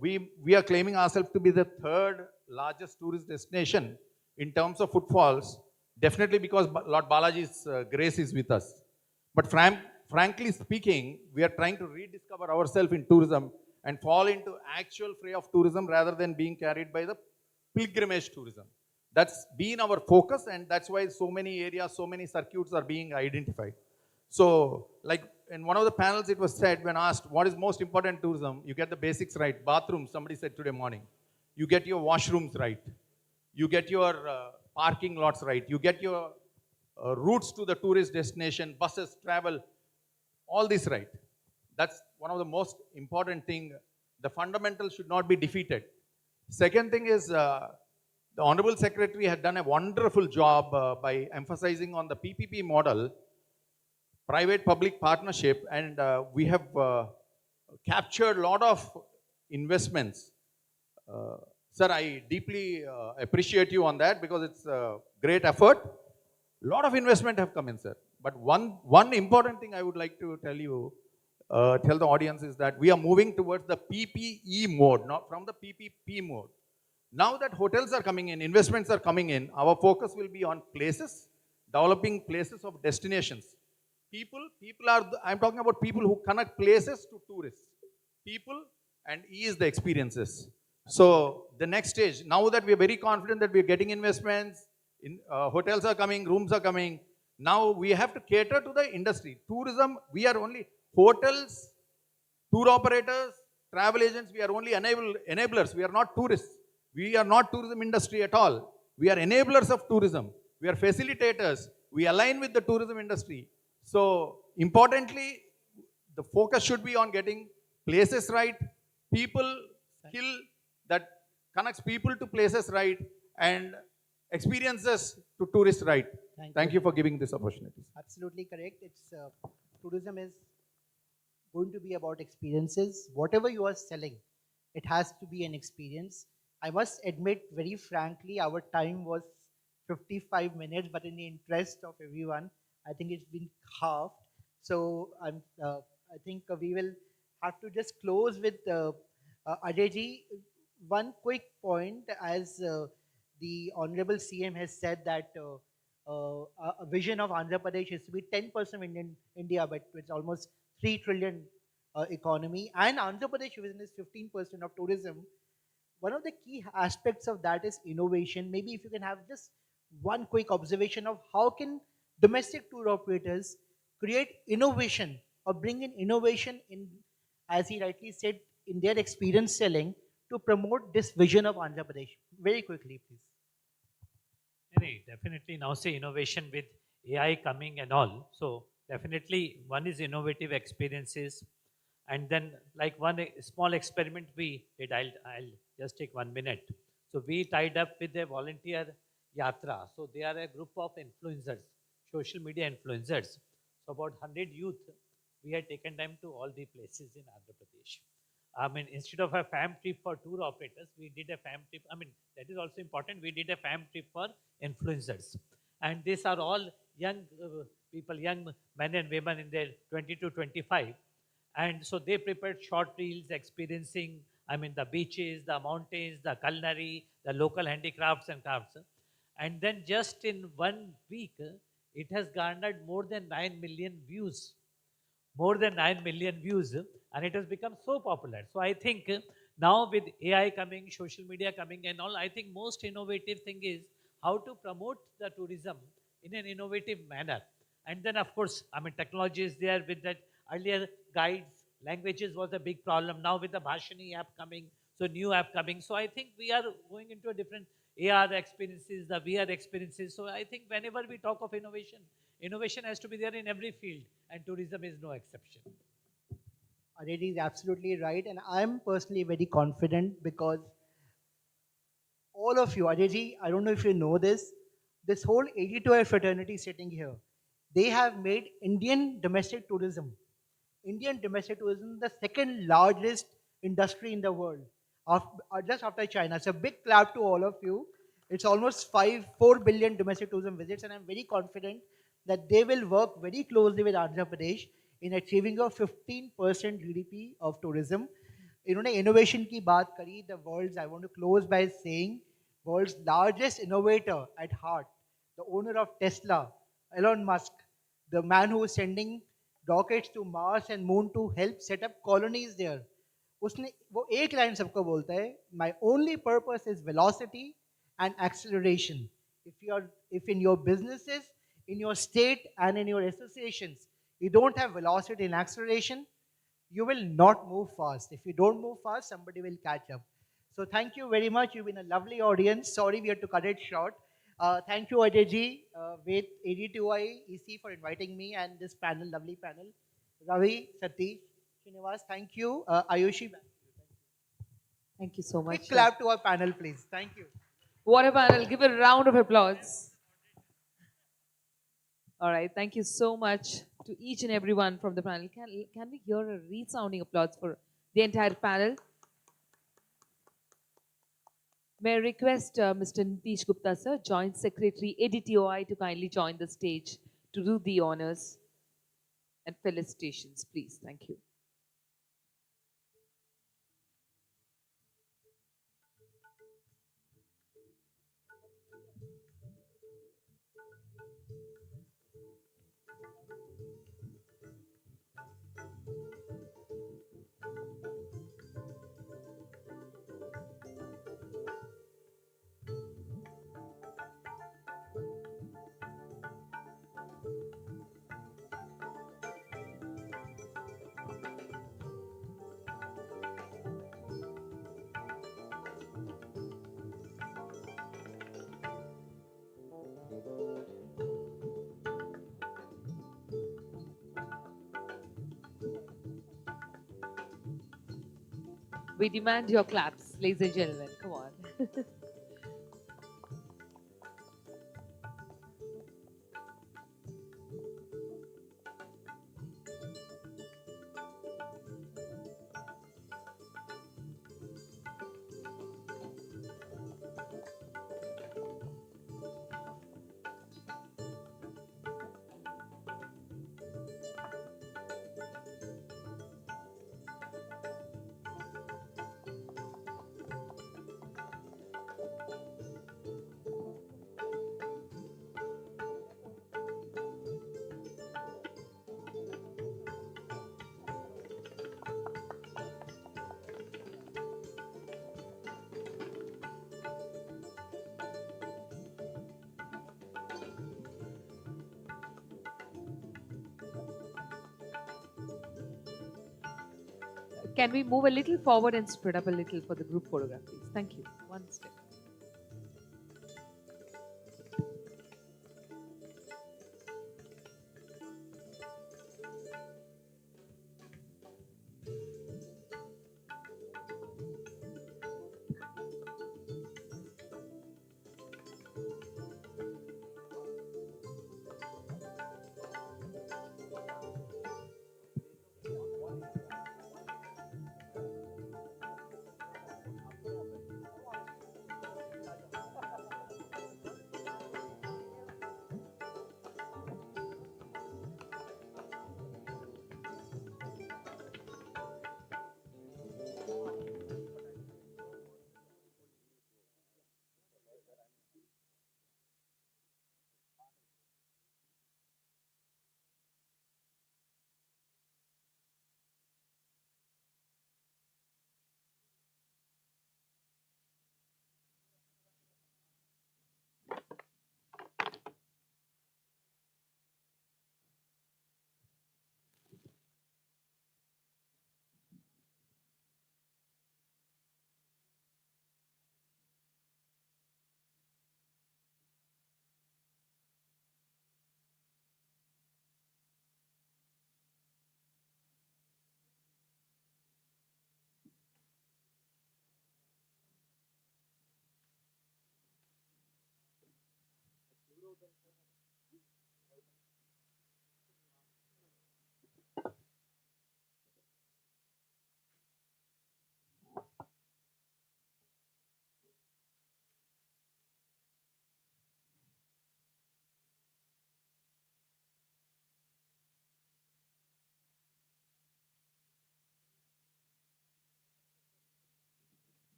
we are claiming ourselves to be the third largest tourist destination in terms of footfalls, definitely because Lord Balaji's grace is with us. But frankly speaking, we are trying to rediscover ourselves in tourism and fall into actual fray of tourism rather than being carried by the pilgrimage tourism. That's been our focus, and that's why so many areas, so many circuits are being identified. So, like in one of the panels, it was said when asked, what is most important in tourism? You get the basics right. Bathrooms, somebody said today morning. You get your washrooms right. You get your parking lots right. You get your routes to the tourist destination, buses, travel, all this right. That's one of the most important thing. The fundamentals should not be defeated. Second thing is, the Honorable Secretary had done a wonderful job by emphasizing on the PPP model, private-public partnership, and we have captured a lot of investments. Sir, I deeply appreciate you on that, because it's a great effort. A lot of investment have come in, sir. But one important thing I would like to tell you, tell the audience, is that we are moving towards the PPE mode, not from the PPP mode. Now that hotels are coming in, investments are coming in, our focus will be on places, developing places of destinations. People are, I'm talking about people who connect places to tourists. People and ease the experiences. So the next stage, now that we are very confident that we are getting investments, hotels are coming, rooms are coming, now we have to cater to the industry. Tourism, we are only hotels, tour operators, travel agents, we are only enablers. We are not tourists. We are not tourism industry at all. We are enablers of tourism. We are facilitators. We align with the tourism industry. So importantly, the focus should be on getting places right, people, skill that connects people to places right, and experiences to tourists right. Thank you for giving this opportunity. Absolutely correct. It's tourism is going to be about experiences. Whatever you are selling, it has to be an experience. I must admit very frankly, our time was 55 minutes, but in the interest of everyone, I think it's been halved. So I think we will have to just close with Ajayji. One quick point, as the Honorable CM has said that a vision of Andhra Pradesh is to be 10% of India, but it's almost 3 trillion economy. And Andhra Pradesh vision is 15% of tourism. one of the key aspects of that is innovation. Maybe if you can have just one quick observation of how can domestic tour operators create innovation or bring in innovation in, as he rightly said, in their experience selling to promote this vision of Andhra Pradesh. Very quickly, please. Definitely now say innovation with AI coming and all. So definitely one is innovative experiences. And then like one small experiment we did, I'll just take 1 minute. So we tied up with a volunteer yatra. So they are a group of influencers, social media influencers. So about 100 youth, we had taken them to all the places in Andhra Pradesh. I mean, instead of a fam trip for tour operators, we did a fam trip. I mean, that is also important. We did a fam trip for influencers. And these are all young people, young men and women in their 20 to 25. And so they prepared short reels experiencing, I mean, the beaches, the mountains, the culinary, the local handicrafts and crafts. And then just in 1 week, it has garnered more than 9 million views, more than 9 million views, and it has become so popular. So I think now with AI coming, social media coming and all, I think most innovative thing is how to promote the tourism in an innovative manner. And then of course, I mean, technology is there with that. Earlier guides, languages was a big problem. Now with the Bhashani app coming, so new app coming. So I think we are going into a different AR experiences, the VR experiences. So I think whenever we talk of innovation, innovation has to be there in every field, and tourism is no exception. Aditi is absolutely right, and I'm personally very confident because all of you, Aditi, I don't know if you know this whole ADTOI fraternity sitting here, they have made Indian domestic tourism the second largest industry in the world, just after China. So big clap to all of you. It's almost 4 billion domestic tourism visits, and I'm very confident that they will work very closely with Andhra Pradesh in achieving a 15% GDP of tourism. इन्होंने innovation की बात करी. The world's, I want to close by saying, world's largest innovator at heart, the owner of Tesla, Elon Musk, the man who is sending rockets to Mars and Moon to help set up colonies there. उसने वो एक line सबको बोलता है, my only purpose is velocity and acceleration. If in your businesses, in your state and in your associations, you don't have velocity and acceleration, you will not move fast. If you don't move fast, somebody will catch up. So thank you very much. You've been a lovely audience. Sorry we had to cut it short. Thank you, Ajay with ADTOI EC for inviting me and this panel, lovely panel. Ravi, Satish, Srinivas, thank you. Ayushi, Thank you so much. quick clap to our panel, please. Thank you. What a panel. Give a round of applause. All right. Thank you so much to each and everyone from the panel. Can we hear a resounding applause for the entire panel? May I request Mr. Nitish Gupta, sir, Joint Secretary, ADTOI, to kindly join the stage to do the honors and felicitations, please. Thank you. We demand your claps, ladies and gentlemen. Come on. Can we move a little forward and spread up a little for the group photograph, please? Thank you. One step.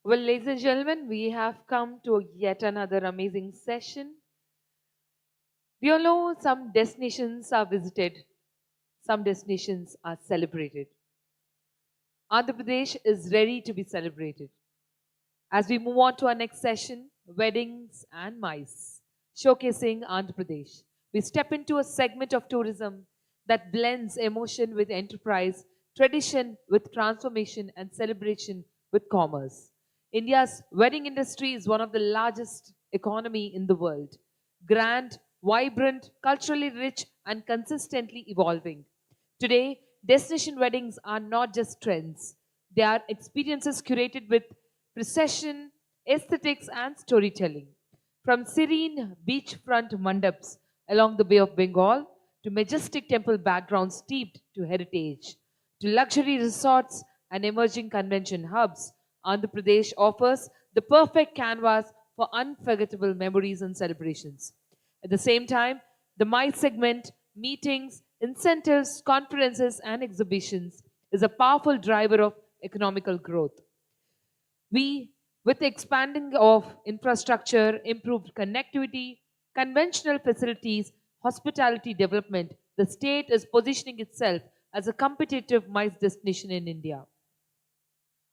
Well, ladies and gentlemen, we have come to yet another amazing session. We all know some destinations are visited, some destinations are celebrated. Andhra Pradesh is ready to be celebrated. As we move on to our next session, weddings and mice, showcasing Andhra Pradesh, we step into a segment of tourism that blends emotion with enterprise, tradition with transformation, and celebration with commerce. India's wedding industry is one of the largest economy in the world. Grand, vibrant, culturally rich, and consistently evolving. Today, destination weddings are not just trends. They are experiences curated with precision, aesthetics, and storytelling. From serene beachfront mandaps along the Bay of Bengal to majestic temple backgrounds steeped to heritage, to luxury resorts and emerging convention hubs, Andhra Pradesh offers the perfect canvas for unforgettable memories and celebrations. At the same time, the MICE segment, meetings, incentives, conferences, and exhibitions, is a powerful driver of economical growth. With the expanding of infrastructure, improved connectivity, conventional facilities, hospitality development, the state is positioning itself as a competitive MICE destination in India.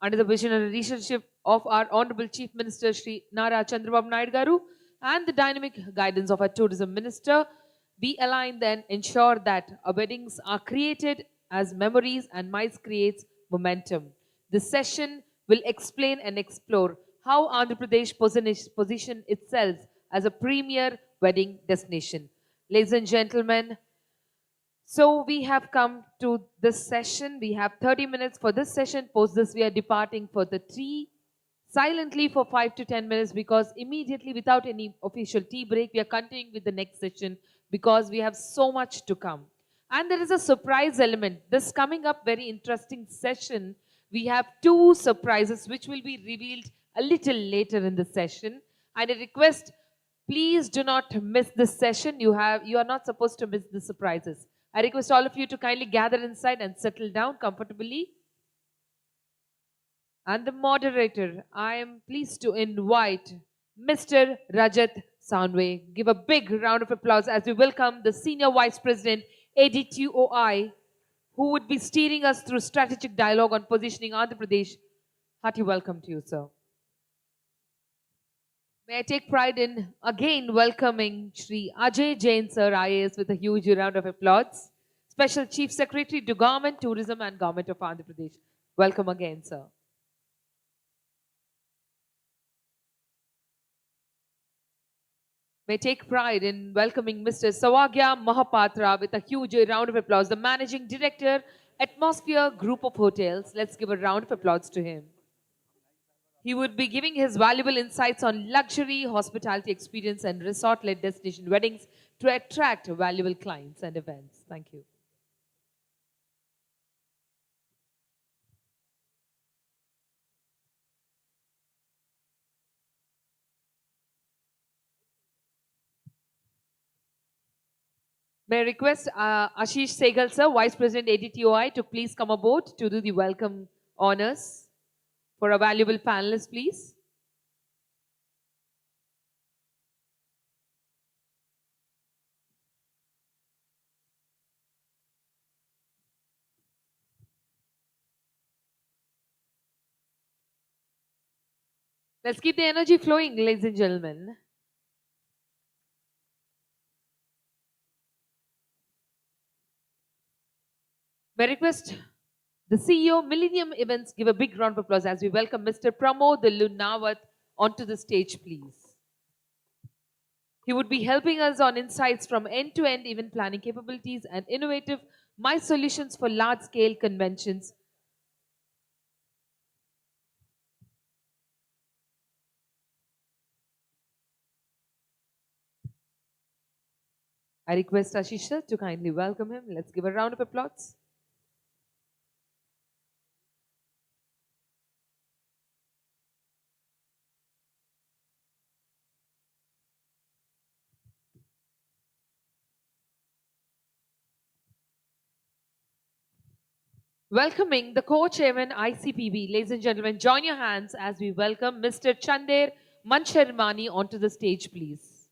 Under the vision and leadership of our Honorable Chief Minister Shri Nara Chandrababu Naidu Garu and the dynamic guidance of our Tourism Minister, we align then ensure that our weddings are created as memories and MICE creates momentum. This session will explain and explore how Andhra Pradesh position itself as a premier wedding destination. Ladies and gentlemen, so we have come to this session. We have 30 minutes for this session. Post this, we are departing for the tea silently for 5 to 10 minutes because immediately without any official tea break, we are continuing with the next session because we have so much to come. And there is a surprise element. This coming up very interesting session, we have two surprises which will be revealed a little later in the session. And I request, please do not miss this session. You are not supposed to miss the surprises. I request all of you to kindly gather inside and settle down comfortably. And the moderator, I am pleased to invite Mr. Rajat Sanwe. Give a big round of applause as we welcome the Senior Vice President, ADTOI, who would be steering us through strategic dialogue on positioning Andhra Pradesh. Hearty welcome to you, sir. May I take pride in again welcoming Shri Ajay Jain, sir, IAS, with a huge round of applause. Special Chief Secretary to Government, Tourism and Government of Andhra Pradesh. Welcome again, sir. May I take pride in welcoming Mr. Sawagya Mahapatra with a huge round of applause, the Managing Director, Atmosphere Group of Hotels. Let's give a round of applause to him. He would be giving his valuable insights on luxury, hospitality experience and resort-led destination weddings to attract valuable clients and events. Thank you. May I request Ashish Segal, sir, Vice President ADTOI, to please come aboard to do the welcome honors for our valuable panelists, please. Let's keep the energy flowing, ladies and gentlemen. May I request the CEO, Millennium Events, give a big round of applause as we welcome Mr. Pramod Lunawat onto the stage, please. He would be helping us on insights from end-to-end event planning capabilities and innovative MICE solutions for large-scale conventions. I request Ashish sir to kindly welcome him. Let's give a round of applause. Welcoming the co-chairman ICPB. Ladies and gentlemen, join your hands as we welcome Mr. Chander Mansharmani onto the stage, please.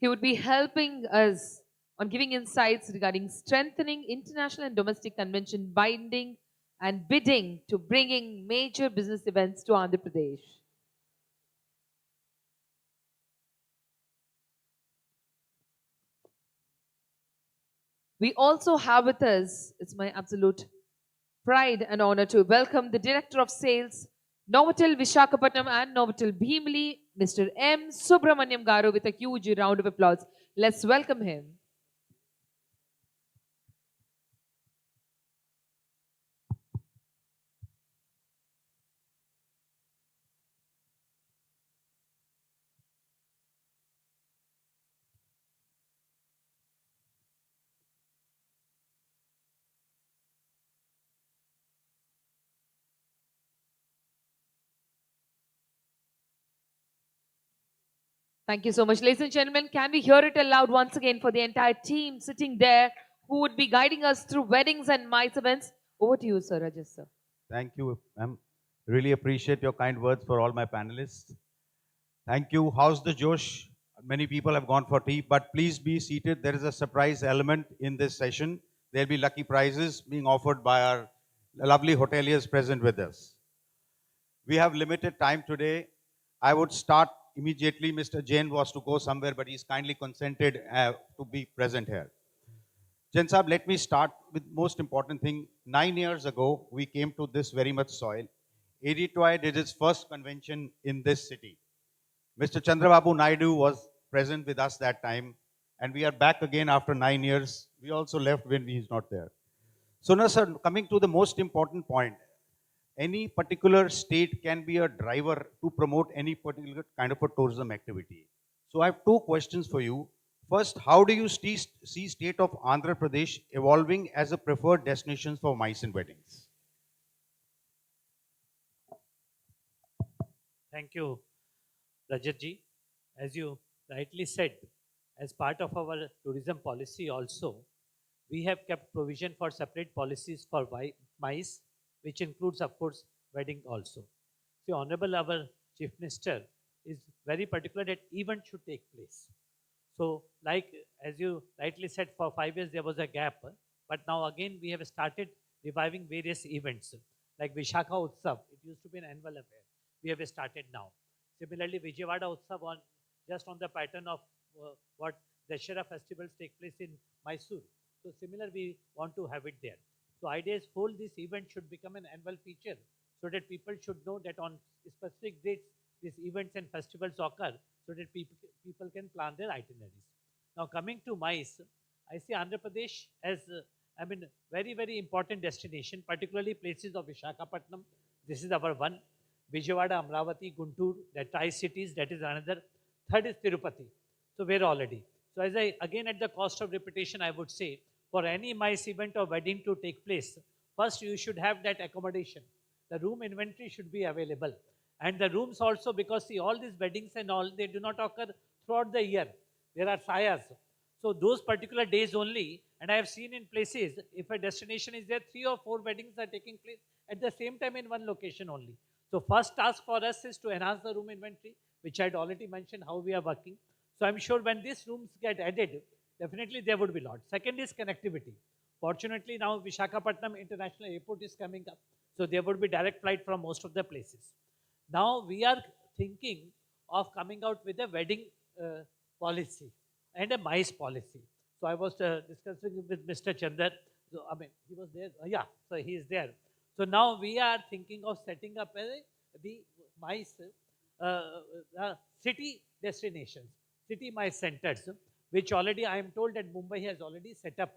He would be helping us on giving insights regarding strengthening international and domestic convention binding and bidding to bringing major business events to Andhra Pradesh. We also have with us, it's my absolute pride and honor to welcome the Director of Sales, Novotel Visakhapatnam and Novotel Bhimli, Mr. M. Subramaniam Garu, with a huge round of applause. Let's welcome him. Thank you so much. Ladies and gentlemen, can we hear it aloud once again for the entire team sitting there who would be guiding us through weddings and MICE events? Over to you, sir, Rajesh, sir. Thank you, ma'am. Really appreciate your kind words for all my panelists. Thank you. How's the Josh? Many people have gone for tea, but please be seated. There is a surprise element in this session. There'll be lucky prizes being offered by our lovely hoteliers present with us. We have limited time today. I would start immediately. Mr. Jain was to go somewhere, but he's kindly consented to be present here. Jain Saab, let me start with most important thing. 9 years ago, we came to this very much soil. ADTOI did its first convention in this city. Mr. Chandrababu Naidu was present with us that time, and we are back again after 9 years. We also left when he's not there. So now, sir, coming to the most important point, any particular state can be a driver to promote any particular kind of a tourism activity. So I have two questions for you. First, how do you see state of Andhra Pradesh evolving as a preferred destination for MICE and weddings? Thank you, Rajat ji. As you rightly said, as part of our tourism policy also, we have kept provision for separate policies for MICE, which includes, of course, wedding also. The Honorable our Chief Minister is very particular that event should take place. So, like as you rightly said, for 5 years there was a gap, but now again we have started reviving various events, like Vishakha Utsav. It used to be an annual affair. We have started now. Similarly, Vijayawada Utsav just on the pattern of what Dashera festivals take place in Mysore. So similar, we want to have it there. So idea is whole this event should become an annual feature so that people should know that on specific dates these events and festivals occur so that people can plan their itineraries. Now coming to MICE, I see Andhra Pradesh as very, very important destination, particularly places of Visakhapatnam. This is our one. Vijayawada, Amravati, Guntur, the tri-cities, that is another. Third is Tirupati. So we're already. So as again at the cost of repetition, I would say, for any MICE event or wedding to take place, first you should have that accommodation. The room inventory should be available. And the rooms also, because see, all these weddings and all, they do not occur throughout the year. There are sayas. So those particular days only, and I have seen in places, if a destination is there, 3 or 4 weddings are taking place at the same time in one location only. So first task for us is to enhance the room inventory, which I had already mentioned how we are working. So I'm sure when these rooms get added, definitely there would be a lot. Second is connectivity. Fortunately, now Visakhapatnam International Airport is coming up. So there would be direct flight from most of the places. Now we are thinking of coming out with a wedding policy and a MICE policy. So I was discussing with Mr. Chandar. So, he was there. Yeah, so he is there. So now we are thinking of setting up the MICE city destinations, city MICE centers, which already I am told that Mumbai has already set up.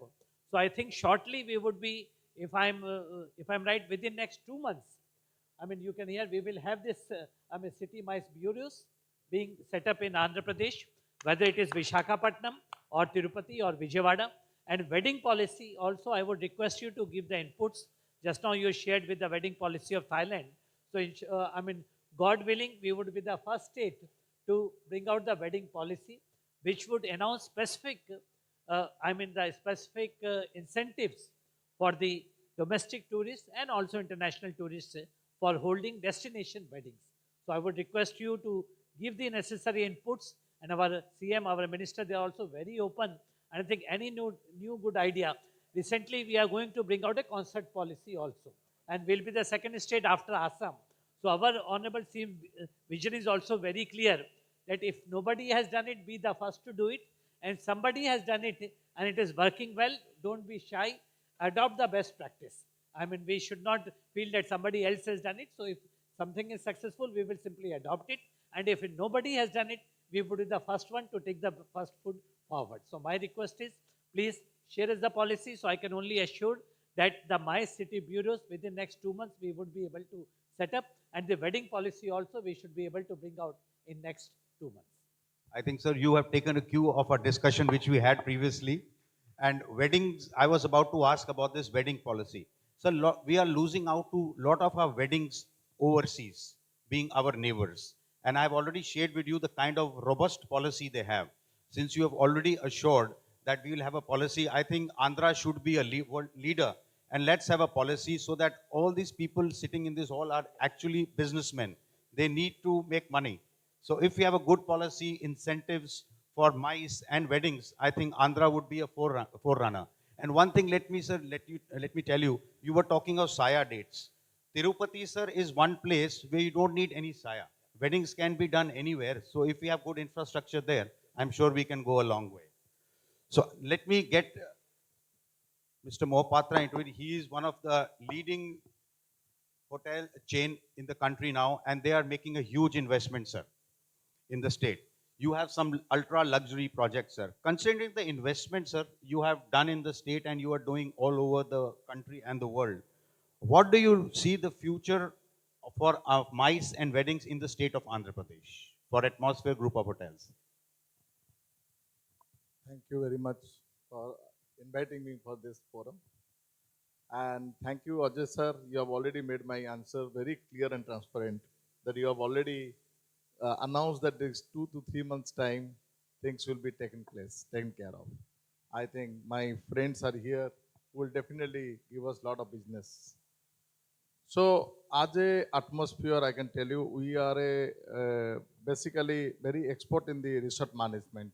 So I think shortly we would be, if I'm right, within next 2 months, you can hear we will have this city MICE bureaus being set up in Andhra Pradesh, whether it is Visakhapatnam or Tirupati or Vijayawada. And wedding policy also, I would request you to give the inputs. Just now you shared with the wedding policy of Thailand. So, God willing, we would be the first state to bring out the wedding policy, which would announce specific, the specific incentives for the domestic tourists and also international tourists for holding destination weddings. So I would request you to give the necessary inputs, and our CM, our minister, they are also very open. And I think any new good idea. Recently, we are going to bring out a concert policy also, and we'll be the second state after Assam. So our honorable CM vision is also very clear that if nobody has done it, be the first to do it, and somebody has done it and it is working well, don't be shy, adopt the best practice. I mean, we should not feel that somebody else has done it. So if something is successful, we will simply adopt it. And if nobody has done it, we would be the first one to take the first foot forward. So my request is, please share us the policy. So I can only assure that the My City bureaus within next 2 months, we would be able to set up. And the wedding policy also, we should be able to bring out in next 2 months. I think, sir, you have taken a cue of our discussion which we had previously. And weddings, I was about to ask about this wedding policy. So we are losing out to a lot of our weddings overseas, being our neighbors. And I've already shared with you the kind of robust policy they have. Since you have already assured that we will have a policy, I think Andhra should be a leader. And let's have a policy so that all these people sitting in this hall are actually businessmen. They need to make money. So if we have a good policy, incentives for MICE and weddings, I think Andhra would be a forerunner. And one thing, let me tell you, you were talking of Saya dates. Tirupati, sir, is one place where you don't need any Saya. Weddings can be done anywhere. So if we have good infrastructure there, I'm sure we can go a long way. So let me get Mr. Mohapatra into it. He is one of the leading hotel chain in the country now, and they are making a huge investment, sir, in the state. You have some ultra luxury projects, sir. Considering the investment, sir, you have done in the state and you are doing all over the country and the world, what do you see the future for MICE and weddings in the state of Andhra Pradesh for Atmosphere Group of Hotels? Thank you very much for inviting me for this forum. And thank you, Ajay sir. You have already made my answer very clear and transparent, that you have already announced that this 2 to 3 months time, things will be taken care of. I think my friends are here who will definitely give us a lot of business. So, as a atmosphere, I can tell you, we are basically very expert in the resort management.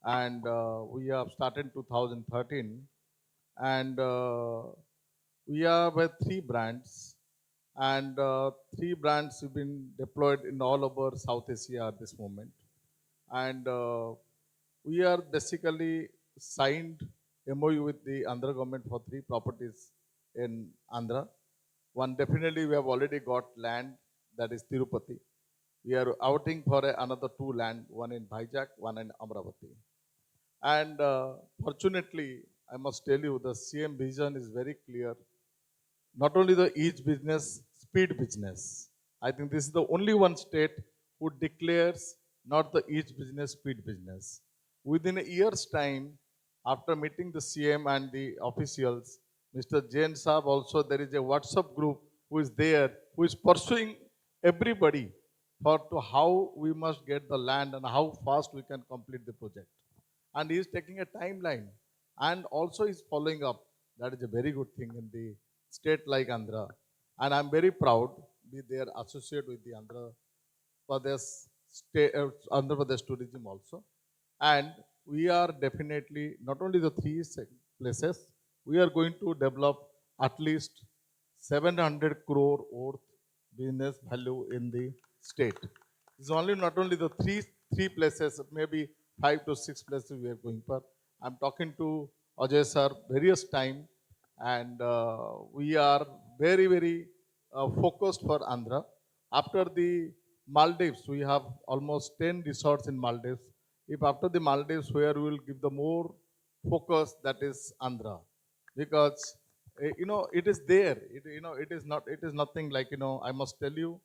And we have started in 2013. And we have 3 brands. And 3 brands have been deployed in all over South Asia at this moment. And we are basically signed MOU with the Andhra government for 3 properties in Andhra. One, definitely we have already got land, that is Tirupati. We are outing for another 2 land, one in Vizag, one in Amravati. And fortunately, I must tell you, the CM vision is very clear. Not only the each business, speed business. I think this is the only one state who declares not the each business, speed business. Within a year's time, after meeting the CM and the officials, Mr. Jain Saab also, there is a WhatsApp group who is there, who is pursuing everybody for to how we must get the land and how fast we can complete the project. And he is taking a timeline and also is following up. That is a very good thing in the state like Andhra. And I'm very proud to be there associated with the Andhra Pradesh tourism also. And we are definitely, not only the 3 places, we are going to develop at least 700 crore worth business value in the state. It's only not only the three places, maybe 5 to 6 places we are going for. I'm talking to Ajay sir various time, and we are very, very focused for Andhra. After the Maldives, we have almost 10 resorts in Maldives. If after the Maldives, where we will give the more focus, that is Andhra. Because it is there. It is nothing like, I must tell you,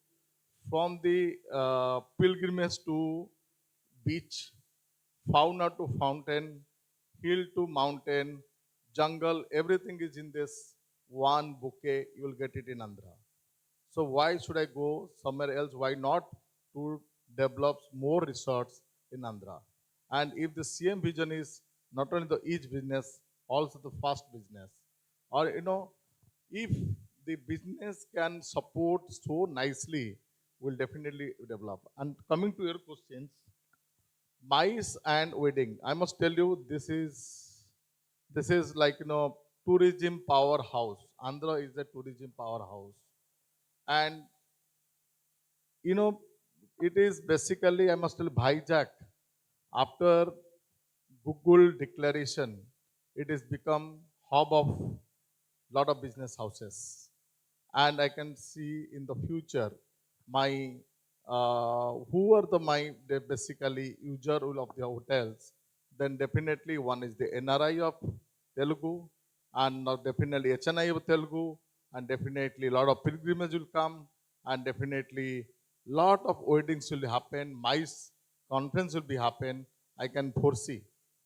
from the pilgrimage to beach, fauna to fountain, hill to mountain, jungle, everything is in this one bouquet. You will get it in Andhra. So why should I go somewhere else? Why not to develop more resorts in Andhra? And if the CM vision is not only the each business, also the fast business, or if the business can support so nicely, will definitely develop. And coming to your questions, mice and wedding. I must tell you, this is like tourism powerhouse. Andhra is a tourism powerhouse, and you know it is basically, I must tell you, hijack. After Google declaration, it has become hub of lot of business houses, and I can see in the future my who are the basically user of the hotels. Then definitely one is the NRI of Telugu, and now definitely HNI of Telugu, and definitely a lot of pilgrimage will come, and definitely lot of weddings will happen. MICE conference will be happen. I can foresee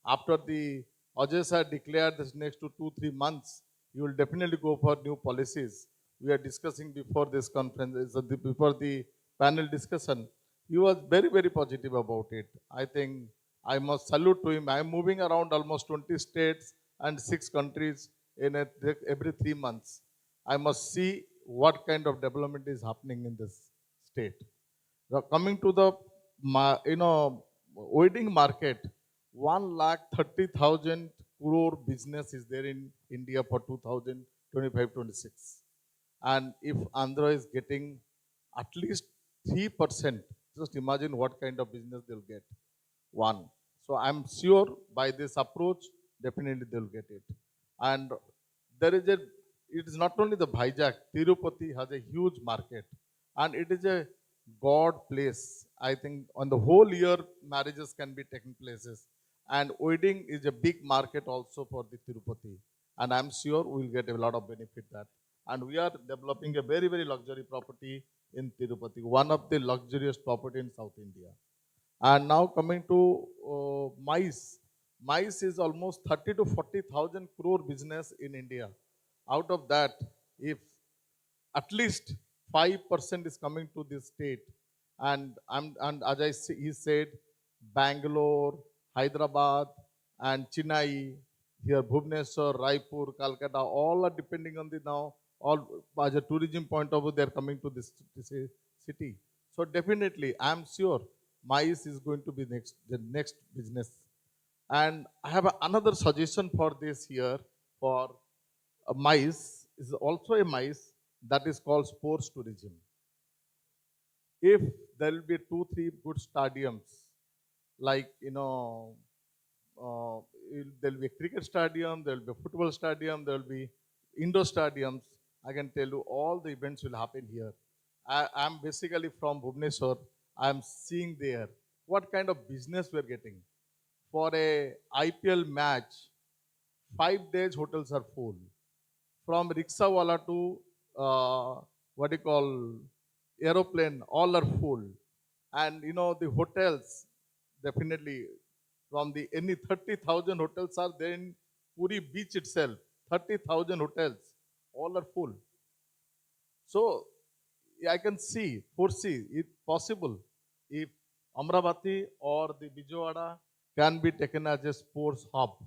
after the Ajay sir declared this next to 2-3 months, you will definitely go for new policies. We are discussing before this conference, before the panel discussion. He was very, very positive about it. I think I must salute to him. I am moving around almost 20 states and 6 countries every 3 months. I must see what kind of development is happening in this state. Now, coming to the wedding market, 1,30,000 crore business is there in India for 2025-26. And if Andhra is getting at least 3%, just imagine what kind of business they'll get. One. So I'm sure by this approach, definitely they'll get it. And it is not only the Bhijak, Tirupati has a huge market, and it is a God place. I think on the whole year, marriages can be taken places. And wedding is a big market also for the Tirupati. And I'm sure we'll get a lot of benefit that. And we are developing a very, very luxury property in Tirupati, one of the luxurious property in South India. And now coming to mice. Mice is almost 30 to 40,000 crore business in India. Out of that, if at least 5% is coming to this state, and as he said, Bangalore, Hyderabad, and Chennai, here Bhubaneswar, Raipur, Calcutta, all are depending on the now, all as a tourism point of view, they are coming to this city. So definitely, I am sure MICE is going to be the next business. And I have another suggestion for this here for MICE is also a MICE that is called sports tourism. If there will be 2-3 good stadiums, like there will be a cricket stadium, there will be a football stadium, there will be indoor stadiums. I can tell you all the events will happen here. I am basically from Bhubaneswar. I am seeing there what kind of business we are getting. For a IPL match, 5 days hotels are full. From rickshawala to what you call aeroplane, all are full. And the hotels, definitely from the any 30,000 hotels are there in Puri beach itself. 30,000 hotels, all are full. So I can foresee it possible if Amravati or the Bijawada can be taken as a sports hub,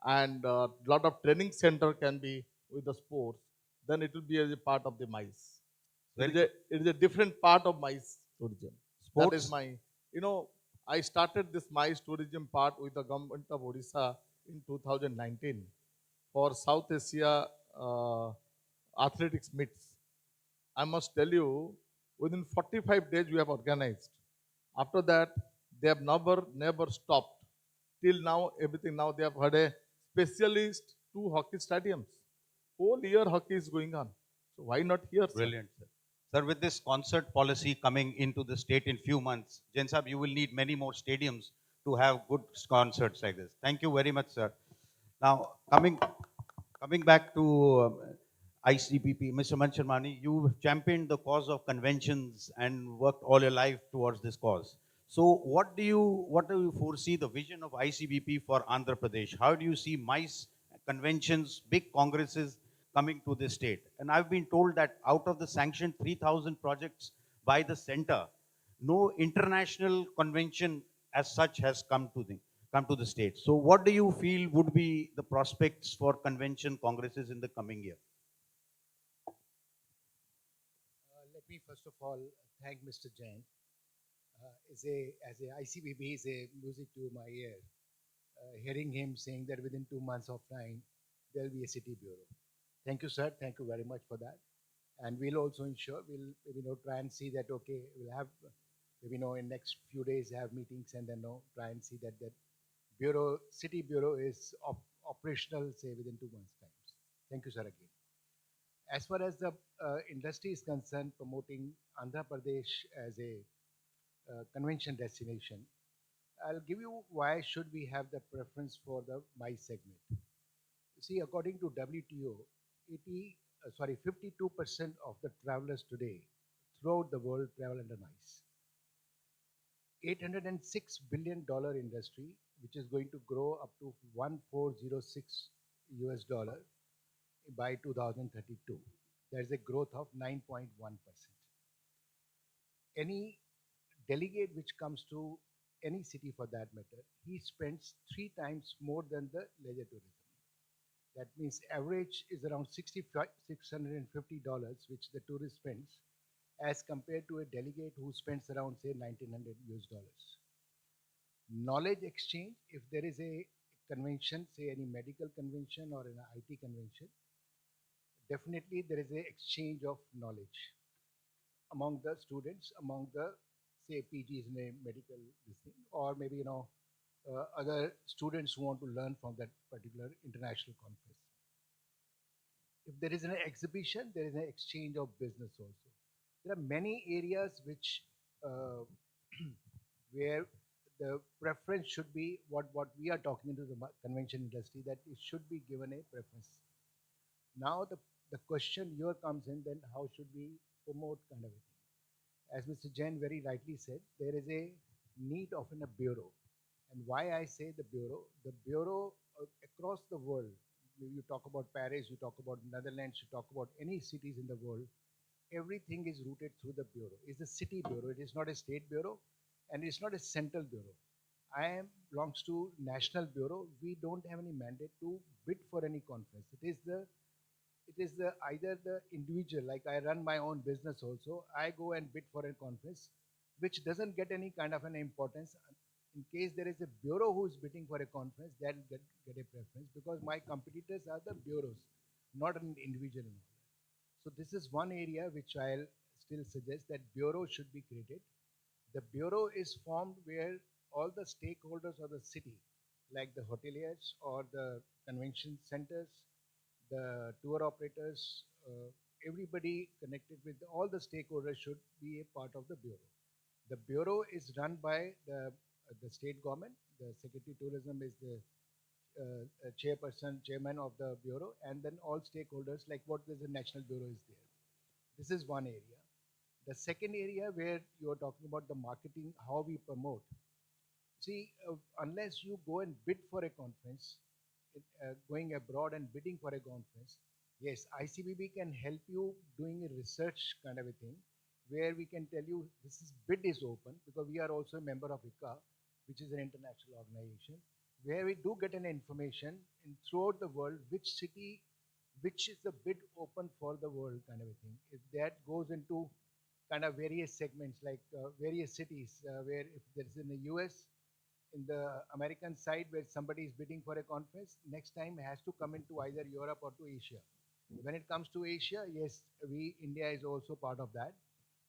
and a lot of training center can be with the sports, then it will be as a part of the MICE. It is a different part of MICE tourism. That is my, I started this MICE tourism part with the government of Odisha in 2019 for South Asia athletics meets. I must tell you, within 45 days we have organized. After that, they have never stopped. Till now, everything now they have had a specialist 2 hockey stadiums. Whole year hockey is going on. So why not here, sir? Brilliant, sir. Sir, with this concert policy coming into the state in few months, Jain Sahab, you will need many more stadiums to have good concerts like this. Thank you very much, sir. Now, coming back to ICPP, Mr. Mancharmani, you championed the cause of conventions and worked all your life towards this cause. So what do you foresee the vision of ICBP for Andhra Pradesh? How do you see MICE conventions, big congresses coming to this state. And I've been told that out of the sanctioned 3,000 projects by the center, no international convention as such has come to the state. So what do you feel would be the prospects for convention congresses in the coming year? Let me first of all thank Mr. Jain. As a ICBB is a music to my ear. Hearing him saying that within 2 months of time there will be a city bureau. Thank you, sir. Thank you very much for that. And we'll also ensure we'll try and see that okay we'll have in next few days have meetings and then try and see that city bureau is operational say within 2 months times. Thank you, sir, again. As far as the industry is concerned, promoting Andhra Pradesh as a convention destination, I'll give you why should we have the preference for the MICE segment. You see, according to WTO, 52% of the travelers today throughout the world travel under MICE. $806 billion industry, which is going to grow up to 1406 US dollar by 2032. There's a growth of 9.1%. Any delegate which comes to any city for that matter, he spends 3 times more than the leisure tourism. That means average is around $650, which the tourist spends, as compared to a delegate who spends around say 1900 US dollars. Knowledge exchange, if there is a convention, say any medical convention or an IT convention, definitely there is a exchange of knowledge among the students, among the say PGs in a medical this thing, or maybe other students who want to learn from that particular international conference. If there is an exhibition, there is an exchange of business also. There are many areas which where the preference should be what we are talking into the convention industry, that it should be given a preference. Now the question here comes in, then how should we promote kind of a thing? As Mr. Jain very rightly said, there is a need of a bureau. And why I say the bureau across the world, you talk about Paris, you talk about Netherlands, you talk about any cities in the world, everything is rooted through the bureau. It's a city bureau, it is not a state bureau, and it's not a central bureau. I belongs to national bureau. We don't have any mandate to bid for any conference. It is either the individual, like I run my own business also, I go and bid for a conference, which doesn't get any kind of an importance. In case there is a bureau who is bidding for a conference, that will get a preference, because my competitors are the bureaus, not an individual. So this is one area which I'll still suggest that bureau should be created. The bureau is formed where all the stakeholders of the city, like the hoteliers or the convention centers, the tour operators, everybody connected with all the stakeholders should be a part of the bureau. The bureau is run by the state government. The Secretary Tourism is the chairman of the bureau, and then all stakeholders, like what is the national bureau is there. This is one area. The second area where you are talking about the marketing, how we promote. See, unless you go and bid for a conference, going abroad and bidding for a conference, yes, ICBB can help you doing a research kind of a thing, where we can tell you bid is open, because we are also a member of ICA, which is an international organization, where we do get an information throughout the world, which city, which is the bid open for the world kind of a thing. If that goes into kind of various segments, like various cities, where if there's in the US, in the American side, where somebody is bidding for a conference, next time has to come into either Europe or to Asia. When it comes to Asia, yes, India is also part of that.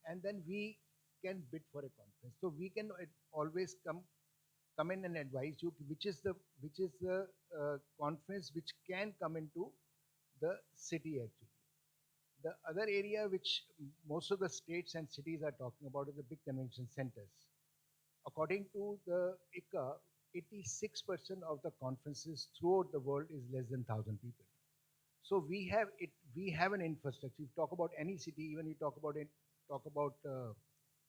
And then we can bid for a conference. So we can always come in and advise you which is the conference which can come into the city actually. The other area which most of the states and cities are talking about is the big convention centers. According to the ICA, 86% of the conferences throughout the world is less than 1,000 people. So we have an infrastructure. You talk about any city, even you talk about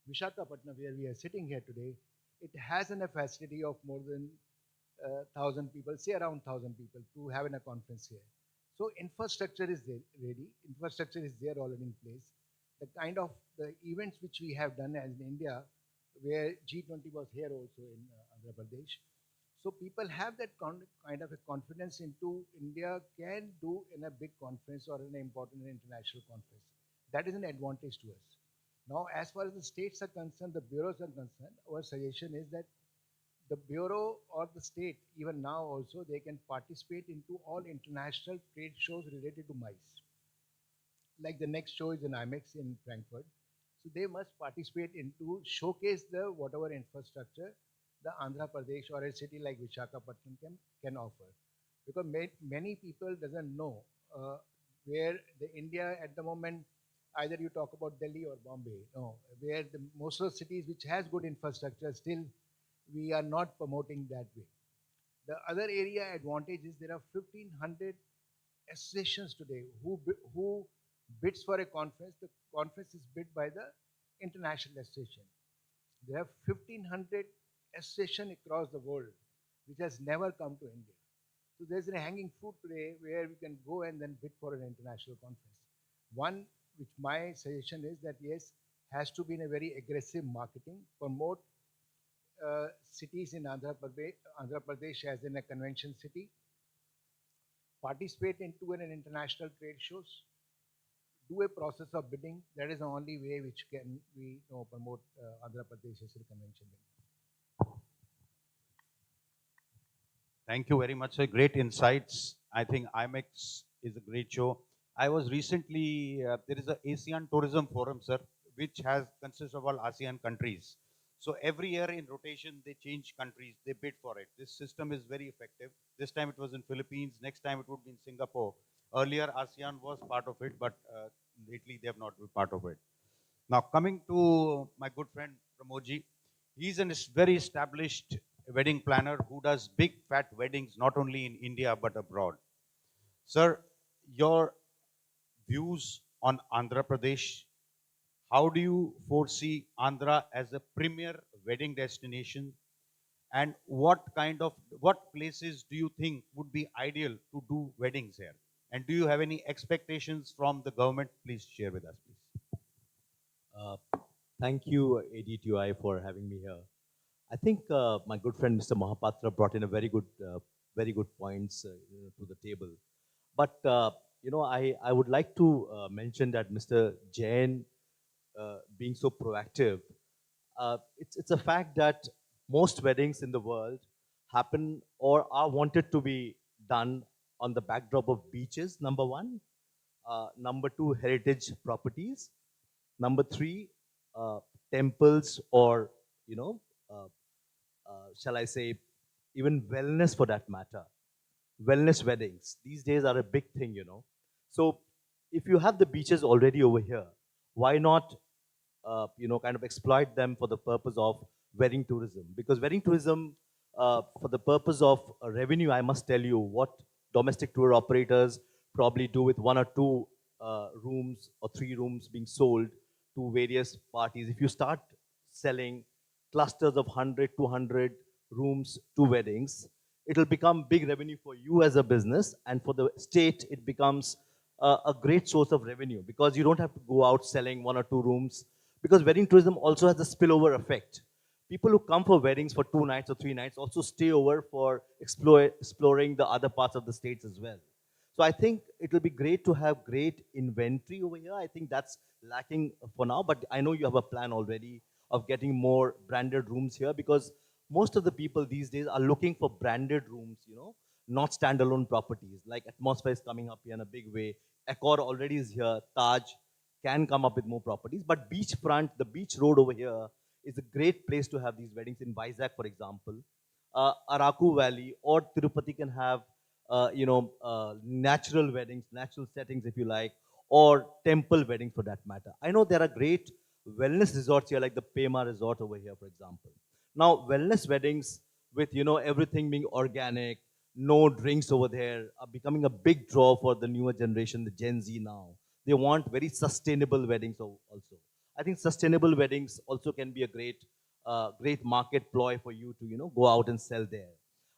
Vishakhapatnam, where we are sitting here today, it has a facility of more than 1,000 people, say around 1,000 people, to have a conference here. So infrastructure is there ready. Infrastructure is there already in place. The kind of the events which we have done as in India, where G20 was here also in Andhra Pradesh. So people have that kind of a confidence into India can do in a big conference or in an important international conference. That is an advantage to us. Now, as far as the states are concerned, the bureaus are concerned, our suggestion is that the bureau or the state, even now also, they can participate into all international trade shows related to mice. Like the next show is in IMEX in Frankfurt. So they must participate into showcase the whatever infrastructure the Andhra Pradesh or a city like Visakhapatnam can offer. Because many people doesn't know where the India at the moment, either you talk about Delhi or Bombay, no, where the most of the cities which has good infrastructure, still we are not promoting that way. The other area advantage is there are 1,500 associations today who bids for a conference. The conference is bid by the international association. There are 1,500 associations across the world which has never come to India. So there's a hanging fruit today where we can go and then bid for an international conference. One, which my suggestion is that yes, has to be in a very aggressive marketing, promote cities in Andhra Pradesh as in a convention city, participate into an international trade shows, do a process of bidding. That is the only way which can we promote Andhra Pradesh as a convention. Thank you very much, sir. Great insights. I think IMEX is a great show. I was recently, there is a ASEAN Tourism Forum, sir, which consists of all ASEAN countries. So every year in rotation, they change countries, they bid for it. This system is very effective. This time it was in Philippines, next time it would be in Singapore. Earlier, ASEAN was part of it, but lately they have not been part of it. Now, coming to my good friend Pramodji, he's a very established wedding planner who does big fat weddings, not only in India, but abroad. Sir, your views on Andhra Pradesh, how do you foresee Andhra as a premier wedding destination? And what places do you think would be ideal to do weddings here? And do you have any expectations from the government? Please share with us, please. Thank you, ADTOI, for having me here. I think my good friend Mr. Mahapatra brought in a very good points to the table. But I would like to mention that Mr. Jain being so proactive, it's a fact that most weddings in the world happen or are wanted to be done on the backdrop of beaches, number one. Number two, heritage properties. Number three, temples or, shall I say, even wellness for that matter. Wellness weddings. These days are a big thing, So if you have the beaches already over here, why not, kind of exploit them for the purpose of wedding tourism? Because wedding tourism, for the purpose of revenue, I must tell you what domestic tour operators probably do with one or two rooms or 3 rooms being sold to various parties. If you start selling clusters of 100, 200 rooms to weddings, it will become big revenue for you as a business, and for the state, it becomes a great source of revenue because you don't have to go out selling 1 or 2 rooms, because wedding tourism also has a spillover effect. People who come for weddings for 2 nights or 3 nights also stay over for exploring the other parts of the states as well. So I think it will be great to have great inventory over here. I think that's lacking for now, but I know you have a plan already of getting more branded rooms here, because most of the people these days are looking for branded rooms, not standalone properties. Like Atmosphere is coming up here in a big way. Accor already is here. Taj can come up with more properties, but beachfront, the beach road over here is a great place to have these weddings. In Vizag, for example, Araku Valley or Tirupati can have natural weddings, natural settings if you like, or temple weddings for that matter. I know there are great wellness resorts here, like the Pema Resort over here, for example. Now, wellness weddings with, everything being organic, no drinks over there, are becoming a big draw for the newer generation, the Gen Z now. They want very sustainable weddings also. I think sustainable weddings also can be a great market ploy for you to, go out and sell there.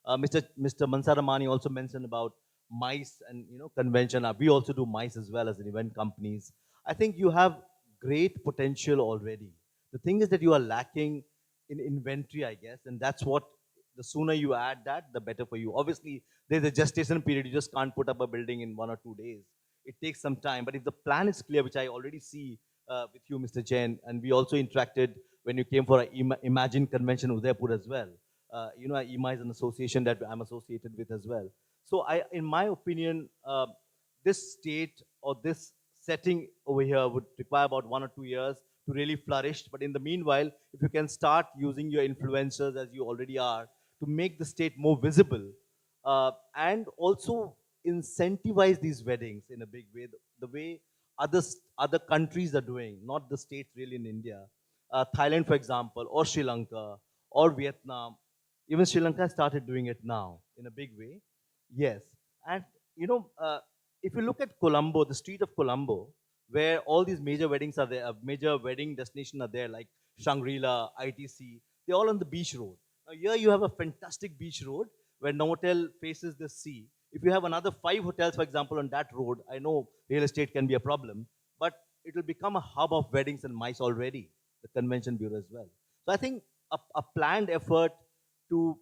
Mr. Mansaramani also mentioned about MICE and convention. We also do MICE as well as an event companies. I think you have great potential already. The thing is that you are lacking in inventory, I guess, and that's what the sooner you add that, the better for you. Obviously, there's a gestation period. You just can't put up a building in 1 or 2 days. It takes some time. But if the plan is clear, which I already see with you, Mr. Jain, and we also interacted when you came for a Imagine convention in Udaipur as well. IMA is an association that I'm associated with as well. So in my opinion, this state or this setting over here would require about 1 or 2 years to really flourish. But in the meanwhile, if you can start using your influencers as you already are to make the state more visible and also incentivize these weddings in a big way, the way other countries are doing, not the states really in India. Thailand, for example, or Sri Lanka, or Vietnam. Even Sri Lanka started doing it now in a big way. Yes. And, if you look at Colombo, the street of Colombo, where all these major weddings are there, major wedding destinations are there, like Shangri-La, ITC, they're all on the beach road. Now here you have a fantastic beach road where Novotel faces the sea. If you have another 5 hotels, for example, on that road, I know real estate can be a problem, but it will become a hub of weddings and MICE already, the convention bureau as well. So I think a planned effort to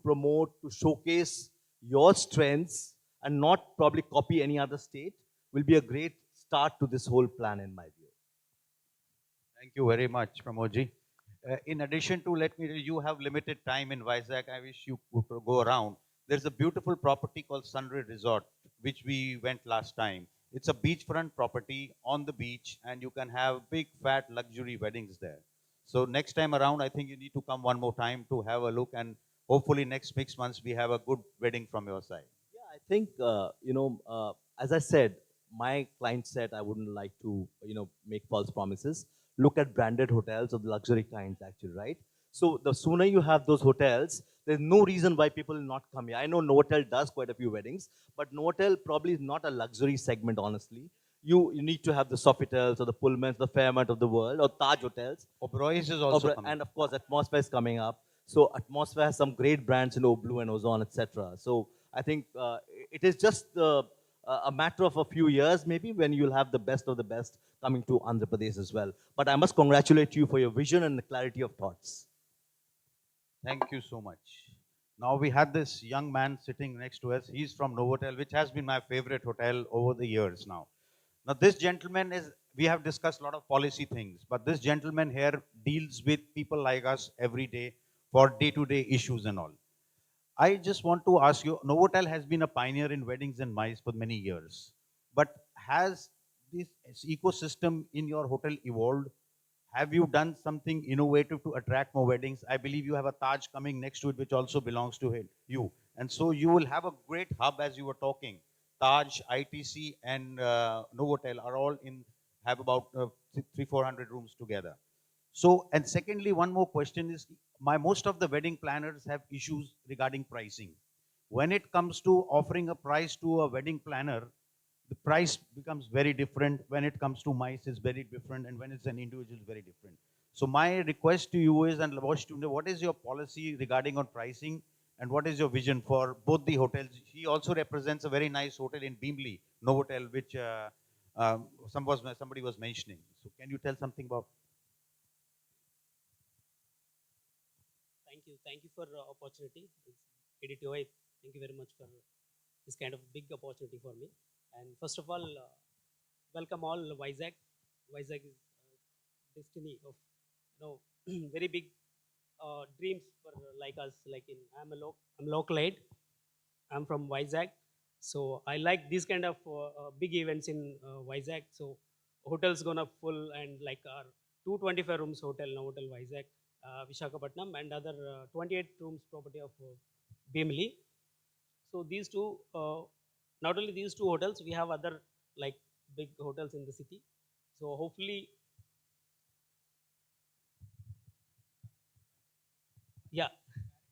promote, to showcase your strengths and not probably copy any other state will be a great start to this whole plan in my view. Thank you very much, Pramodji. In addition to, let me, you have limited time in Vizag. I wish you could go around. There's a beautiful property called Sunray Resort, which we went last time. It's a beachfront property on the beach, and you can have big, fat, luxury weddings there. So next time around, I think you need to come one more time to have a look, and hopefully next 6 months we have a good wedding from your side. Yeah, I think, as I said, my client said I wouldn't like to, make false promises. Look at branded hotels of the luxury kinds, actually, right? So the sooner you have those hotels, there's no reason why people will not come here. I know Novotel does quite a few weddings, but Novotel probably is not a luxury segment, honestly. You need to have the Sofitels or the Pullmans, the Fairmont of the world, or Taj hotels. Oberoi's is also coming. And of course, Atmosphere is coming up. So Atmosphere has some great brands in Oblu and Ozone, etc. So I think it is just a matter of a few years, maybe, when you'll have the best of the best coming to Andhra Pradesh as well. But I must congratulate you for your vision and the clarity of thoughts. Thank you so much. Now we had this young man sitting next to us. He's from Novotel, which has been my favorite hotel over the years now. Now this gentleman we have discussed a lot of policy things, but this gentleman here deals with people like us every day for day-to-day issues and all. I just want to ask you, Novotel has been a pioneer in weddings and MICE for many years, but has this ecosystem in your hotel evolved? Have you done something innovative to attract more weddings? I believe you have a Taj coming next to it, which also belongs to you. And so you will have a great hub as you were talking. Taj, ITC, and Novotel are all have about 300-400 rooms together. So, and secondly, one more question is, most of the wedding planners have issues regarding pricing. When it comes to offering a price to a wedding planner, the price becomes very different. When it comes to MICE, it's very different, and when it's an individual, it's very different. So my request to you is, and what is your policy regarding on pricing, and what is your vision for both the hotels? He also represents a very nice hotel in Beamley, Novotel, which somebody was mentioning. So can you tell something about? Thank you for the opportunity. ADTOI, thank you very much for this kind of big opportunity for me. And first of all, welcome all Vizag. Vizag is destiny of very big dreams for like us. I'm local aid. I'm from Vizag, so I like these kind of big events in Vizag. So hotels gonna full, and like our 225 rooms hotel, Novotel Vizag, Visakhapatnam, and other 28 rooms property of Beamley. So these two, not only these two hotels, we have other like big hotels in the city. So hopefully, yeah.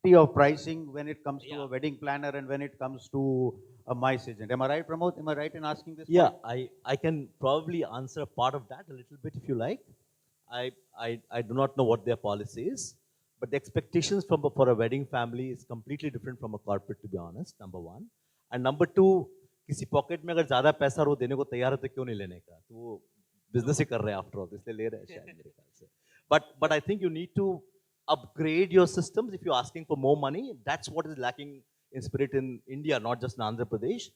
Of pricing when it comes to a wedding planner and when it comes to a MICE agent. Am I right, Pramod? Am I right in asking this? Yeah, I can probably answer a part of that a little bit if you like. I do not know what their policy is, but the expectations for a wedding family is completely different from a corporate, to be honest, number one. And number two, किसी pocket में अगर ज़्यादा पैसा वो देने को तैयार है तो क्यों नहीं लेने का, तो वो बिजनेस ही कर रहे हैं आफ्टर ऑल, इसलिए ले रहे हैं शायद मेरे ख्याल से. But I think you need to upgrade your systems if you're asking for more money. That's what is lacking in spirit in India, not just in Andhra Pradesh.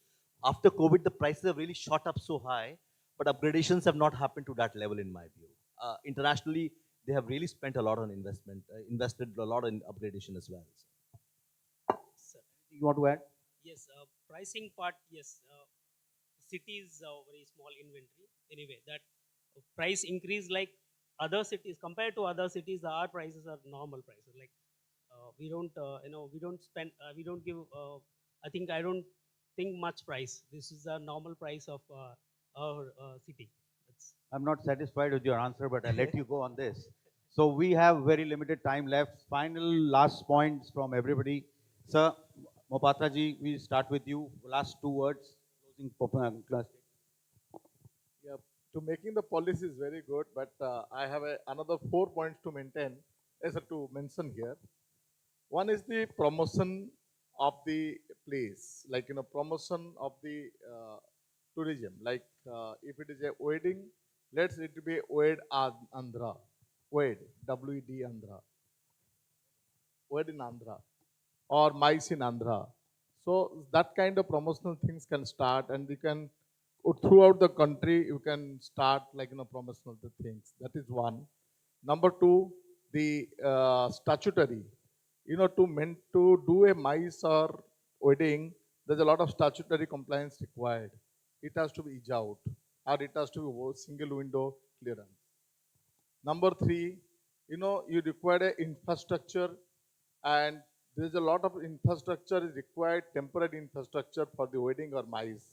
After COVID, the prices have really shot up so high, but upgradations have not happened to that level in my view. Internationally, they have really spent a lot on investment, invested a lot in upgradation as well. Sir. You want to add? Yes, pricing part, yes. City is a very small inventory. Anyway, that price increase like other cities, compared to other cities, our prices are normal prices. Like we don't, we don't spend, we don't give, I don't think much price. This is a normal price of our city. I'm not satisfied with your answer, but I'll let you go on this. So we have very limited time left. Final last points from everybody. Sir, Mopatra ji, we start with you. Last 2 words. Closing class. Yeah, to making the policy is very good, but I have another 4 points to maintain, to mention here. One is the promotion of the place, like promotion of the tourism. Like if it is a wedding, let it be Wed Andhra, Wed WED Andhra, Wed in Andhra, or mice in Andhra. So that kind of promotional things can start, and we can throughout the country you can start like promotional things. That is one. Number two, the statutory. To do a mice or wedding, there's a lot of statutory compliance required. It has to be edge out, or it has to be single window clearance. Number three, you require a infrastructure, and there's a lot of infrastructure is required, temporary infrastructure for the wedding or mice.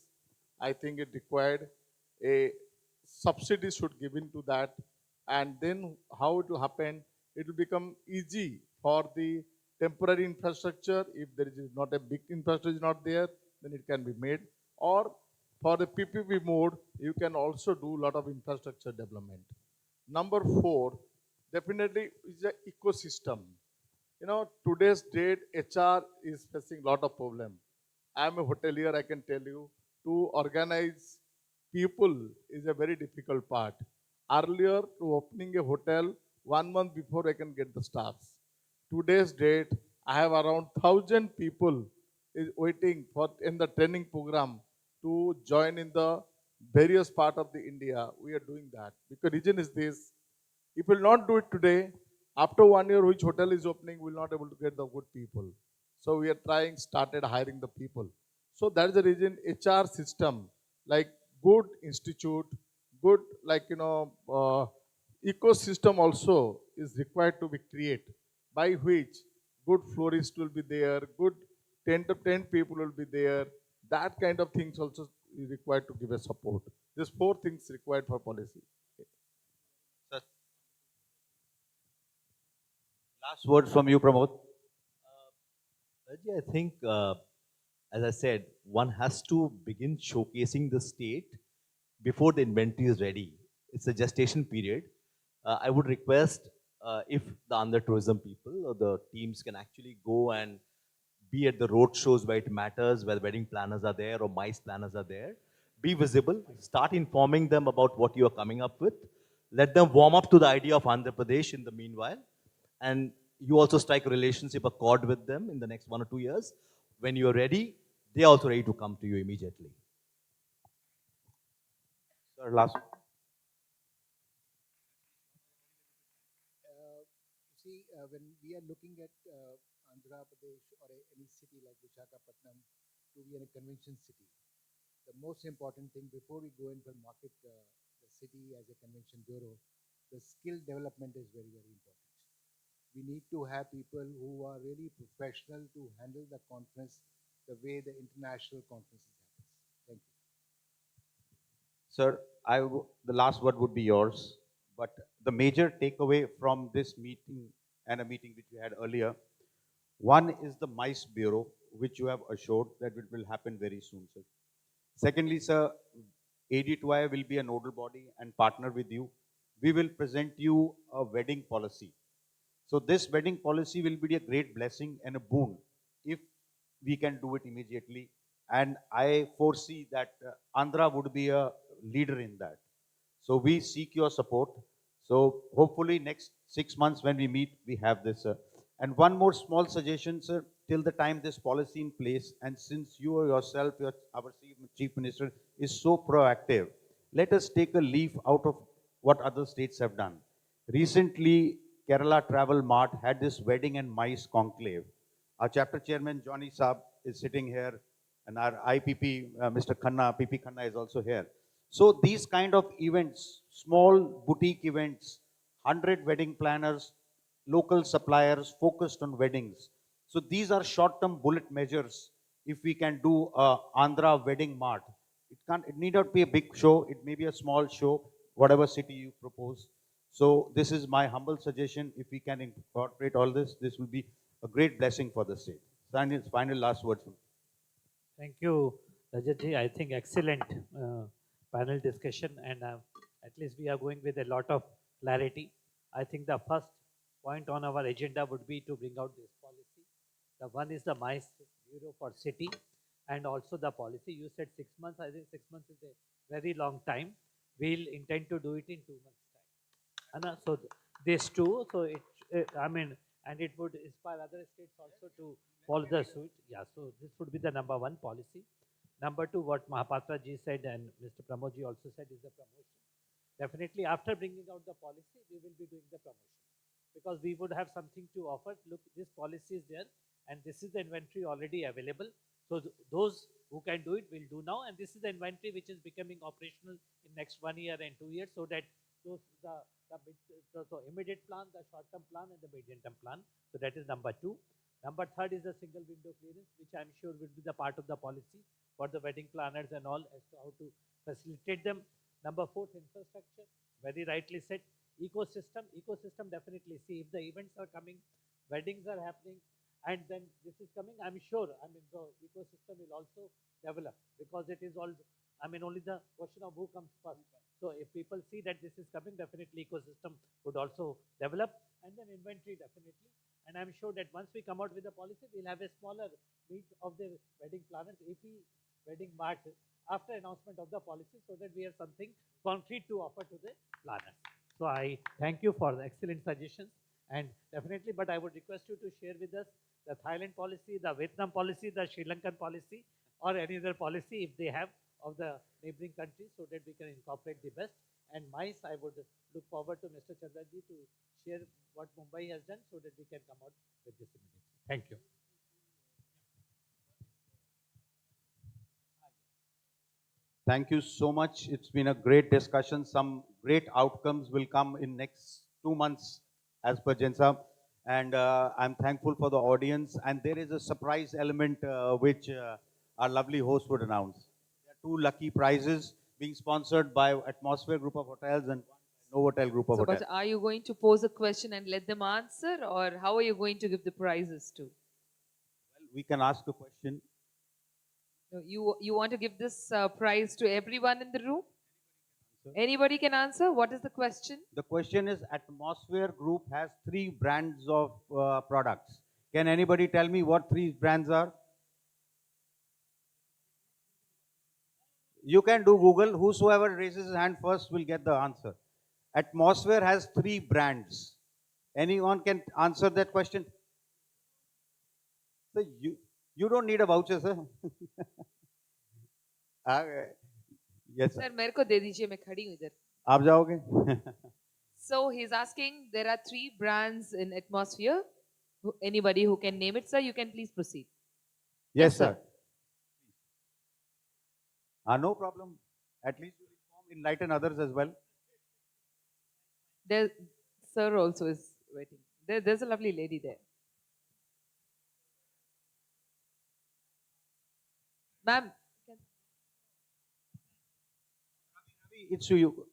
I think it required a subsidy should given to that, and then how it will happen, it will become easy for the temporary infrastructure. If there is not a big infrastructure is not there, then it can be made. Or for the PPP mode, you can also do a lot of infrastructure development. Number four, definitely is the ecosystem. Today's date, HR is facing a lot of problem. I am a hotelier, I can tell you, to organize people is a very difficult part. Earlier, to opening a hotel, 1 month before I can get the staffs. Today's date, I have around 1,000 people is waiting for in the training program to join in the various part of the India. We are doing that. Because reason is this, if we will not do it today, after 1 year, which hotel is opening, we will not able to get the good people. So we are started hiring the people. So that is the reason HR system, like good institute, good ecosystem also is required to be created, by which good florist will be there, good 10 to 10 people will be there. That kind of things also is required to give a support. These 4 things required for policy. Last words from you, Pramod. I think, as I said, one has to begin showcasing the state before the inventory is ready. It's a gestation period. I would request if the Andhra tourism people or the teams can actually go and be at the road shows where it matters, where the wedding planners are there or MICE planners are there. Be visible, start informing them about what you are coming up with. Let them warm up to the idea of Andhra Pradesh in the meanwhile. And you also strike a relationship, a chord with them in the next 1 or 2 years. When you're ready, they're also ready to come to you immediately. Sir, last. When we are looking at Andhra Pradesh or any city like Visakhapatnam to be in a convention city, the most important thing before we go in for market the city as a convention bureau, the skill development is very, very important. We need to have people who are really professional to handle the conference the way the international conferences happens. Thank you. Sir, the last word would be yours. But the major takeaway from this meeting and a meeting which we had earlier, one is the MICE Bureau, which you have assured that it will happen very soon, sir. Secondly, sir, ADTOI will be a nodal body and partner with you. We will present you a wedding policy. So this wedding policy will be a great blessing and a boon if we can do it immediately And I foresee that Andhra would be a leader in that. So we seek your support. So hopefully next 6 months when we meet, we have this. And one more small suggestion, sir, till the time this policy in place, and since you yourself, our Chief Minister, is so proactive, let us take a leaf out of what other states have done. Recently, Kerala Travel Mart had this wedding and mice conclave. Our chapter chairman, Johnny Saab, is sitting here, and our IPP, Mr. Khanna, PP Khanna is also here. So these kind of events, small boutique events, 100 wedding planners, local suppliers focused on weddings. So these are short-term bullet measures. If we can do a Andhra wedding mart, it need not be a big show. It may be a small show, whatever city you propose. So this is my humble suggestion. If we can incorporate all this, this will be a great blessing for the state. Daniel's final last words. Thank you, Rajatji. I think excellent panel discussion, and at least we are going with a lot of clarity. I think the first point on our agenda would be to bring out this policy. The one is the MICE Bureau for City, and also the policy. You said 6 months. I think 6 months is a very long time. We'll intend to do it in 2 months' time. And so these two, so I mean, and it would inspire other states also to follow the suit. Yeah, so this would be the number one policy. Number two, what Mahapatra ji said and Mr. Pramod ji also said is the promotion. Definitely after bringing out the policy, we will be doing the promotion, because we would have something to offer. Look, this policy is there and this is the inventory already available. So those who can do it will do now, and this is the inventory which is becoming operational in next 1 year and 2 years, so that those the immediate plan, the short-term plan, and the medium-term plan. So that is number two. Number third is the single window clearance, which I'm sure will be the part of the policy for the wedding planners and all, as to how to facilitate them. Number fourth, infrastructure. Very rightly said. Ecosystem. Ecosystem, definitely. See, if the events are coming, weddings are happening, and then this is coming, I'm sure, I mean, the ecosystem will also develop, because it is all, I mean, only the question of who comes first. So if people see that this is coming, definitely ecosystem would also develop, and then inventory definitely. And I'm sure that once we come out with the policy, we'll have a smaller meet of the wedding planners, AP Wedding Mart, after announcement of the policy, so that we have something concrete to offer to the planners. So I thank you for the excellent suggestions, and definitely, but I would request you to share with us the Thailand policy, the Vietnam policy, the Sri Lankan policy, or any other policy if they have of the neighboring countries, so that we can incorporate the best. And MICE, I would look forward to Mr. Chandraji to share what Mumbai has done, so that we can come out with this immediately. Thank you. Thank you so much. It's been a great discussion. Some great outcomes will come in next 2 months as per Jensa. And I'm thankful for the audience. And there is a surprise element which our lovely host would announce. There are 2 lucky prizes being sponsored by Atmosphere Group of Hotels and Novotel Group of So, Hotels. but are you going to pose a question and let them answer, or how are you going to give the prizes to? Well, we can ask a question. No, you want to give this prize to everyone in the room? Anybody can answer? What is the question? The question is, Atmosphere Group has 3 brands of products. Can anybody tell me what 3 brands are? You can do Google. Whosoever raises his hand first will get the answer. Atmosphere has 3 brands. Anyone can answer that question? So you don't need a voucher, sir. Yes, sir. Sir, मेरे को दे दीजिए, मैं खड़ी हूँ इधर. आप जाओगे? So he's asking, there are 3 brands in Atmosphere. Anybody who can name it, sir, you can please proceed. Yes, sir. No problem. At least we'll enlighten others as well. There, sir also is waiting. There's a lovely lady there. Ma'am. It's to you.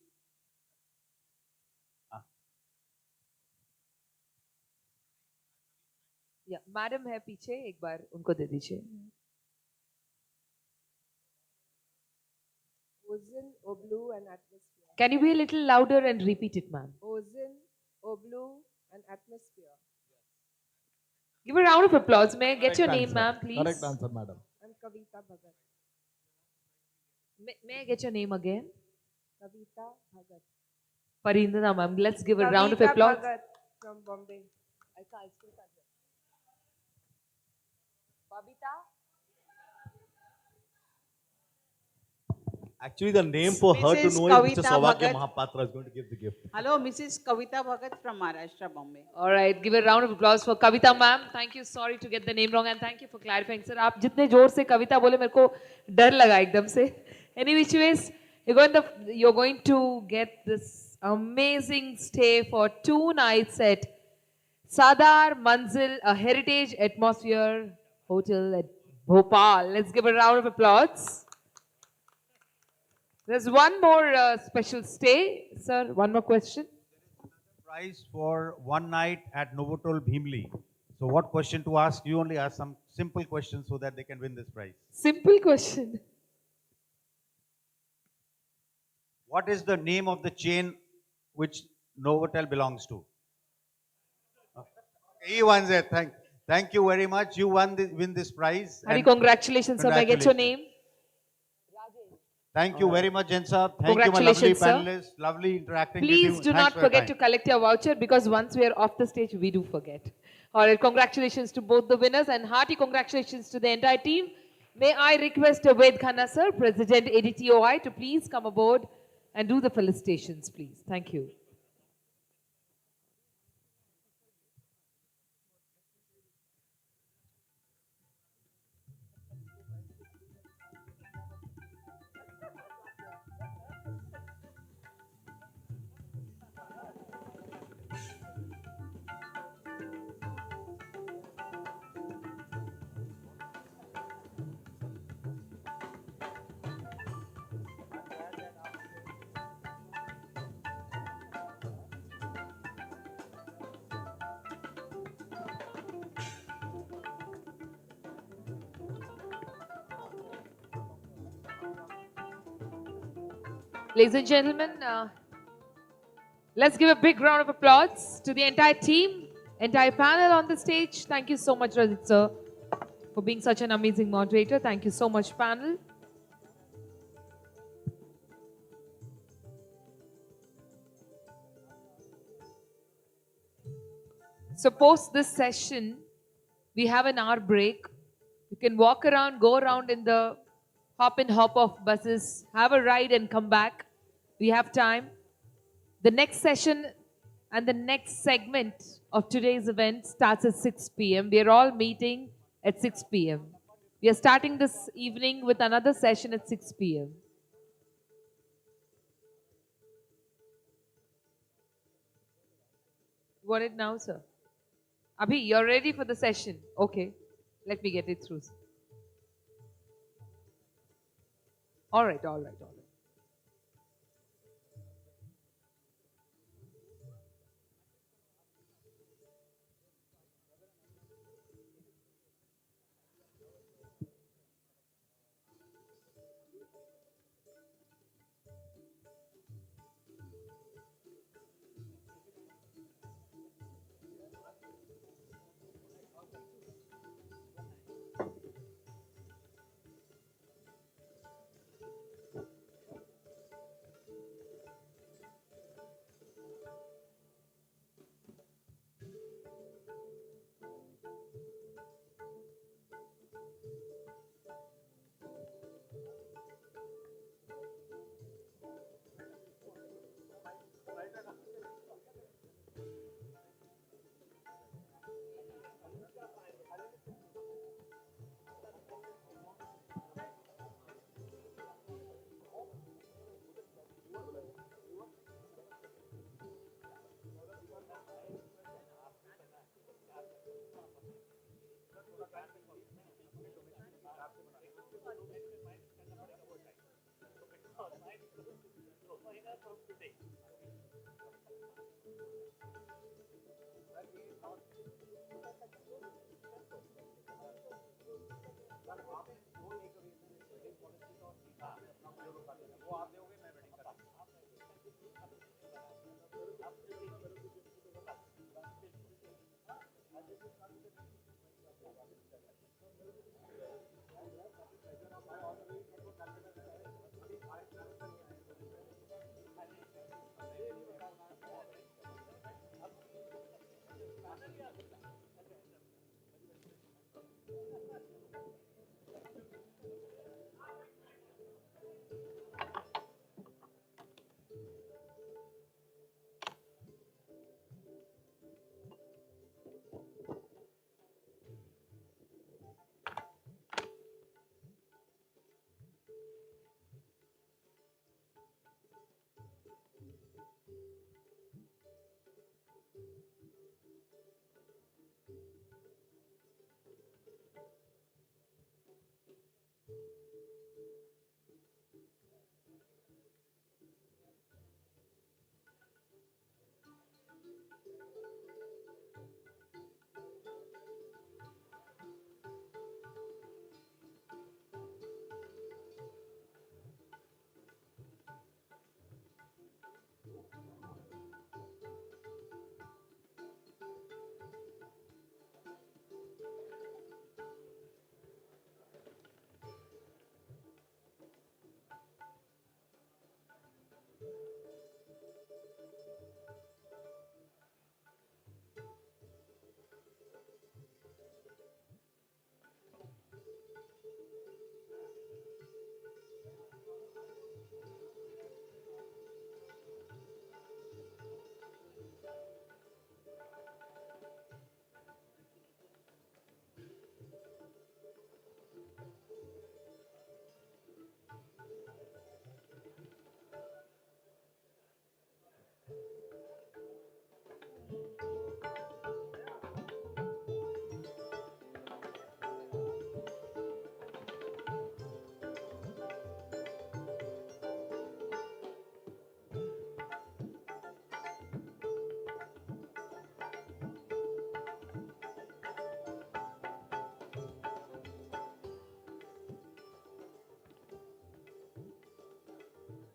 Yeah, madam है पीछे, एक बार उनको दे दीजिए. Ozone, Oblu, and Atmosphere. Can you be a little louder and repeat it, ma'am? Ozone, Oblu, and Atmosphere. Give a round of applause. May I get Correct your name, answer. ma'am, please? Correct answer, madam. And Kavita Bhagat. May I get your name again? Kavita Bhagat. Parindana ma'am. Let's give a round of applause. Bhagat from Bombay. Babita? Actually, the name for her to Mrs. know is Mr. Kavita Saubhagya Bhagat. Mahapatra is going to give the gift. Hello, Mrs. Kavita Bhagat from Maharashtra, Bombay. All right, give a round of applause for Kavita ma'am. Thank you. Sorry to get the name wrong and thank you for clarifying, sir. आप जितने जोर से कविता बोले मेरे को डर लगा एकदम से. Any which ways, you're going to get this amazing stay for 2 nights at Sadar Manzil, a heritage atmosphere hotel at Bhopal. Let's give a round of applause. There's one more special stay. Sir, one more question. Prize for one night at Novotel Bhimli. So what question to ask? You only ask some simple questions so that they can win this prize. Simple question. What is the name of the chain which Novotel belongs to? He won it. Thank you very much. You win this prize. Hari, And congratulations, sir. May I get your name? Thank you very much, Jensa. Thank you, my lovely Congratulations, sir. panelists. Lovely interacting with you. Please do Thanks not for your forget time. to collect your voucher because once we are off the stage, we do forget. All right, congratulations to both the winners and hearty congratulations to the entire team. May I request Ved Khanna, sir, President ADTOI, to please come aboard and do the felicitations, please. Thank you. Ladies and gentlemen, let's give a big round of applause to the entire team, entire panel on the stage. Thank you so much, Rajit sir, for being such an amazing moderator. Thank you so much, panel. So post this session, we have an hour break. You can walk around, go around in the hop and hop off buses, have a ride and come back. We have time. The next session and the next segment of today's event starts at 6 p.m. We are all meeting at 6 p.m. We are starting this evening with another session at 6 p.m. You want it now, sir? Abhi, you're ready for the session? Okay. Let me get it through. All right, all right, all right.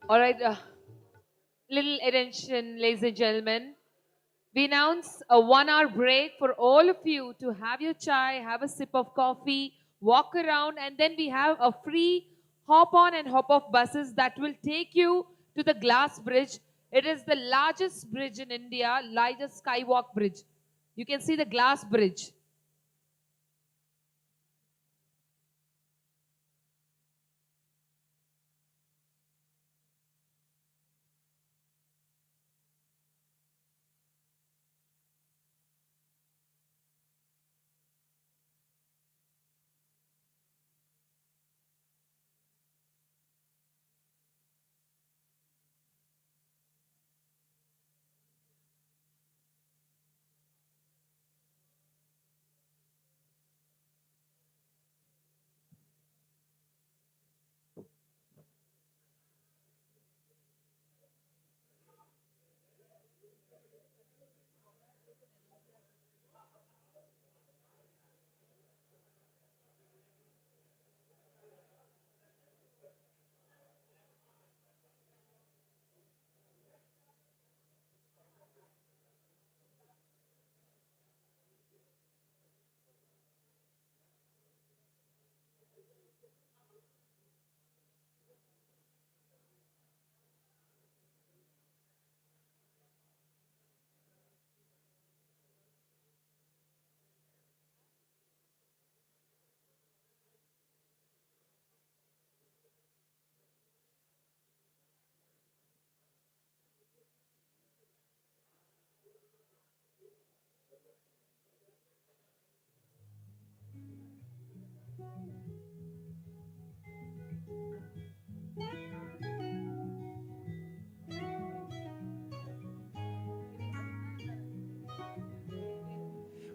All right, little attention, ladies and gentlemen. We announce a 1 hour break for all of you to have your chai, have a sip of coffee, walk around, and then we have a free hop on and hop off buses that will take you to the glass bridge. It is the largest bridge in India, largest skywalk bridge. You can see the glass bridge.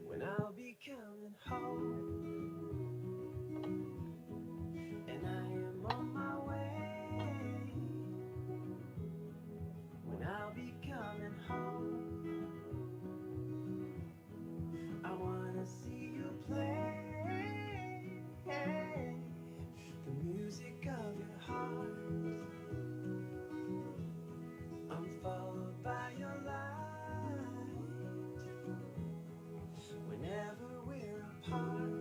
When I'll be coming home, and I am on my way. When I'll be coming home, I wanna see you play the music of your heart. I'm followed by your light. Whenever we're apart,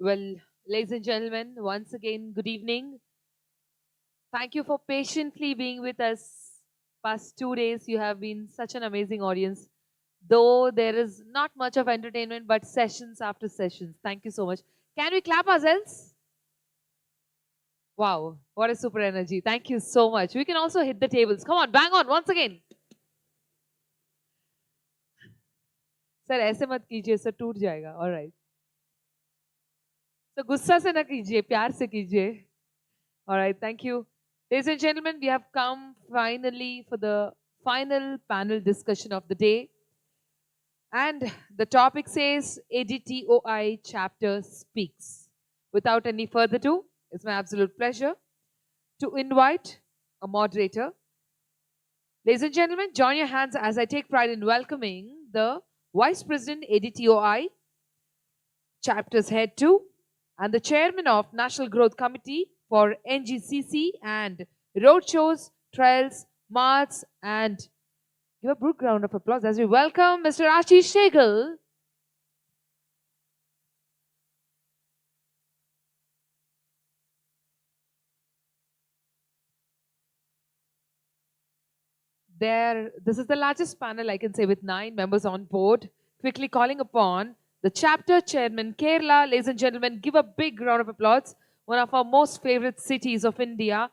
Well, ladies and gentlemen, once again, good evening. Thank you for patiently being with us. Past 2 days, you have been such an amazing audience. Though there is not much of entertainment, but sessions after sessions. Thank you so much. Can we clap ourselves? Wow, what a super energy. Thank you so much. We can also hit the tables. Come on, bang on once again. Sir ऐसे मत कीजिए sir टूट जाएगा alright तो गुस्सा से ना कीजिए प्यार से कीजिए alright thank you ladies and gentlemen we have come finally for the final panel discussion of the day and the topic says ADTOI chapter speaks. Without any further ado, it's my absolute pleasure to invite a moderator. Ladies and gentlemen, join your hands as I take pride in welcoming the Vice President ADTOI, Chapters Head 2, and the Chairman of National Growth Committee for NGCC and Roadshows, Trails, Marts, and give a big round of applause as we welcome Mr. Ashish Shegal. This is the largest panel, I can say, with 9 members on board. Quickly calling upon the chapter chairman, Kerala. Ladies and gentlemen, give a big round of applause. One of our most favorite cities of India,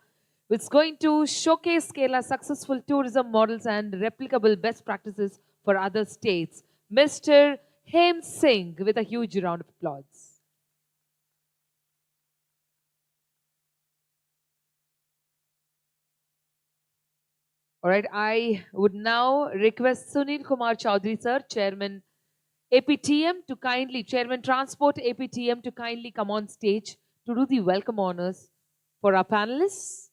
which is going to showcase Kerala's successful tourism models and replicable best practices for other states. Mr. Hem Singh, with a huge round of applause. All right, I would now request Sunil Kumar Chaudhary, sir, Chairman APTM, to kindly, Chairman Transport APTM, to kindly come on stage to do the welcome honors for our panelists.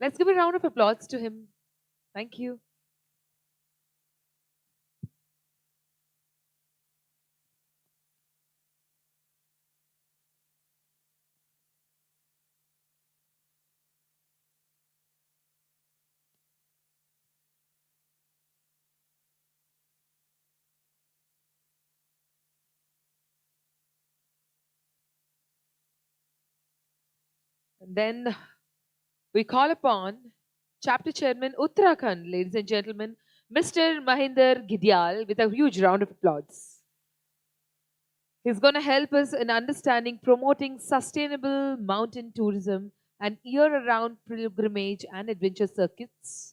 Let's give a round of applause to him. Thank you. And then we call upon Chapter Chairman Uttarakhand, ladies and gentlemen, Mr. Mahinder Gidyal, with a huge round of applause. He's going to help us in understanding promoting sustainable mountain tourism and year-round pilgrimage and adventure circuits.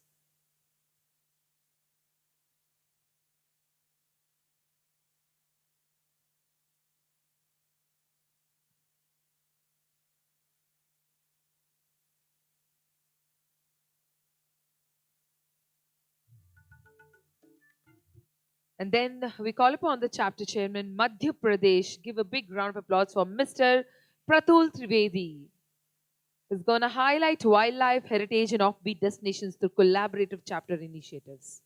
And then we call upon the chapter chairman, Madhya Pradesh. Give a big round of applause for Mr. Pratul Trivedi. He's going to highlight wildlife, heritage, and offbeat destinations through collaborative chapter initiatives.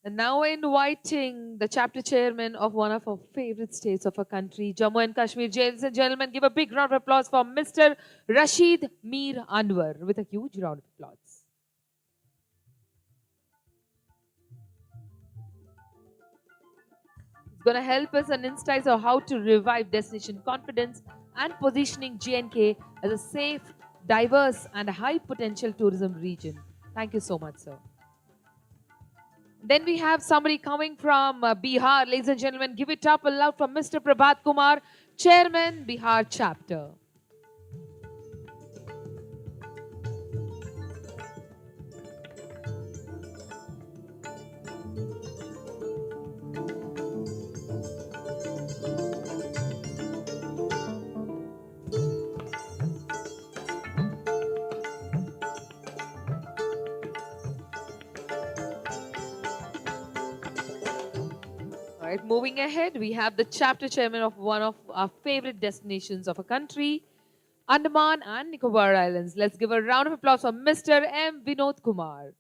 And now inviting the chapter chairman of one of our favorite states of our country, Jammu and Kashmir. Ladies and gentlemen, give a big round of applause for Mr. Rashid Mir Anwar with a huge round of applause. He's going to help us and insights on how to revive destination confidence and positioning J&K as a safe, diverse and high potential tourism region. Thank you so much, sir. Then we have somebody coming from Bihar. Ladies and gentlemen, give it up loud for Mr. Prabhat Kumar, Chairman, Bihar Chapter. right, moving ahead, we have the chapter chairman of one of our favorite destinations of a country, Andaman and Nicobar Islands. Let's give a round of applause for Mr. M. Vinod Kumar.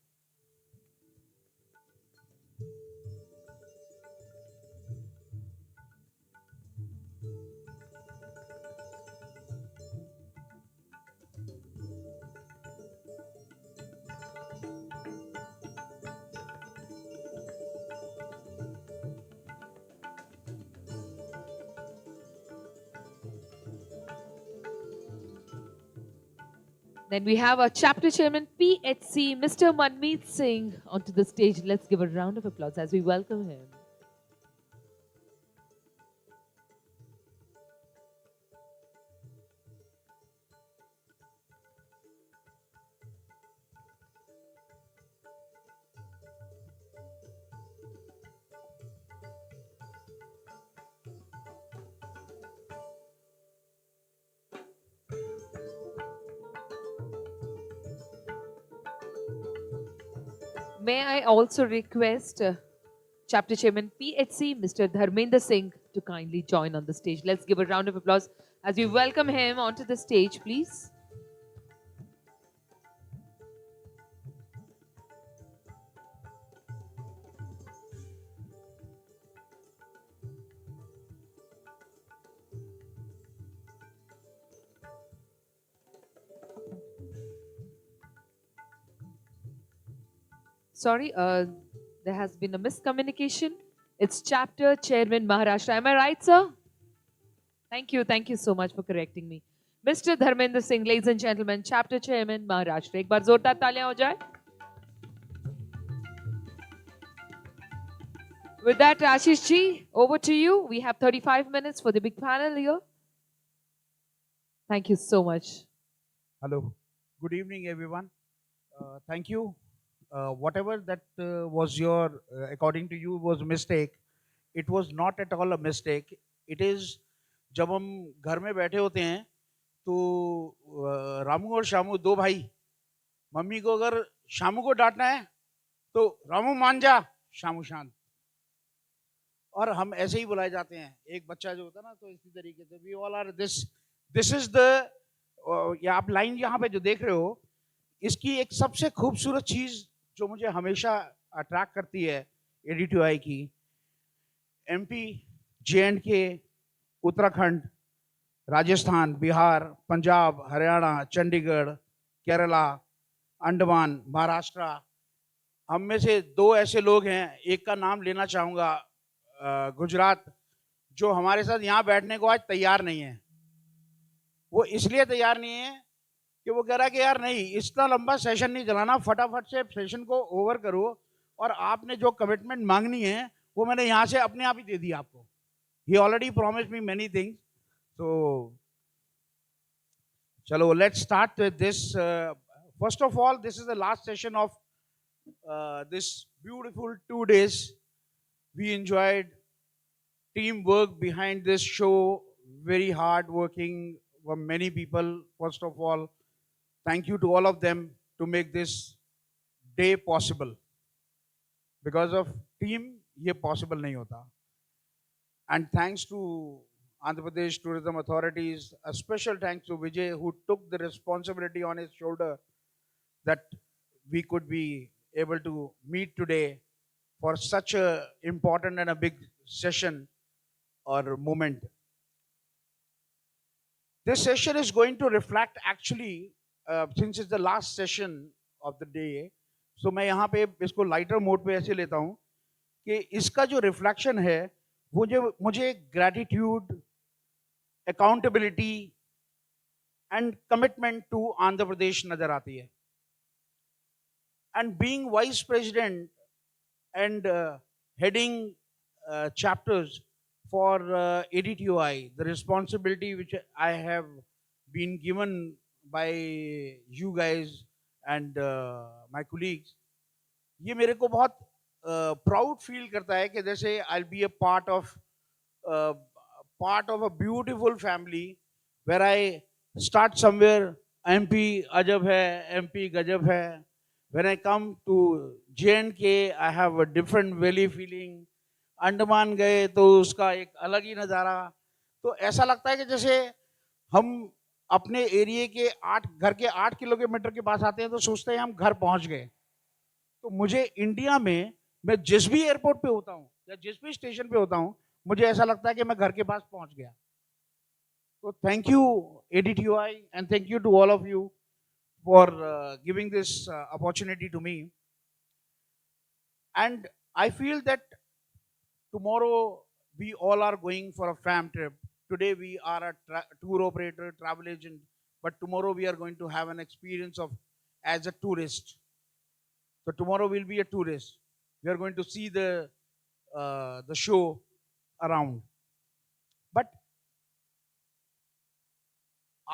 Then we have our chapter chairman, PHC, Mr. Manmeet Singh, onto the stage. Let's give a round of applause as we welcome him. May I also request Chapter Chairman PHC, Mr. Dharmender Singh, to kindly join on the stage. Let's give a round of applause as we welcome him onto the stage, please. Sorry, there has been a miscommunication. It's Chapter Chairman Maharashtra. Am I right, sir? Thank you. Thank you so much for correcting me. Mr. Dharmender Singh, ladies and gentlemen, Chapter Chairman Maharashtra. एक बार जोरदार तालियां हो जाए. With that, Ashish ji, over to you. We have 35 minutes for the big panel here. Thank you so much. Hello. Good evening, everyone. Thank you. Whatever that was your, according to you, was a mistake, it was not at all a mistake. It is, जब हम घर में बैठे होते हैं तो रामू और श्यामू दो भाई, मम्मी को अगर श्यामू को डांटना है तो रामू मान जा, श्यामू शांत, और हम ऐसे ही बुलाए जाते हैं. एक बच्चा जो होता है ना, तो इसी तरीके से we all are this is the, या आप लाइन यहाँ पे जो देख रहे हो, इसकी एक सबसे खूबसूरत चीज जो मुझे हमेशा अट्रैक्ट करती है ADTOI की, MP, J&K, उत्तराखंड, राजस्थान, बिहार, पंजाब, हरियाणा, चंडीगढ़, केरला, अंडमान, महाराष्ट्र, हम में से दो ऐसे लोग हैं, एक का नाम लेना चाहूँगा, गुजरात, जो हमारे साथ यहाँ बैठने को आज तैयार नहीं है. वो इसलिए तैयार नहीं है कि वो कह रहा है कि यार नहीं, इतना लंबा सेशन नहीं चलाना, फटाफट से सेशन को ओवर करो, और आपने जो कमिटमेंट मांगनी है वो मैंने यहाँ से अपने आप ही दे दी आपको. He already promised me many things. So, chalo, let's start with this. First of all, this is the last session of this beautiful 2 days. We enjoyed teamwork behind this show, very hard working for many people. First of all, thank you to all of them to make this day possible. Because of team, ये possible नहीं होता. And thanks to Andhra Pradesh tourism authorities, a special thanks to Vijay, who took the responsibility on his shoulder that we could be able to meet today for such a important and a big session or moment. This session is going to reflect actually, since it's the last session of the day, so मैं यहाँ पे इसको lighter mode पे ऐसे लेता हूँ कि इसका जो reflection है, मुझे gratitude, accountability and commitment to Andhra Pradesh नजर आती है. And being vice president and heading chapters for ADTOI, the responsibility which I have been given by you guys and my colleagues, ये मेरे को बहुत proud feel करता है कि जैसे I'll be a part of a beautiful family where I start somewhere. MP अजब है, MP गजब है. When I come to J&K, I have a different valley feeling. Andaman गए तो उसका एक अलग ही नज़ारा। तो ऐसा लगता है कि जैसे हम अपने एरिया के घर के 8 किलोमीटर के पास आते हैं तो सोचते हैं हम घर पहुंच गए। तो मुझे इंडिया में मैं जिस भी एयरपोर्ट पे होता हूँ या जिस भी स्टेशन पे होता हूँ, मुझे ऐसा लगता है कि मैं घर के पास पहुंच गया। तो thank you ADTOI and thank you to all of you for giving this opportunity to me. And I feel that tomorrow we all are going for a fam trip. Today we are a tour operator, travel agent, but tomorrow we are going to have an experience of as a tourist. So tomorrow we'll be a tourist. We are going to see the show around. But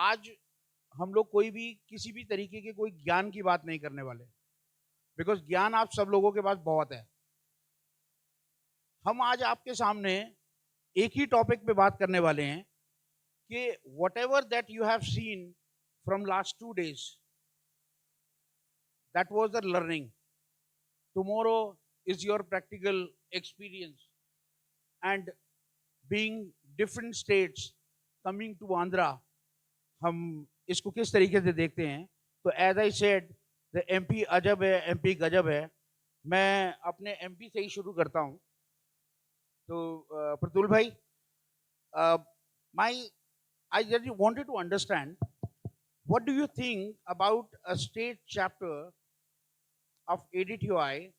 आज हम लोग कोई भी किसी भी तरीके के कोई ज्ञान की बात नहीं करने वाले, बिकॉज ज्ञान आप सब लोगों के पास बहुत है। हम आज आपके सामने एक ही टॉपिक पे बात करने वाले हैं कि whatever that you have seen from last 2 days, that was the learning. Tomorrow is your practical experience and being different states coming to Andhra, हम इसको किस तरीके से देखते हैं। तो as I said, the MP अजब है, MP गजब है। मैं अपने MP से ही शुरू करता हूँ। तो प्रतुल भाई, I just wanted to understand, what do you think about a state chapter of ADTOI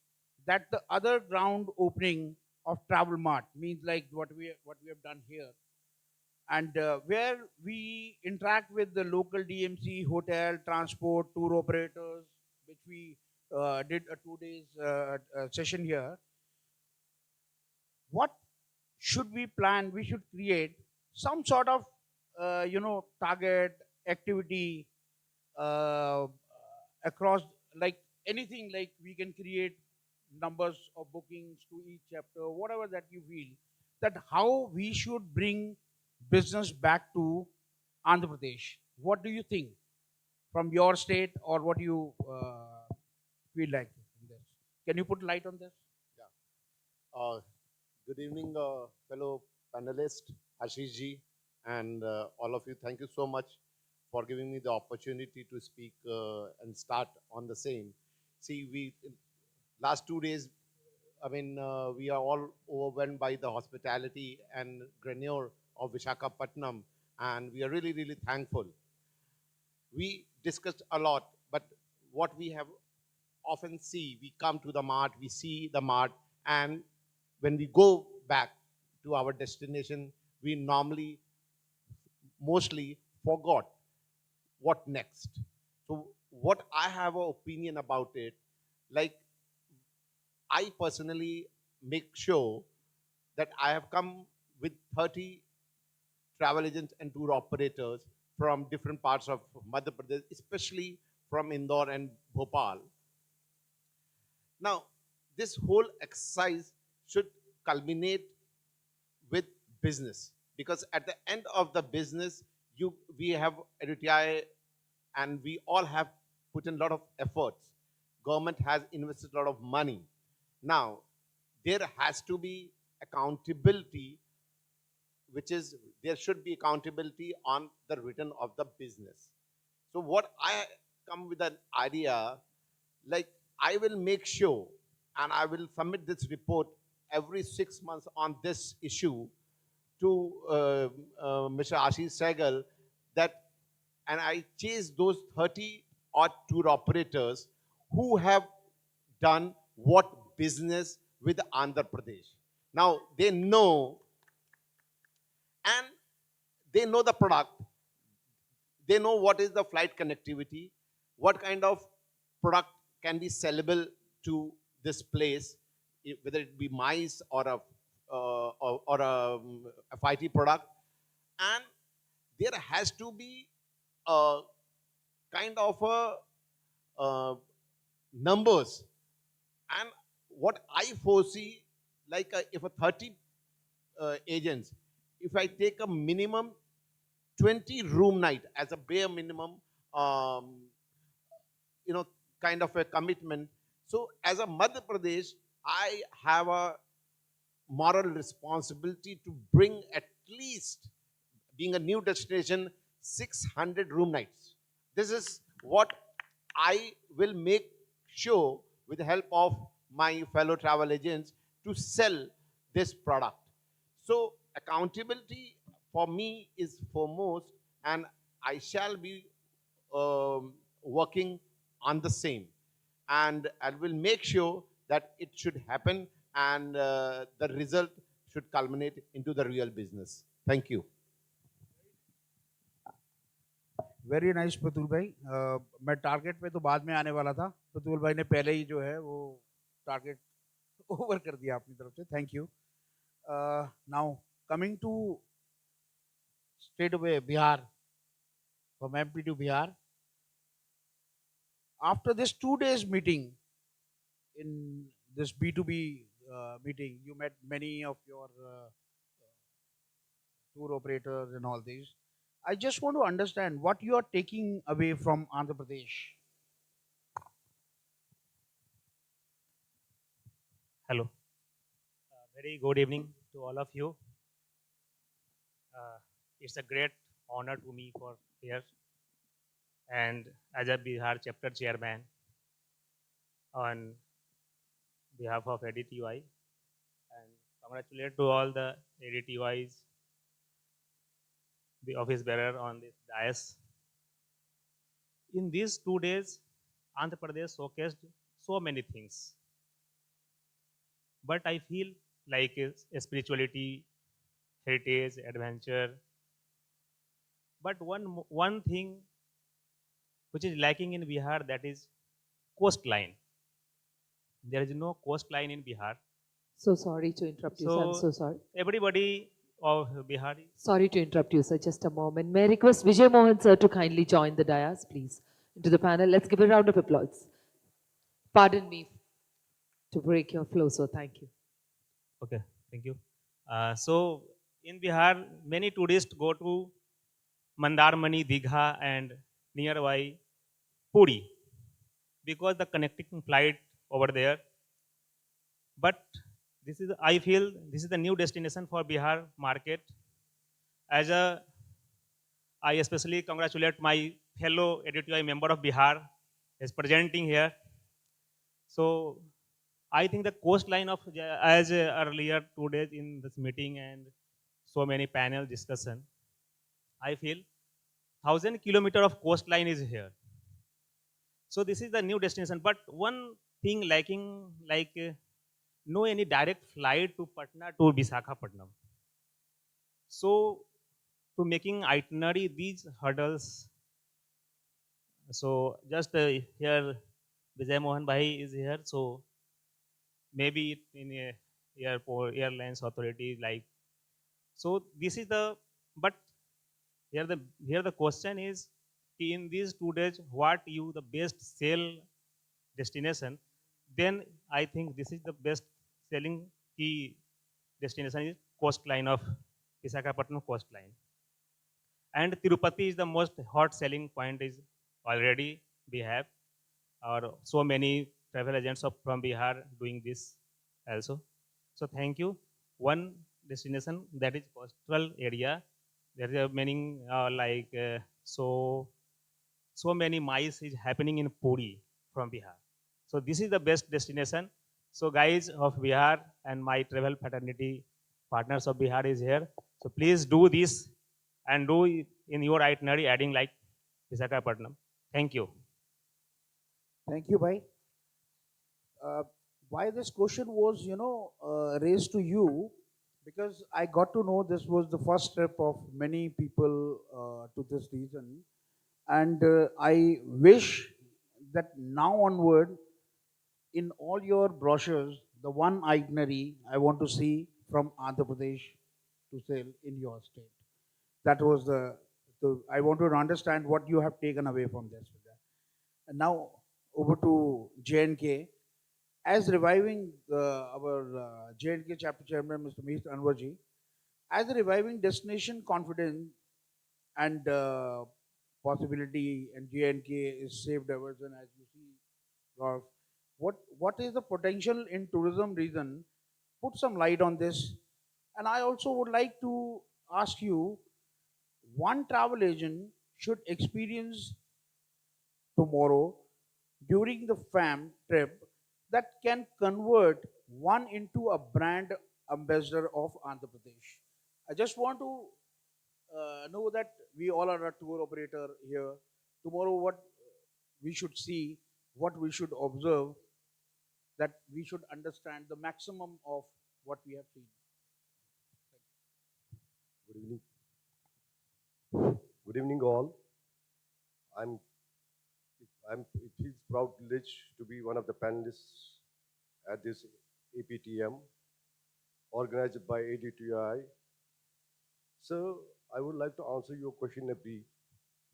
that the other ground opening of Travel Mart means like what we have done here, and where we interact with the local DMC, hotel, transport, tour operators, which we did a 2 days session here. What should we plan? We should create some sort of target activity across, like anything, like we can create numbers of bookings to each chapter, whatever that you feel, that how we should bring business back to Andhra Pradesh. What do you think from your state, or what you feel like in this? Can you put light on this? Good evening, fellow panelists, Ashish ji, and all of you. Thank you so much for giving me the opportunity to speak and start on the same. See, last 2 days, I mean, we are all overwhelmed by the hospitality and grandeur of Visakhapatnam, and we are really, really thankful. We discussed a lot, but what we have often see, we come to the mart, we see the mart, and when we go back to our destination, we mostly forgot what next. So what I have an opinion about it, like I personally make sure that I have come with 30 travel agents and tour operators from different parts of Madhya Pradesh, especially from Indore and Bhopal. Now, this whole exercise should culminate with business, because at the end of the business, we have ADTOI and we all have put in a lot of efforts. Government has invested a lot of money. Now, there has to be accountability, there should be accountability on the return of the business. So what I come with an idea, like I will make sure and I will submit this report every 6 months on this issue to Mr. Ashish Sehgal, and I chase those 30 odd tour operators who have done what business with Andhra Pradesh. Now they know, and they know the product, they know what is the flight connectivity, what kind of product can be sellable to this place, whether it be mice or a FIT product, and there has to be a kind of numbers. And what I foresee, like if a 30 agents, if I take a minimum 20 room night as a bare minimum, kind of a commitment. So as a Madhya Pradesh, I have a moral responsibility to bring at least, being a new destination, 600 room nights. This is what I will make sure, with the help of my fellow travel agents, to sell this product. So accountability for me is foremost, and I shall be working on the same. And I will make sure that it should happen, and the result should culminate into the real business. Thank you. Very nice Pratul भाई। मैं target पे तो बाद में आने वाला था, प्रतुल भाई ने पहले ही जो है वो टारगेट ओवर कर दिया अपनी तरफ से। Thank you. Now coming to straight away Bihar, from MP to Bihar. After this 2 days meeting, in this B2B meeting, you met many of your tour operators and all these. I just want to understand what you are taking away from Andhra Pradesh. Hello. Very good evening to all of you. It's a great honor to me for here. And as a Bihar chapter chairman, on behalf of ADTOI, and congratulate to all the ADTOIs, the office bearer on this dais. In these 2 days, Andhra Pradesh showcased so many things. But I feel like spirituality, heritage, adventure. But one thing which is lacking in Bihar, that is coastline. There is no coastline in Bihar. So sorry to interrupt you, sir. I'm so sorry. Everybody of Bihar. Sorry to interrupt you, sir. Just a moment. May I request Vijay Mohan, sir, to kindly join the dais, please, into the panel. Let's give a round of applause. Pardon me to break your flow, sir. Thank you. Okay, thank you. So in Bihar, many tourists go to Mandarmani, Digha, and nearby Puri, because the connecting flight over there. But this is, I feel, this is the new destination for Bihar market. I especially congratulate my fellow ADTOI member of Bihar is presenting here. So I think the coastline of, as earlier 2 days in this meeting and so many panel discussion, I feel 1,000 kilometers of coastline is here. So this is the new destination. But one thing lacking, like no any direct flight to Patna to Visakhapatnam. So to making itinerary, these hurdles. So just here, Vijay Mohan Bhai is here. So maybe in airport, airlines authority, like, so this is the, but here the question is, in these 2 days, what you the best sell destination? Then I think this is the best selling key destination is coastline of Visakhapatnam coastline. And Tirupati is the most hot selling point, is already we have, or so many travel agents from Bihar doing this also. So thank you. One destination, that is coastal area. There are many so many miles is happening in Puri from Bihar. So this is the best destination. So guys of Bihar and my travel fraternity partners of Bihar is here. So please do this and do in your itinerary adding like Visakhapatnam. Thank you. Thank you, bhai. Why this question was, raised to you, because I got to know this was the first step of many people to this region. And I wish that now onward, in all your brochures, the one itinerary I want to see from Andhra Pradesh to sell in your state. That was I want to understand what you have taken away from this. And now over to J&K. As reviving our J&K chapter chairman, Mr. Mihit Anwarji, as a reviving destination confidence and possibility, and J&K is safe diversion, as you see, Rolf. What is the potential in tourism region put some light on this. And I also would like to ask you, one travel agent should experience tomorrow during the fam trip that can convert one into a brand ambassador of Andhra Pradesh. I just want to know that we all are a tour operator here. Tomorrow, what we should see, what we should observe, that we should understand the maximum of what we have seen. Good evening. Good evening, all. I'm. It feels proud privilege to be one of the panelists at this APTM, organized by ADTOI. So I would like to answer your question in a brief.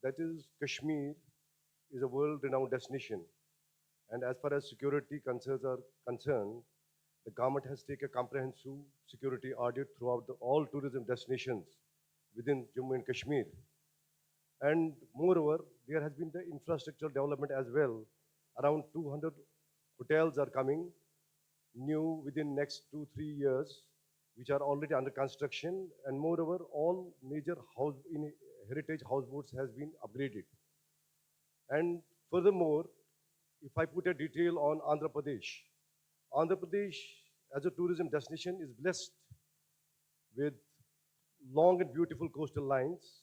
That is, Kashmir is a world-renowned destination, and as far as security concerns are concerned, the government has taken a comprehensive security audit throughout all tourism destinations within Jammu and Kashmir. And moreover, there has been the infrastructural development as well. Around 200 hotels are coming new within next 2-3 years, which are already under construction. And moreover, all major heritage houseboats has been upgraded. And furthermore, if I put a detail on Andhra Pradesh as a tourism destination is blessed with long and beautiful coastal lines,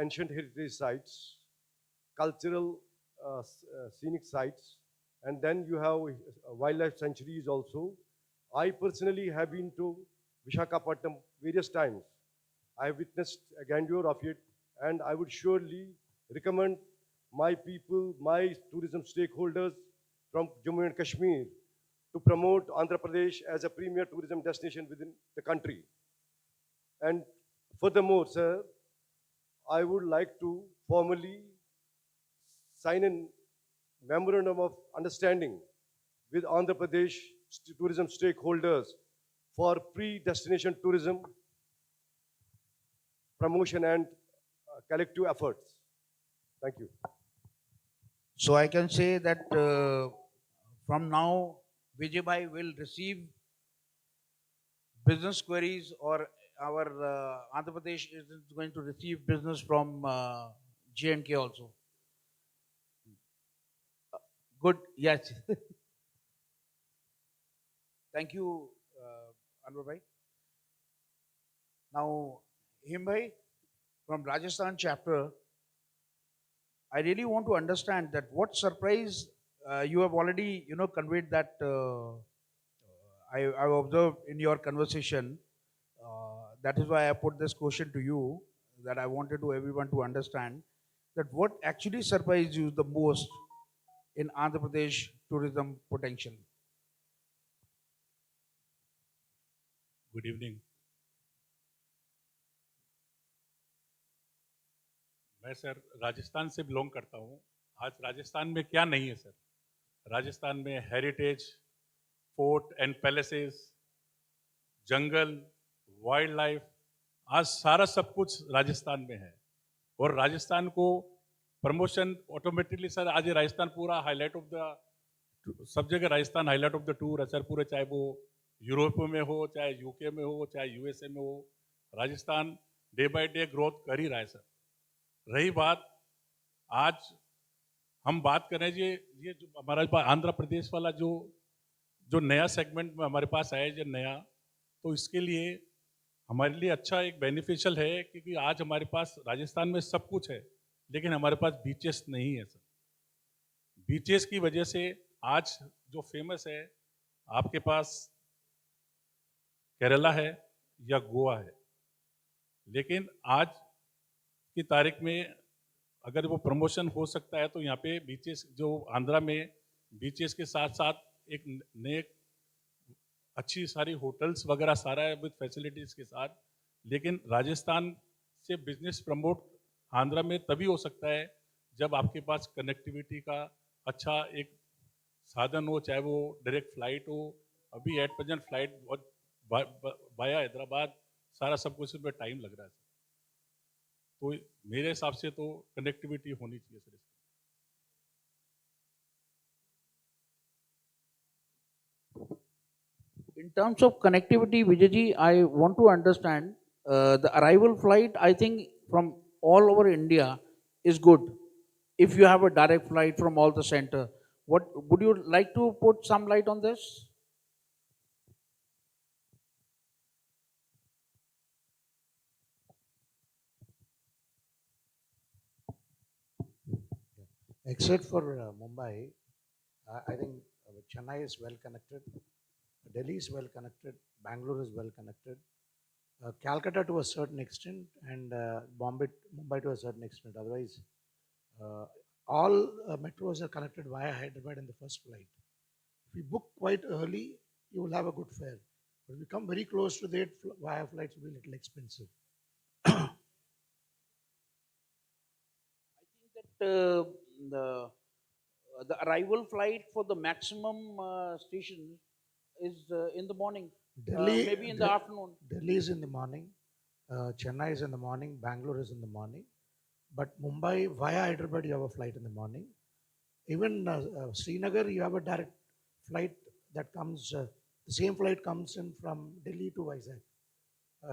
ancient heritage sites, cultural scenic sites, and then you have wildlife sanctuaries also. I personally have been to Vishakhapatnam various times. I have witnessed a grandeur of it, and I would surely recommend my people, my tourism stakeholders from Jammu and Kashmir to promote Andhra Pradesh as a premier tourism destination within the country. And furthermore, sir, I would like to formally sign a memorandum of understanding with Andhra Pradesh tourism stakeholders for pre-destination tourism promotion and collective efforts. Thank you. So I can say that from now, Vijay Bhai will receive business queries, or our Andhra Pradesh is going to receive business from J&K also. Good, yes. Thank you, Anwar Bhai. Now, Him Bhai from Rajasthan chapter, I really want to understand that what surprise you have already, conveyed that I observed in your conversation. That is why I put this question to you, that I wanted to everyone to understand that what actually surprised you the most in Andhra Pradesh tourism potential. Good evening. मैं sir Rajasthan से belong करता हूँ। आज राजस्थान में क्या नहीं है sir? Rajasthan में heritage, fort and palaces, jungle, wild life, आज सारा सब कुछ राजस्थान में है। और राजस्थान को प्रमोशन ऑटोमेटिकली सर, आज ये राजस्थान पूरा हाईलाइट ऑफ द, सब जगह Rajasthan highlight of the tour है सर पूरे, चाहे वो यूरोप में हो, चाहे यूके में हो, चाहे यूएसए में हो, Rajasthan day by day growth कर ही रहा है सर। रही बात, आज हम बात करें ये जो हमारा आंध्र प्रदेश वाला जो नया सेगमेंट में हमारे पास आया जो नया, तो इसके लिए हमारे लिए अच्छा एक बेनिफिशियल है, क्योंकि आज हमारे पास राजस्थान में सब कुछ है, लेकिन हमारे पास बीचेस नहीं है सर। बीचेस की वजह से आज जो फेमस है, आपके पास केरला है या गोवा है, लेकिन आज की तारीख में अगर वो प्रमोशन हो सकता है तो यहाँ पे बीचेस जो आंध्रा में बीचेस के साथ साथ एक नए अच्छी सारी होटल्स वगैरह सारा है विद फैसिलिटीज़ के साथ। लेकिन राजस्थान से बिजनेस प्रमोट आंध्रा में तभी हो सकता है जब आपके पास कनेक्टिविटी का अच्छा एक साधन हो, चाहे वो डायरेक्ट फ्लाइट हो। अभी एट प्रेजेंट फ्लाइट बहुत वाया हैदराबाद सारा सब कुछ इसमें टाइम लग रहा है सर। तो मेरे हिसाब से तो कनेक्टिविटी होनी चाहिए sir. In terms of connectivity, Vijayji, I want to understand the arrival flight, I think from all over India is good. If you have a direct flight from all the center, what would you like to put some light on this? Except for Mumbai, I think Chennai is well connected, Delhi is well connected, Bangalore is well connected, Calcutta to a certain extent, and Mumbai to a certain extent. Otherwise, all metros are connected via Hyderabad in the first flight. If you book quite early, you will have a good fare. But if you come very close to that, via flights will be a little expensive. That the arrival flight for the maximum stations is in the morning, maybe in the afternoon. Delhi is in the morning, Chennai is in the morning, Bangalore is in the morning. But Mumbai, via Hyderabad, you have a flight in the morning. Even Srinagar, you have a direct flight that comes, the same flight comes in from Delhi to Vizag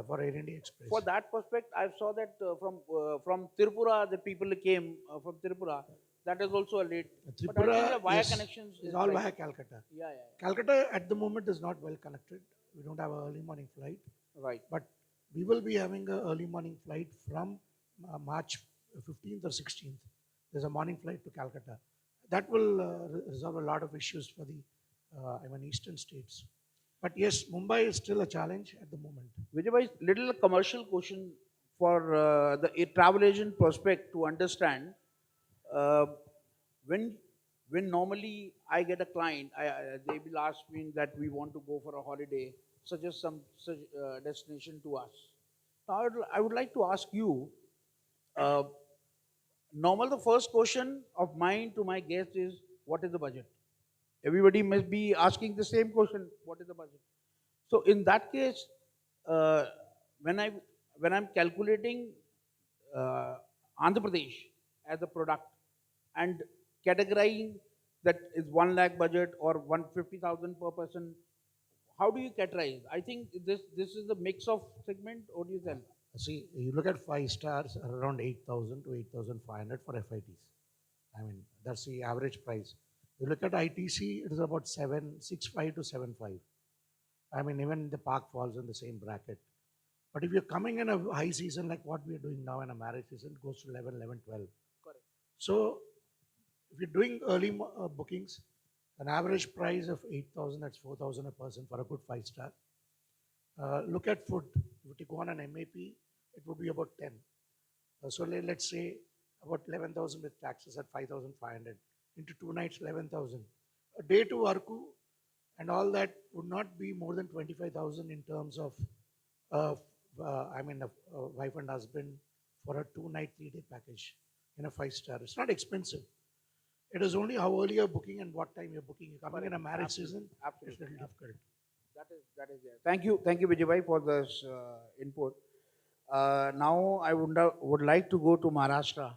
for Air India Express. For that perspective, I saw that from Tripura, the people came from Tripura. That is also a late. But I think the via yes, connections is is all like, via Calcutta. Yeah. Calcutta at the moment is not well connected. We don't have an early morning flight. Right. But we will be having an early morning flight from March 15th or 16th. There's a morning flight to Calcutta. That will resolve a lot of issues for the eastern states. But yes, Mumbai is still a challenge at the moment. Vijay, little commercial question for the travel agent prospect to understand. When normally I get a client, they will ask me that we want to go for a holiday, suggest some destination to us. Now I would like to ask you. Normal, the first question of mine to my guest is, what is the budget? Everybody must be asking the same question, what is the budget? So in that case, when I'm calculating Andhra Pradesh as a product and categorizing that is 1 lakh budget or 150,000 per person, how do you categorize? I think this is a mix of segment, or do you tell? See, you look at 5 stars around 8,000 to 8,500 for FITs. I mean, that's the average price. You look at ITC, it is about 765 to 75. I mean, even the park falls in the same bracket. But if you're coming in a high season like what we are doing now in a marriage season, it goes to 11, 12. Correct. So, if you're doing early bookings, an average price of 8,000, that's 4,000 a person for a good 5 star. Look at food. If you go on an MAP, it would be about 10. So let's say about 11,000 with taxes at 5,500. Into 2 nights, 11,000. A day to Arku and all that would not be more than 25,000 in terms of, a wife and husband for a 2-night, 3-day package in a 5 star. It's not expensive. It is only how early you're booking and what time you're booking. You're coming in a marriage season, it's a little difficult. That is there. Thank you, Vijay, for this input. Now I would like to go to Maharashtra.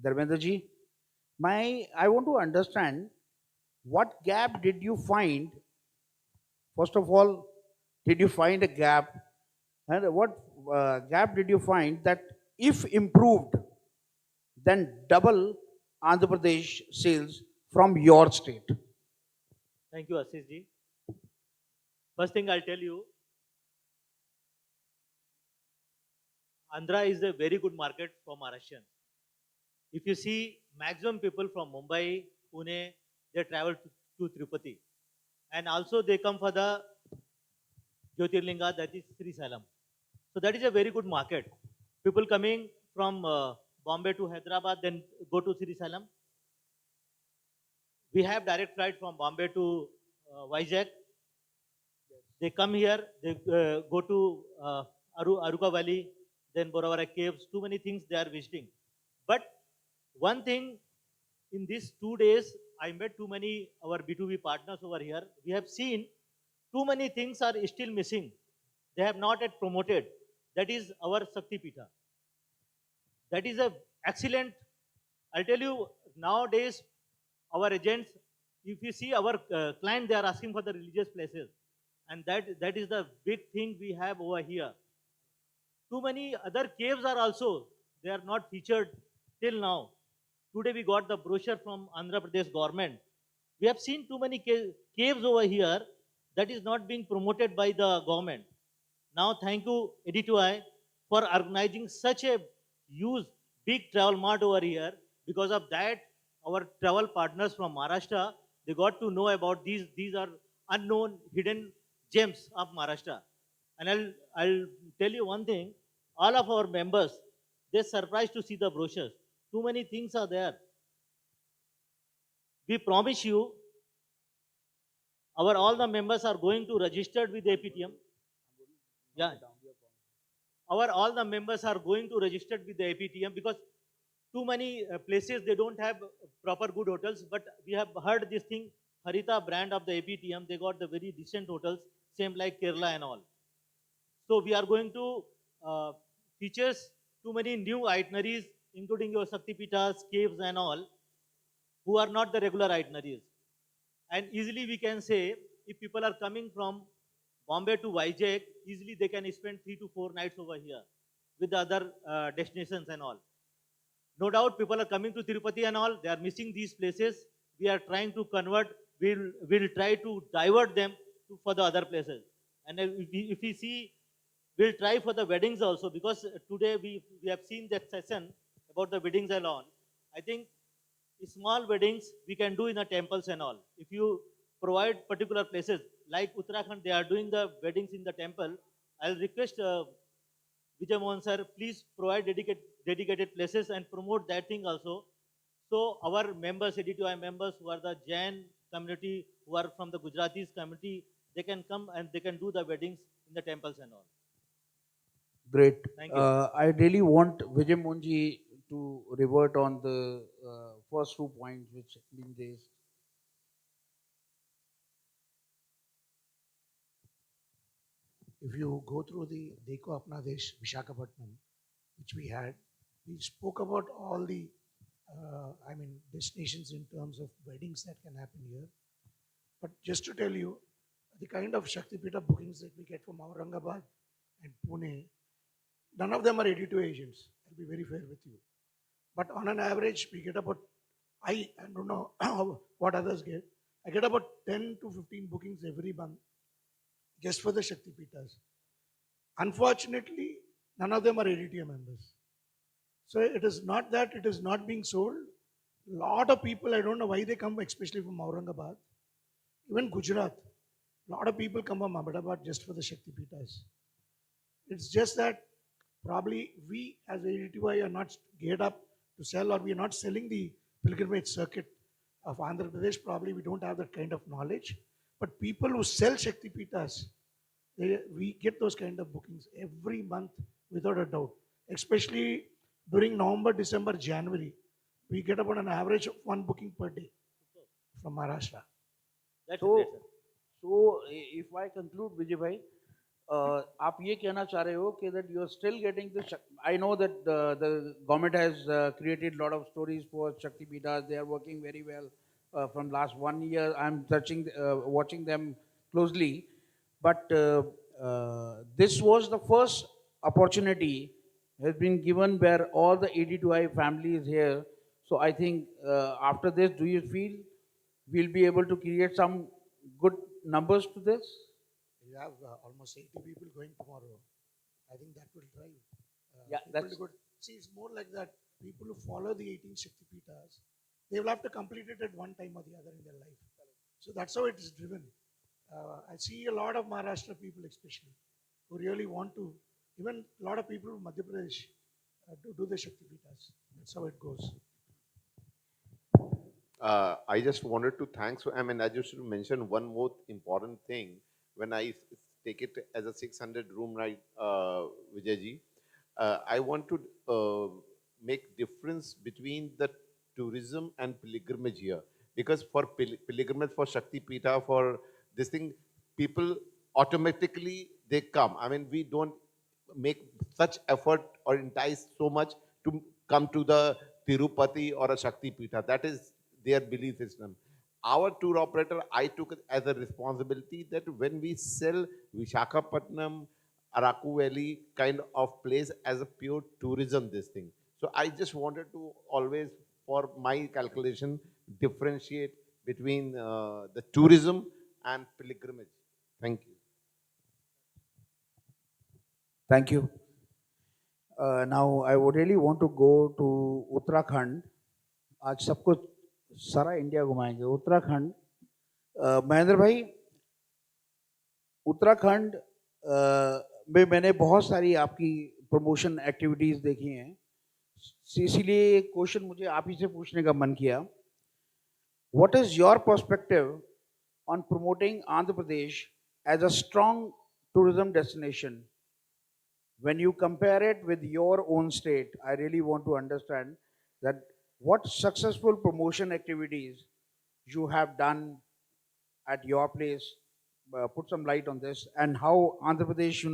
Dharmendra ji, I want to understand what gap did you find? First of all, did you find a gap? And what gap did you find that if improved, then double Andhra Pradesh sales from your state? Thank you, Ashish ji. First thing I'll tell you, Andhra is a very good market for Maharashtrians. If you see, maximum people from Mumbai, Pune, they travel to Tirupati. And also they come for the Jyotirlinga, that is Sri Salam. So that is a very good market. People coming from Bombay to Hyderabad, then go to Sri Salam. We have direct flight from Bombay to Vizag. They come here, they go to Aruka Valley, then Boravara Caves, too many things they are visiting. But one thing, in these 2 days, I met too many our B2B partners over here. We have seen too many things are still missing. They have not yet promoted. That is our Shakti Pita. That is a excellent. I'll tell you, nowadays, our agents If you see our client, they are asking for the religious places. And that is the big thing we have over here. Too many other caves are also, they are not featured till now. Today we got the brochure from Andhra Pradesh government. We have seen too many caves over here that is not being promoted by the government. Now thank you ADTOI for organizing such a huge big travel mart over here. Because of that, our travel partners from Maharashtra, they got to know about these are unknown hidden gems of Maharashtra. And I'll tell you one thing, all of our members, they're surprised to see the brochures. Too many things are there. We promise you, our all the members are going to registered with APTM. Yeah. Our all the members are going to registered with the APTM because too many places they don't have proper good hotels. But we have heard this thing, Harita brand of the APTM, they got the very decent hotels, same like Kerala and all. So we are going to features too many new itineraries, including your Shakti Pitas, caves and all, who are not the regular itineraries. And easily we can say, if people are coming from Bombay to Vizag, easily they can spend 3 to 4 nights over here with the other destinations and all. No doubt people are coming to Tirupati and all, they are missing these places. We are trying to convert, we'll try to divert them for the other places. And if we see, we'll try for the weddings also, because today we have seen that session about the weddings and all. I think small weddings we can do in the temples and all. If you provide particular places, like Uttarakhand, they are doing the weddings in the temple. I'll request Vijay Mohan sir, please provide dedicated places and promote that thing also. So our members, ADTOI members who are the Jain community, who are from the Gujaratis community, they can come and they can do the weddings in the temples and all. Great. Thank you. I really want Vijay Munji to revert on the first 2 points which have been raised. If you go through the Dekho Apna Desh, Vishakhapatnam, which we had, we spoke about all the, destinations in terms of weddings that can happen here. But just to tell you, the kind of Shaktipita bookings that we get from Aurangabad and Pune, none of them are ADTOI agents. I'll be very fair with you. But on an average, we get about, I don't know what others get, I get about 10 to 15 bookings every month just for the Shaktipitas. Unfortunately, none of them are ADTOI members. So it is not that it is not being sold. A lot of people, I don't know why they come, especially from Aurangabad, even Gujarat. A lot of people come from Ahmedabad just for the Shaktipitas. It's just that probably we as ADTOI are not geared up to sell, or we are not selling the pilgrimage circuit of Andhra Pradesh. Probably we don't have that kind of knowledge. But people who sell Shaktipitas, we get those kind of bookings every month without a doubt. Especially during November, December, January, we get about an average of 1 booking per day from Maharashtra. That's So, great, sir. so if I conclude, Vijay bhai, आप ये कहना चाह रहे हो कि that you are still getting the, I know that the government has created a lot of stories for Shakti Pitas. They are working very well from last 1 year. I'm watching them closely. But this was the first opportunity has been given where all the ADTOI family is here. So I think after this, do you feel we'll be able to create some good numbers to this? You have almost 80 people going tomorrow. I think that will drive. Yeah, people that's to go. See, it's more like that. People who follow the 18 Shaktipitas, they will have to complete it at one time or the other in their life. So that's how it is driven. I see a lot of Maharashtra people especially who really want to, even a lot of people from Madhya Pradesh to do the Shaktipitas. That's how it goes. I just wanted to thank, I just to mention one more important thing. When I take it as a 600 room night, Vijayji, I want to make difference between the tourism and pilgrimage here. Because for pilgrimage, for Shakti Pita, for this thing, people automatically, they come. I mean, we don't make such effort or entice so much to come to the Tirupati or a Shakti Pita. That is their belief system. our tour operator, I took it as a responsibility that when we sell Vishakhapatnam, Araku Valley kind of place as a pure tourism, this thing. So I just wanted to always, for my calculation, differentiate between the tourism and pilgrimage. Thank you. Thank you. Now I would really want to go to Uttarakhand. आज सबको सारा India घुमाएंगे. उत्तराखंड, महेंद्र भाई, उत्तराखंड में मैंने बहुत सारी आपकी प्रमोशन एक्टिविटीज देखी हैं, इसीलिए एक क्वेश्चन मुझे आप ही से पूछने का मन किया. What is your perspective on promoting Andhra Pradesh as a strong tourism destination? When you compare it with your own state, I really want to understand that what successful promotion activities you have done at your place. Put some light on this, and how Andhra Pradesh,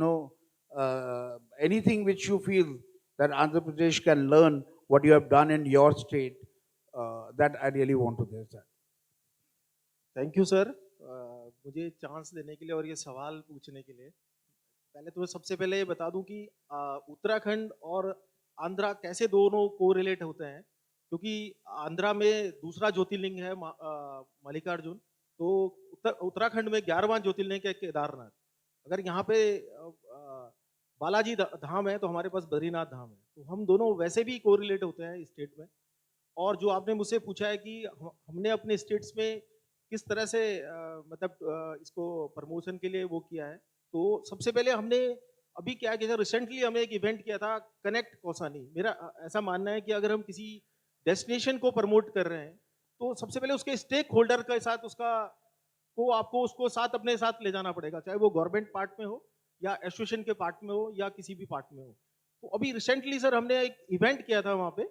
anything which you feel that Andhra Pradesh can learn what you have done in your state, that I really want to hear that. Thank you sir, मुझे chance देने के लिए और ये सवाल पूछने के लिए. पहले तो सबसे पहले ये बता दूं कि उत्तराखंड और आंध्रा कैसे दोनों कोरिलेट होते हैं, क्योंकि आंध्रा में दूसरा ज्योतिर्लिंग है मल्लिकार्जुन, तो उत्तराखंड में 11वां ज्योतिर्लिंग है केदारनाथ. अगर यहाँ पे बालाजी धाम है तो हमारे पास बद्रीनाथ धाम है, तो हम दोनों वैसे भी कोरिलेट होते हैं स्टेट में. और जो आपने मुझसे पूछा है कि हमने अपने स्टेट्स में किस तरह से इसको प्रमोशन के लिए वो किया है, तो सबसे पहले हमने अभी क्या किया था, रिसेंटली हमने एक इवेंट किया था कनेक्ट कौसानी. मेरा ऐसा मानना है कि अगर हम किसी डेस्टिनेशन को प्रमोट कर रहे हैं तो सबसे पहले उसके स्टेक होल्डर के साथ आपको उसको साथ अपने साथ ले जाना पड़ेगा, चाहे वो गवर्नमेंट पार्ट में हो या एसोसिएशन के पार्ट में हो या किसी भी पार्ट में हो. तो अभी रिसेंटली सर हमने एक इवेंट किया था वहाँ पे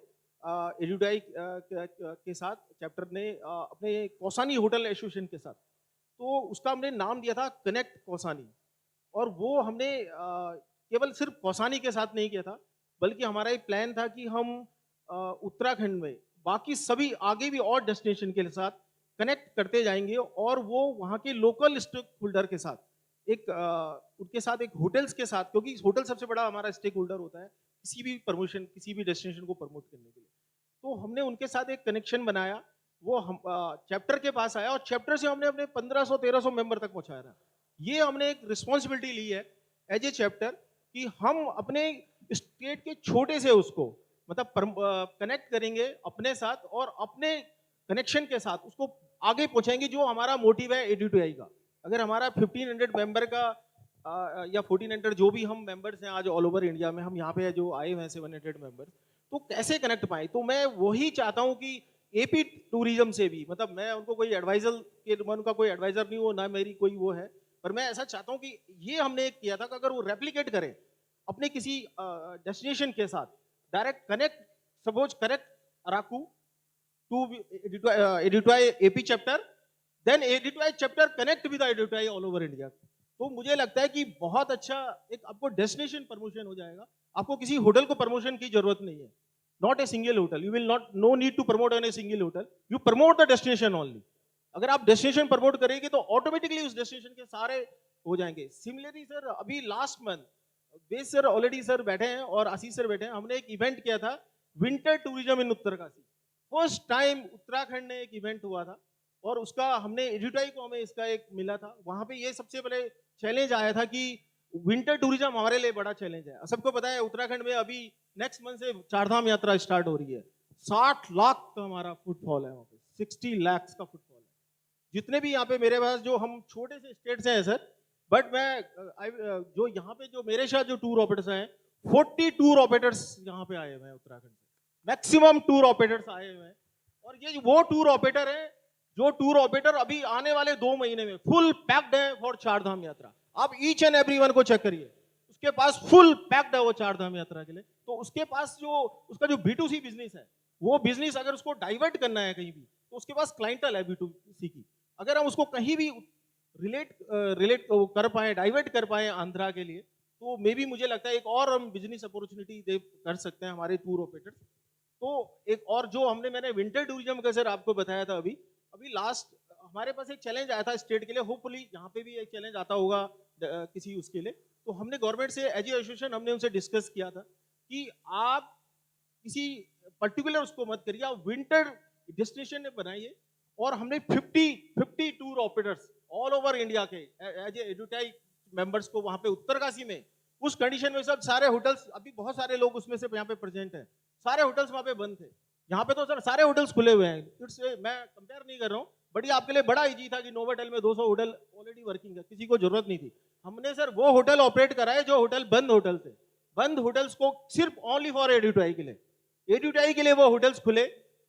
एडीटोआई के साथ, चैप्टर ने अपने कौसानी होटल एसोसिएशन के साथ, तो उसका हमने नाम दिया था कनेक्ट कौसानी. और वो हमने केवल सिर्फ कौसानी के साथ नहीं किया था, बल्कि हमारा एक प्लान था कि हम उत्तराखंड में बाकी सभी आगे भी और डेस्टिनेशन के साथ कनेक्ट करते जाएंगे, और वो वहाँ के लोकल स्टेक होल्डर के साथ उनके साथ एक होटल्स के साथ, क्योंकि होटल सबसे बड़ा हमारा स्टेक होल्डर होता है किसी भी प्रमोशन, किसी भी डेस्टिनेशन को प्रमोट करने के लिए. तो हमने उनके साथ एक कनेक्शन बनाया, वो हम चैप्टर के पास आया और चैप्टर से हमने अपने 1500-1300 मेंबर तक पहुंचाया था. ये हमने एक रिस्पॉन्सिबिलिटी ली है एज ए चैप्टर कि हम अपने स्टेट के छोटे से उसको कनेक्ट करेंगे अपने साथ और अपने कनेक्शन के साथ उसको आगे पहुंचाएंगे. जो हमारा मोटिव है ADTOI का, अगर हमारा 1500 मेंबर का या 1400 जो भी हम मेंबर्स हैं आज ऑल ओवर इंडिया में, हम यहाँ पे जो आए हुए हैं 700 मेंबर्स, तो कैसे कनेक्ट पाए. तो मैं वही चाहता हूँ कि AP टूरिज्म से भी, मैं उनको कोई एडवाइजर उनका कोई एडवाइजर नहीं हो, ना मेरी कोई वो है, पर मैं ऐसा चाहता हूँ कि ये हमने किया था कि अगर वो रेप्लिकेट करें अपने किसी डेस्टिनेशन के साथ, direct connect, suppose connect Araku to ADTOI AP chapter, then ADTOI chapter connect with ADTOI all over India. तो मुझे लगता है कि बहुत अच्छा एक आपको डेस्टिनेशन प्रमोशन हो जाएगा. आपको किसी होटल को प्रमोशन की जरूरत नहीं है, not a single hotel, you will not no need to promote on a single hotel, you promote the destination only. अगर आप डेस्टिनेशन प्रमोट करेंगे तो ऑटोमेटिकली उस डेस्टिनेशन के सारे हो जाएंगे. सिमिलरली सर अभी last month base sir already sir बैठे हैं और आशीष सर बैठे हैं, हमने एक इवेंट किया था winter tourism in Uttarkashi. First time Uttarakhand में एक इवेंट हुआ था और उसका हमने ADTOI को हमें इसका एक मिला था. वहां पे ये सबसे पहले चैलेंज आया था कि विंटर टूरिज्म हमारे लिए बड़ा चैलेंज है. सबको पता है उत्तराखंड में अभी नेक्स्ट मंथ से चारधाम यात्रा स्टार्ट हो रही है. 60 लाख का हमारा फुटफॉल है वहाँ पे, 60 लाख का फुटफॉल है. जितने भी यहाँ पे मेरे पास जो हम छोटे से स्टेट्स हैं सर, बट मैं जो यहाँ पे जो मेरे साथ जो टूर ऑपरेटर्स हैं 40 टूर ऑपरेटर्स यहाँ पे आए हुए हैं उत्तराखंड से, मैक्सिमम टूर ऑपरेटर्स आए हुए हैं. और ये वो टूर ऑपरेटर है जो टूर ऑपरेटर अभी आने वाले 2 महीने में फुल पैक्ड है फॉर चारधाम यात्रा. आप ईच एंड एवरीवन को चेक करिए, उसके पास फुल पैक्ड है वो चारधाम यात्रा के लिए. तो उसके पास जो उसका जो B2C बिजनेस है, वो बिजनेस अगर उसको डाइवर्ट करना है कहीं भी, तो उसके पास क्लाइंटल है B2C की. अगर हम उसको कहीं भी रिलेट कर पाए, डाइवर्ट कर पाए आंध्रा के लिए, तो मे बी मुझे लगता है एक और हम बिजनेस अपॉर्चुनिटी दे कर सकते हैं हमारे टूर ऑपरेटर्स. तो एक और जो मैंने विंटर टूरिज्म का सर आपको बताया था, अभी लास्ट हमारे पास एक चैलेंज आया था स्टेट के लिए, होपफुली यहाँ पे भी एक चैलेंज आता होगा किसी उसके लिए। तो हमने गवर्नमेंट से एज एसोसिएशन हमने उनसे डिस्कस किया था कि आप किसी पर्टिकुलर उसको मत करिए, आप विंटर डेस्टिनेशन बनाइए। और हमने 50 tour operators all over India के एज एडुटाई मेंबर्स को वहां पे उत्तरकाशी में, उस कंडीशन में सब सारे होटल्स, अभी बहुत सारे लोग उसमें से यहाँ पे प्रेजेंट हैं, सारे होटल्स वहां पे बंद थे। यहाँ पे तो सर सारे होटल्स खुले हुए हैं। इट्स मैं कंपेयर नहीं कर रहा हूँ, बट ये आपके लिए बड़ा इजी था कि नोवोटेल में 200 होटल ऑलरेडी वर्किंग है, किसी को जरूरत नहीं थी। हमने सर वो होटल ऑपरेट कराए जो होटल बंद होटल थे। बंद होटल्स को सिर्फ ओनली फॉर एडुटाई के लिए, एडुटाई के लिए वो होटल्स खुले,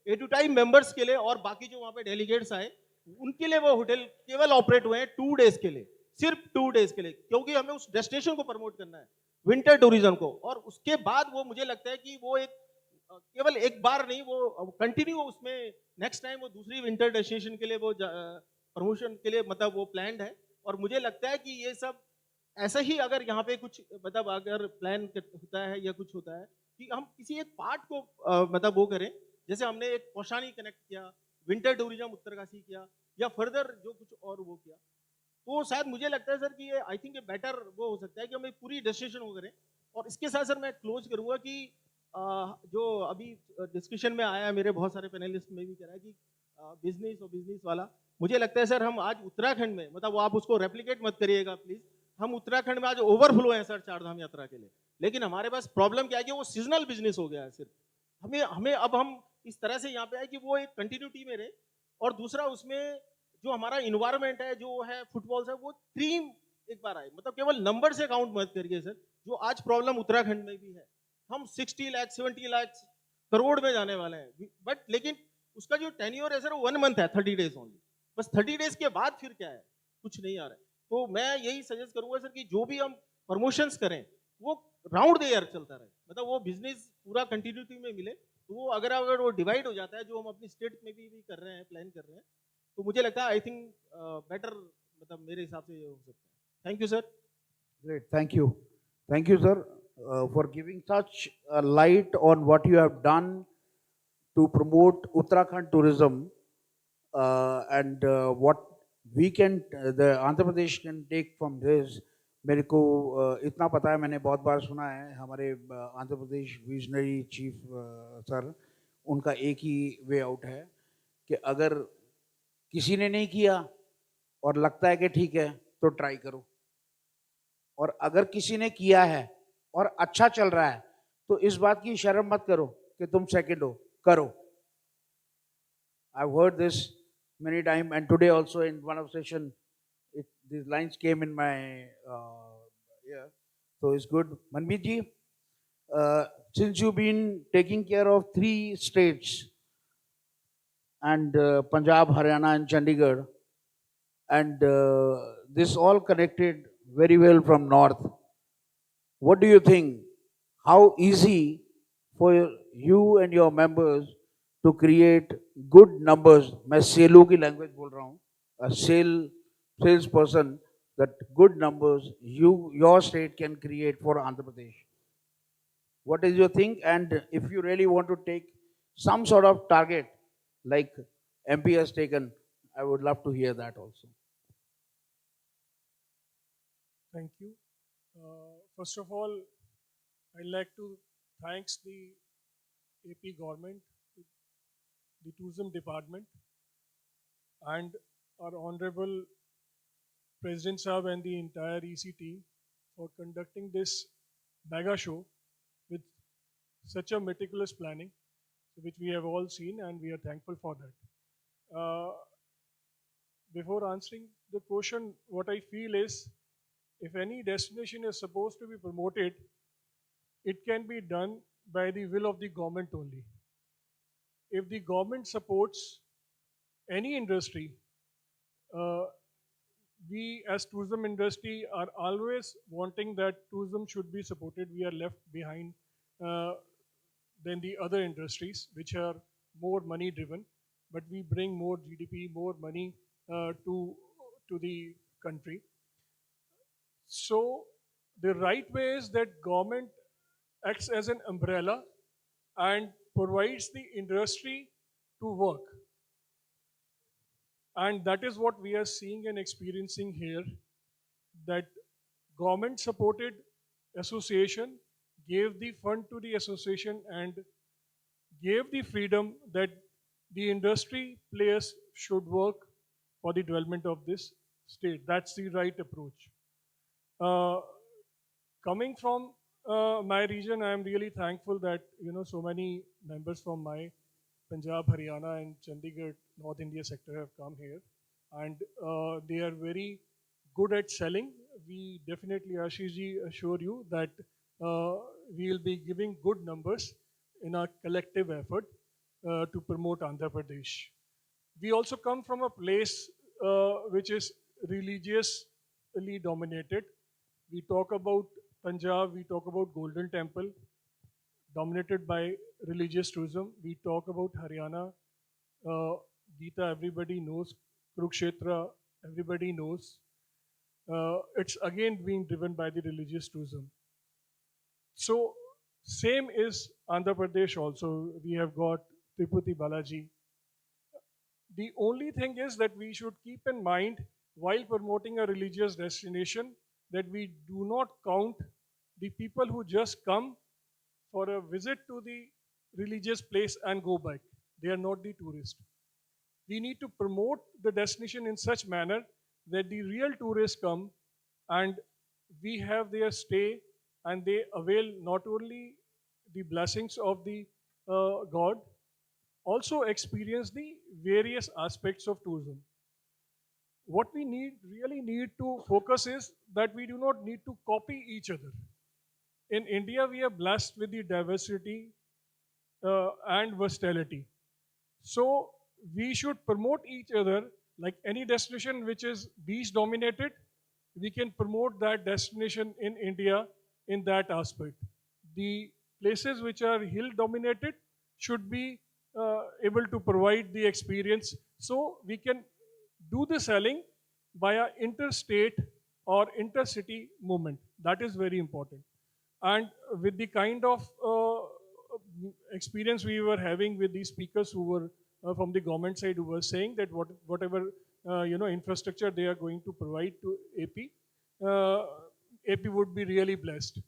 एडुटाई मेंबर्स के लिए, और बाकी जो वहां पे डेलीगेट्स आए उनके लिए वो होटल केवल ऑपरेट हुए हैं 2 डेज के लिए, सिर्फ 2 डेज के लिए, क्योंकि हमें उस डेस्टिनेशन को प्रमोट करना है, विंटर टूरिज्म को। और उसके बाद वो मुझे लगता है कि वो एक केवल एक बार नहीं, वो कंटिन्यू उसमें नेक्स्ट टाइम वो दूसरी विंटर डेस्टिनेशन के लिए वो प्रमोशन के लिए मतलब वो प्लान्ड है। और मुझे लगता है कि ये सब ऐसा ही अगर यहाँ पे कुछ मतलब अगर प्लान होता है या कुछ होता है कि हम किसी एक पार्ट को मतलब वो करें, जैसे हमने एक कौशानी कनेक्ट किया, विंटर टूरिज्म उत्तरकाशी किया, या फर्दर जो कुछ और वो किया, तो शायद मुझे लगता है सर कि ये आई थिंक ये बेटर वो हो सकता है कि हम एक पूरी डेस्टिनेशन वो करें। और इसके साथ सर मैं क्लोज करूंगा कि जो अभी डिस्कशन में आया है, मेरे बहुत सारे पैनलिस्ट में भी कह रहा है कि बिजनेस और बिजनेस वाला, मुझे लगता है सर हम आज उत्तराखंड में, मतलब वो आप उसको रेप्लिकेट मत करिएगा प्लीज, हम उत्तराखंड में आज ओवरफ्लो है सर चारधाम यात्रा के लिए। लेकिन हमारे पास प्रॉब्लम क्या है कि वो सीजनल बिजनेस हो गया है सिर्फ। हमें हमें अब हम इस तरह से यहाँ पे आए कि वो एक कंटिन्यूटी में रहे, और दूसरा उसमें जो हमारा इन्वायरमेंट है, जो है फुटबॉल है, वो थीम एक बार आए, मतलब केवल नंबर से काउंट मत करिए सर, जो आज प्रॉब्लम उत्तराखंड में भी है। हम 60 लाख 70 लाख करोड़ में जाने वाले हैं, बट लेकिन उसका जो टेन्योर है सर वो 1 मंथ है, 30 डेज ओनली। बस 30 डेज के बाद फिर क्या है, कुछ नहीं आ रहा है। तो मैं यही सजेस्ट करूंगा सर कि जो भी हम प्रमोशंस करें वो राउंड द ईयर चलता रहे, मतलब वो बिजनेस पूरा कंटिन्यूटी में मिले। तो वो अगर वो डिवाइड हो जाता है, जो हम अपनी स्टेट में भी कर रहे हैं, प्लान कर रहे हैं, तो मुझे लगता है आई थिंक बेटर, मतलब मेरे हिसाब से ये हो सकता है। Thank you sir. Great, thank you, sir, for giving such a light on what you have done to promote Uttarakhand tourism, and what we can, the Andhra Pradesh can take from this. मेरे को इतना पता है, मैंने बहुत बार सुना है हमारे Andhra Pradesh visionary chief sir, उनका एक ही वे आउट है कि अगर किसी ने नहीं किया और लगता है कि ठीक है तो ट्राई करो, और अगर किसी ने किया है और अच्छा चल रहा है तो इस बात की शर्म मत करो कि तुम सेकंड हो, करो। I've heard this many times, and today also in one of session, these lines came in my ear. So it's good. Manmeet ji, since you've been taking care of 3 states, and Punjab, Haryana, and Chandigarh, and this all connected very well from north, what do you think? How easy for you and your members to create good numbers? मैं सेलों की language बोल रहा हूँ, a sales person, that good numbers your state can create for Andhra Pradesh. What is your think? And if you really want to take some sort of target like MP has taken, I would love to hear that also. Thank you. First of all, I'd like to thank the AP government, the tourism department, and our honorable President Saab and the entire EC team for conducting this mega show with such a meticulous planning, which we have all seen, and we are thankful for that. Before answering the question, what I feel is, if any destination is supposed to be promoted, it can be done by the will of the government only. If the government supports any industry, we as tourism industry are always wanting that tourism should be supported. We are left behind than the other industries, which are more money driven, but we bring more GDP, more money to the country. So the right way is that government acts as an umbrella and provides the industry to work. And that is what we are seeing and experiencing here, that government supported association gave the fund to the association and gave the freedom that the industry players should work for the development of this state. That's the right approach. Uh, Coming from my region, I am really thankful that so many members from my Punjab, Haryana, and Chandigarh North India sector have come here, and they are very good at selling. We definitely, Ashish ji, assure you that we will be giving good numbers in our collective effort to promote Andhra Pradesh. We also come from a place which is religiously dominated. We talk about Punjab, we talk about Golden Temple, dominated by religious tourism. We talk about Haryana, Gita, everybody knows, Kurukshetra, everybody knows. It's again being driven by the religious tourism. So, same is Andhra Pradesh also. We have got Tirupati Balaji. The only thing is that we should keep in mind while promoting a religious destination that we do not count the people who just come for a visit to the religious place and go back. They are not the tourists. We need to promote the destination in such manner that the real tourists come and we have their stay and they avail not only the blessings of the God, also experience the various aspects of tourism. What we really need to focus is that we do not need to copy each other. In India, we are blessed with the diversity and versatility. So we should promote each other like any destination which is beach dominated, we can promote that destination in India in that aspect. The places which are hill dominated should be able to provide the experience. So we can do the selling via interstate or intercity movement. That is very important. And with the kind of experience we were having with these speakers who were from the government side, who were saying that whatever infrastructure they are going to provide to AP, AP would be really blessed.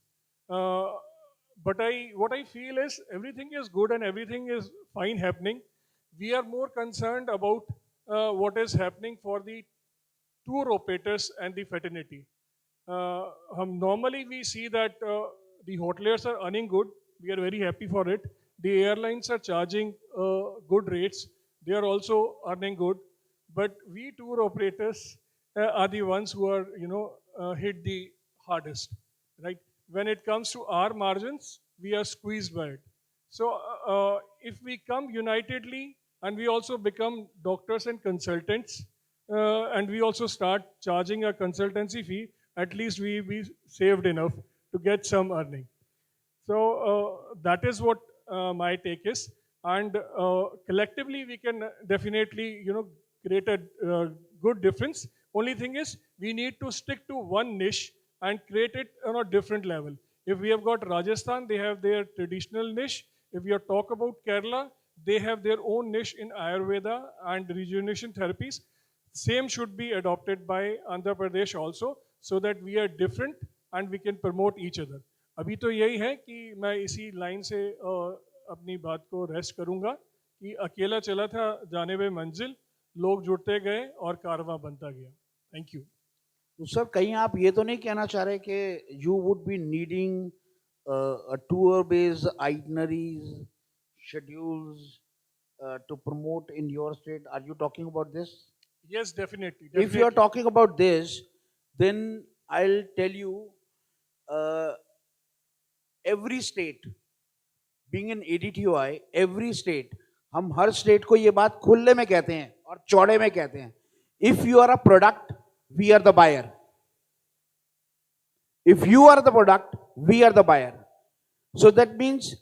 But what I feel is everything is good and everything is fine happening. We are more concerned about what is happening for the tour operators and the fraternity. Normally we see that the hoteliers are earning good. We are very happy for it. The airlines are charging good rates. They are also earning good. But we tour operators are the ones who are, hit the hardest, right? When it comes to our margins, we are squeezed by it. So if we come unitedly and we also become doctors and consultants, and we also start charging a consultancy fee, at least we be saved enough to get some earning. So that is what my take is. And collectively, we can definitely, create a good difference. Only thing is, we need to stick to one niche and create it on a different level. If we have got Rajasthan, they have their traditional niche. If we are talk about Kerala, they have their own niche in Ayurveda and rejuvenation therapies. Same should be adopted by Andhra Pradesh also, so that we are different and we can promote each other. अभी तो यही है कि मैं इसी line से अपनी बात को रेस्ट करूंगा कि अकेला चला था जानेबे मंजिल, लोग जुड़ते गए और कारवां बनता गया. Thank you. तो सर कहीं आप ये तो नहीं कहना चाह रहे कि you would be needing a tour based itineraries, schedules to promote in your state? Are you talking about this? Yes, definitely. If you are talking about this, then I'll tell you, every state, being in ADTOI, every state, हम हर state को ये बात खुले में कहते हैं और चौड़े में कहते हैं. If you are a product, we are the buyer. If you are the product, we are the buyer. So that means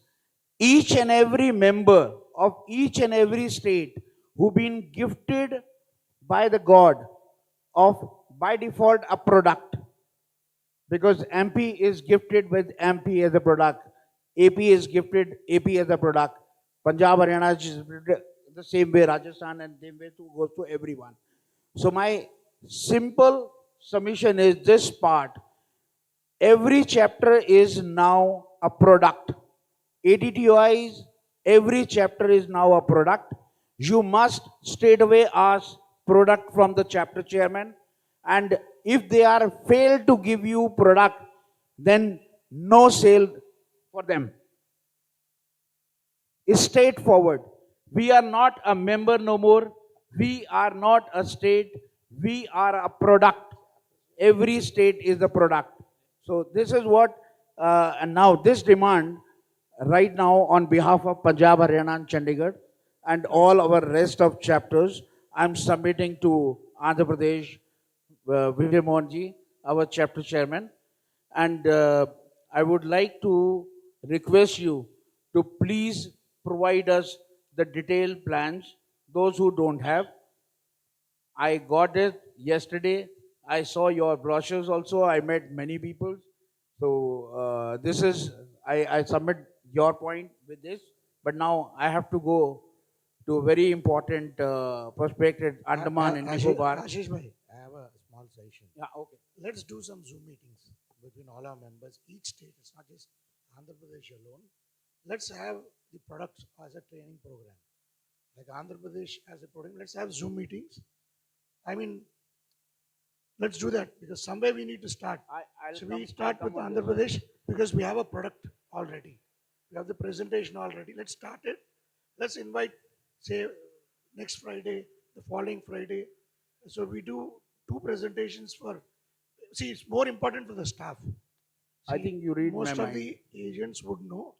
each and every member of each and every state who been gifted by the God of, by default, a product, because MP is gifted with MP as a product, AP is gifted AP as a product, Punjab, Haryana is the same way, Rajasthan, and same way goes to everyone. So my simple submission is this part. Every chapter is now a product. ADTOIs, every chapter is now a product. You must straight away ask product from the chapter chairman. And if they are failed to give you product, then no sale for them. It's straightforward. We are not a member no more. We are not a state. We are a product. Every state is the product. So this is what, and now this demand right now on behalf of Punjab, Haryana and Chandigarh and all our rest of chapters, I'm submitting to Andhra Pradesh, Vijay Mohanji, our chapter chairman. And I would like to request you to please provide us the detailed plans, those who don't have. I got it yesterday. I saw your brochures also. I met many people. So this is, I submit your point with this, but now I have to go to a very important perspective, Andaman and Nicobar. Ashish bhai, I have a small suggestion. Yeah, okay. Let's do some Zoom meetings between all our members, each state. It's not just Andhra Pradesh alone. Let's have the products as a training program. Like Andhra Pradesh as a program, let's have Zoom meetings. I mean, let's do that because somewhere we need to start. So we start with Andhra Pradesh because we have a product already. We have the presentation already. Let's start it. Let's invite, say, next Friday, the following Friday. So we do 2 presentations for, see, it's more important for the staff. I think you read most my of the agents would know,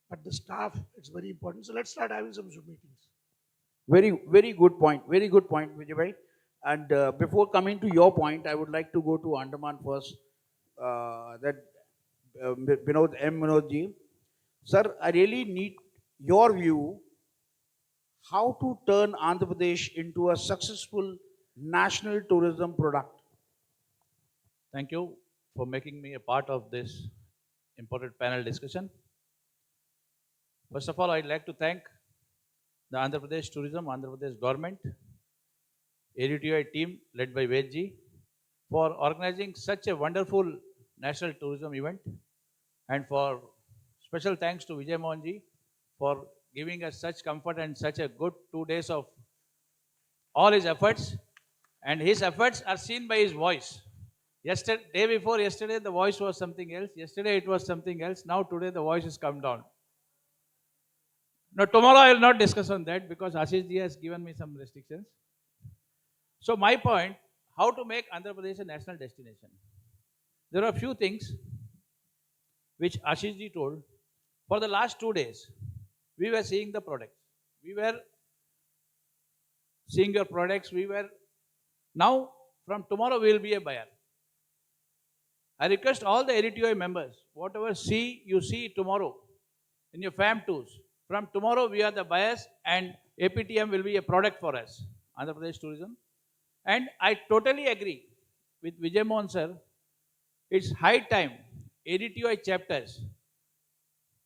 but the staff, it's very important. So let's start having some Zoom meetings. Very good point. Very good point, Vijay bhai. And before coming to your point, I would like to go to Andaman first. Vinod M. Vinodji. Sir, I really need your view how to turn Andhra Pradesh into a successful national tourism product. Thank you for making me a part of this important panel discussion. First of all, I'd like to thank the Andhra Pradesh Tourism, Andhra Pradesh government, ADTOI team led by Vedji for organizing such a wonderful national tourism event, and for special thanks to Vijay Mohanji for giving us such comfort and such a good 2 days of all his efforts, and his efforts are seen by his voice. Day before yesterday the voice was something else, yesterday it was something else, now today the voice has come down. Now tomorrow I will not discuss on that because Ashish ji has given me some restrictions. So my point, how to make Andhra Pradesh a national destination. There are a few things which Ashish ji told. For the last 2 days, we were seeing the products. We were seeing your products. Now from tomorrow we will be a buyer. I request all the ADTOI members, whatever you see tomorrow in your FAM tours, from tomorrow we are the buyers and APTM will be a product for us, Andhra Pradesh Tourism. And I totally agree with Vijay Mohan sir. It's high time ADTOI chapters,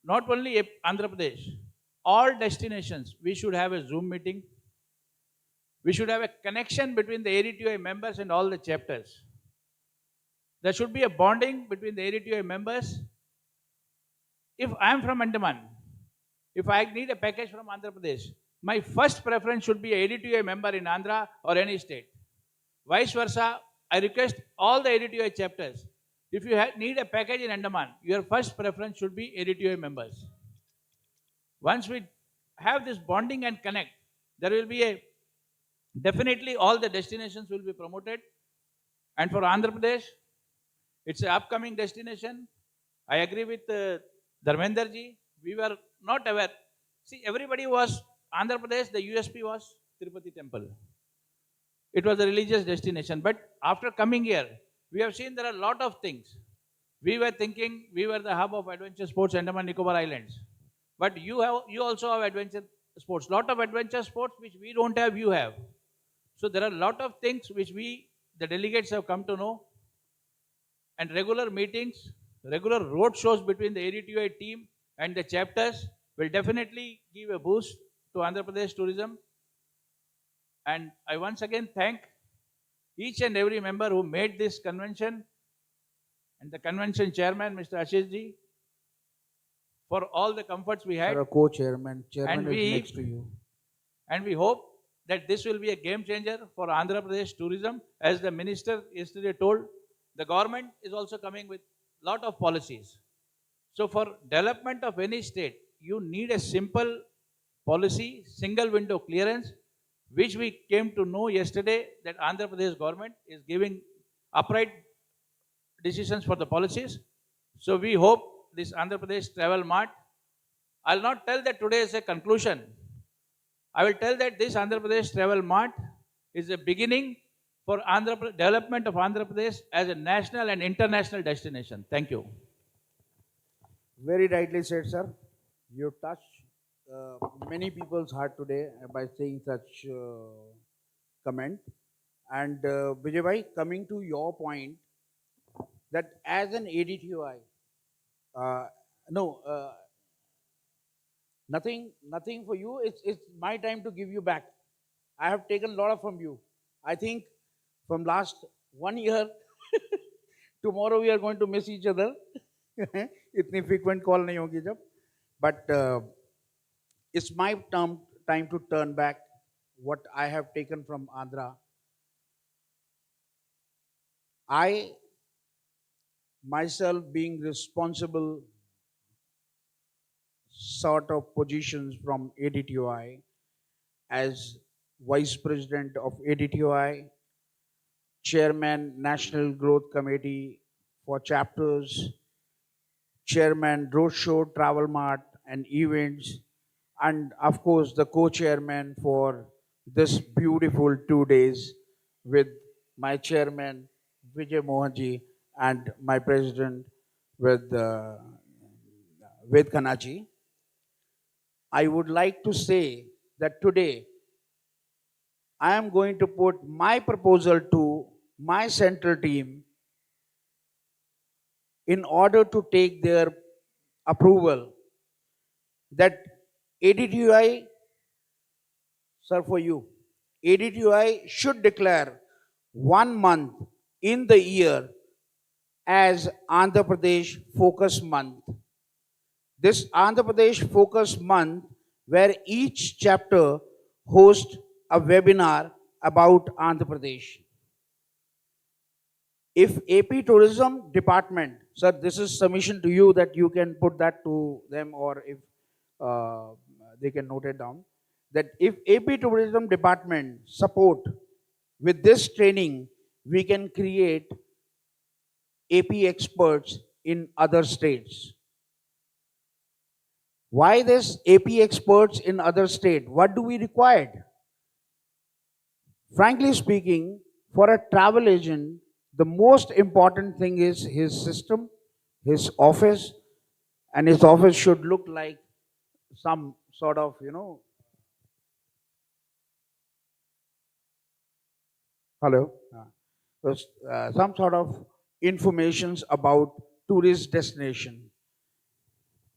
not only Andhra Pradesh, all destinations, we should have a Zoom meeting. We should have a connection between the ADTOI members and all the chapters. There should be a bonding between the ADTOI members. If I am from Andaman, if I need a package from Andhra Pradesh, my first preference should be a ADTOI member in Andhra or any state. Vice versa, I request all the ADTOI chapters, if you need a package in Andaman, your first preference should be ADTOI members. Once we have this bonding and connect, there will be definitely all the destinations will be promoted. And for Andhra Pradesh, it's an upcoming destination. I agree with Dharmender ji. We were not aware. See, everybody was, Andhra Pradesh, the USP was Tirupati temple. It was a religious destination. But after coming here, we have seen there are a lot of things. We were thinking we were the hub of adventure sports, Andaman Nicobar Islands. But you also have adventure sports. Lot of adventure sports which we don't have, you have. So there are a lot of things which the delegates have come to know. And regular meetings, regular road shows between the ADTOI team and the chapters will definitely give a boost to Andhra Pradesh tourism. And I once again thank each and every member who made this convention, and the convention chairman, Mr. Ashish ji, for all the comforts we had. Sir, a co-chairman. Chairman And is we- next to you. And we hope that this will be a game changer for Andhra Pradesh tourism. As the minister yesterday told, the government is also coming with a lot of policies. So for development of any state, you need a simple policy, single window clearance, which we came to know yesterday that Andhra Pradesh government is giving upright decisions for the policies. So we hope this Andhra Pradesh Travel Mart, I'll not tell that today is a conclusion. I will tell that this Andhra Pradesh Travel Mart is a beginning for development of Andhra Pradesh as a national and international destination. Thank you. Very rightly said, sir. You touched many people's heart today by saying such comment. And Vijay bhai, coming to your point, that as an ADTOI, nothing for you. It's my time to give you back. I have taken a lot from you. I think from last 1 year, tomorrow we are going to miss each other. इतनी frequent call नहीं होगी जब. But it's my time to turn back what I have taken from Andhra. I myself being responsible sort of positions from ADTOI as Vice President of ADTOI, Chairman National Growth Committee for chapters, Chairman Roadshow, Travel Mart and Events, and of course the co-chairman for this beautiful 2 days with my chairman Vijay Mohanji and my president with Kanaji. I would like to say that today I am going to put my proposal to my central team in order to take their approval that ADTOI, sir, for you, ADTOI should declare 1 month in the year as Andhra Pradesh Focus Month. This Andhra Pradesh Focus Month, where each chapter hosts a webinar about Andhra Pradesh. If AP Tourism Department, sir, this is submission to you that you can put that to them, or if they can note it down, that if AP Tourism Department support with this training, we can create AP experts in other states. Why this AP experts in other state? What do we require? Frankly speaking, for a travel agent, the most important thing is his system, his office, and his office should look like some sort of, some sort of informations about tourist destination.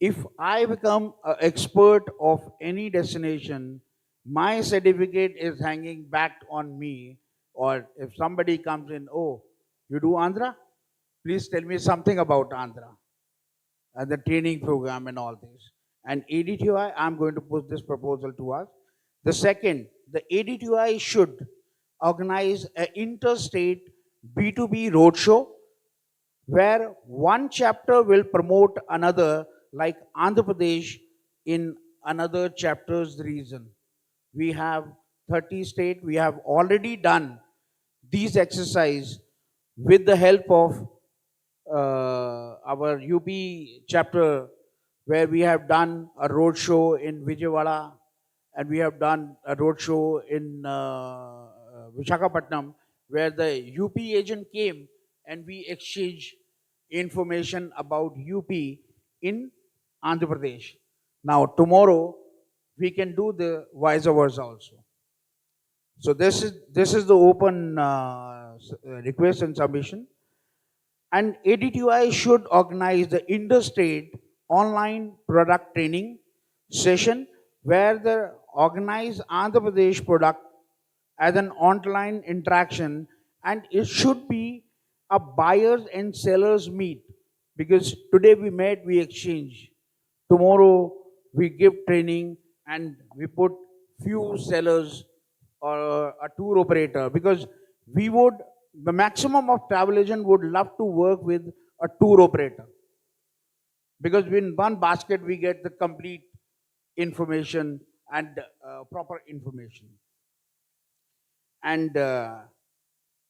If I become an expert of any destination, my certificate is hanging back on me, or if somebody comes in, oh, you do Andhra? Please tell me something about Andhra and the training program and all this. And ADTOI, I'm going to put this proposal to us. The second, the ADTOI should organize an interstate B2B roadshow where one chapter will promote another, like Andhra Pradesh in another chapter's region. We have 30 states. We have already done these exercises with the help of our UP chapter, where we have done a road show in Vijayawada and we have done a road show in Visakhapatnam, where the UP agent came and we exchanged information about UP in Andhra Pradesh. Now tomorrow we can do the vice versa also. So this is the open request and submission. And ADTOI should organize the interstate online product training session where the organized Andhra Pradesh product as an online interaction and it should be a buyers and sellers meet, because today we met, we exchange. Tomorrow we give training and we put few sellers or a tour operator, because we would, the maximum of travel agent would love to work with a tour operator, because in one basket we get the complete information and proper information. And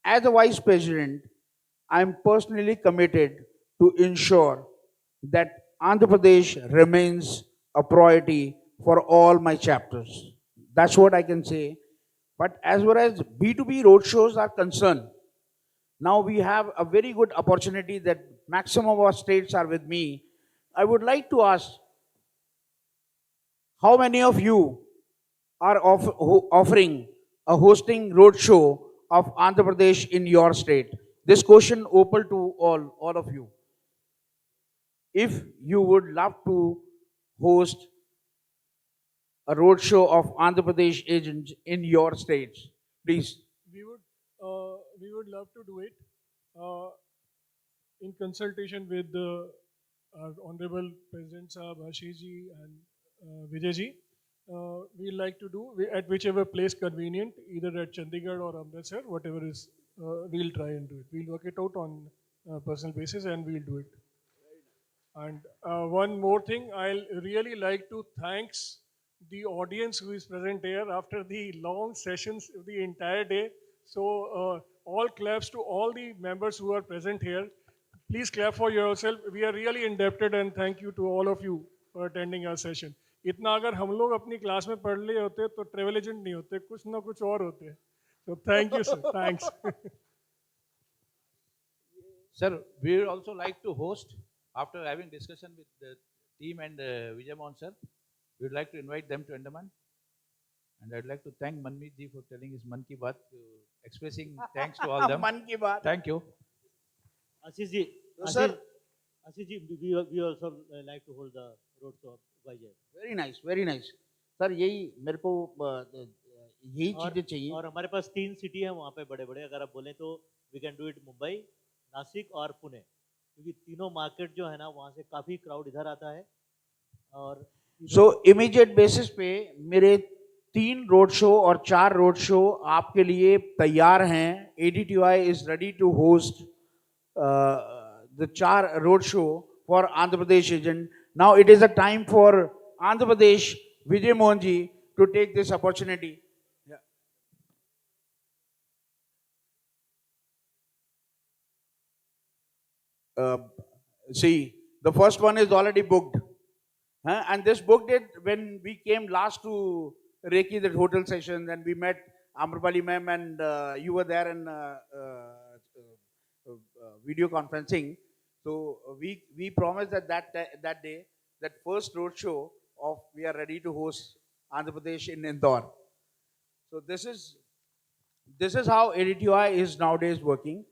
as a vice president, I am personally committed to ensure that Andhra Pradesh remains a priority for all my chapters. That's what I can say. But as far as B2B roadshows are concerned, now we have a very good opportunity that maximum of our states are with me. I would like to ask, how many of you are offering a hosting roadshow of Andhra Pradesh in your state? This question open to all of you. If you would love to host a roadshow of Andhra Pradesh agents in your states, please. We would love to do it uh, in consultation with our Honorable President Saab, Ashish ji and Vijay ji. We like to do at whichever place convenient, either at Chandigarh or Amritsar, whatever is, we'll try and do it. We'll work it out on a personal basis and we'll do it. And one more thing, I'll really like to thanks the audience who is present here after the long sessions the entire day. So all claps to all the members who are present here. Please clap for yourself. We are really indebted and thank you to all of you for attending our session. इतना अगर हम लोग अपनी class में पढ़ लिए होते तो ट्रेवल एजेंट नहीं होते, कुछ ना कुछ और होते. So thank you, sir. Thanks. Sir, we would also like to host, after having discussion with the team and Vijay Mohan sir, we would like to invite them to Andaman. And I'd like to thank Manmeet ji for telling his Man Ki Baat, expressing thanks to all them. Man Ki Baat. Thank you. Ashish ji, Sir. Ashish ji, we also like to hold the road show of Vijay. Very nice, very nice. Sir, यही मेरे को यही चीजें चाहिए. और हमारे पास 3 city है वहाँ पे बड़े-बड़े, अगर आप बोले तो we can do it Mumbai, Nashik और पुणे, क्योंकि तीनों मार्केट जो है ना वहाँ से काफी क्राउड इधर आता है. और So immediate basis पे मेरे 3 रोड शो और 4 रोड शो आपके लिए तैयार हैं. ADTOI is ready to host the 4 road show for Andhra Pradesh agent. Now it is a time for Andhra Pradesh Vijay Mohan ji to take this opportunity. See, the first one is already booked. And this booked it when we came last to Reiki, that hotel session, and we met Amrapali ma'am, and you were there in video conferencing. So we promised that day, that first road show of we are ready to host Andhra Pradesh in Indore. So this is how ADTOI is nowadays working.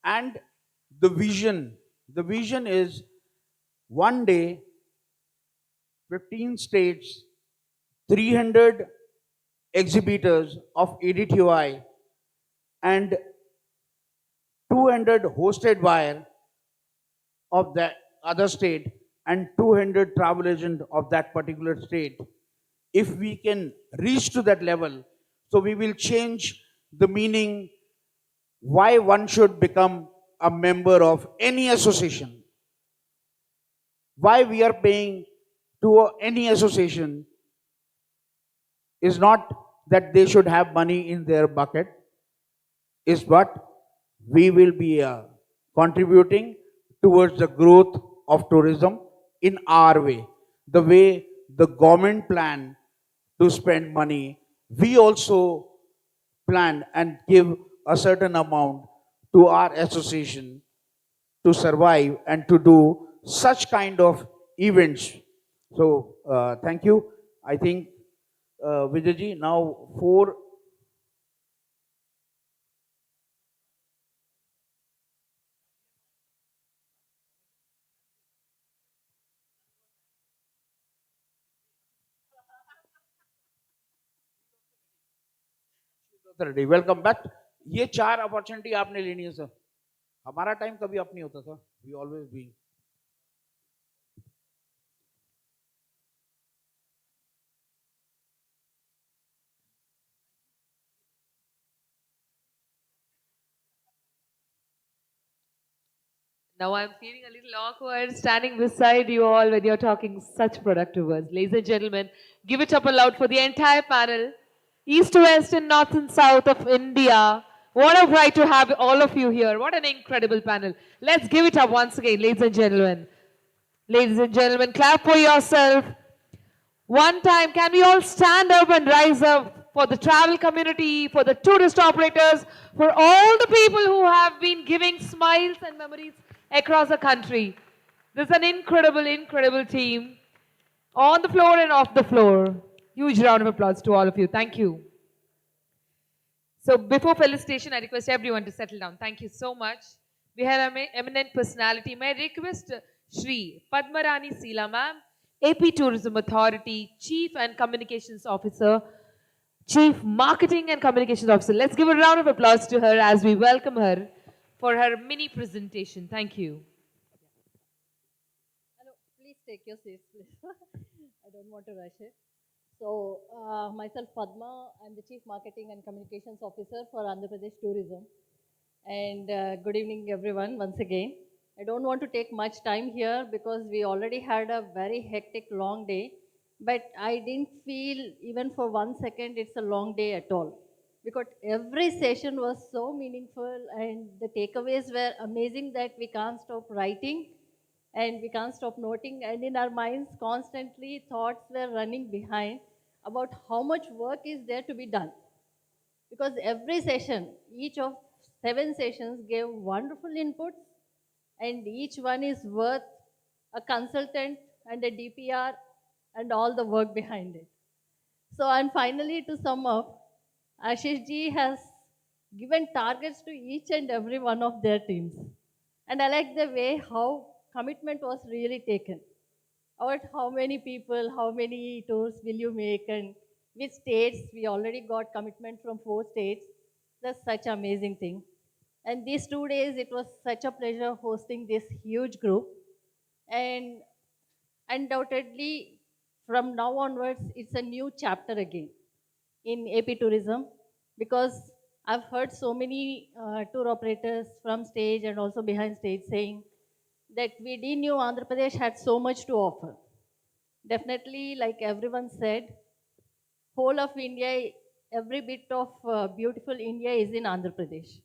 And the vision is one day, 15 states, 300 exhibitors of ADTOI, and 200 hosted buyer of that other state, and 200 travel agent of that particular state. If we can reach to that level, so we will change the meaning why one should become a member of any association. Why we are paying to any association is not that they should have money in their bucket, is what we will be contributing towards the growth of tourism in our way. The way the government plan to spend money, we also plan and give a certain amount to our association to survive and to do such kind of events. So thank you. I think Vijayji, now 4 ready. Welcome back. ये 4 opportunity आपने लेनी है sir. हमारा time कभी up नहीं होता था, we always be. Now I'm feeling a little awkward standing beside you all when you're talking such productive words. Ladies and gentlemen, give it up aloud for the entire panel, east, west, and north and south of India. What a pride to have all of you here. What an incredible panel. Let's give it up once again, ladies and gentlemen. Ladies and gentlemen, clap for yourself. One time, can we all stand up and rise up for the travel community, for the tourist operators, for all the people who have been giving smiles and memories across the country. This is an incredible, incredible team on the floor and off the floor. Huge round of applause to all of you. Thank you. So before felicitation, I request everyone to settle down. Thank you so much. We have an eminent personality. May I request Shri Padmarani Seela ma'am, AP Tourism Authority, Chief and Communications Officer, Chief Marketing and Communications Officer. Let's give a round of applause to her as we welcome her for her mini presentation. Thank you. Hello, please take your seats, please. I don't want to rush it. So, myself Padma, I'm the Chief Marketing and Communications Officer for Andhra Pradesh Tourism. And good evening, everyone, once again. I don't want to take much time here because we already had a very hectic, long day. But I didn't feel even for 1 second it's a long day at all. Because every session was so meaningful and the takeaways were amazing that we can't stop writing and we can't stop noting, and in our minds constantly thoughts were running behind about how much work is there to be done. Because every session, each of 7 sessions gave wonderful inputs, and each one is worth a consultant and a DPR and all the work behind it. So, and finally to sum up, Ashish ji has given targets to each and every one of their teams. And I like the way how commitment was really taken. About how many people, how many tours will you make, and which states. We already got commitment from 4 states. That's such an amazing thing. And these 2 days, it was such a pleasure hosting this huge group. And undoubtedly, from now onwards, it's a new chapter again in AP tourism, because I've heard so many tour operators from stage and also behind stage saying that we didn't knew Andhra Pradesh had so much to offer. Definitely, like everyone said, whole of India, every bit of beautiful India is in Andhra Pradesh.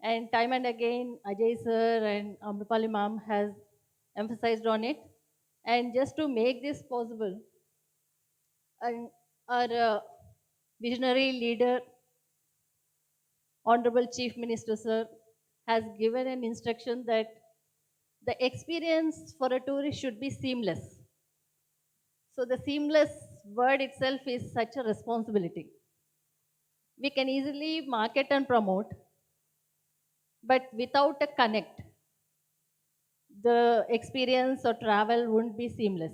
And time and again, Ajay sir and Amrapali ma'am has emphasized on it. And just to make this possible, and our visionary leader, Honorable Chief Minister sir, has given an instruction that the experience for a tourist should be seamless. So the seamless word itself is such a responsibility. We can easily market and promote, but without a connect, the experience or travel wouldn't be seamless.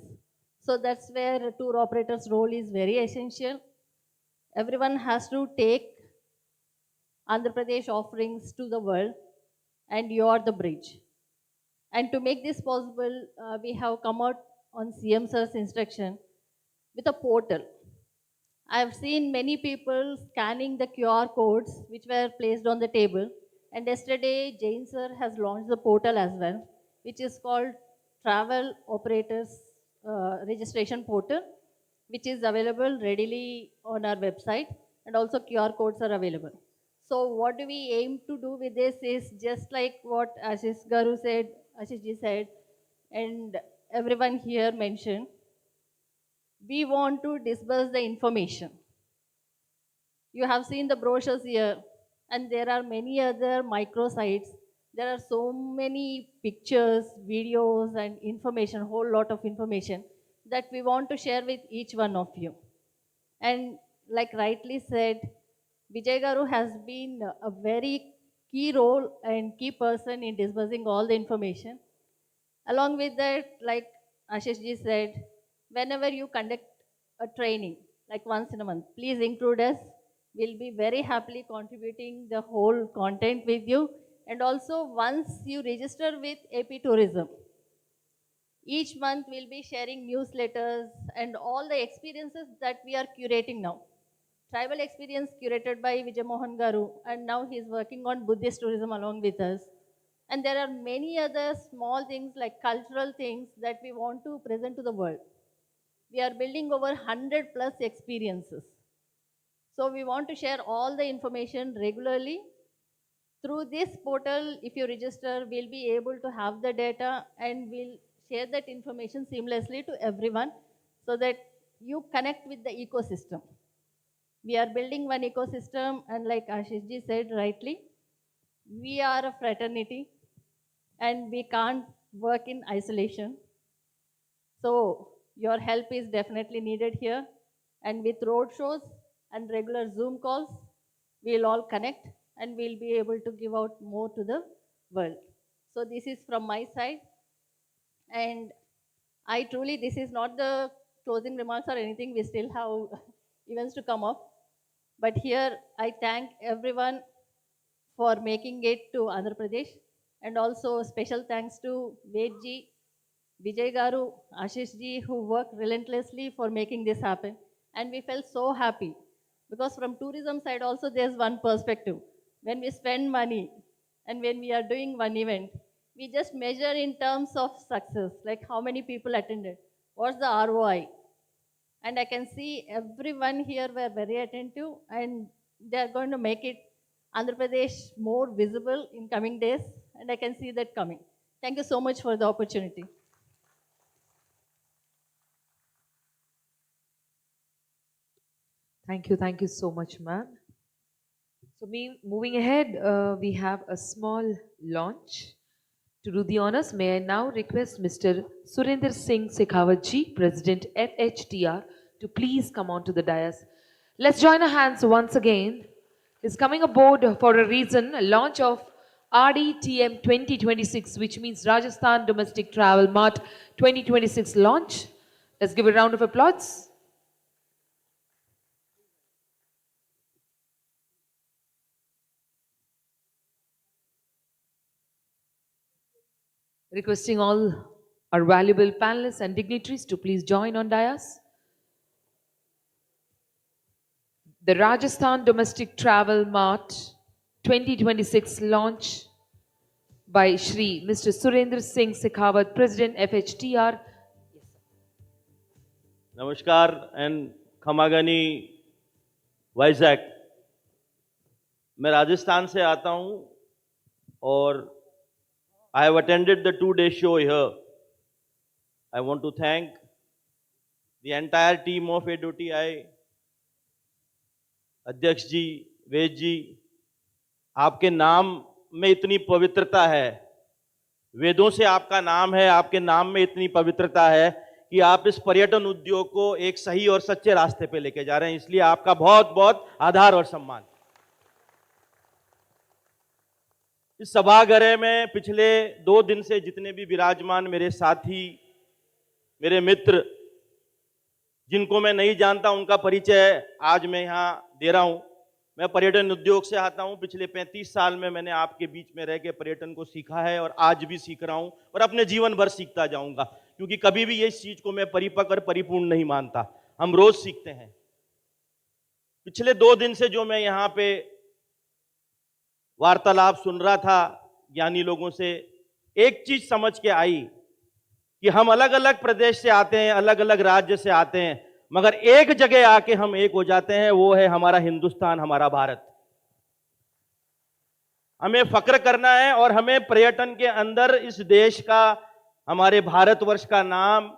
So that's where a tour operator's role is very essential. Everyone has to take Andhra Pradesh offerings to the world, and you are the bridge. And to make this possible, we have come out on CM sir's instruction with a portal. I have seen many people scanning the QR codes which were placed on the table. And yesterday, Jain sir has launched the portal as well, which is called Travel Operators Registration Portal, which is available readily on our website, and also QR codes are available. So what do we aim to do with this is just like what Ashish Garu said, Ashish ji said, and everyone here mentioned. We want to disperse the information. You have seen the brochures here, and there are many other microsites. There are so many pictures, videos, and information, whole lot of information that we want to share with each one of you. And like rightly said, Vijay Garu has been a very key role and key person in disbursing all the information. Along with that, like Ashish ji said, whenever you conduct a training, like once in a month, please include us. will be very happily contributing the whole content with you. And also once you register with AP Tourism, each month we'll be sharing newsletters and all the experiences that we are curating now. Tribal experience curated by Vijay Mohan Garu, and now he's working on Buddhist tourism along with us. And there are many other small things like cultural things that we want to present to the world. We are building over 100 plus experiences. So we want to share all the information regularly. Through this portal, if you register, we'll be able to have the data and we'll share that information seamlessly to everyone so that you connect with the ecosystem. We are building one ecosystem, and like Ashish ji said rightly, we are a fraternity and we can't work in isolation. So your help is definitely needed here. And with road shows and regular Zoom calls, we'll all connect and we'll be able to give out more to the world. So this is from my side. And I truly, this is not the closing remarks or anything. We still have events to come up. But here I thank everyone for making it to Andhra Pradesh. And also special thanks to Vedji, Vijay Garu, Ashish ji, who worked relentlessly for making this happen. And we felt so happy because from tourism side also there's one perspective. When we spend money and when we are doing one event, we just measure in terms of success, like how many people attended, what's the ROI. And I can see everyone here were very attentive and they're going to make it Andhra Pradesh more visible in coming days, and I can see that coming. Thank you so much for the opportunity. Thank you so much, ma'am. So moving ahead, we have a small launch. To do the honors, may I now request Mr. Surinder Singh Shekhawat ji, President FHTR, to please come on to the dais. Let's join our hands once again. He's coming aboard for a reason, a launch of RDTM 2026, which means Rajasthan Domestic Travel Mart 2026 launch. Let's give a round of applause. Requesting all our valuable panelists and dignitaries to please join on dais. The Rajasthan Domestic Travel Mart 2026 launch by Shri Mr. Surinder Singh Shekhawat, President FHTR. Namaskar and Khamagani, Vizag. मैं राजस्थान से आता हूं और I have attended the 2-day show here. I want to thank the entire team of ADTOI, अध्यक्ष जी, वेद जी, आपके नाम में इतनी पवित्रता है, वेदों से आपका नाम है, आपके नाम में इतनी पवित्रता है कि आप इस पर्यटन उद्योग को एक सही और सच्चे रास्ते पे लेके जा रहे हैं, इसलिए आपका बहुत बहुत आदर और सम्मान। इस सभागृह में पिछले 2 दिन से जितने भी विराजमान मेरे साथी, मेरे मित्र, जिनको मैं नहीं जानता उनका परिचय आज मैं यहाँ दे रहा हूँ। मैं पर्यटन उद्योग से आता हूँ। पिछले 35 साल में मैंने आपके बीच में रह के पर्यटन को सीखा है और आज भी सीख रहा हूँ और अपने जीवन भर सीखता जाऊँगा, क्योंकि कभी भी इस चीज को मैं परिपक्व और परिपूर्ण नहीं मानता। हम रोज सीखते हैं। पिछले 2 दिन से जो मैं यहाँ पे वार्तालाप सुन रहा था ज्ञानी लोगों से, एक चीज समझ के आई कि हम अलग अलग प्रदेश से आते हैं, अलग अलग राज्य से आते हैं, मगर एक जगह आके हम एक हो जाते हैं, वो है हमारा हिंदुस्तान, हमारा भारत। हमें फक्र करना है और हमें पर्यटन के अंदर इस देश का, हमारे भारतवर्ष का नाम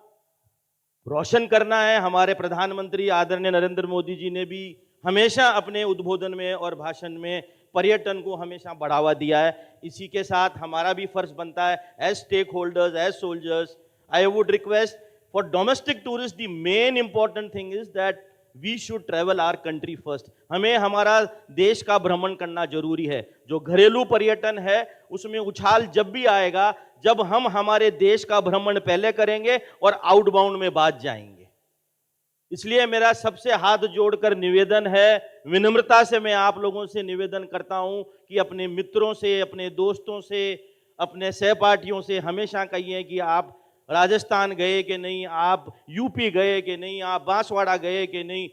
रोशन करना है। हमारे प्रधानमंत्री आदरणीय नरेंद्र मोदी जी ने भी हमेशा अपने उद्बोधन में और भाषण में पर्यटन को हमेशा बढ़ावा दिया है। इसी के साथ हमारा भी फर्ज बनता है, as stakeholders, as soldiers, I would request for domestic tourist, the main important thing is that we should travel our country first. हमें हमारा देश का भ्रमण करना जरूरी है। जो घरेलू पर्यटन है उसमें उछाल जब भी आएगा जब हम हमारे देश का भ्रमण पहले करेंगे और आउटबाउंड में बाद जाएंगे। इसलिए मेरा सबसे हाथ जोड़कर निवेदन है, विनम्रता से मैं आप लोगों से निवेदन करता हूं कि अपने मित्रों से, अपने दोस्तों से, अपने सहपाठियों से हमेशा कहिए कि आप राजस्थान गए कि नहीं, आप यूपी गए कि नहीं, आप बांसवाड़ा गए कि नहीं।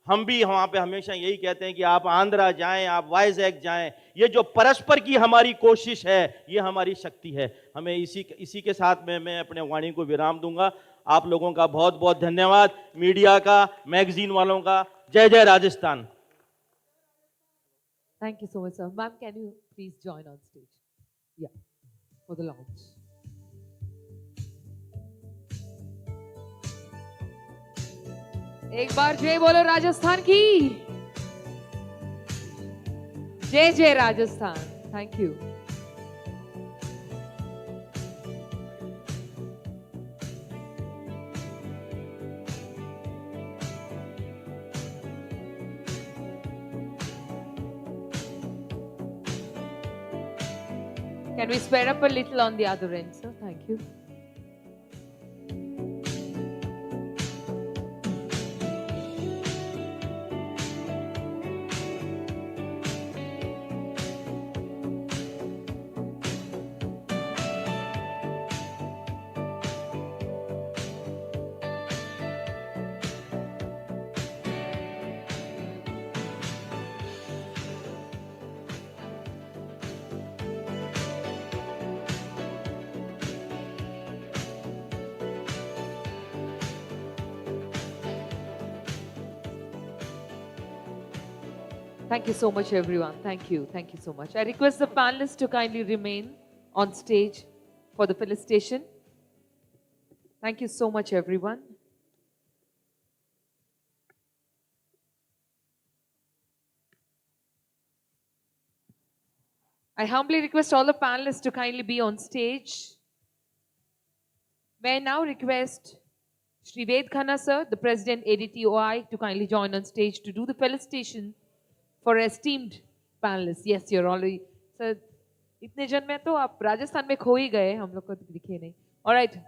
हम भी वहां पे हमेशा यही कहते हैं कि आप आंध्रा जाएं, आप वाइजैक जाएं। ये जो परस्पर की हमारी कोशिश है, ये हमारी शक्ति है। हमें इसी के साथ में मैं अपने वाणी को विराम दूंगा। आप लोगों का बहुत बहुत धन्यवाद, मीडिया का, मैगजीन वालों का। जय जय Rajasthan. Thank you so much, sir. Ma'am, can you please join on stage? Yeah, for the launch. एक बार जय बोलो राजस्थान की। जय जय Rajasthan. Thank you. Can we spare up a little on the other end, sir? Thank you. Thank you so much, everyone. Thank you. Thank you so much. I request the panelists to kindly remain on stage for the felicitation. Thank you so much, everyone. I humbly request all the panelists to kindly be on stage. May I now request Shri Ved Khanna, sir, the President ADTOI, to kindly join on stage to do the felicitation for esteemed panelists. Yes, you're already, sir. इतने जन में तो आप राजस्थान में खो ही गए, हम लोग को दिखे नहीं. All right.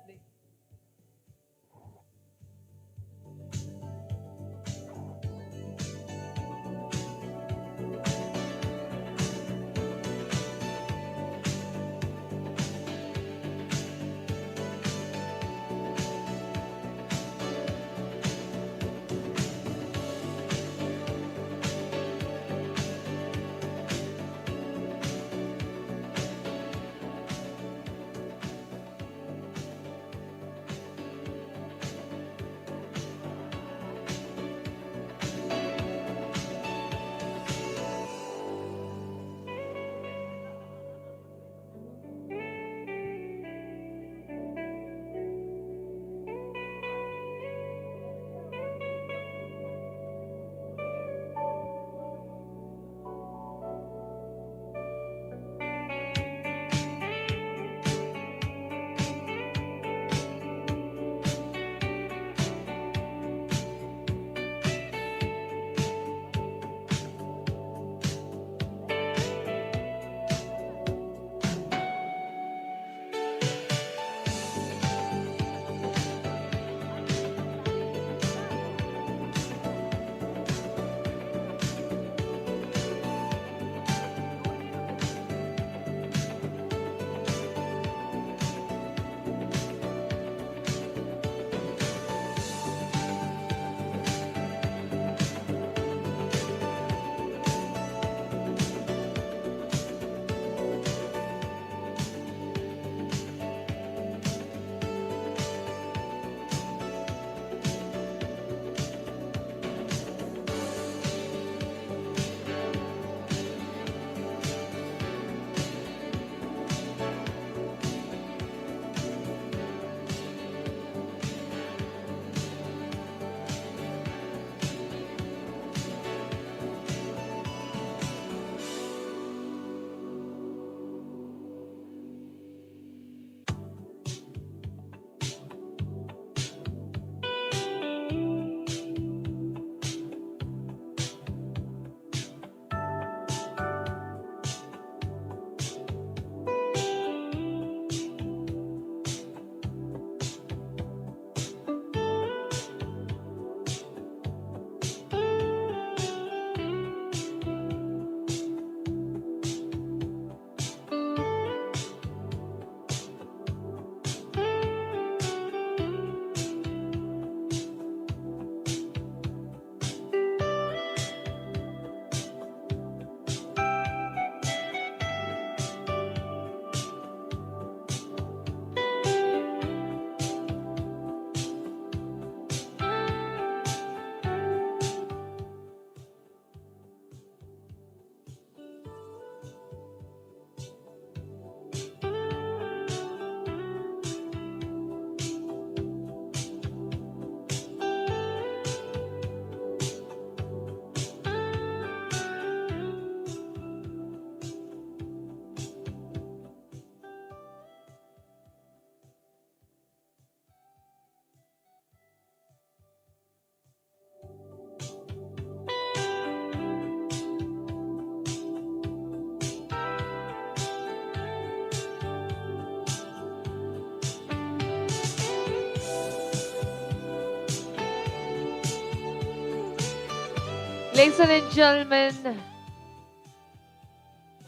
Ladies and gentlemen,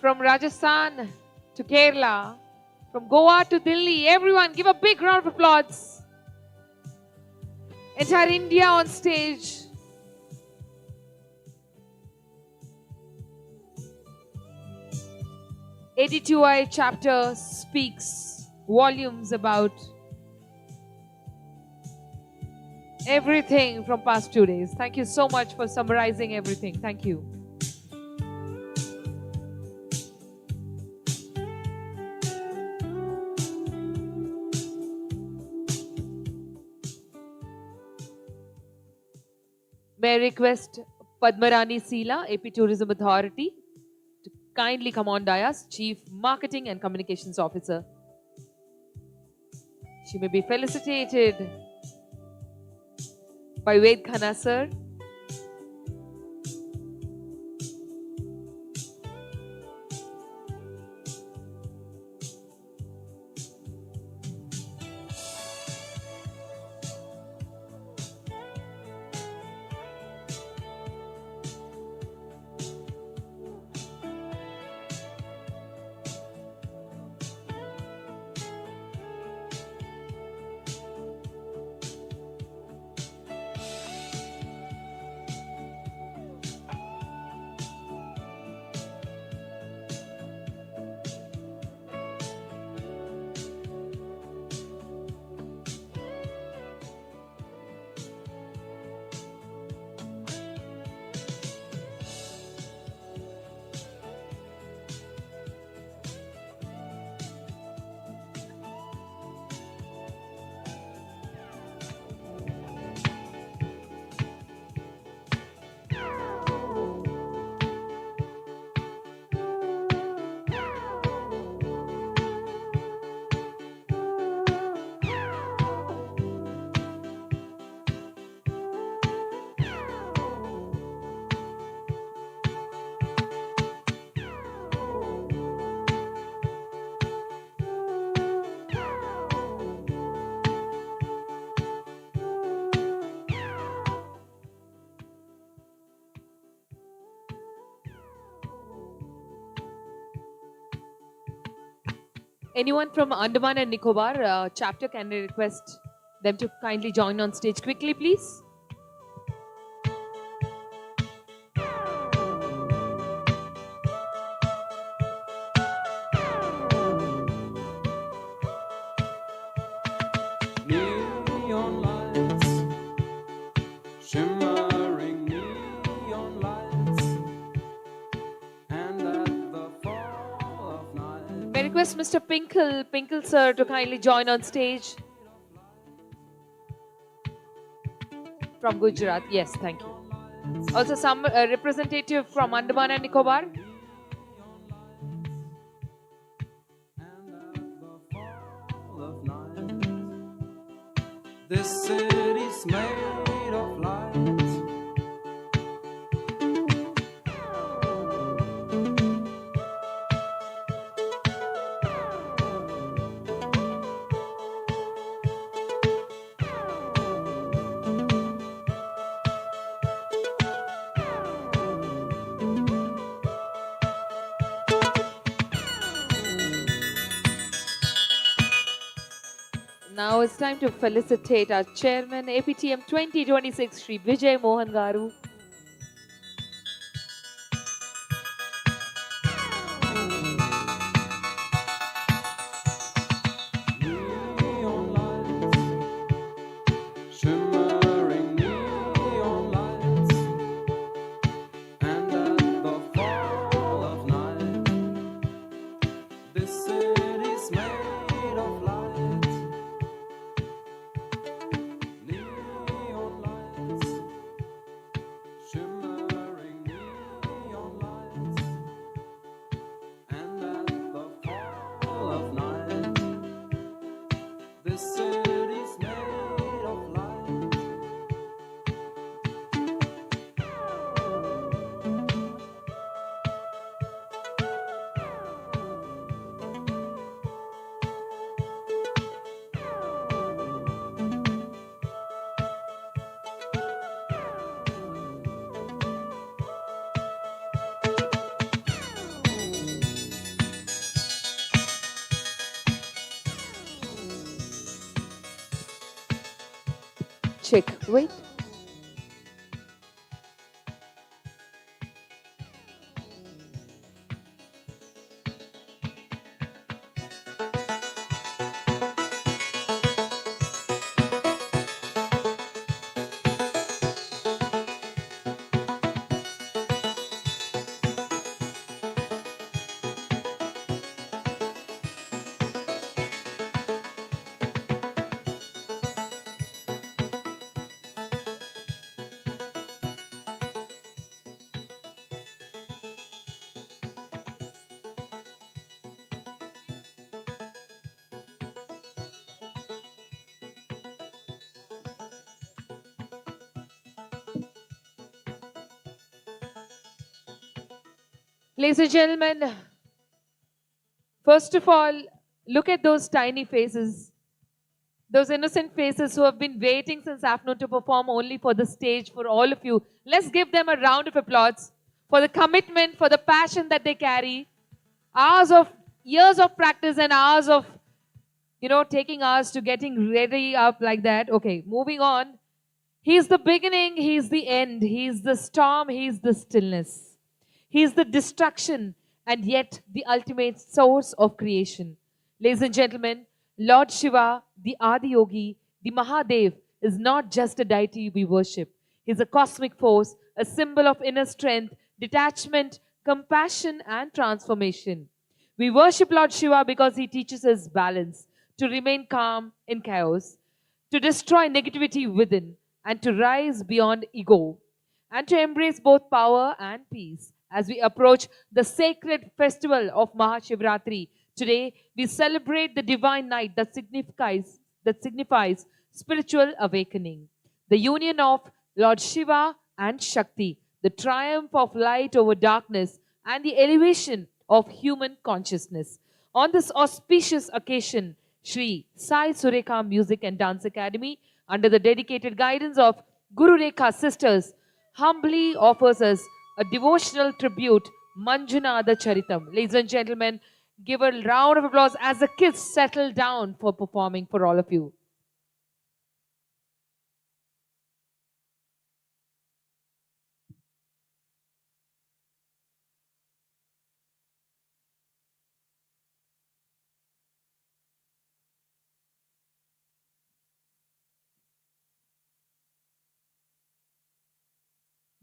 from Rajasthan to Kerala, from Goa to Delhi, everyone give a big round of applause. Entire India on stage. ADTOI chapter speaks volumes about everything from past 2 days. Thank you so much for summarizing everything. Thank you. May I request Padmarani Seela, AP Tourism Authority, to kindly come on dais, Chief Marketing and Communications Officer. She may be felicitated by Ved Khanna sir. Anyone from Andaman and Nicobar chapter, can I request them to kindly join on stage quickly, please? Neon lights, shimmering neon lights, and at the fall of night. May I request Mr. Pinkle sir to kindly join on stage? From Gujarat, yes, thank you. Also some representative from Andaman and Nicobar. This city's made of lights. Now it's time to felicitate our chairman, APTM 2026, Shri Vijay Mohan Garu. Neon lights, shimmering neon lights, and at the fall of night, this city's made of lights. Neon lights, check. Wait. Ladies and gentlemen, first of all, look at those tiny faces, those innocent faces who have been waiting since afternoon to perform only for the stage for all of you. Let's give them a round of applause for the commitment, for the passion that they carry. Years of practice and hours of, taking hours to getting ready up like that. Okay, moving on. He's the beginning, he's the end, he's the storm, he's the stillness. He's the destruction and yet the ultimate source of creation. Ladies and gentlemen, Lord Shiva, the Adiyogi, the Mahadev, is not just a deity we worship. He's a cosmic force, a symbol of inner strength, detachment, compassion, and transformation. We worship Lord Shiva because he teaches us balance, to remain calm in chaos, to destroy negativity within, and to rise beyond ego, and to embrace both power and peace. As we approach the sacred festival of Mahashivratri, today we celebrate the divine night that signifies spiritual awakening, the union of Lord Shiva and Shakti, the triumph of light over darkness, and the elevation of human consciousness. On this auspicious occasion, Sri Sai Surekha Music and Dance Academy, under the dedicated guidance of Guru Rekha Sisters, humbly offers us a devotional tribute, Manjunada Charitam. Ladies and gentlemen, give a round of applause as the kids settle down for performing for all of you.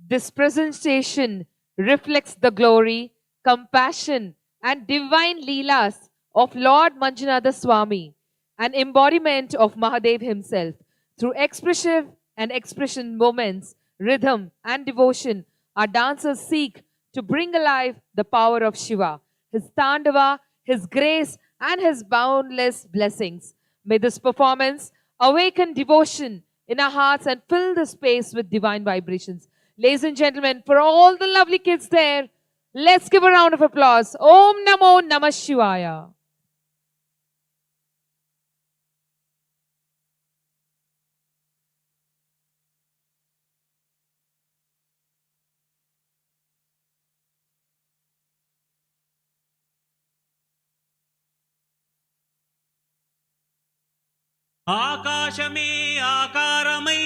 This presentation reflects the glory, compassion, and divine leelas of Lord Manjunatha Swami, an embodiment of Mahadev himself. Through expressive and expression moments, rhythm, and devotion, our dancers seek to bring alive the power of Shiva, his Tandava, his grace, and his boundless blessings. May this performance awaken devotion in our hearts and fill the space with divine vibrations. Ladies and gentlemen, for all the lovely kids there, let's give a round of applause. Om Namo Namah Shivaya. ఆకాశమే ఆకారమై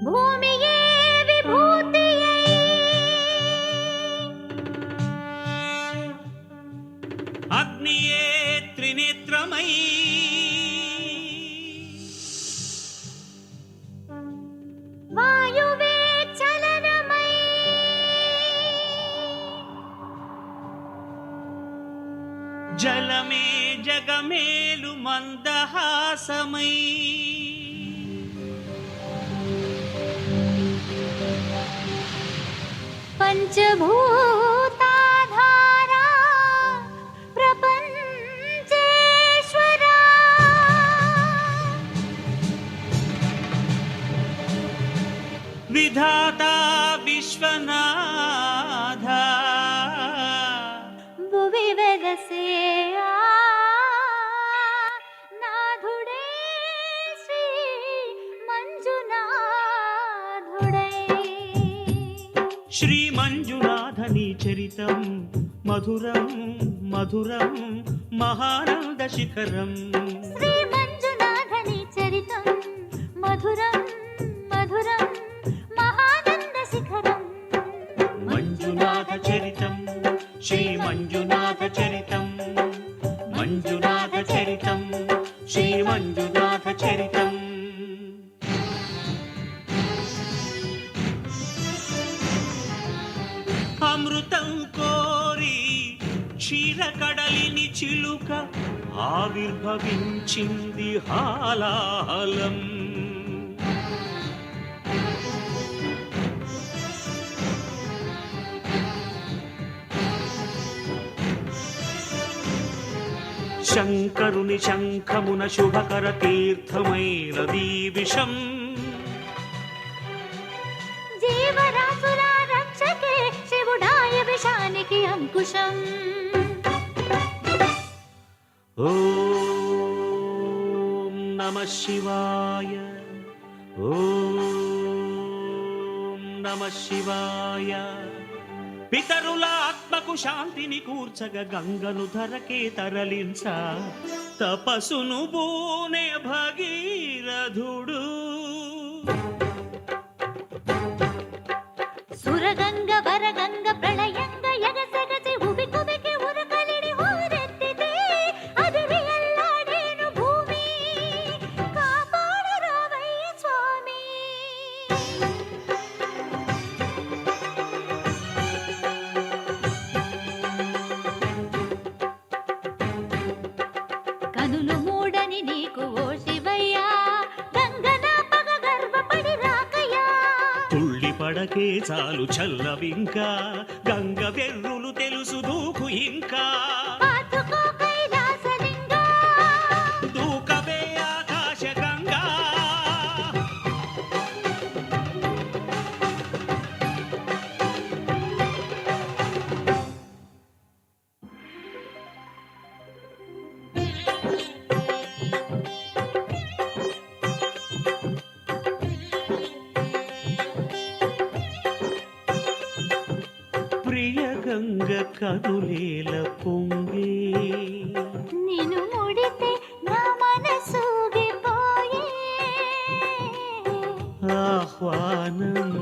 భూమియే విభూతియై అగ్నియే త్రినేత్రమై వాయువే చలనమై జలమే జగమేలు మందహాసమై పంచభూతాధారా ప్రపంచేశ్వరా విధాతా విశ్వనాథ భువి వెలసే నాథుడే శ్రీ మంజునాథుడై శ్రీమంజునాథని చరితం మధురం మధురం మహానంద శిఖరం. శ్రీ మంజునాథని చరితం మధురం మధురం మహానంద శిఖరం. మంజునాథ చరితం శ్రీ మంజునాథ చరితం మంజునాథ చరితం శ్రీ మంజునాథ చరితం. అమృతం కోరి క్షీరకడలిని చిలుక ఆవిర్భవించింది హాలాహలం. శంకరుని శంఖమున శుభకర తీర్థమైనదీ విషం. జీవరాశుల రక్షకే శివుడాయ విషానికి అంకుశం. ఓం నమః శివాయ ఓం నమః శివాయ. పితరుల ఆత్మకు శాంతిని కూర్చగ గంగను ధరకే తరలించ తపసును బూనే భగీరథుడు. సురగంగ వరగంగ ప్రళయంగ ఎగసెగసి ఉబి కుబికి ఉరకలిడి ఊరెత్తితే అదిరి అల్లాడేను భూమి. కాపాడు రావయ్య స్వామి. కనులు మూడని నీకు ఓ శివయ్యా గంగన పగ గర్వపడి రాకయ్యా. తుళ్ళి పడకే చాలు చల్లవింకా గంగ వెర్రులు తెలుసు దూకు ఇంకా. పాతుకో కైలాసలింగా దూకవే ఆకాశ గంగా. ప్రియ గంగ కనులేల పొంగే నిన్ను ముడితే నా మనసూగిపోయే. ఆహ్వానం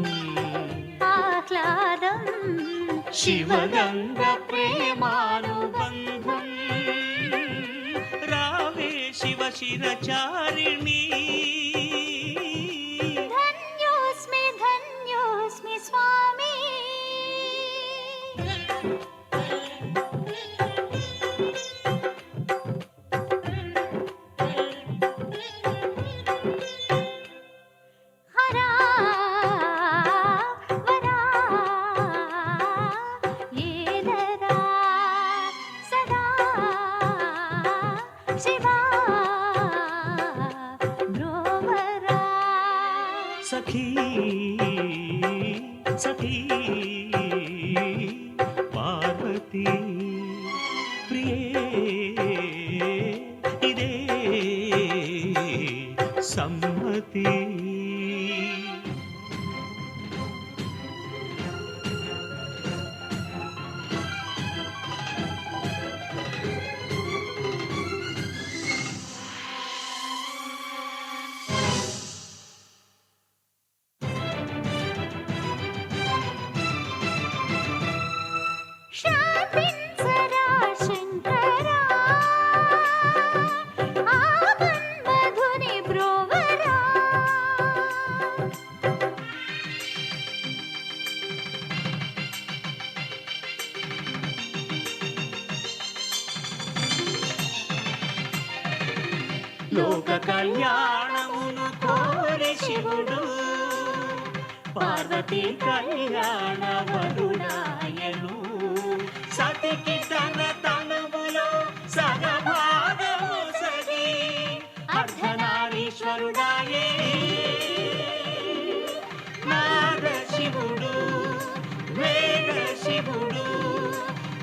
ఆహ్లాదం శివగంగ ప్రేమానుబంధం. రావే శివ శిరచారిణి. ధన్యోస్మి ధన్యోస్మి స్వామి. హరా వరా ఏలరా సదా శివా బ్రోవరా. సఖీ సఖీ పార్వతీ ప్రియే ఇదే సమ్మతి. శాంతించరా శంకరా ఆమన్మధుని బ్రోవరా. లోక కళ్యాణమును కోరి శివుడు పార్వతీ కళ్యాణ వరుడాయను. సతికి తన తనువులో సగభాగము సగి అర్ధనారీశ్వరుడాయే. నాద శివుడు వేద శివుడు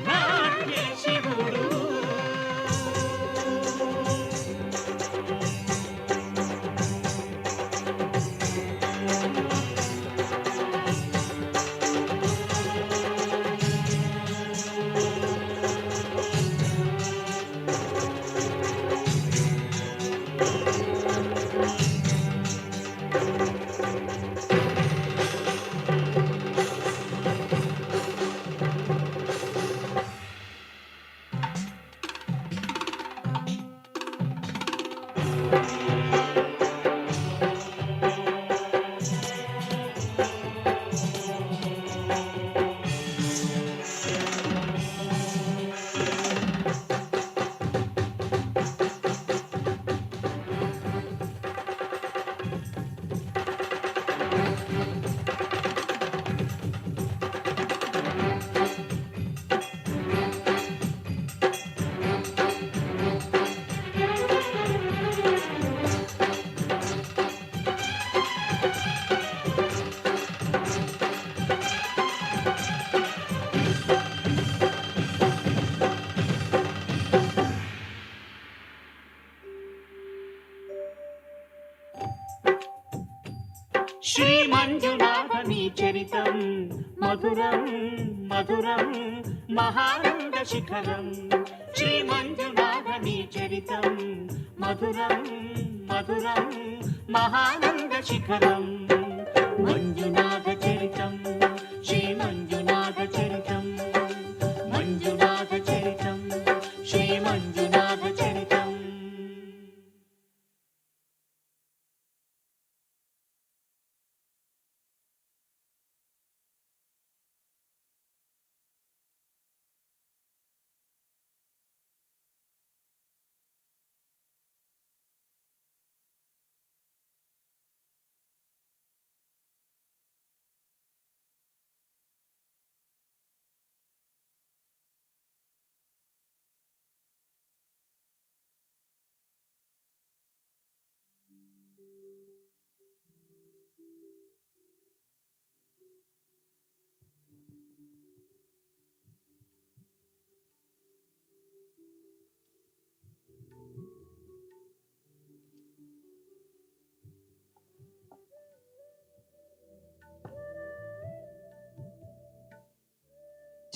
నాట్య శివుడు. శ్రీమంజునాథని చరితం మధురం మధురం మహానంద శిఖరం శ్రీమంజునాథని చరితం మధురం మధురం మహానంద శిఖరం మంజునాథ చరితం శ్రీమంజునాథ చరితం మంజునాథ చరితం శ్రీమంజునాథ చరితం.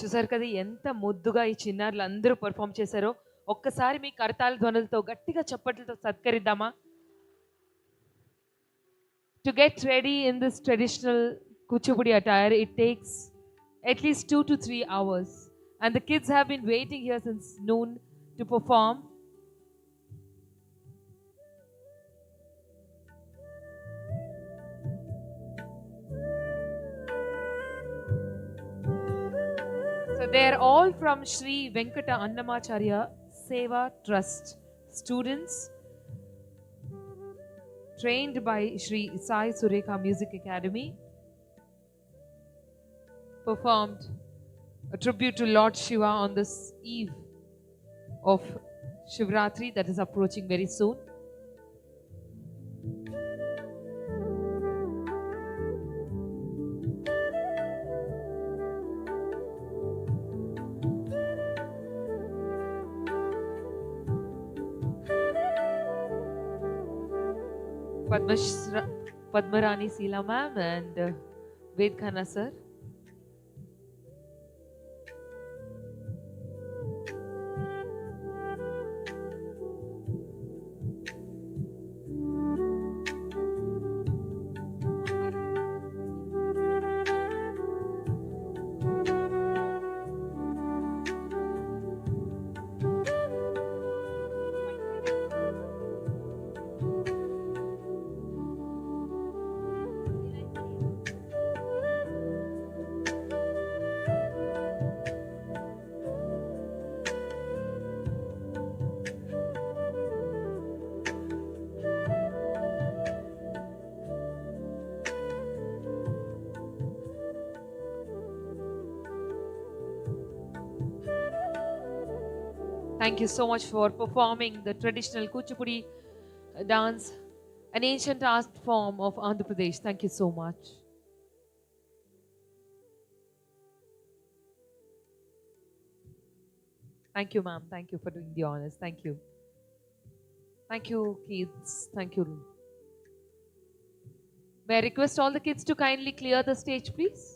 చూసారు కదా ఎంత ముద్దుగా ఈ చిన్నారులు అందరూ పర్ఫామ్ చేశారో. ఒక్కసారి మీ కరతాళ ధ్వనులతో గట్టిగా చప్పట్లతో సత్కరిద్దామా? To get ready in this traditional Kuchipudi attire, it takes at least 2 to 3 hours. And the kids have been waiting here since noon to perform. So they are all from Sri Venkata Annamacharya Seva Trust students, trained by Sri Sai Surekha Music Academy, performed a tribute to Lord Shiva on this eve of Shivratri that is approaching very soon. Padmarani Seela ma'am and Ved Khanna sir. Thank you so much for performing the traditional Kuchipudi dance, an ancient art form of Andhra Pradesh. Thank you so much. Thank you, ma'am. Thank you for doing the honors. Thank you. Thank you, kids. Thank you. May I request all the kids to kindly clear the stage, please?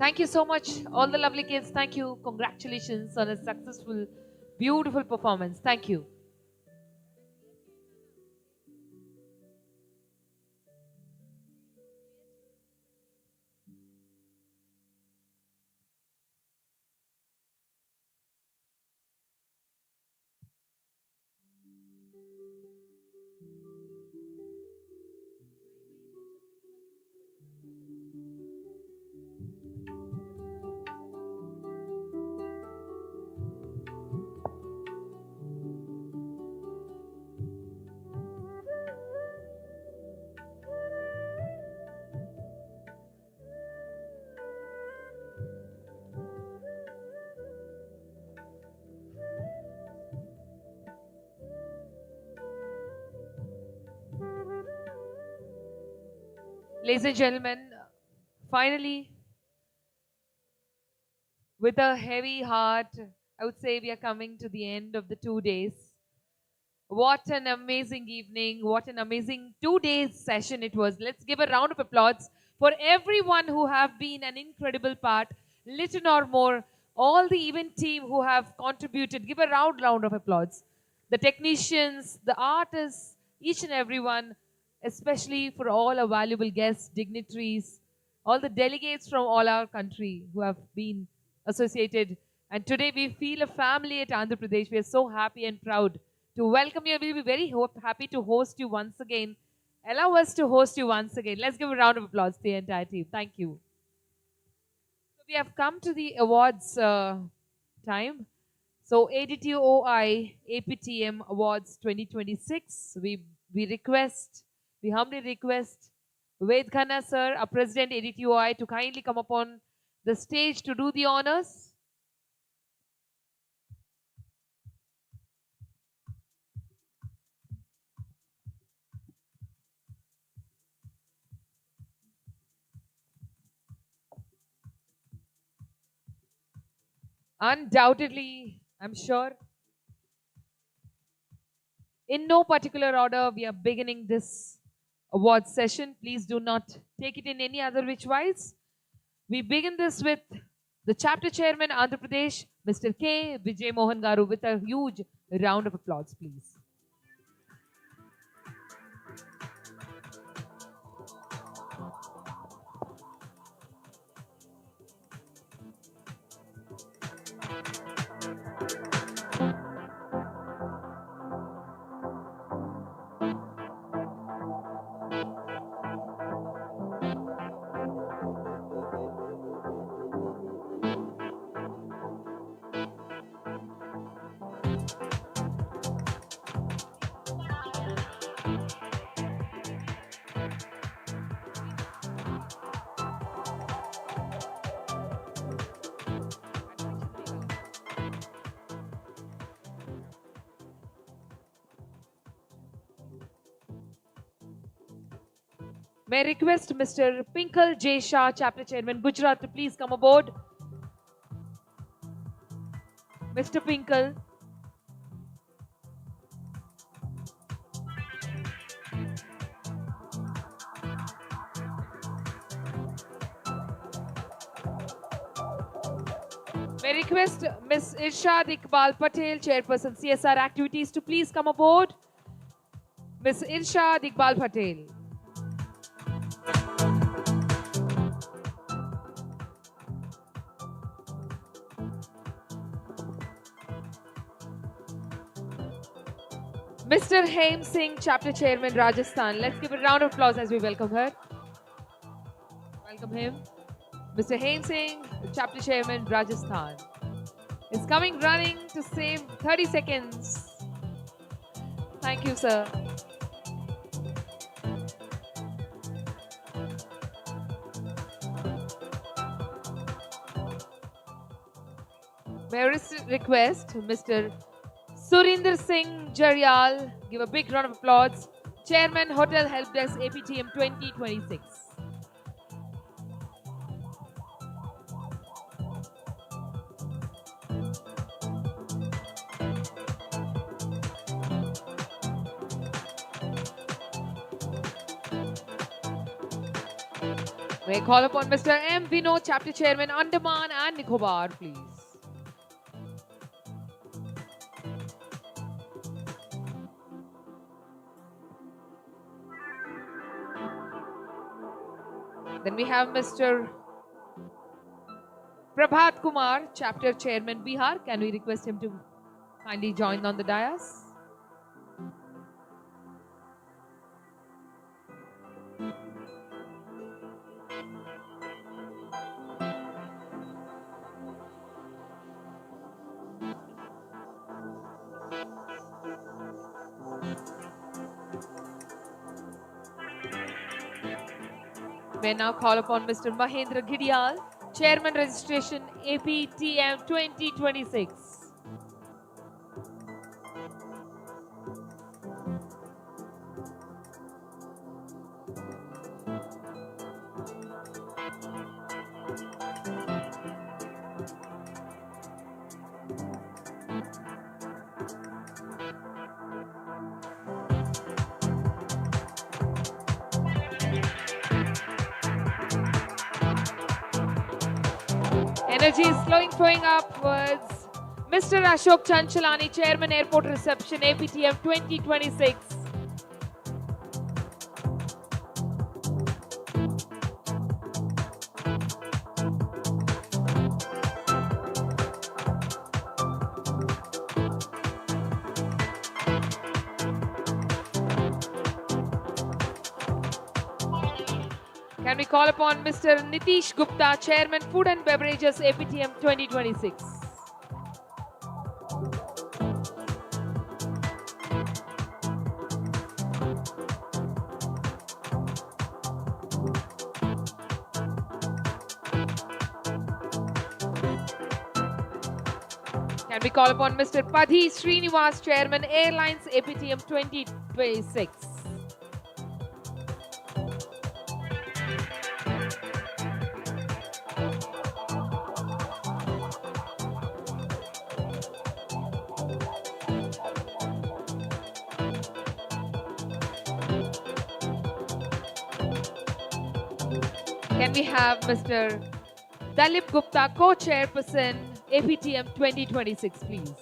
Thank you so much, all the lovely kids. Thank you. Congratulations on a successful, beautiful performance. Thank you. Ladies and gentlemen, finally, with a heavy heart, I would say we are coming to the end of the 2 days. What an amazing evening. What an amazing 2 days session it was. Let's give a round of applause for everyone who have been an incredible part, little or more, all the event team who have contributed. Give a round of applause. The technicians, the artists, each and everyone, especially for all our valuable guests, dignitaries, all the delegates from all our country who have been associated. And today we feel a family at Andhra Pradesh. We are so happy and proud to welcome you. We'll be very happy to host you once again. Allow us to host you once again. Let's give a round of applause to the entire team. Thank you. So we have come to the awards time. So ADTOI APTM Awards 2026. We humbly request Ved Khanna sir, our President ADTOI, to kindly come upon the stage to do the honors. Undoubtedly, I'm sure, in no particular order, we are beginning this award session. Please do not take it in any other which wise. We begin this with the chapter chairman, Andhra Pradesh, Mr. K. Vijay Mohan Garu, with a huge round of applause, please. May I request Mr. Pinkal J. Shah, Chapter Chairman, Gujarat, to please come aboard. Mr. Pinkal. May I request Ms. Irshad Iqbal Patel, Chairperson CSR Activities, to please come aboard. Ms. Irshad Iqbal Patel. Mr. Haim Singh, Chapter Chairman, Rajasthan. Let's give a round of applause as we welcome her. Welcome him. Mr. Haim Singh, Chapter Chairman, Rajasthan, is coming running to save 30 seconds. Thank you, sir. May I request Mr. Surinder Singh Jaryal, give a big round of applause, Chairman, Hotel Help Desk, APTM 2026. May I call upon Mr. M. Vinod, Chapter Chairman, Andaman and Nicobar, please. Then we have Mr. Prabhat Kumar, Chapter Chairman, Bihar. Can we request him to kindly join on the dais? May I now call upon Mr. Mahendra Gidial, Chairman Registration APTM 2026. Energy is flowing upwards. Mr. Ashok Chanchalani, Chairman Airport Reception, APTM 2026. Can we call upon Mr. Nitish Gupta, Chairman Food and Beverages, APTM 2026. Can we call upon Mr. Padhi Srinivas, Chairman Airlines, APTM 2026. Can we have Mr. Dalip Gupta, Co-Chairperson, APTM 2026, please?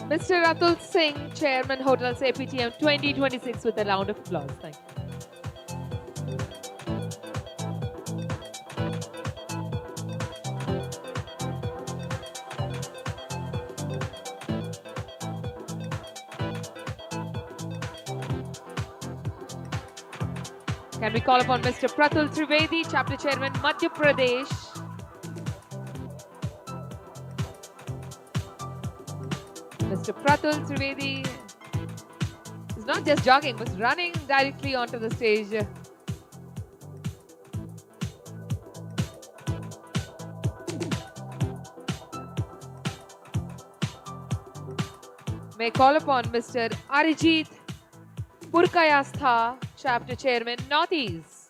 Mr. Atul Singh, Chairman Hotels, APTM 2026, with a round of applause. Thank you. Can we call upon Mr. Pratul Trivedi, Chapter Chairman, Madhya Pradesh? Mr. Pratul Trivedi is not just jogging, but running directly onto the stage. May I call upon Mr. Arijit Purkayastha, Chapter Chairman, Northeast.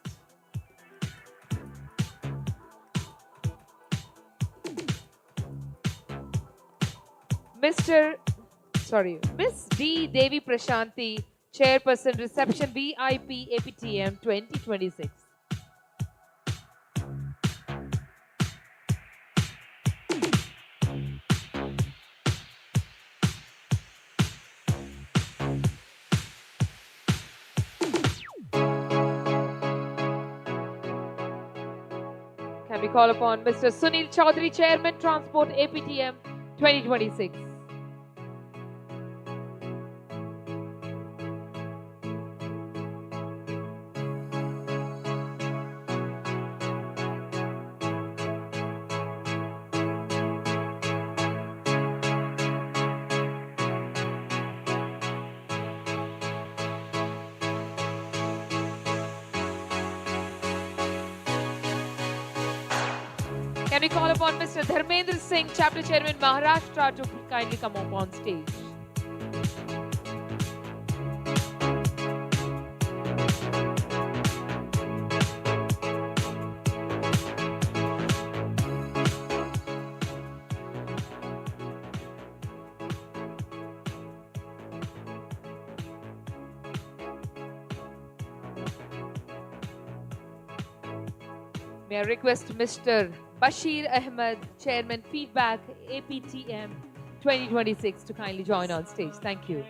Miss D. Devi Prashanti, Chairperson, Reception, VIP, APTM 2026. Can we call upon Mr. Sunil Chaudhary, Chairman, Transport, APTM 2026. Can we call upon Mr. Dharmendra Singh, Chapter Chairman, Maharashtra, to kindly come up on stage? May I request Mr. Bashir Ahmed, Chairman, Feedback, APTM 2026, to kindly join on stage. Thank you.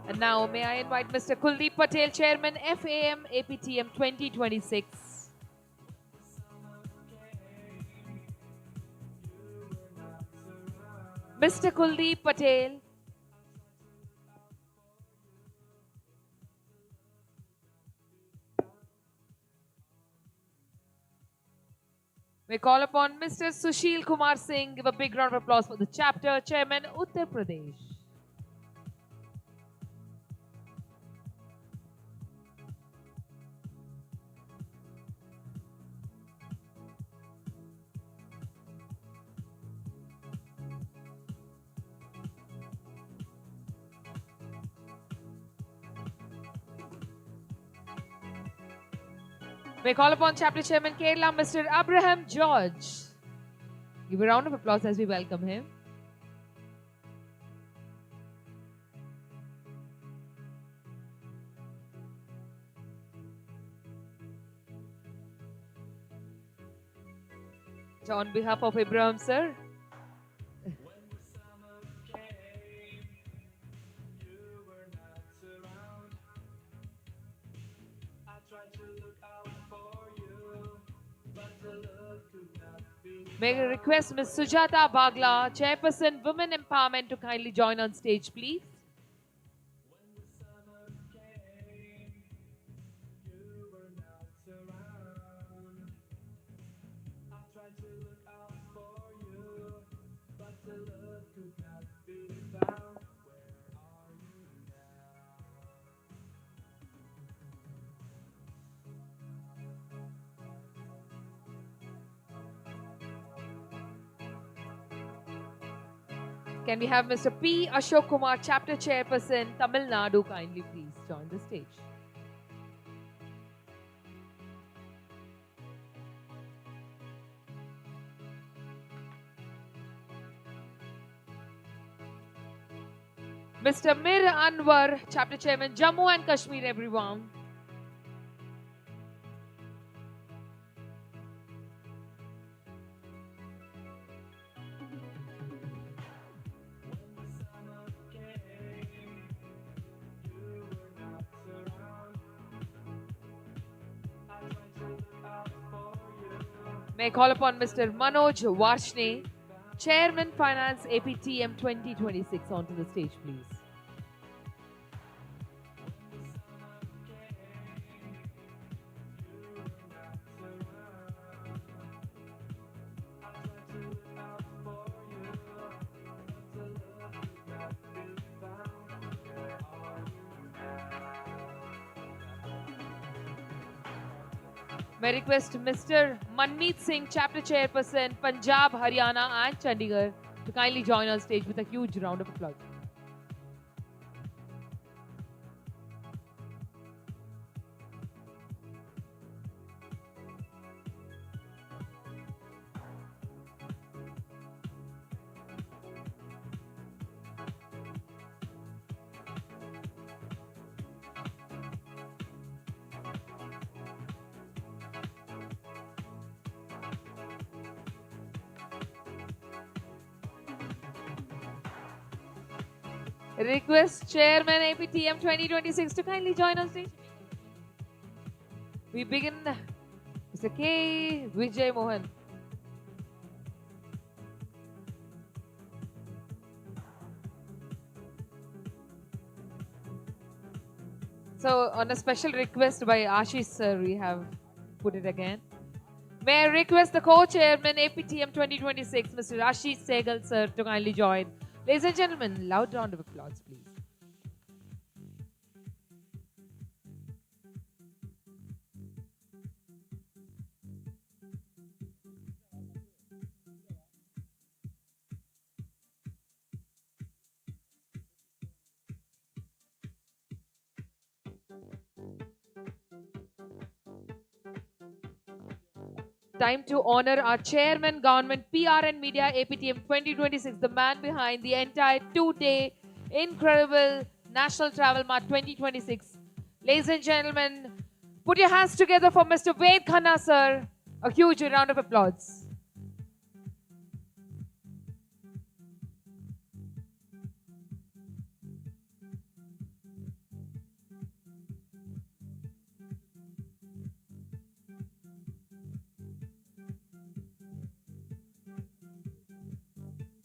And now, may I invite Mr. Kuldeep Patel, Chairman, FAM, APTM 2026. Mr. Kuldeep Patel. We call upon Mr. Sushil Kumar Singh. Give a big round of applause for the Chapter Chairman, Uttar Pradesh. May I call upon Chapter Chairman Kerala, Mr. Abraham George. Give a round of applause as we welcome him. So on behalf of Abraham, sir. May I request Ms. Sujata Bagla, Chairperson Women Empowerment, to kindly join on stage, please. Can we have Mr. P. Ashok Kumar, Chapter Chairperson, Tamil Nadu, kindly please join the stage. Mr. Mir Anwar, Chapter Chairman, Jammu and Kashmir, everyone. May I call upon Mr. Manoj Varshne, Chairman Finance APTM 2026, onto the stage, please. May I request Mr. Manmeet Singh, Chapter Chairperson, Punjab, Haryana and Chandigarh, to kindly join on stage with a huge round of applause. Request Chairman APTM 2026 to kindly join on stage. We begin Mr. K. Vijay Mohan. So on a special request by Ashish sir, we have put it again. May I request the co-chairman APTM 2026, Mr. Ashish Segal sir, to kindly join. Ladies and gentlemen, loud round of applause, please. Time to honor our chairman, government, PR and media, APTM 2026, the man behind the entire two-day incredible National Travel Mart 2026. Ladies and gentlemen, put your hands together for Mr. Ved Khanna, sir. A huge round of applause.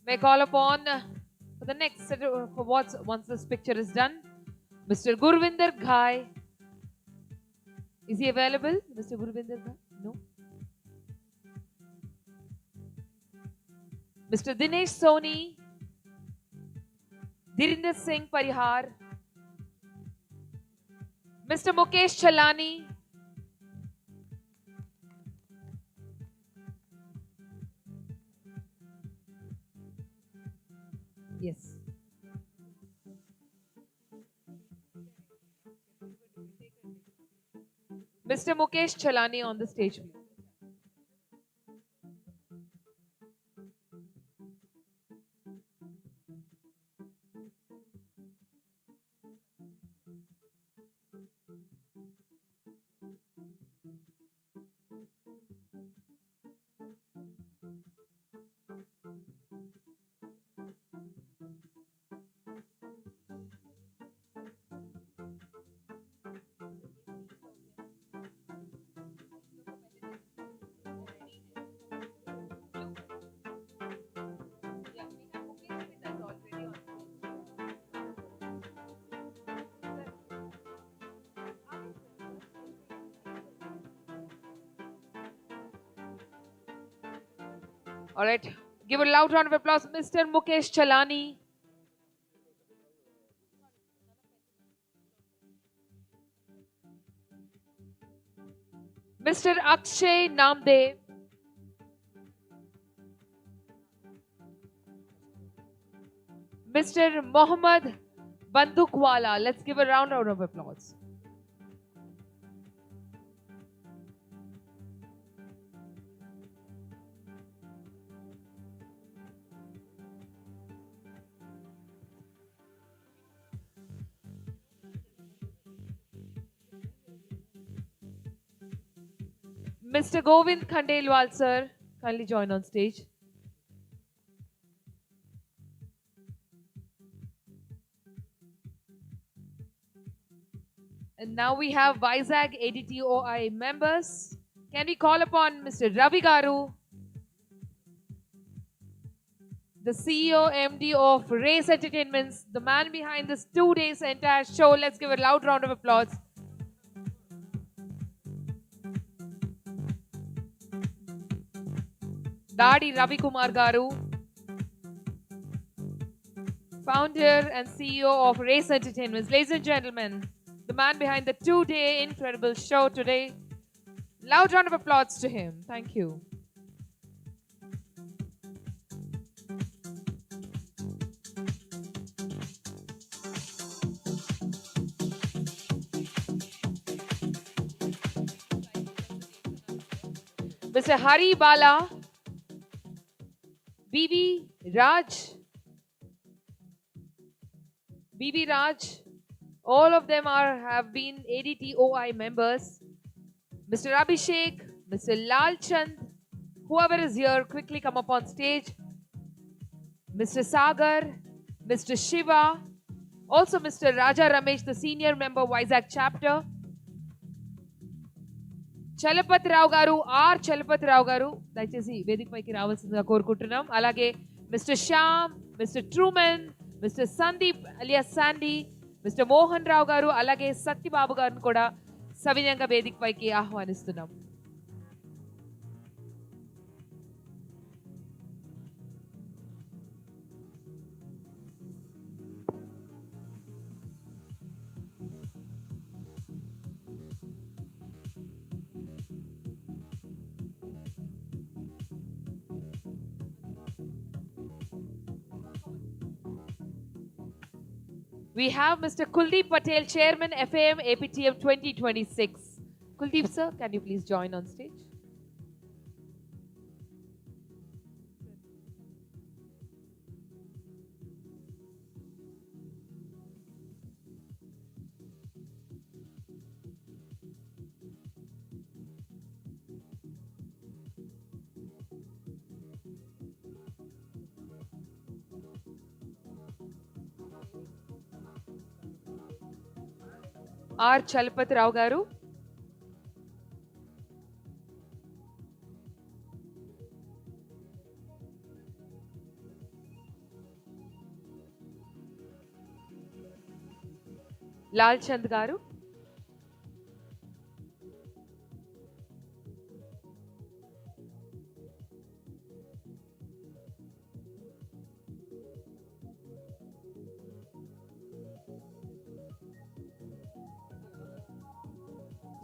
May I call upon for the next set for once this picture is done, Mr. Gurvinder Ghai. Is he available, Mr. Gurvinder Ghai? No. Mr. Dinesh Soni, Dhirinder Singh Parihar, Mr. Mukesh Chalani, yes. Mr. Mukesh Chalani on the stage, please. All right. Give a loud round of applause, Mr. Mukesh Chalani. Mr. Akshay Namdev. Mr. Mohammad Bandukwala. Let's give a round of applause. Mr. Govind Khandelwal, sir, kindly join on stage. And now we have Vizag ADTOI members. Can we call upon Mr. Ravi Garu, the CEO, MD of Race Entertainments, the man behind this 2 days entire show. Let's give a loud round of applause. Dadi Ravi Kumar Garu, founder and CEO of Race Entertainments. Ladies and gentlemen, the man behind the 2-day incredible show today. Loud round of applause to him. Thank you. Mr. Hari Bala, BB Raj, all of them have been ADTOI members. Mr. Abhishek, Mr. Lal Chand, whoever is here, quickly come up on stage. Mr. Sagar, Mr. Shiva, also Mr. Raja Ramesh, the senior member, Vizag chapter. Chalapathi Rao గారు are Chalapathi Rao గారు దయచేసి వేదికపైకి రావాల్సిందిగా కోరుకుంటున్నాం. అలాగే mister Shyam, mister Truman, mister Sandeep alias Sandy, mister Mohan Rao garu, అలాగే సత్యబాబు గారిని కూడా సవినయంగా వేదికపైకి ఆహ్వానిస్తున్నాం. We have Mr. Kuldeep Patel, Chairman, FAM APTM 2026. Kuldeep sir, can you please join on stage? R Chalapathi Rao garu, Lal Chand గారు,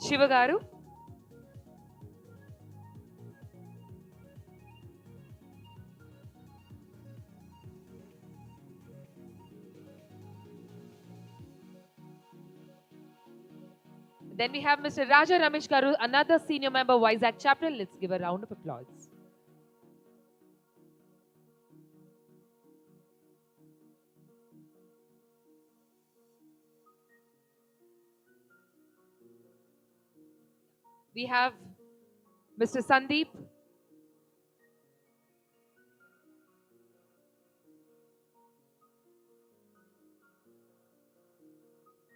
శివ గారు, Then we have Mr. Raja Ramesh Garu, another senior member, Vizag chapter. Let's give a round of applause. We have Mr. Sandeep,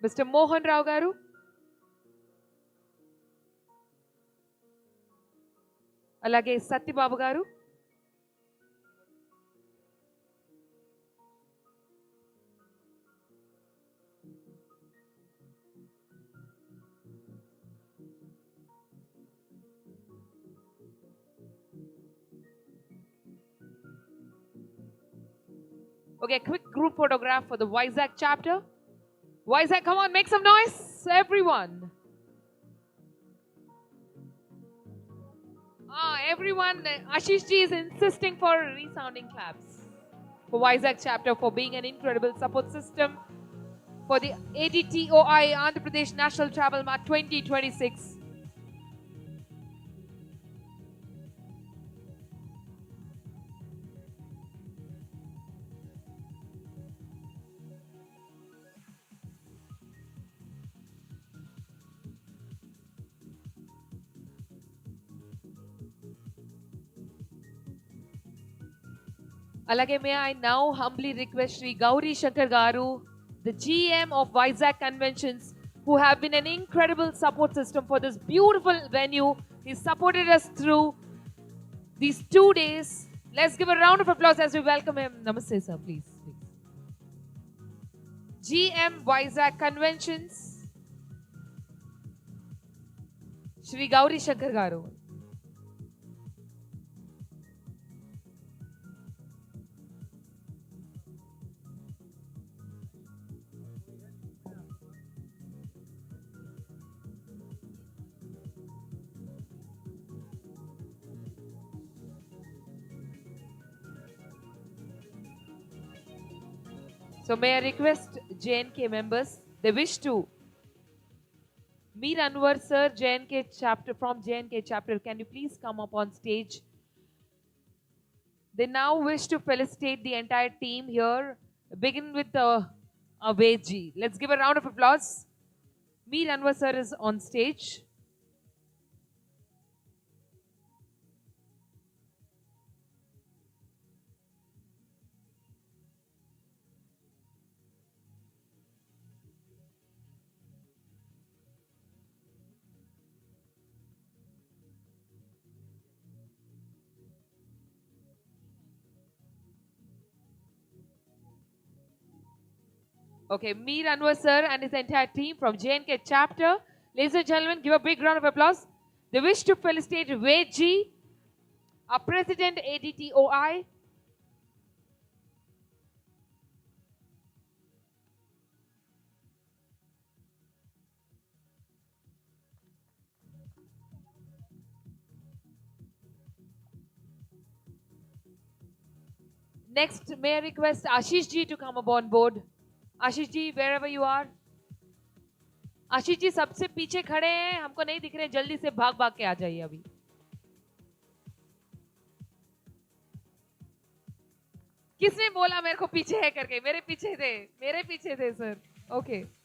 Mr. Mohan Rao Garu, alage Satyababu Garu, okay, quick group photograph for the Vizag chapter. Vizag, come on, make some noise, everyone. Everyone, Ashish ji is insisting for resounding claps for Vizag chapter for being an incredible support system for the ADTOI Andhra Pradesh National Travel Mart 2026. Alage, may I now humbly request Sri Gauri Shankar Garu, the GM of Vizag Conventions, who have been an incredible support system for this beautiful venue. He supported us through these 2 days. Let's give a round of applause as we welcome him. Namaste, sir, please. GM Vizag Conventions, Sri Gauri Shankar Garu. So may I request JNK members, they wish to. Mir Anwar sir, JNK chapter, from JNK chapter, can you please come up on stage? They now wish to felicitate the entire team here. Begin with the Aveji. Let's give a round of applause. Mir Anwar sir is on stage. Okay, Mir Anwar sir and his entire team from JNK chapter. Ladies and gentlemen, give a big round of applause. They wish to felicitate Veji, our president ADTOI. Next, may I request Ashish ji to come up on board. Ashish ji wherever you are. Ashish ji सबसे पीछे खड़े हैं, हमको नहीं दिख रहे, जल्दी से भाग भाग के आ जाइए अभी. किसने बोला मेरे को पीछे है करके? मेरे पीछे थे sir. Okay.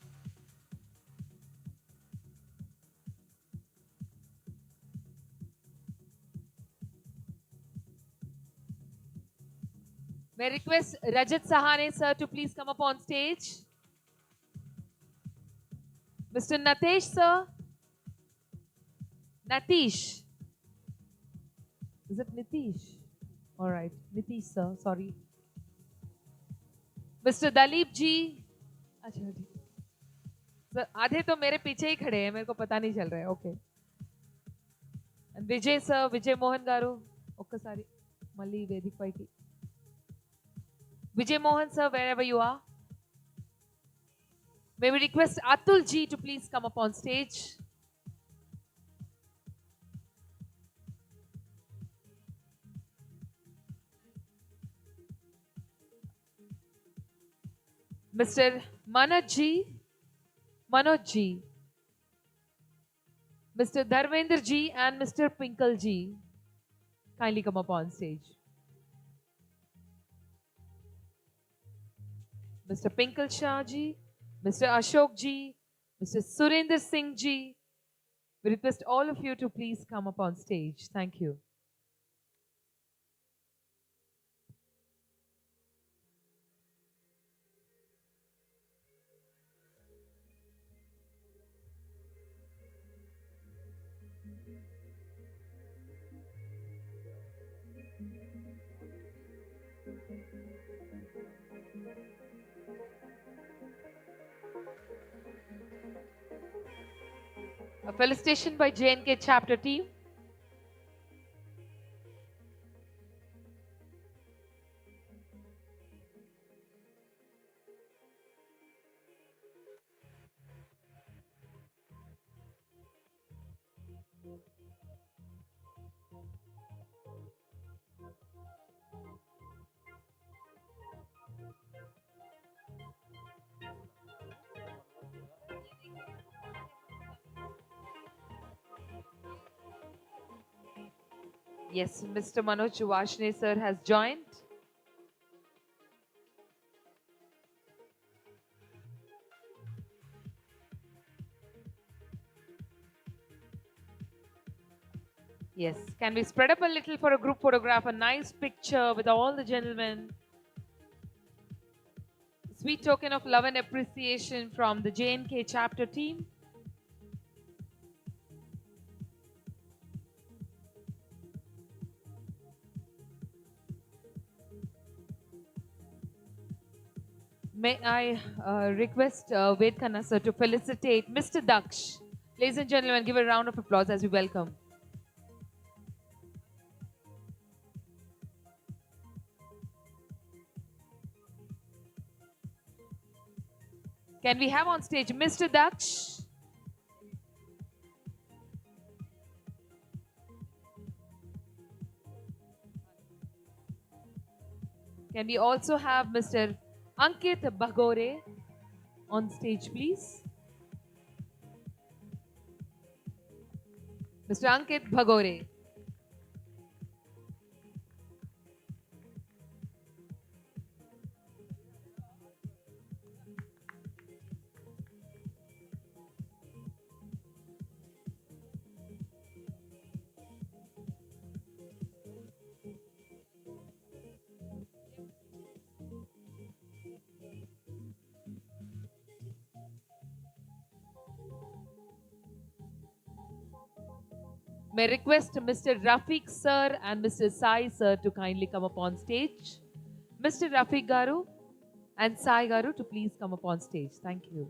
May I request Rajat Sahane sir to please come up on stage. Mr. Natesh sir. Natish. Is it Nitish? All right, Nitish sir, sorry. Mr. Dalip ji. अच्छा ठीक. सर आधे तो मेरे पीछे ही खड़े हैं, मेरे को पता नहीं चल रहा है. Okay. And Vijay sir, Vijay Mohan garu. ఒక్కసారి మళ్ళీ వేదిక పైకి. Vijay Mohan sir, wherever you are. May we request Atul ji to please come up on stage. Mr. Manoj ji. Mr. Dharmender ji and Mr. Pinkal ji, kindly come up on stage. Mr. Pinkal Shah ji, Mr. Ashok ji, Mr. Surinder Singh ji. We request all of you to please come up on stage. Thank you. A felicitation by J&K chapter team. Yes, Mr. Manoj Vashne sir has joined. Yes, can we spread up a little for a group photograph, a nice picture with all the gentlemen. Sweet token of love and appreciation from the J&K chapter team. May I request Ved Khanna sir to felicitate Mr. Daksh. Ladies and gentlemen, give a round of applause as we welcome. Can we have on stage Mr. Daksh? Can we also have Mr. Ankit Bhagore on stage, please? Mr. Ankit Bhagore. May I request Mr. Rafiq sir and Mr. Sai sir to kindly come up on stage. Mr. Rafiq Garu and Sai Garu to please come up on stage. Thank you.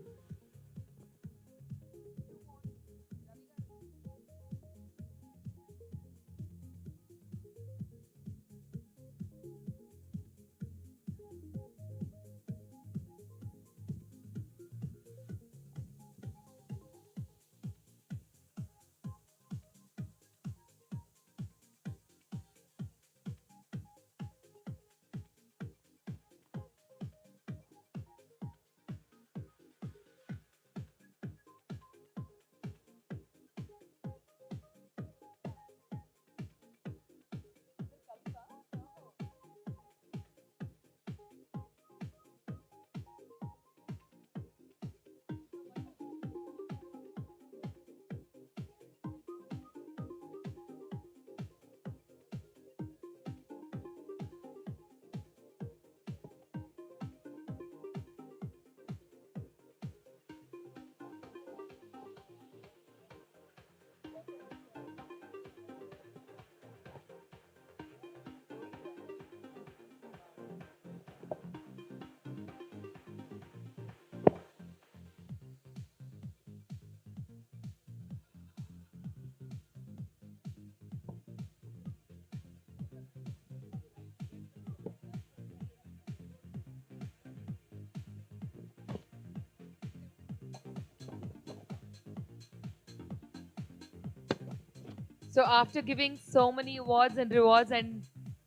So after giving so many awards and rewards and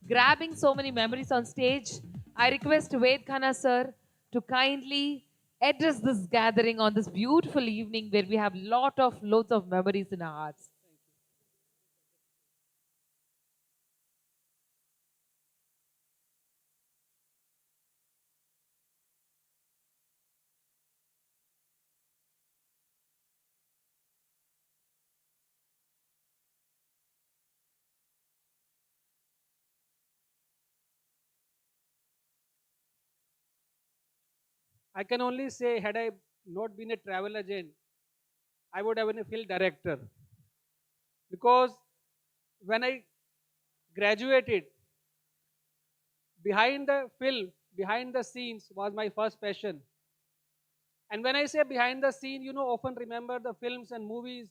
grabbing so many memories on stage, I request Ved Khanna sir to kindly address this gathering on this beautiful evening where we have loads of memories in our hearts. I can only say, had I not been a travel agent, I would have been a field director. Because when I graduated, behind the film, behind the scenes was my first passion. And when I say behind the scene, you know, often remember the films and movies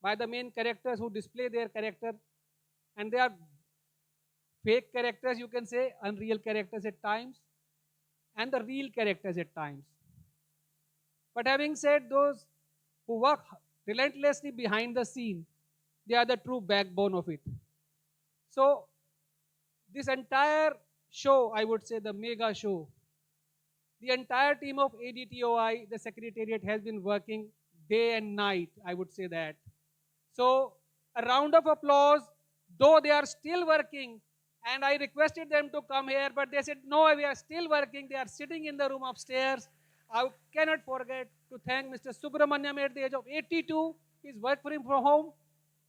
by the main characters who display their character. And they are fake characters, you can say, unreal characters at times, and the real characters at times. But having said, those who work relentlessly behind the scene, they are the true backbone of it. So, this entire show, I would say the mega show, the entire team of ADTOI, the secretariat, has been working day and night, I would say that. So, a round of applause, though they are still working, and I requested them to come here, but they said, no, we are still working. They are sitting in the room upstairs. I cannot forget to thank Mr. Subramanyam at the age of 82. He's worked for him from home.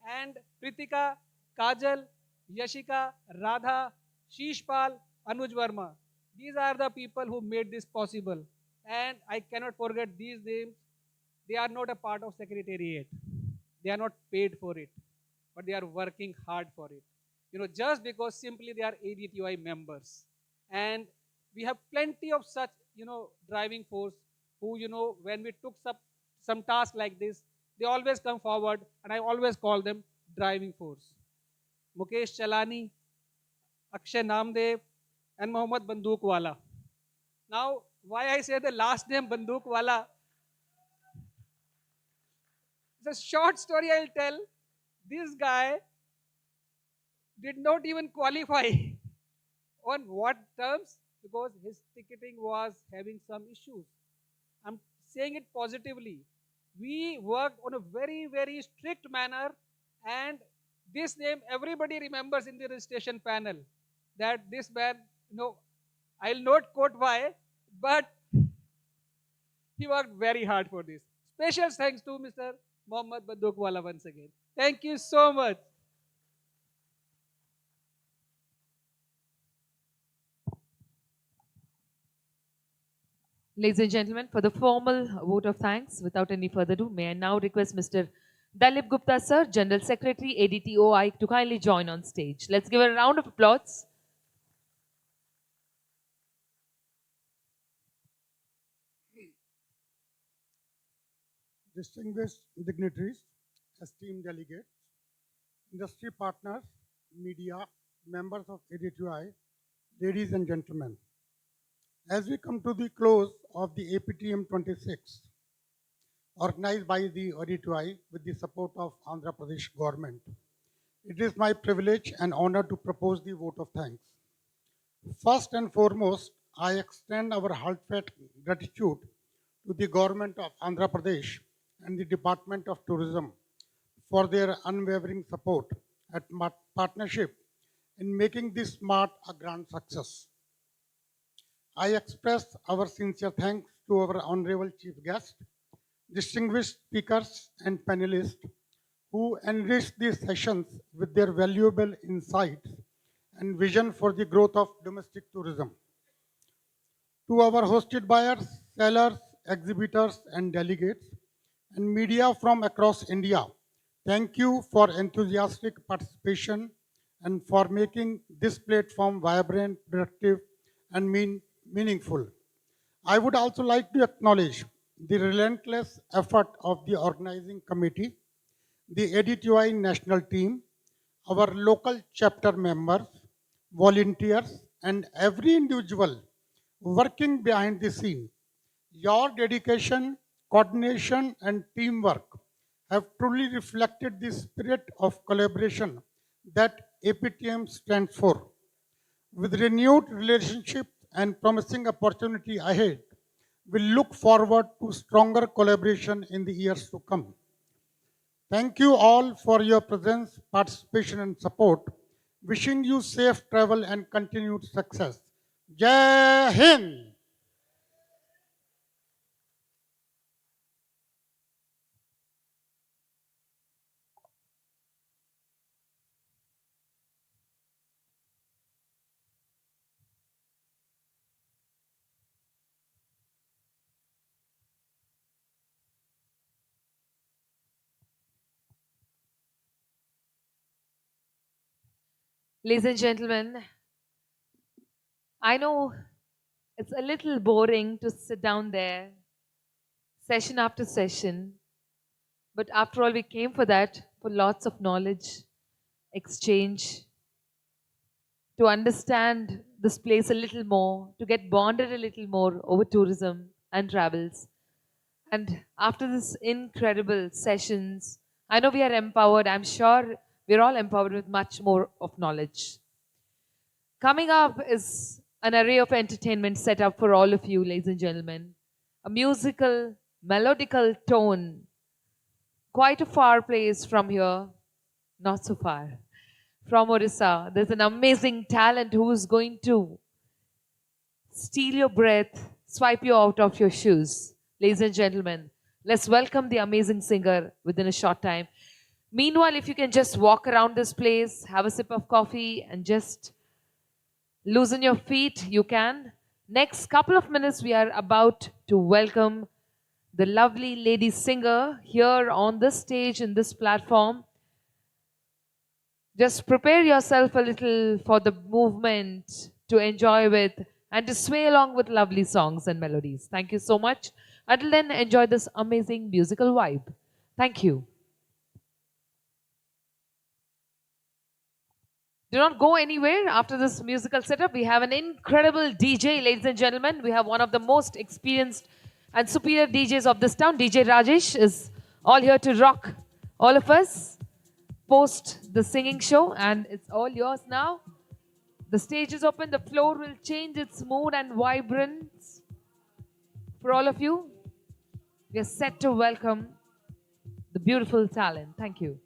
And Pritika, Kajal, Yashika, Radha, Shishpal, Anuj Verma. These are the people who made this possible. And I cannot forget these names. They are not a part of secretariat. They are not paid for it, but they are working hard for it. You know, just because simply they are ADTOI members. And we have plenty of such, you know, driving force who, you know, when we took some task like this, they always come forward, and I always call them driving force. Mukesh Chalani, Akshay Namdev, and Mohammad Bandukwala. Now, why I say the last name Bandukwala? It's a short story I'll tell. This guy did not even qualify. On what terms? Because his ticketing was having some issues. I'm saying it positively. We worked on a very, very strict manner, and this name everybody remembers in the registration panel. That this man, you know, I'll not quote why, but he worked very hard for this. Special thanks to Mr. Mohammad Bandukwala once again. Thank you so much. Ladies and gentlemen, for the formal vote of thanks, without any further ado, may I now request Mr. Dalip Gupta, sir, General Secretary, ADTOI, to kindly join on stage. Let's give a round of applause. Distinguished dignitaries, esteemed delegates, industry partners, media, members of ADTOI, ladies and gentlemen. As we come to the close of the APTM 26, organized by the ADTOI with the support of Andhra Pradesh government, it is my privilege and honor to propose the vote of thanks. First and foremost, I extend our heartfelt gratitude to the government of Andhra Pradesh and the Department of Tourism for their unwavering support and partnership in making this Mart a grand success. I express our sincere thanks to our honorable chief guest, distinguished speakers and panelists who enriched these sessions with their valuable insights and vision for the growth of domestic tourism. To our hosted buyers, sellers, exhibitors and delegates, and media from across India, thank you for enthusiastic participation and for making this platform vibrant, productive, and meaningful. I would also like to acknowledge the relentless effort of the organizing committee, the ADTOI national team, our local chapter members, volunteers, and every individual working behind the scene. Your dedication, coordination, and teamwork have truly reflected the spirit of collaboration that APTM stands for. With renewed relationship and promising opportunity ahead, We look forward to stronger collaboration in the years to come. Thank you all for your presence, participation, and support. Wishing you safe travel and continued success. Jai Hind! Ladies and gentlemen, I know it's a little boring to sit down there, session after session, but after all, we came for that, for lots of knowledge, exchange, to understand this place a little more, to get bonded a little more over tourism and travels. And after this incredible sessions, I know we are empowered. I'm sure we're all empowered with much more of knowledge. Coming up is an array of entertainment set up for all of you, ladies and gentlemen. A musical, melodical tone. Quite a far place from here, not so far. From Orissa, there's an amazing talent who is going to steal your breath, swipe you out of your shoes. Ladies and gentlemen, let's welcome the amazing singer within a short time. Meanwhile, if you can just walk around this place, have a sip of coffee, and just loosen your feet, you can. Next couple of minutes, we are about to welcome the lovely lady singer here on this stage in this platform. Just prepare yourself a little for the movement to enjoy with and to sway along with lovely songs and melodies. Thank you so much. Until then, enjoy this amazing musical vibe. Thank you. Do not go anywhere after this musical setup. We have an incredible DJ, ladies and gentlemen. We have one of the most experienced and superior DJs of this town. DJ Rajesh is all here to rock all of us post the singing show, and it's all yours now. The stage is open. The floor will change its mood and vibrance for all of you. We are set to welcome the beautiful talent. Thank you.